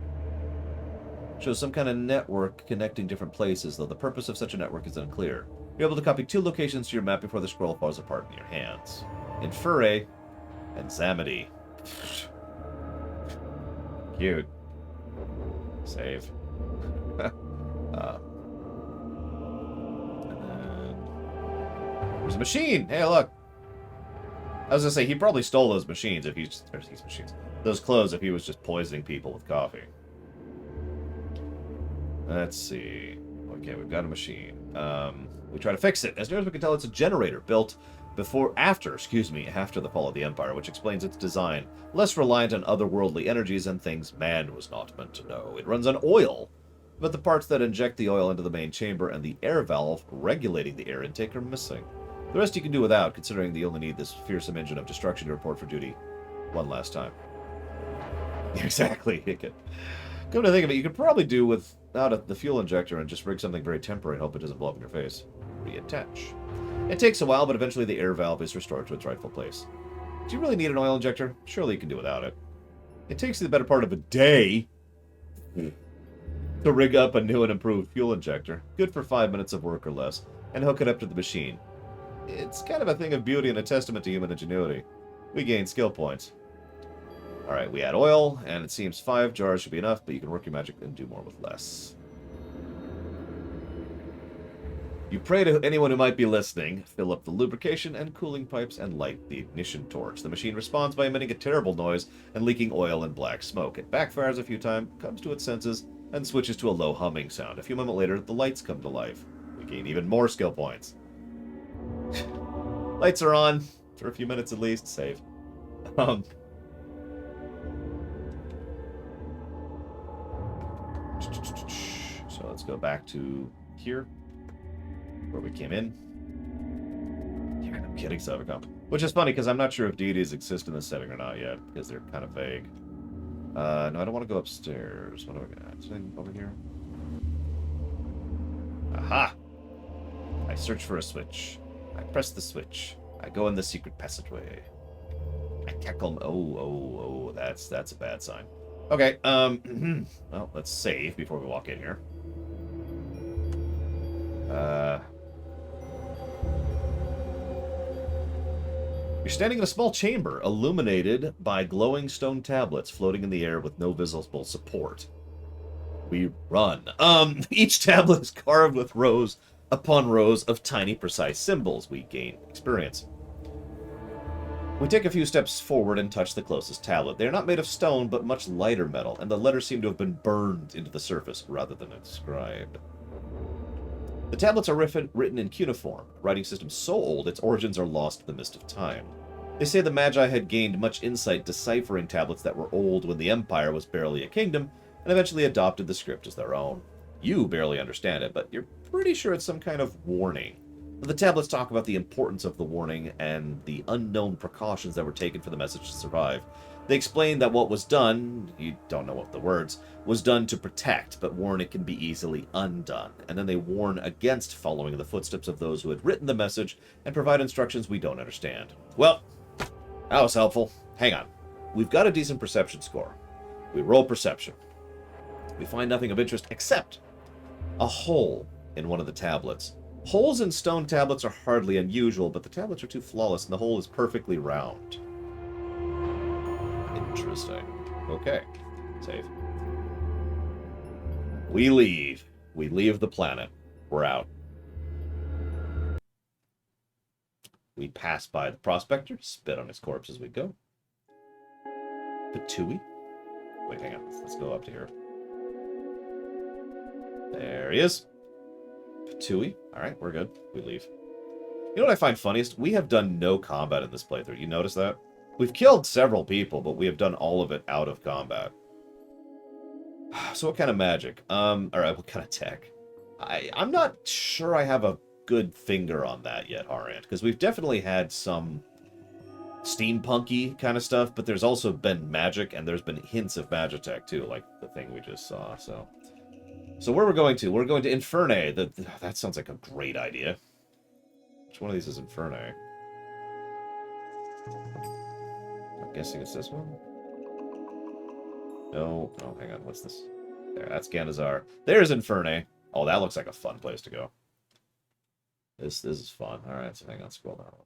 Shows some kind of network connecting different places, though the purpose of such a network is unclear. You're able to copy 2 locations to your map before the scroll falls apart in your hands. Infure and Zamity. Cute. Save. And then there's a machine. Hey, look. I was gonna say he probably stole those machines if he's these machines. Those clothes if he was just poisoning people with coffee. Let's see. Okay, we've got a machine. We try to fix it. As near as we can tell, it's a generator built after the fall of the Empire, which explains its design. Less reliant on otherworldly energies and things man was not meant to know. It runs on oil, but the parts that inject the oil into the main chamber and the air valve regulating the air intake are missing. The rest you can do without, considering you only need this fearsome engine of destruction to report for duty one last time. Exactly. Come to think of it, you could probably do without the fuel injector and just rig something very temporary and hope it doesn't blow up in your face. Reattach. It takes a while, but eventually the air valve is restored to its rightful place. Do you really need an oil injector? Surely you can do without it. It takes you the better part of a day to rig up a new and improved fuel injector, good for 5 minutes of work or less, and hook it up to the machine. It's kind of a thing of beauty and a testament to human ingenuity. We gain skill points. Alright, we add oil, and it seems 5 jars should be enough, but you can work your magic and do more with less. You pray to anyone who might be listening, fill up the lubrication and cooling pipes, and light the ignition torch. The machine responds by emitting a terrible noise and leaking oil and black smoke. It backfires a few times, comes to its senses, and switches to a low humming sound. A few moments later, the lights come to life. We gain even more skill points. Lights are on, for a few minutes at least. Save. So let's go back to here, where we came in. Yeah, I'm kidding, Savicom. Which is funny, because I'm not sure if deities exist in this setting or not yet, because they're kind of vague. No, I don't want to go upstairs. What do I got? Anything over here? Aha! I search for a switch. I press the switch. I go in the secret passageway. I tackle... Oh, that's a bad sign. Okay, well, let's save before we walk in here. You're standing in a small chamber, illuminated by glowing stone tablets floating in the air with no visible support. We run. Each tablet is carved with rows upon rows of tiny, precise symbols. We gain experience. We take a few steps forward and touch the closest tablet. They are not made of stone, but much lighter metal, and the letters seem to have been burned into the surface rather than inscribed. The tablets are written in cuneiform, a writing system so old its origins are lost in the mist of time. They say the Magi had gained much insight deciphering tablets that were old when the Empire was barely a kingdom, and eventually adopted the script as their own. You barely understand it, but you're pretty sure it's some kind of warning. The tablets talk about the importance of the warning and the unknown precautions that were taken for the message to survive. They explain that what was done, you don't know what the words, was done to protect, but warn it can be easily undone. And then they warn against following in the footsteps of those who had written the message and provide instructions we don't understand. Well, that was helpful. Hang on. We've got a decent perception score. We roll perception. We find nothing of interest except a hole in one of the tablets. Holes in stone tablets are hardly unusual, but the tablets are too flawless, and the hole is perfectly round. Interesting. Okay. Save. We leave. We leave the planet. We're out. We pass by the prospector, spit on his corpse as we go. Patui? Wait, hang on. Let's go up to here. There he is. Patui. Alright, we're good. We leave. You know what I find funniest? We have done no combat in this playthrough. You notice that? We've killed several people, but we have done all of it out of combat. So what kind of magic? Alright, what kind of tech? I'm not sure I have a good finger on that yet, Harant, because we've definitely had some steampunky kind of stuff, but there's also been magic, and there's been hints of magitech too, like the thing we just saw, so where we're going to? We're going to Infernae. That sounds like a great idea. Which one of these is Infernae? I'm guessing it's this one. No. Oh, hang on. What's this? There, that's Ganazar. There's Infernae. Oh, that looks like a fun place to go. This is fun. All right, so hang on. Scroll down a little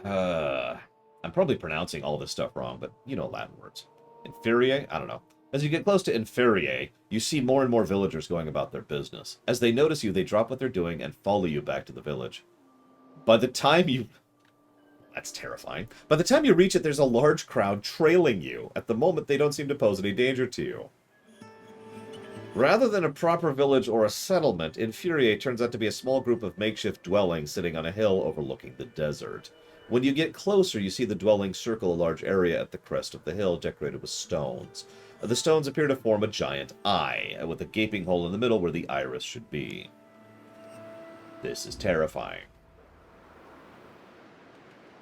bit. I'm probably pronouncing all this stuff wrong, but you know Latin words. Inferiae? I don't know. As you get close to Inferiae, you see more and more villagers going about their business. As they notice you, they drop what they're doing and follow you back to the village. By the time you... That's terrifying. By the time you reach it, there's a large crowd trailing you. At the moment, they don't seem to pose any danger to you. Rather than a proper village or a settlement, Inferiae turns out to be a small group of makeshift dwellings sitting on a hill overlooking the desert. When you get closer, you see the dwellings circle a large area at the crest of the hill, decorated with stones. The stones appear to form a giant eye, with a gaping hole in the middle where the iris should be. This is terrifying.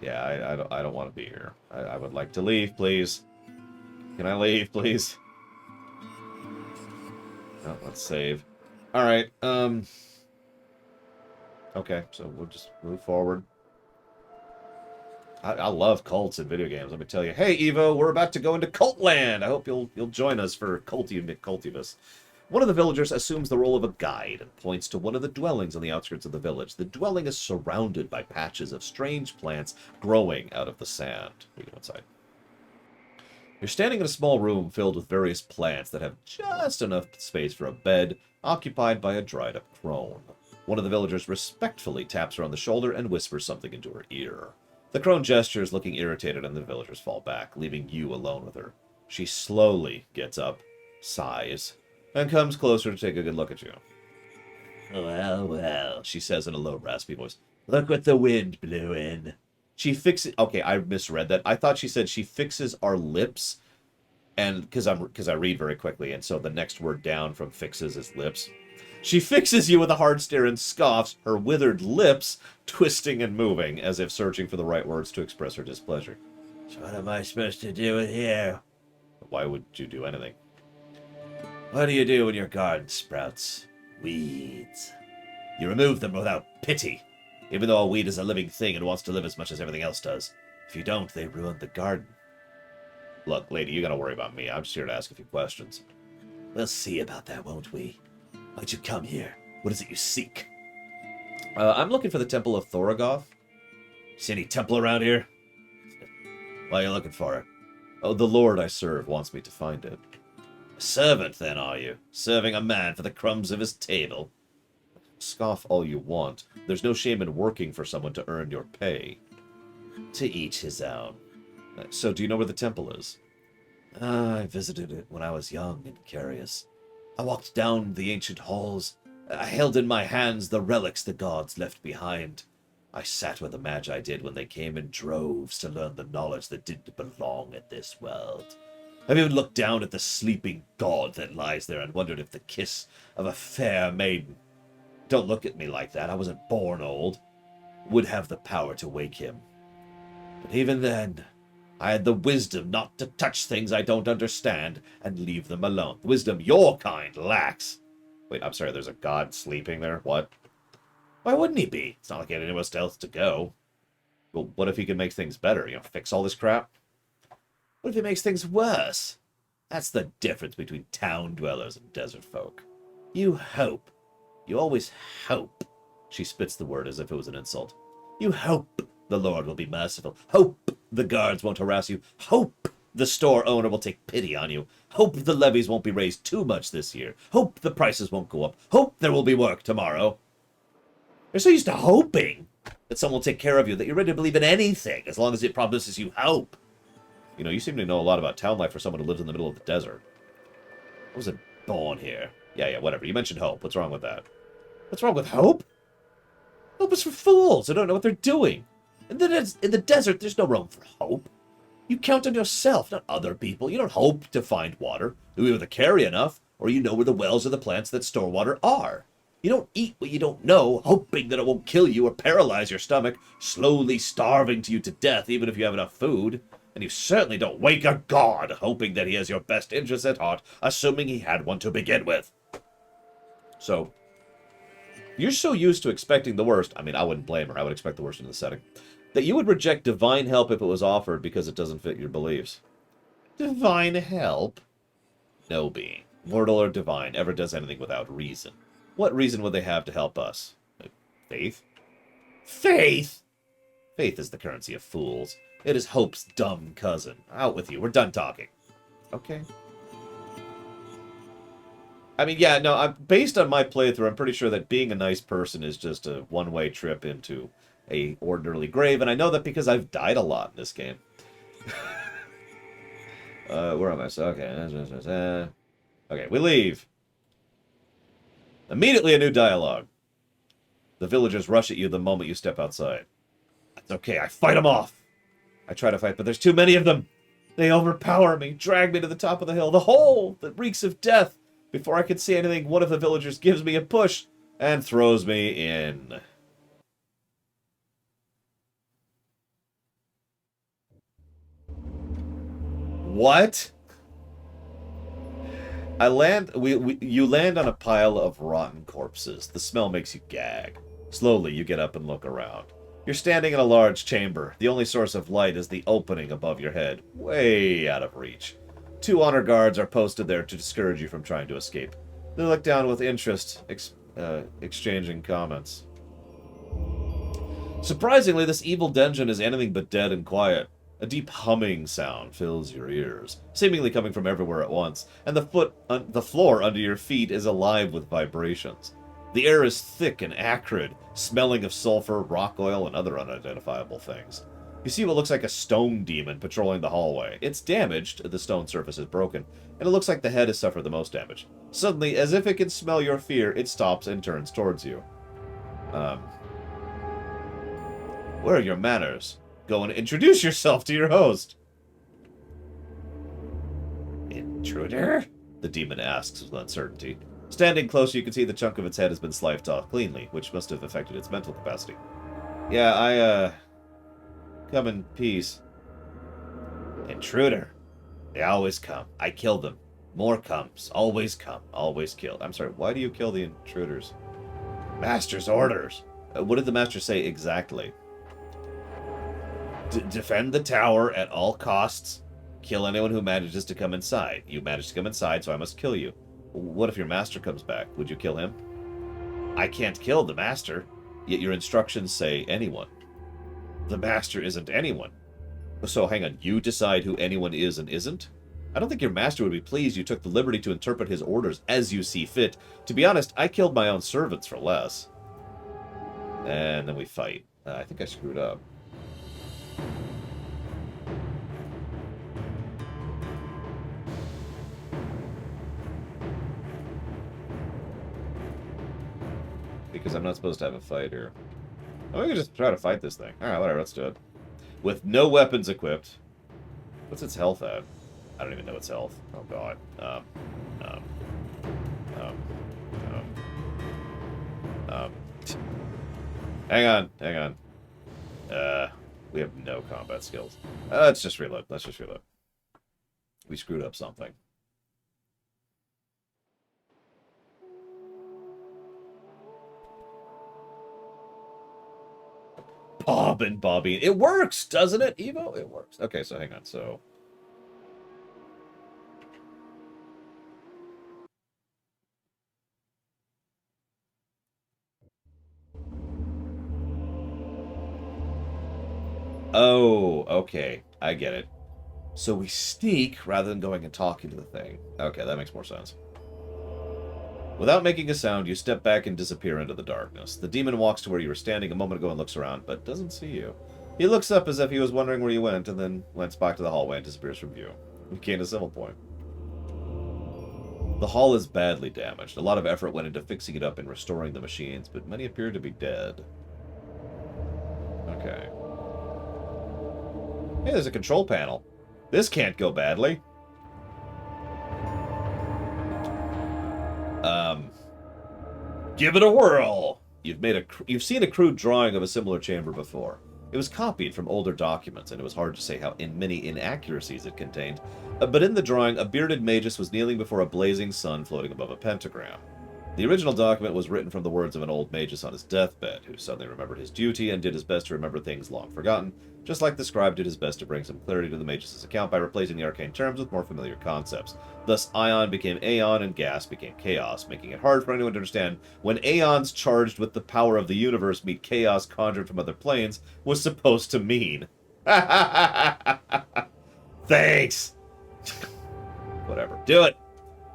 Yeah, I don't want to be here. I would like to leave, please. Can I leave, please? Oh, let's save. Alright, okay, so we'll just move forward. I love cults in video games, let me tell you. Hey, Evo, we're about to go into cult land! I hope you'll join us for Cultivus. One of the villagers assumes the role of a guide and points to one of the dwellings on the outskirts of the village. The dwelling is surrounded by patches of strange plants growing out of the sand. We go inside. You're standing in a small room filled with various plants that have just enough space for a bed, occupied by a dried-up crone. One of the villagers respectfully taps her on the shoulder and whispers something into her ear. The crone gestures, looking irritated, and the villagers fall back, leaving you alone with her. She slowly gets up, sighs, and comes closer to take a good look at you. Well, well, she says in a low, raspy voice. Look what the wind blew in. She fixes... Okay, I misread that. I thought she said she fixes our lips, and because I read very quickly, and so the next word down from fixes is lips. She fixes you with a hard stare and scoffs, her withered lips twisting and moving, as if searching for the right words to express her displeasure. So what am I supposed to do with you? Why would you do anything? What do you do when your garden sprouts? Weeds. You remove them without pity, even though a weed is a living thing and wants to live as much as everything else does. If you don't, they ruin the garden. Look, lady, you gotta worry about me. I'm just here to ask a few questions. We'll see about that, won't we? Why'd you come here? What is it you seek? I'm looking for the Temple of Thorogoth. See any temple around here? Why are you looking for it? Oh, the Lord I serve wants me to find it. A servant, then, are you? Serving a man for the crumbs of his table? Scoff all you want. There's no shame in working for someone to earn your pay. To each his own. So, do you know where the temple is? I visited it when I was young and curious. I walked down the ancient halls. I held in my hands the relics the gods left behind. I sat where the Magi did when they came in droves to learn the knowledge that didn't belong in this world. I've even looked down at the sleeping god that lies there and wondered if the kiss of a fair maiden, don't look at me like that, I wasn't born old, would have the power to wake him. But even then, I had the wisdom not to touch things I don't understand and leave them alone. The wisdom your kind lacks. Wait, I'm sorry, there's a god sleeping there? What? Why wouldn't he be? It's not like he had anywhere else to go. Well, what if he can make things better? You know, fix all this crap? What if he makes things worse? That's the difference between town dwellers and desert folk. You hope. You always hope. She spits the word as if it was an insult. You hope the Lord will be merciful. Hope the guards won't harass you. Hope the store owner will take pity on you. Hope the levies won't be raised too much this year. Hope the prices won't go up. Hope there will be work tomorrow. You're so used to hoping that someone will take care of you that you're ready to believe in anything as long as it promises you hope. You know, you seem to know a lot about town life for someone who lives in the middle of the desert. I wasn't born here. Yeah, whatever. You mentioned hope. What's wrong with that? What's wrong with hope? Hope is for fools who don't know what they're doing. In the desert, there's no room for hope. You count on yourself, not other people. You don't hope to find water. You either carry enough, or you know where the wells or the plants that store water are. You don't eat what you don't know, hoping that it won't kill you or paralyze your stomach, slowly starving you to death even if you have enough food. And you certainly don't wake a god hoping that he has your best interests at heart, assuming he had one to begin with. So, you're so used to expecting the worst. I mean, I wouldn't blame her. I would expect the worst in the setting. That you would reject divine help if it was offered because it doesn't fit your beliefs. Divine help? No being, mortal or divine, ever does anything without reason. What reason would they have to help us? Faith? Faith? Faith is the currency of fools. It is hope's dumb cousin. Out with you. We're done talking. Okay. I mean, yeah, no, based on my playthrough, I'm pretty sure that being a nice person is just a one-way trip into a orderly grave, and I know that because I've died a lot in this game. Where am I? Okay. Okay, we leave. Immediately a new dialogue. The villagers rush at you the moment you step outside. That's okay, I fight them off. I try to fight, but there's too many of them. They overpower me, drag me to the top of the hill, the hole that reeks of death. Before I can see anything, one of the villagers gives me a push and throws me in. What? You land on a pile of rotten corpses. The smell makes you gag. Slowly, you get up and look around. You're standing in a large chamber. The only source of light is the opening above your head, way out of reach. 2 honor guards are posted there to discourage you from trying to escape. They look down with interest, exchanging comments. Surprisingly, this evil dungeon is anything but dead and quiet. A deep humming sound fills your ears, seemingly coming from everywhere at once, and the floor under your feet is alive with vibrations. The air is thick and acrid, smelling of sulfur, rock oil, and other unidentifiable things. You see what looks like a stone demon patrolling the hallway. It's damaged, the stone surface is broken, and it looks like the head has suffered the most damage. Suddenly, as if it can smell your fear, it stops and turns towards you. Where are your manners? Go and introduce yourself to your host. Intruder? The demon asks with uncertainty. Standing close, you can see the chunk of its head has been sliced off cleanly, which must have affected its mental capacity. Yeah, I come in peace. Intruder. They always come. I kill them. More comes. Always come. Always kill. I'm sorry, why do you kill the intruders? Master's orders. What did the master say exactly? Defend the tower at all costs. Kill anyone who manages to come inside. You managed to come inside, so I must kill you. What if your master comes back? Would you kill him? I can't kill the master, yet your instructions say anyone. The master isn't anyone. So hang on, you decide who anyone is and isn't? I don't think your master would be pleased you took the liberty to interpret his orders as you see fit. To be honest, I killed my own servants for less. And then we fight. I think I screwed up. Because I'm not supposed to have a fight here. I'm gonna just try to fight this thing. Alright, whatever, let's do it. With no weapons equipped. What's its health at? I don't even know its health. Oh god. Hang on. We have no combat skills. Let's just reload. We screwed up something. Bob and Bobby. It works, doesn't it, Evo? It works. Okay, so hang on. So Oh, okay. I get it. So we sneak rather than going and talking to the thing. Okay, that makes more sense. Without making a sound, you step back and disappear into the darkness. The demon walks to where you were standing a moment ago and looks around, but doesn't see you. He looks up as if he was wondering where you went, and then went back to the hallway and disappears from view. You gained a civil point. The hall is badly damaged. A lot of effort went into fixing it up and restoring the machines, but many appear to be dead. Okay. Hey, there's a control panel. This can't go badly. Give it a whirl. You've seen a crude drawing of a similar chamber before. It was copied from older documents, and it was hard to say how many inaccuracies it contained. But in the drawing, a bearded magus was kneeling before a blazing sun floating above a pentagram. The original document was written from the words of an old magus on his deathbed, who suddenly remembered his duty and did his best to remember things long forgotten, just like the scribe did his best to bring some clarity to the magus's account by replacing the arcane terms with more familiar concepts. Thus, ion became aeon and gas became chaos, making it hard for anyone to understand when aeons charged with the power of the universe meet chaos conjured from other planes was supposed to mean. Thanks! Whatever. Do it!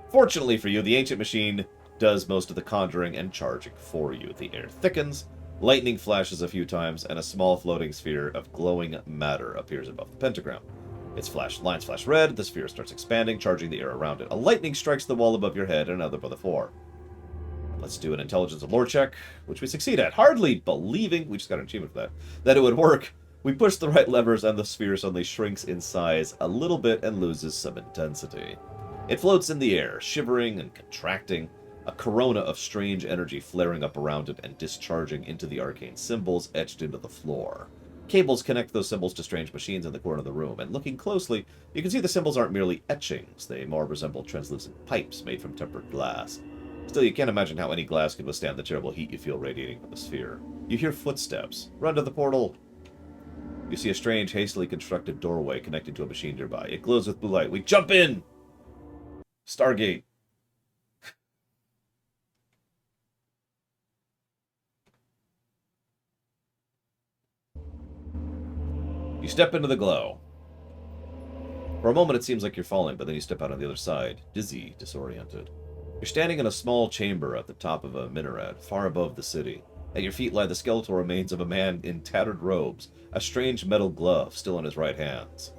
Fortunately for you, the ancient machine does most of the conjuring and charging for you. The air thickens, lightning flashes a few times, and a small floating sphere of glowing matter appears above the pentagram. Its lines flash red, the sphere starts expanding, charging the air around it. A lightning strikes the wall above your head and another above the floor. Let's do an intelligence and lore check, which we succeed at. Hardly believing, we just got an achievement for that it would work. We push the right levers and the sphere suddenly shrinks in size a little bit and loses some intensity. It floats in the air, shivering and contracting, a corona of strange energy flaring up around it and discharging into the arcane symbols etched into the floor. Cables connect those symbols to strange machines in the corner of the room, and looking closely, you can see the symbols aren't merely etchings, they more resemble translucent pipes made from tempered glass. Still, you can't imagine how any glass could withstand the terrible heat you feel radiating from the sphere. You hear footsteps. Run to the portal! You see a strange, hastily constructed doorway connected to a machine nearby. It glows with blue light. We jump in! Stargate. You step into the glow. For a moment it seems like you're falling, but then you step out on the other side, dizzy, disoriented. You're standing in a small chamber at the top of a minaret, far above the city. At your feet lie the skeletal remains of a man in tattered robes, a strange metal glove still in his right hands.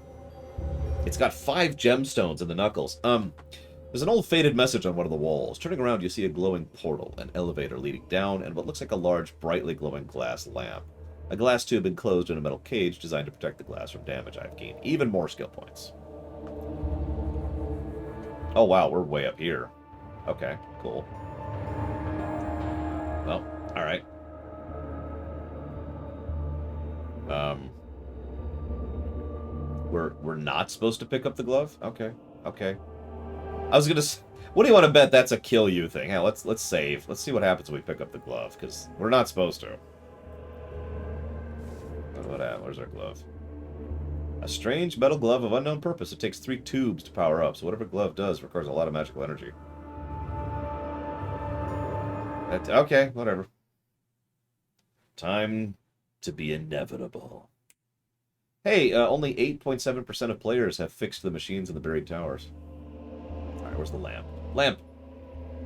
It's got 5 gemstones in the knuckles. There's an old faded message on one of the walls. Turning around, you see a glowing portal, an elevator leading down, and what looks like a large, brightly glowing glass lamp. A glass tube enclosed in a metal cage designed to protect the glass from damage. I've gained even more skill points. Oh wow, we're way up here. Okay, cool. Well, alright. We're not supposed to pick up the glove? Okay, okay. I was gonna... What do you want to bet that's a kill you thing? Yeah, let's save. Let's see what happens when we pick up the glove, because we're not supposed to. Where's our glove? A strange metal glove of unknown purpose. It takes 3 tubes to power up, so whatever glove does requires a lot of magical energy. Okay, whatever. Time to be inevitable. Hey, only 8.7% of players have fixed the machines in the buried towers. Alright, where's the lamp? Lamp!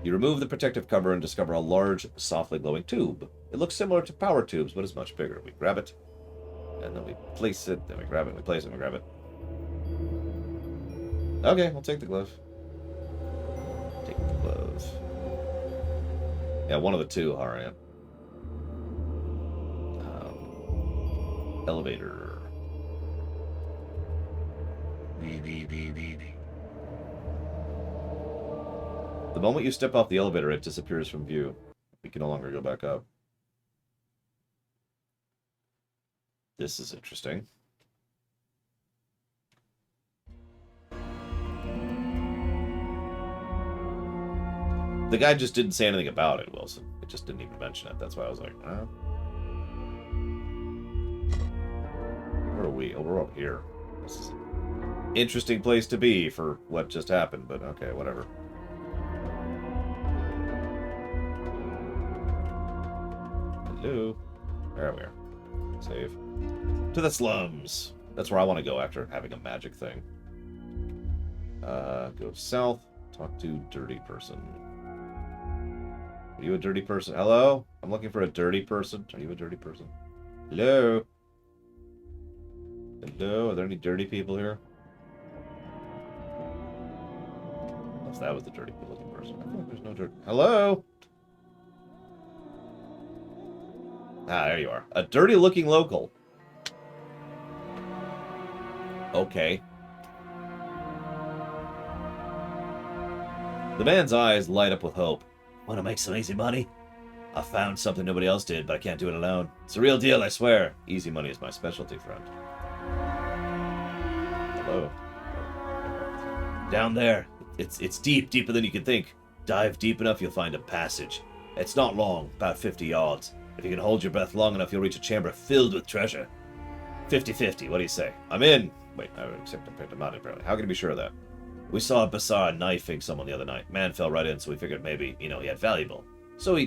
You remove the protective cover and discover a large, softly glowing tube. It looks similar to power tubes, but is much bigger. We grab it, and then we place it, then we grab it, we place it, and we grab it. Okay, we'll take the glove. Take the glove. Yeah, one of the two, alright. Elevator. The moment you step off the elevator, it disappears from view. We can no longer go back up. This is interesting. The guy just didn't say anything about it, Wilson. It just didn't even mention it. That's why I was like, Where are we? Oh, we're up here. This is an interesting place to be for what just happened, but okay, whatever. Hello? There we are. Save. To the slums. That's where I want to go after having a magic thing. Go south. Talk to dirty person. Are you a dirty person? Hello? I'm looking for a dirty person. Are you a dirty person? Hello? Hello? Are there any dirty people here? Unless that was the dirty looking person. I feel like there's no dirt. Hello? Ah, there you are. A dirty looking local. Okay. The man's eyes light up with hope. Want to make some easy money? I found something nobody else did, but I can't do it alone. It's a real deal, I swear. Easy money is my specialty, friend. Hello. Down there. It's deep, deeper than you can think. Dive deep enough, you'll find a passage. It's not long, about 50 yards. If you can hold your breath long enough, you'll reach a chamber filled with treasure. 50-50, what do you say? I'm in. Wait, I would accept I'm not in, apparently. How can you be sure of that? We saw a Bassar knifing someone the other night. Man fell right in, so we figured maybe, he had valuable. So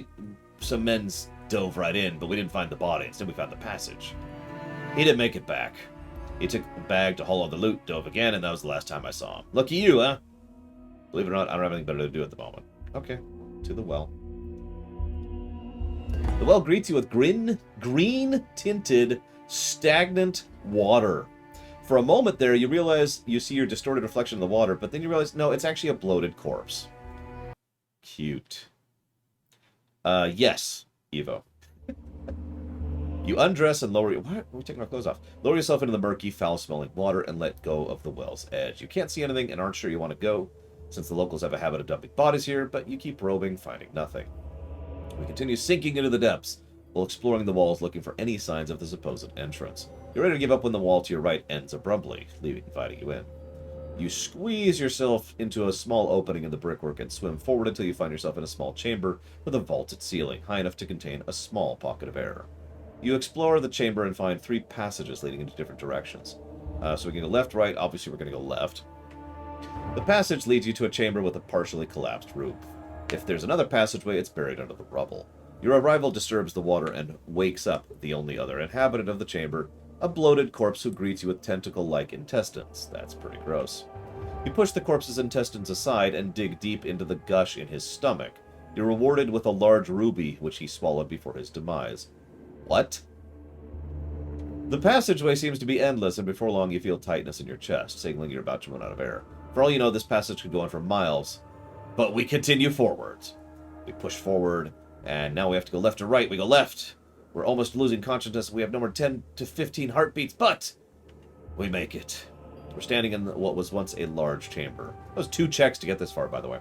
some men dove right in, but we didn't find the body. Instead, we found the passage. He didn't make it back. He took the bag to haul all the loot, dove again, and that was the last time I saw him. Lucky you, huh? Believe it or not, I don't have anything better to do at the moment. Okay, to the well. The well greets you with green-tinted, stagnant water. For a moment there, you realize you see your distorted reflection in the water, but then you realize, no, it's actually a bloated corpse. Cute. Yes, Evo. You undress and lower... What? We're taking our clothes off. Lower yourself into the murky, foul-smelling water and let go of the well's edge. You can't see anything and aren't sure you want to go, since the locals have a habit of dumping bodies here, but you keep probing, finding nothing. We continue sinking into the depths, while exploring the walls looking for any signs of the supposed entrance. You're ready to give up when the wall to your right ends abruptly, inviting you in. You squeeze yourself into a small opening in the brickwork and swim forward until you find yourself in a small chamber with a vaulted ceiling, high enough to contain a small pocket of air. You explore the chamber and find 3 passages leading into different directions. So we can go left, right. Obviously, we're going to go left. The passage leads you to a chamber with a partially collapsed roof. If there's another passageway, it's buried under the rubble. Your arrival disturbs the water and wakes up the only other inhabitant of the chamber, a bloated corpse who greets you with tentacle-like intestines. That's pretty gross. You push the corpse's intestines aside and dig deep into the gush in his stomach. You're rewarded with a large ruby, which he swallowed before his demise. What? The passageway seems to be endless, and before long you feel tightness in your chest, signaling you're about to run out of air. For all you know, this passage could go on for miles. But we continue forwards. We push forward, and now we have to go left or right. We go left. We're almost losing consciousness. We have no more 10 to 15 heartbeats, but we make it. We're standing in what was once a large chamber. That was 2 checks to get this far, by the way.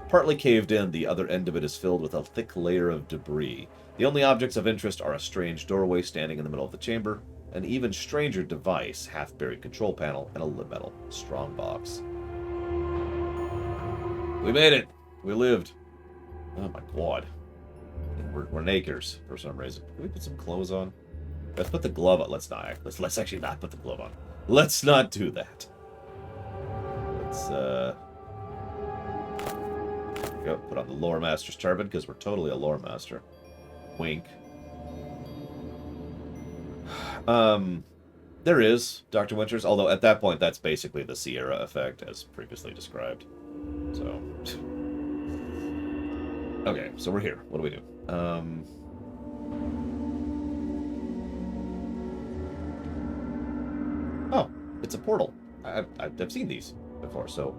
Partly caved in, the other end of it is filled with a thick layer of debris. The only objects of interest are a strange doorway standing in the middle of the chamber, an even stranger device, half-buried control panel, and a metal strongbox. We made it. We lived. Oh my god. We're nakers for some reason. Can we put some clothes on? Let's put the glove on. Let's not. Let's actually not put the glove on. Let's not do that. Let's go put on the lore master's turban because we're totally a lore master. Wink. There is Dr. Winters, although at that point that's basically the Sierra effect as previously described. So okay, so we're here. What do we do? Oh, it's a portal. I've seen these before, so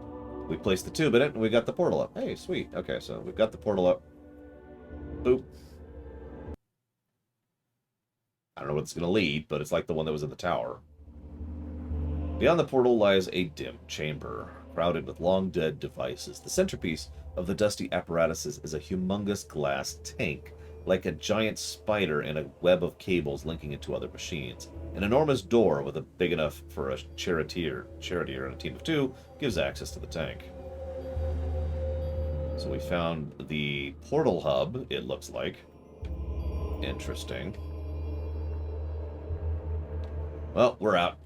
we placed the tube in it and we got the portal up. Hey, sweet. Okay, so we've got the portal up. Boop. I don't know what it's going to lead, but it's like the one that was in the tower. Beyond the portal lies a dim chamber, crowded with long-dead devices. The centerpiece of the dusty apparatuses is a humongous glass tank, like a giant spider in a web of cables linking it to other machines. An enormous door with a big enough for a charioteer and a team of 2 gives access to the tank. So we found the portal hub, it looks like. Interesting. Well, we're out.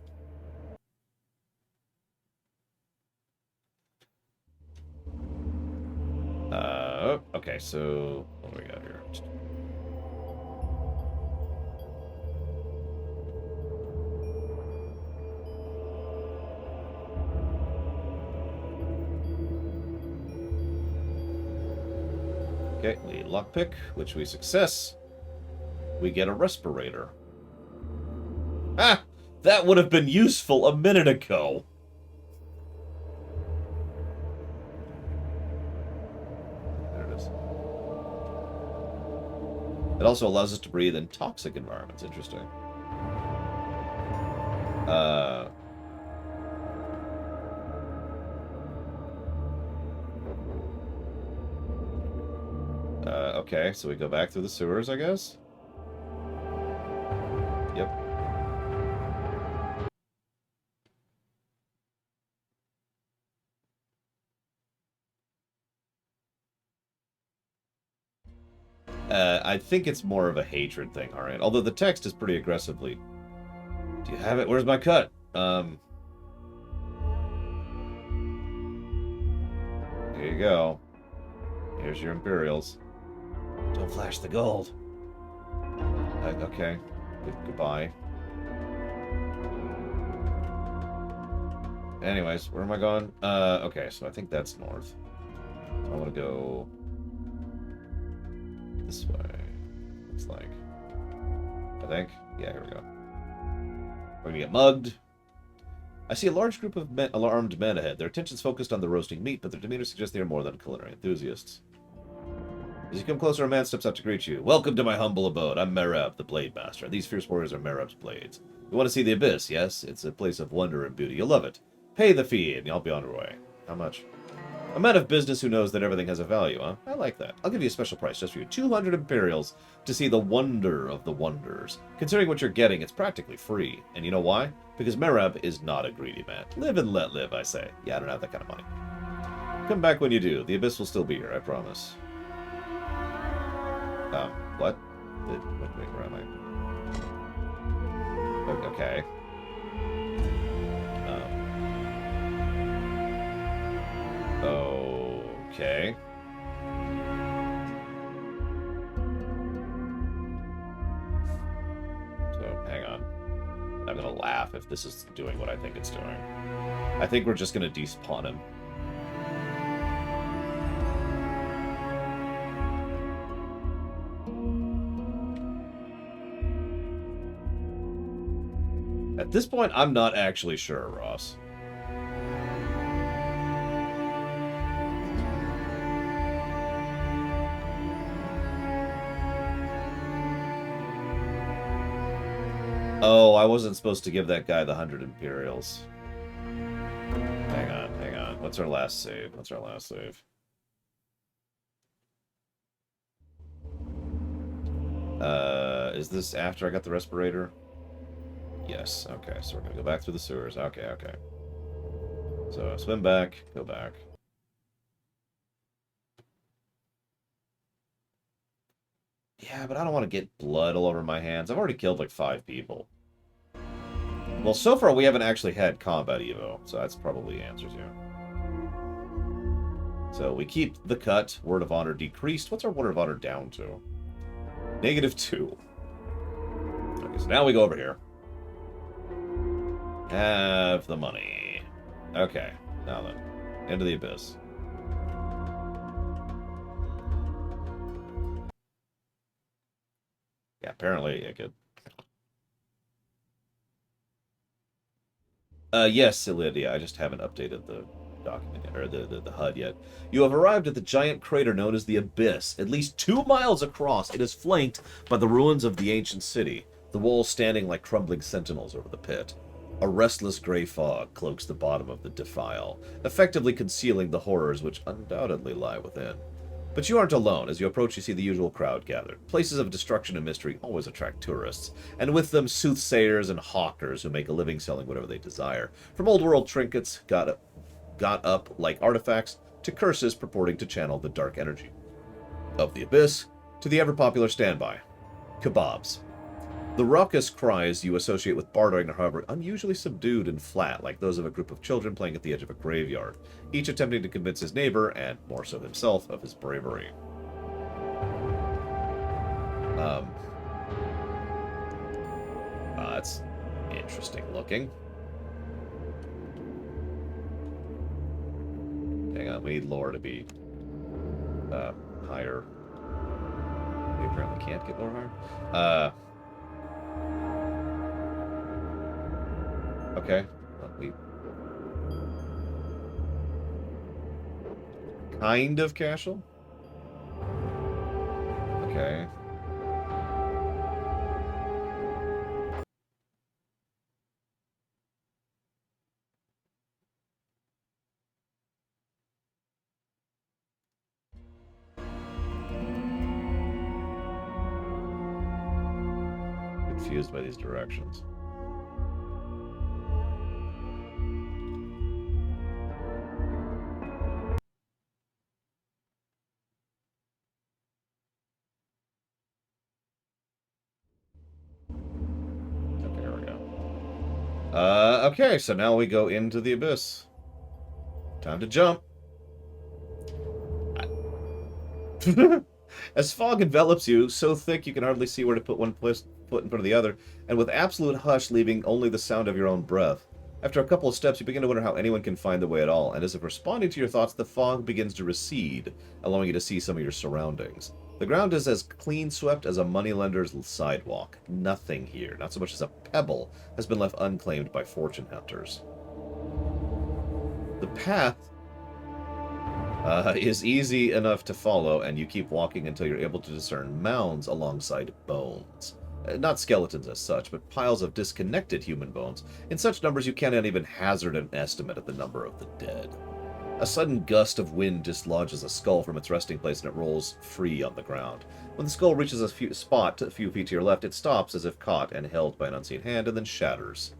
Okay, so what do we got here? Okay, we lockpick, which we success. We get a respirator. Ah! That would have been useful a minute ago. There it is. It also allows us to breathe in toxic environments. Interesting. Okay, so we go back through the sewers, I guess? Yep. I think it's more of a hatred thing, alright. Although the text is pretty aggressively. Do you have it? Where's my cut? Here you go. Here's your Imperials. Don't flash the gold. Okay. Goodbye. Anyways, where am I going? Okay, so I think that's north. So I want to go this way. Looks like. I think. Yeah, here we go. We're gonna get mugged. I see a large group of alarmed men ahead. Their attention's focused on the roasting meat, but their demeanor suggests they are more than culinary enthusiasts. As you come closer, a man steps out to greet you. Welcome to my humble abode. I'm Merab, the Blade Master. These fierce warriors are Merab's blades. You want to see the Abyss, yes? It's a place of wonder and beauty. You'll love it. Pay the fee, and you'll be on your way. How much? A man of business who knows that everything has a value, huh? I like that. I'll give you a special price just for you. 200 Imperials to see the wonder of the wonders. Considering what you're getting, it's practically free. And you know why? Because Merab is not a greedy man. Live and let live, I say. Yeah, I don't have that kind of money. Come back when you do. The Abyss will still be here, I promise. What? Wait, where am I? Okay. Okay. So, hang on. I'm gonna laugh if this is doing what I think it's doing. I think we're just gonna despawn him. At this point, I'm not actually sure, Ross. Oh, I wasn't supposed to give that guy the 100 Imperials. Hang on. What's our last save? Is this after I got the respirator? Yes, okay, so we're gonna go back through the sewers. Okay. So, swim back, go back. Yeah, but I don't want to get blood all over my hands. I've already killed like 5 people. Well, so far we haven't actually had combat evo, so that's probably answers you. So we keep the cut. Word of honor decreased. What's our word of honor down to? -2. Okay, so now we go over here. Have the money. Okay, now then. Into the Abyss. Yeah, apparently I could. Yes, Lydia, I just haven't updated the document or the HUD yet. You have arrived at the giant crater known as the Abyss. At least 2 miles across, it is flanked by the ruins of the ancient city, the walls standing like crumbling sentinels over the pit. A restless gray fog cloaks the bottom of the defile, effectively concealing the horrors which undoubtedly lie within. But you aren't alone. As you approach, you see the usual crowd gathered. Places of destruction and mystery always attract tourists, and with them soothsayers and hawkers who make a living selling whatever they desire. From old-world trinkets got up like artifacts to curses purporting to channel the dark energy of the Abyss to the ever-popular standby, kebabs. The raucous cries you associate with bartering are, however, unusually subdued and flat, like those of a group of children playing at the edge of a graveyard, each attempting to convince his neighbor, and more so himself, of his bravery. That's interesting looking. Hang on, we need lore to be higher. can't get more hard. Okay. Well, we kind of casual. Okay. Confused by these directions. Okay, here we go. Okay, so now we go into the abyss. Time to jump. As fog envelops you, so thick you can hardly see where to put one foot in front of the other, and with absolute hush leaving only the sound of your own breath. After a couple of steps, you begin to wonder how anyone can find the way at all, and as if responding to your thoughts, the fog begins to recede, allowing you to see some of your surroundings. The ground is as clean swept as a moneylender's sidewalk. Nothing here, not so much as a pebble, has been left unclaimed by fortune hunters. The path is easy enough to follow, and you keep walking until you're able to discern mounds alongside bones. Not skeletons as such, but piles of disconnected human bones, in such numbers you cannot even hazard an estimate of the number of the dead. A sudden gust of wind dislodges a skull from its resting place and it rolls free on the ground. When the skull reaches a spot a few feet to your left, it stops as if caught and held by an unseen hand and then shatters.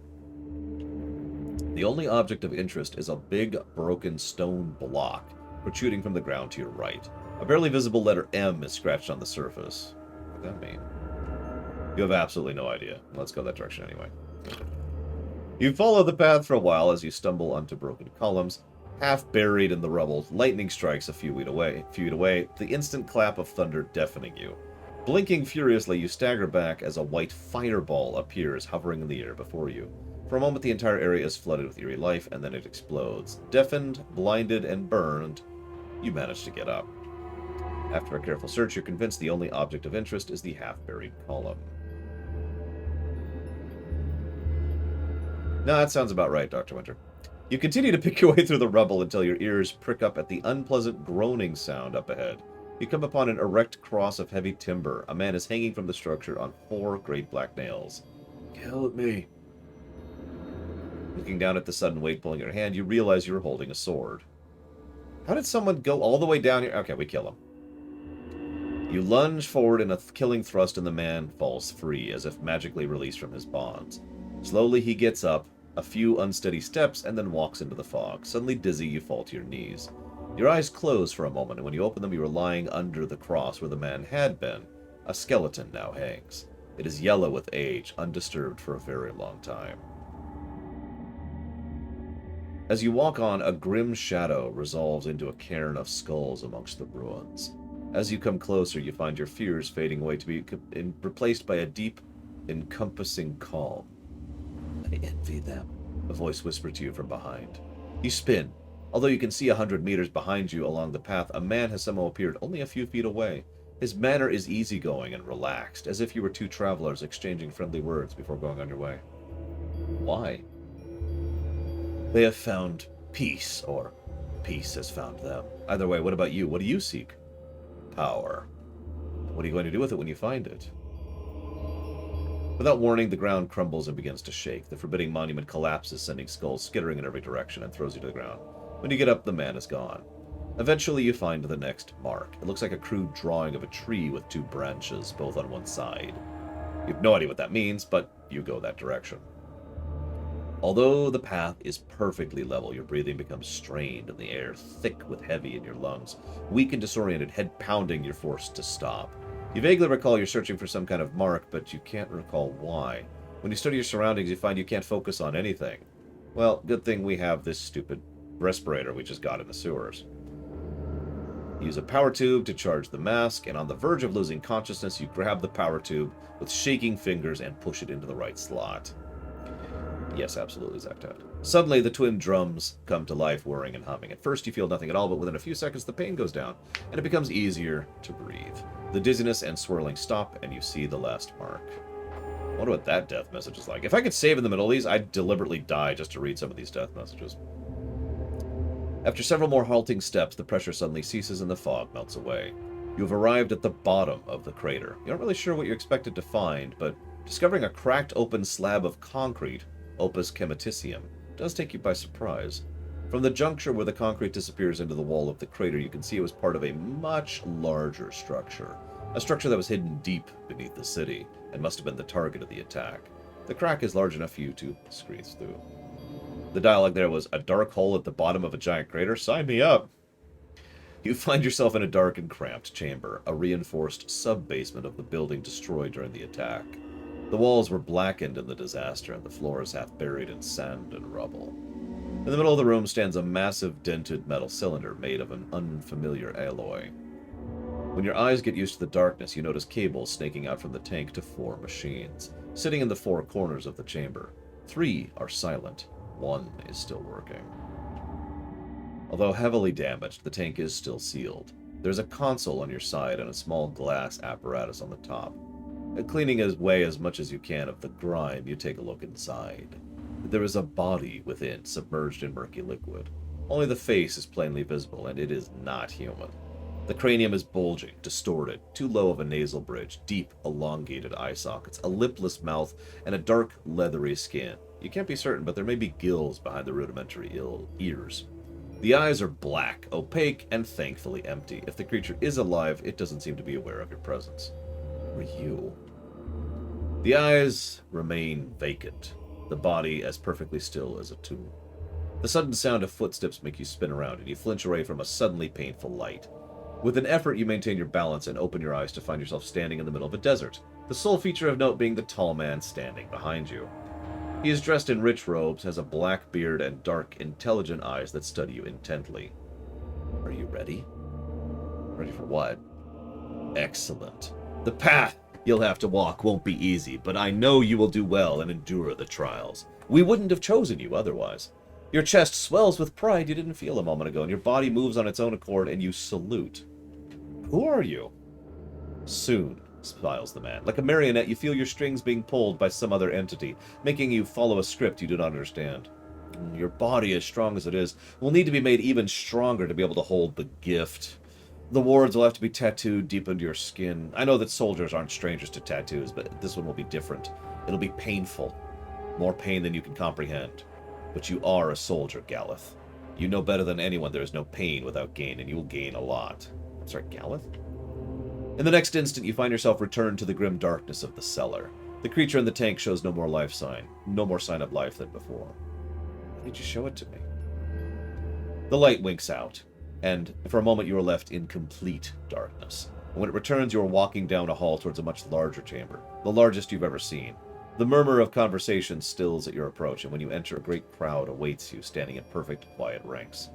The only object of interest is a big, broken stone block protruding from the ground to your right. A barely visible letter M is scratched on the surface. What does that mean? You have absolutely no idea. Let's go that direction anyway. You follow the path for a while as you stumble onto broken columns. Half buried in the rubble, lightning strikes a few feet away, the instant clap of thunder deafening you. Blinking furiously, you stagger back as a white fireball appears hovering in the air before you. For a moment, the entire area is flooded with eerie life, and then it explodes. Deafened, blinded, and burned, you manage to get up. After a careful search, you're convinced the only object of interest is the half-buried column. No, that sounds about right, Dr. Winter. You continue to pick your way through the rubble until your ears prick up at the unpleasant groaning sound up ahead. You come upon an erect cross of heavy timber. A man is hanging from the structure on 4 great black nails. Kill me. Looking down at the sudden weight pulling your hand, you realize you're holding a sword. How did someone go all the way down here? Okay, we kill him. You lunge forward in a killing thrust and the man falls free, as if magically released from his bonds. Slowly he gets up, a few unsteady steps, and then walks into the fog. Suddenly dizzy, you fall to your knees. Your eyes close for a moment, and when you open them, you are lying under the cross where the man had been. A skeleton now hangs. It is yellow with age, undisturbed for a very long time. As you walk on, a grim shadow resolves into a cairn of skulls amongst the ruins. As you come closer, you find your fears fading away to be replaced by a deep, encompassing calm. I envy them, a voice whispered to you from behind. You spin. Although you can see 100 meters behind you along the path, a man has somehow appeared only a few feet away. His manner is easygoing and relaxed, as if you were 2 travelers exchanging friendly words before going on your way. Why? They have found peace, or peace has found them. Either way, what about you? What do you seek? Power. What are you going to do with it when you find it? Without warning, the ground crumbles and begins to shake. The forbidding monument collapses, sending skulls skittering in every direction, and throws you to the ground. When you get up, the man is gone. Eventually, you find the next mark. It looks like a crude drawing of a tree with 2 branches, both on one side. You have no idea what that means, but you go that direction. Although the path is perfectly level, your breathing becomes strained and the air thick with heavy in your lungs. Weak and disoriented, head pounding, you're forced to stop. You vaguely recall you're searching for some kind of mark, but you can't recall why. When you study your surroundings, you find you can't focus on anything. Well, good thing we have this stupid respirator we just got in the sewers. Use a power tube to charge the mask, and on the verge of losing consciousness, you grab the power tube with shaking fingers and push it into the right slot. Yes, absolutely, Zactat. Suddenly, the twin drums come to life, whirring and humming. At first, you feel nothing at all, but within a few seconds, the pain goes down, and it becomes easier to breathe. The dizziness and swirling stop, and you see the last mark. I wonder what that death message is like. If I could save in the middle of these, I'd deliberately die just to read some of these death messages. After several more halting steps, the pressure suddenly ceases and the fog melts away. You have arrived at the bottom of the crater. You're not really sure what you expected to find, but discovering a cracked open slab of concrete, opus chematicium, does take you by surprise. From the juncture where the concrete disappears into the wall of the crater, you can see it was part of a much larger structure. A structure that was hidden deep beneath the city, and must have been the target of the attack. The crack is large enough for you to squeeze through. The dialogue there was, "A dark hole at the bottom of a giant crater? Sign me up!" You find yourself in a dark and cramped chamber, a reinforced sub-basement of the building destroyed during the attack. The walls were blackened in the disaster, and the floor is half buried in sand and rubble. In the middle of the room stands a massive dented metal cylinder made of an unfamiliar alloy. When your eyes get used to the darkness, you notice cables snaking out from the tank to 4 machines, sitting in the 4 corners of the chamber. 3 are silent. 1 is still working. Although heavily damaged, the tank is still sealed. There's a console on your side and a small glass apparatus on the top. Cleaning away as much as you can of the grime, you take a look inside. There is a body within, submerged in murky liquid. Only the face is plainly visible, and it is not human. The cranium is bulging, distorted, too low of a nasal bridge, deep, elongated eye sockets, a lipless mouth, and a dark, leathery skin. You can't be certain, but there may be gills behind the rudimentary ears. The eyes are black, opaque, and thankfully empty. If the creature is alive, it doesn't seem to be aware of your presence. Who are you? The eyes remain vacant, the body as perfectly still as a tomb. The sudden sound of footsteps make you spin around, and you flinch away from a suddenly painful light. With an effort, you maintain your balance and open your eyes to find yourself standing in the middle of a desert, the sole feature of note being the tall man standing behind you. He is dressed in rich robes, has a black beard, and dark, intelligent eyes that study you intently. Are you ready? Ready for what? Excellent. The path you'll have to walk won't be easy, but I know you will do well and endure the trials. We wouldn't have chosen you otherwise. Your chest swells with pride you didn't feel a moment ago, and your body moves on its own accord, and you salute. Who are you? Soon, smiles the man. Like a marionette, you feel your strings being pulled by some other entity, making you follow a script you do not understand. Your body, as strong as it is, will need to be made even stronger to be able to hold the gift. The wards will have to be tattooed deep into your skin. I know that soldiers aren't strangers to tattoos, but this one will be different. It'll be painful. More pain than you can comprehend. But you are a soldier, Galeth. You know better than anyone there is no pain without gain, and you will gain a lot. I'm sorry, Galeth? In the next instant, you find yourself returned to the grim darkness of the cellar. The creature in the tank shows no more sign of life than before. Why did you show it to me? The light winks out, and for a moment you are left in complete darkness. And when it returns, you are walking down a hall towards a much larger chamber, the largest you've ever seen. The murmur of conversation stills at your approach, and when you enter, a great crowd awaits you, standing in perfect, quiet ranks.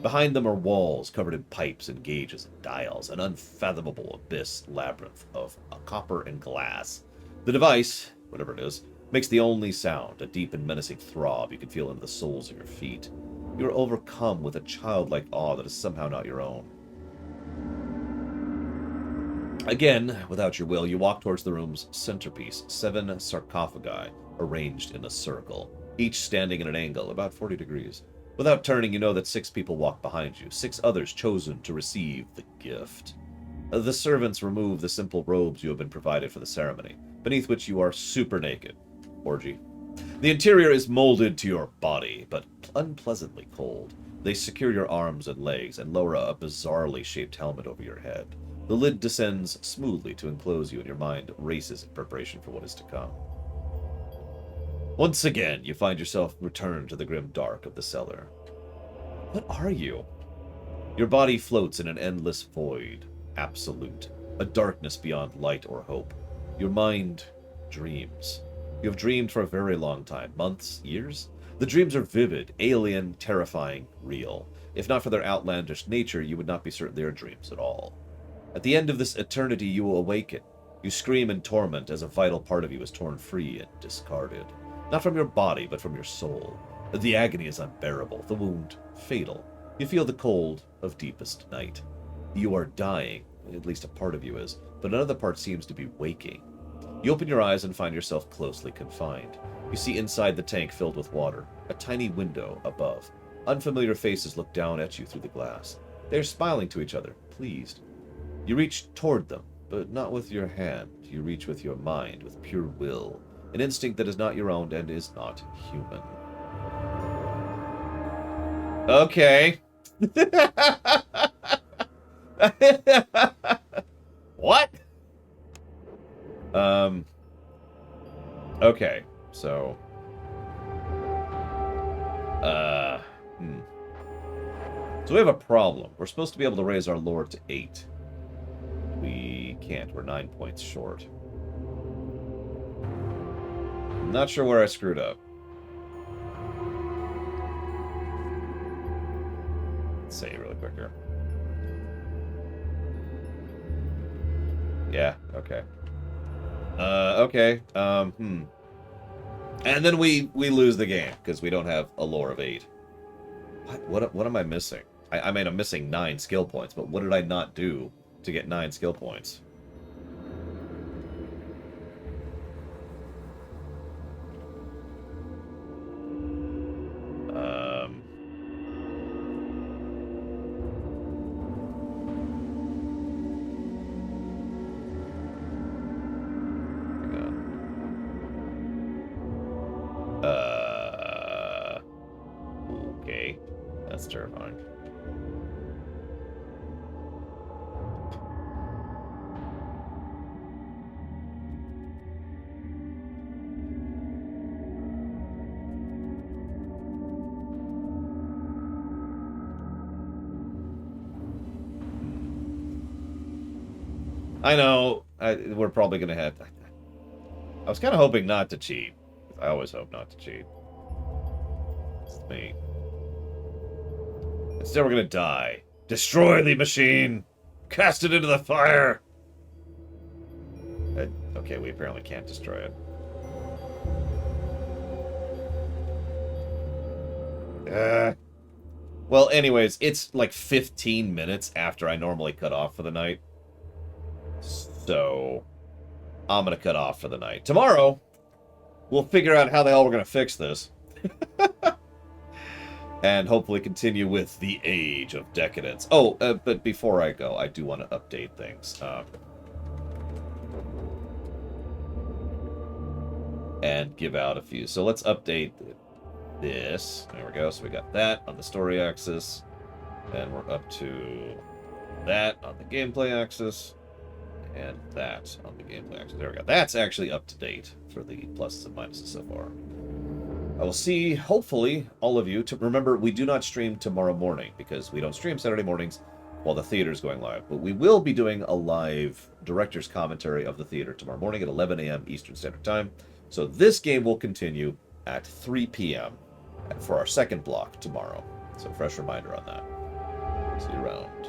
Behind them are walls covered in pipes and gauges and dials, an unfathomable abyss labyrinth of copper and glass. The device, whatever it is, makes the only sound, a deep and menacing throb you can feel in the soles of your feet. You are overcome with a childlike awe that is somehow not your own. Again, without your will, you walk towards the room's centerpiece, 7 sarcophagi arranged in a circle, each standing at an angle about 40 degrees. Without turning, you know that 6 people walk behind you, 6 others chosen to receive the gift. The servants remove the simple robes you have been provided for the ceremony, beneath which you are super naked. Orgy. The interior is molded to your body, but unpleasantly cold. They secure your arms and legs and lower a bizarrely shaped helmet over your head. The lid descends smoothly to enclose you, and your mind races in preparation for what is to come. Once again, you find yourself returned to the grim dark of the cellar. What are you? Your body floats in an endless void, absolute, a darkness beyond light or hope. Your mind dreams. You have dreamed for a very long time, months, years? The dreams are vivid, alien, terrifying, real. If not for their outlandish nature, you would not be certain they are dreams at all. At the end of this eternity, you will awaken. You scream in torment as a vital part of you is torn free and discarded. Not from your body, but from your soul. The agony is unbearable, the wound fatal. You feel the cold of deepest night. You are dying, at least a part of you is, but another part seems to be waking. You open your eyes and find yourself closely confined. You see inside the tank filled with water, a tiny window above. Unfamiliar faces look down at you through the glass. They are smiling to each other, pleased. You reach toward them, but not with your hand. You reach with your mind, with pure will, an instinct that is not your own and is not human. Okay. What? Okay, so So we have a problem. We're supposed to be able to raise our lore to 8. We can't. We're 9 points short. I'm not sure where I screwed up. Let's say really quick here. Yeah, okay. Okay. And then we lose the game because we don't have a lore of 8. What am I missing? I mean, I'm missing 9 skill points, but what did I not do to get 9 skill points? Okay. That's terrifying. I know. We're probably going to have... I was kind of hoping not to cheat. I always hope not to cheat. It's me. Instead, we're going to die. Destroy the machine! Cast it into the fire! Okay, we apparently can't destroy it. Well, anyways, it's like 15 minutes after I normally cut off for the night. So, I'm going to cut off for the night. Tomorrow, we'll figure out how the hell we're going to fix this. And hopefully continue with the Age of Decadence. Oh, but before I go, I do want to update things. And give out a few. So let's update this. There we go. So we got that on the story axis. And we're up to that on the gameplay axis. And that on the gameplay axis. There we go. That's actually up to date for the pluses and minuses so far. I will see, hopefully, all of you. Remember, we do not stream tomorrow morning because we don't stream Saturday mornings while the theater is going live. But we will be doing a live director's commentary of the theater tomorrow morning at 11 a.m. Eastern Standard Time. So this game will continue at 3 p.m. for our second block tomorrow. So fresh reminder on that. See you around.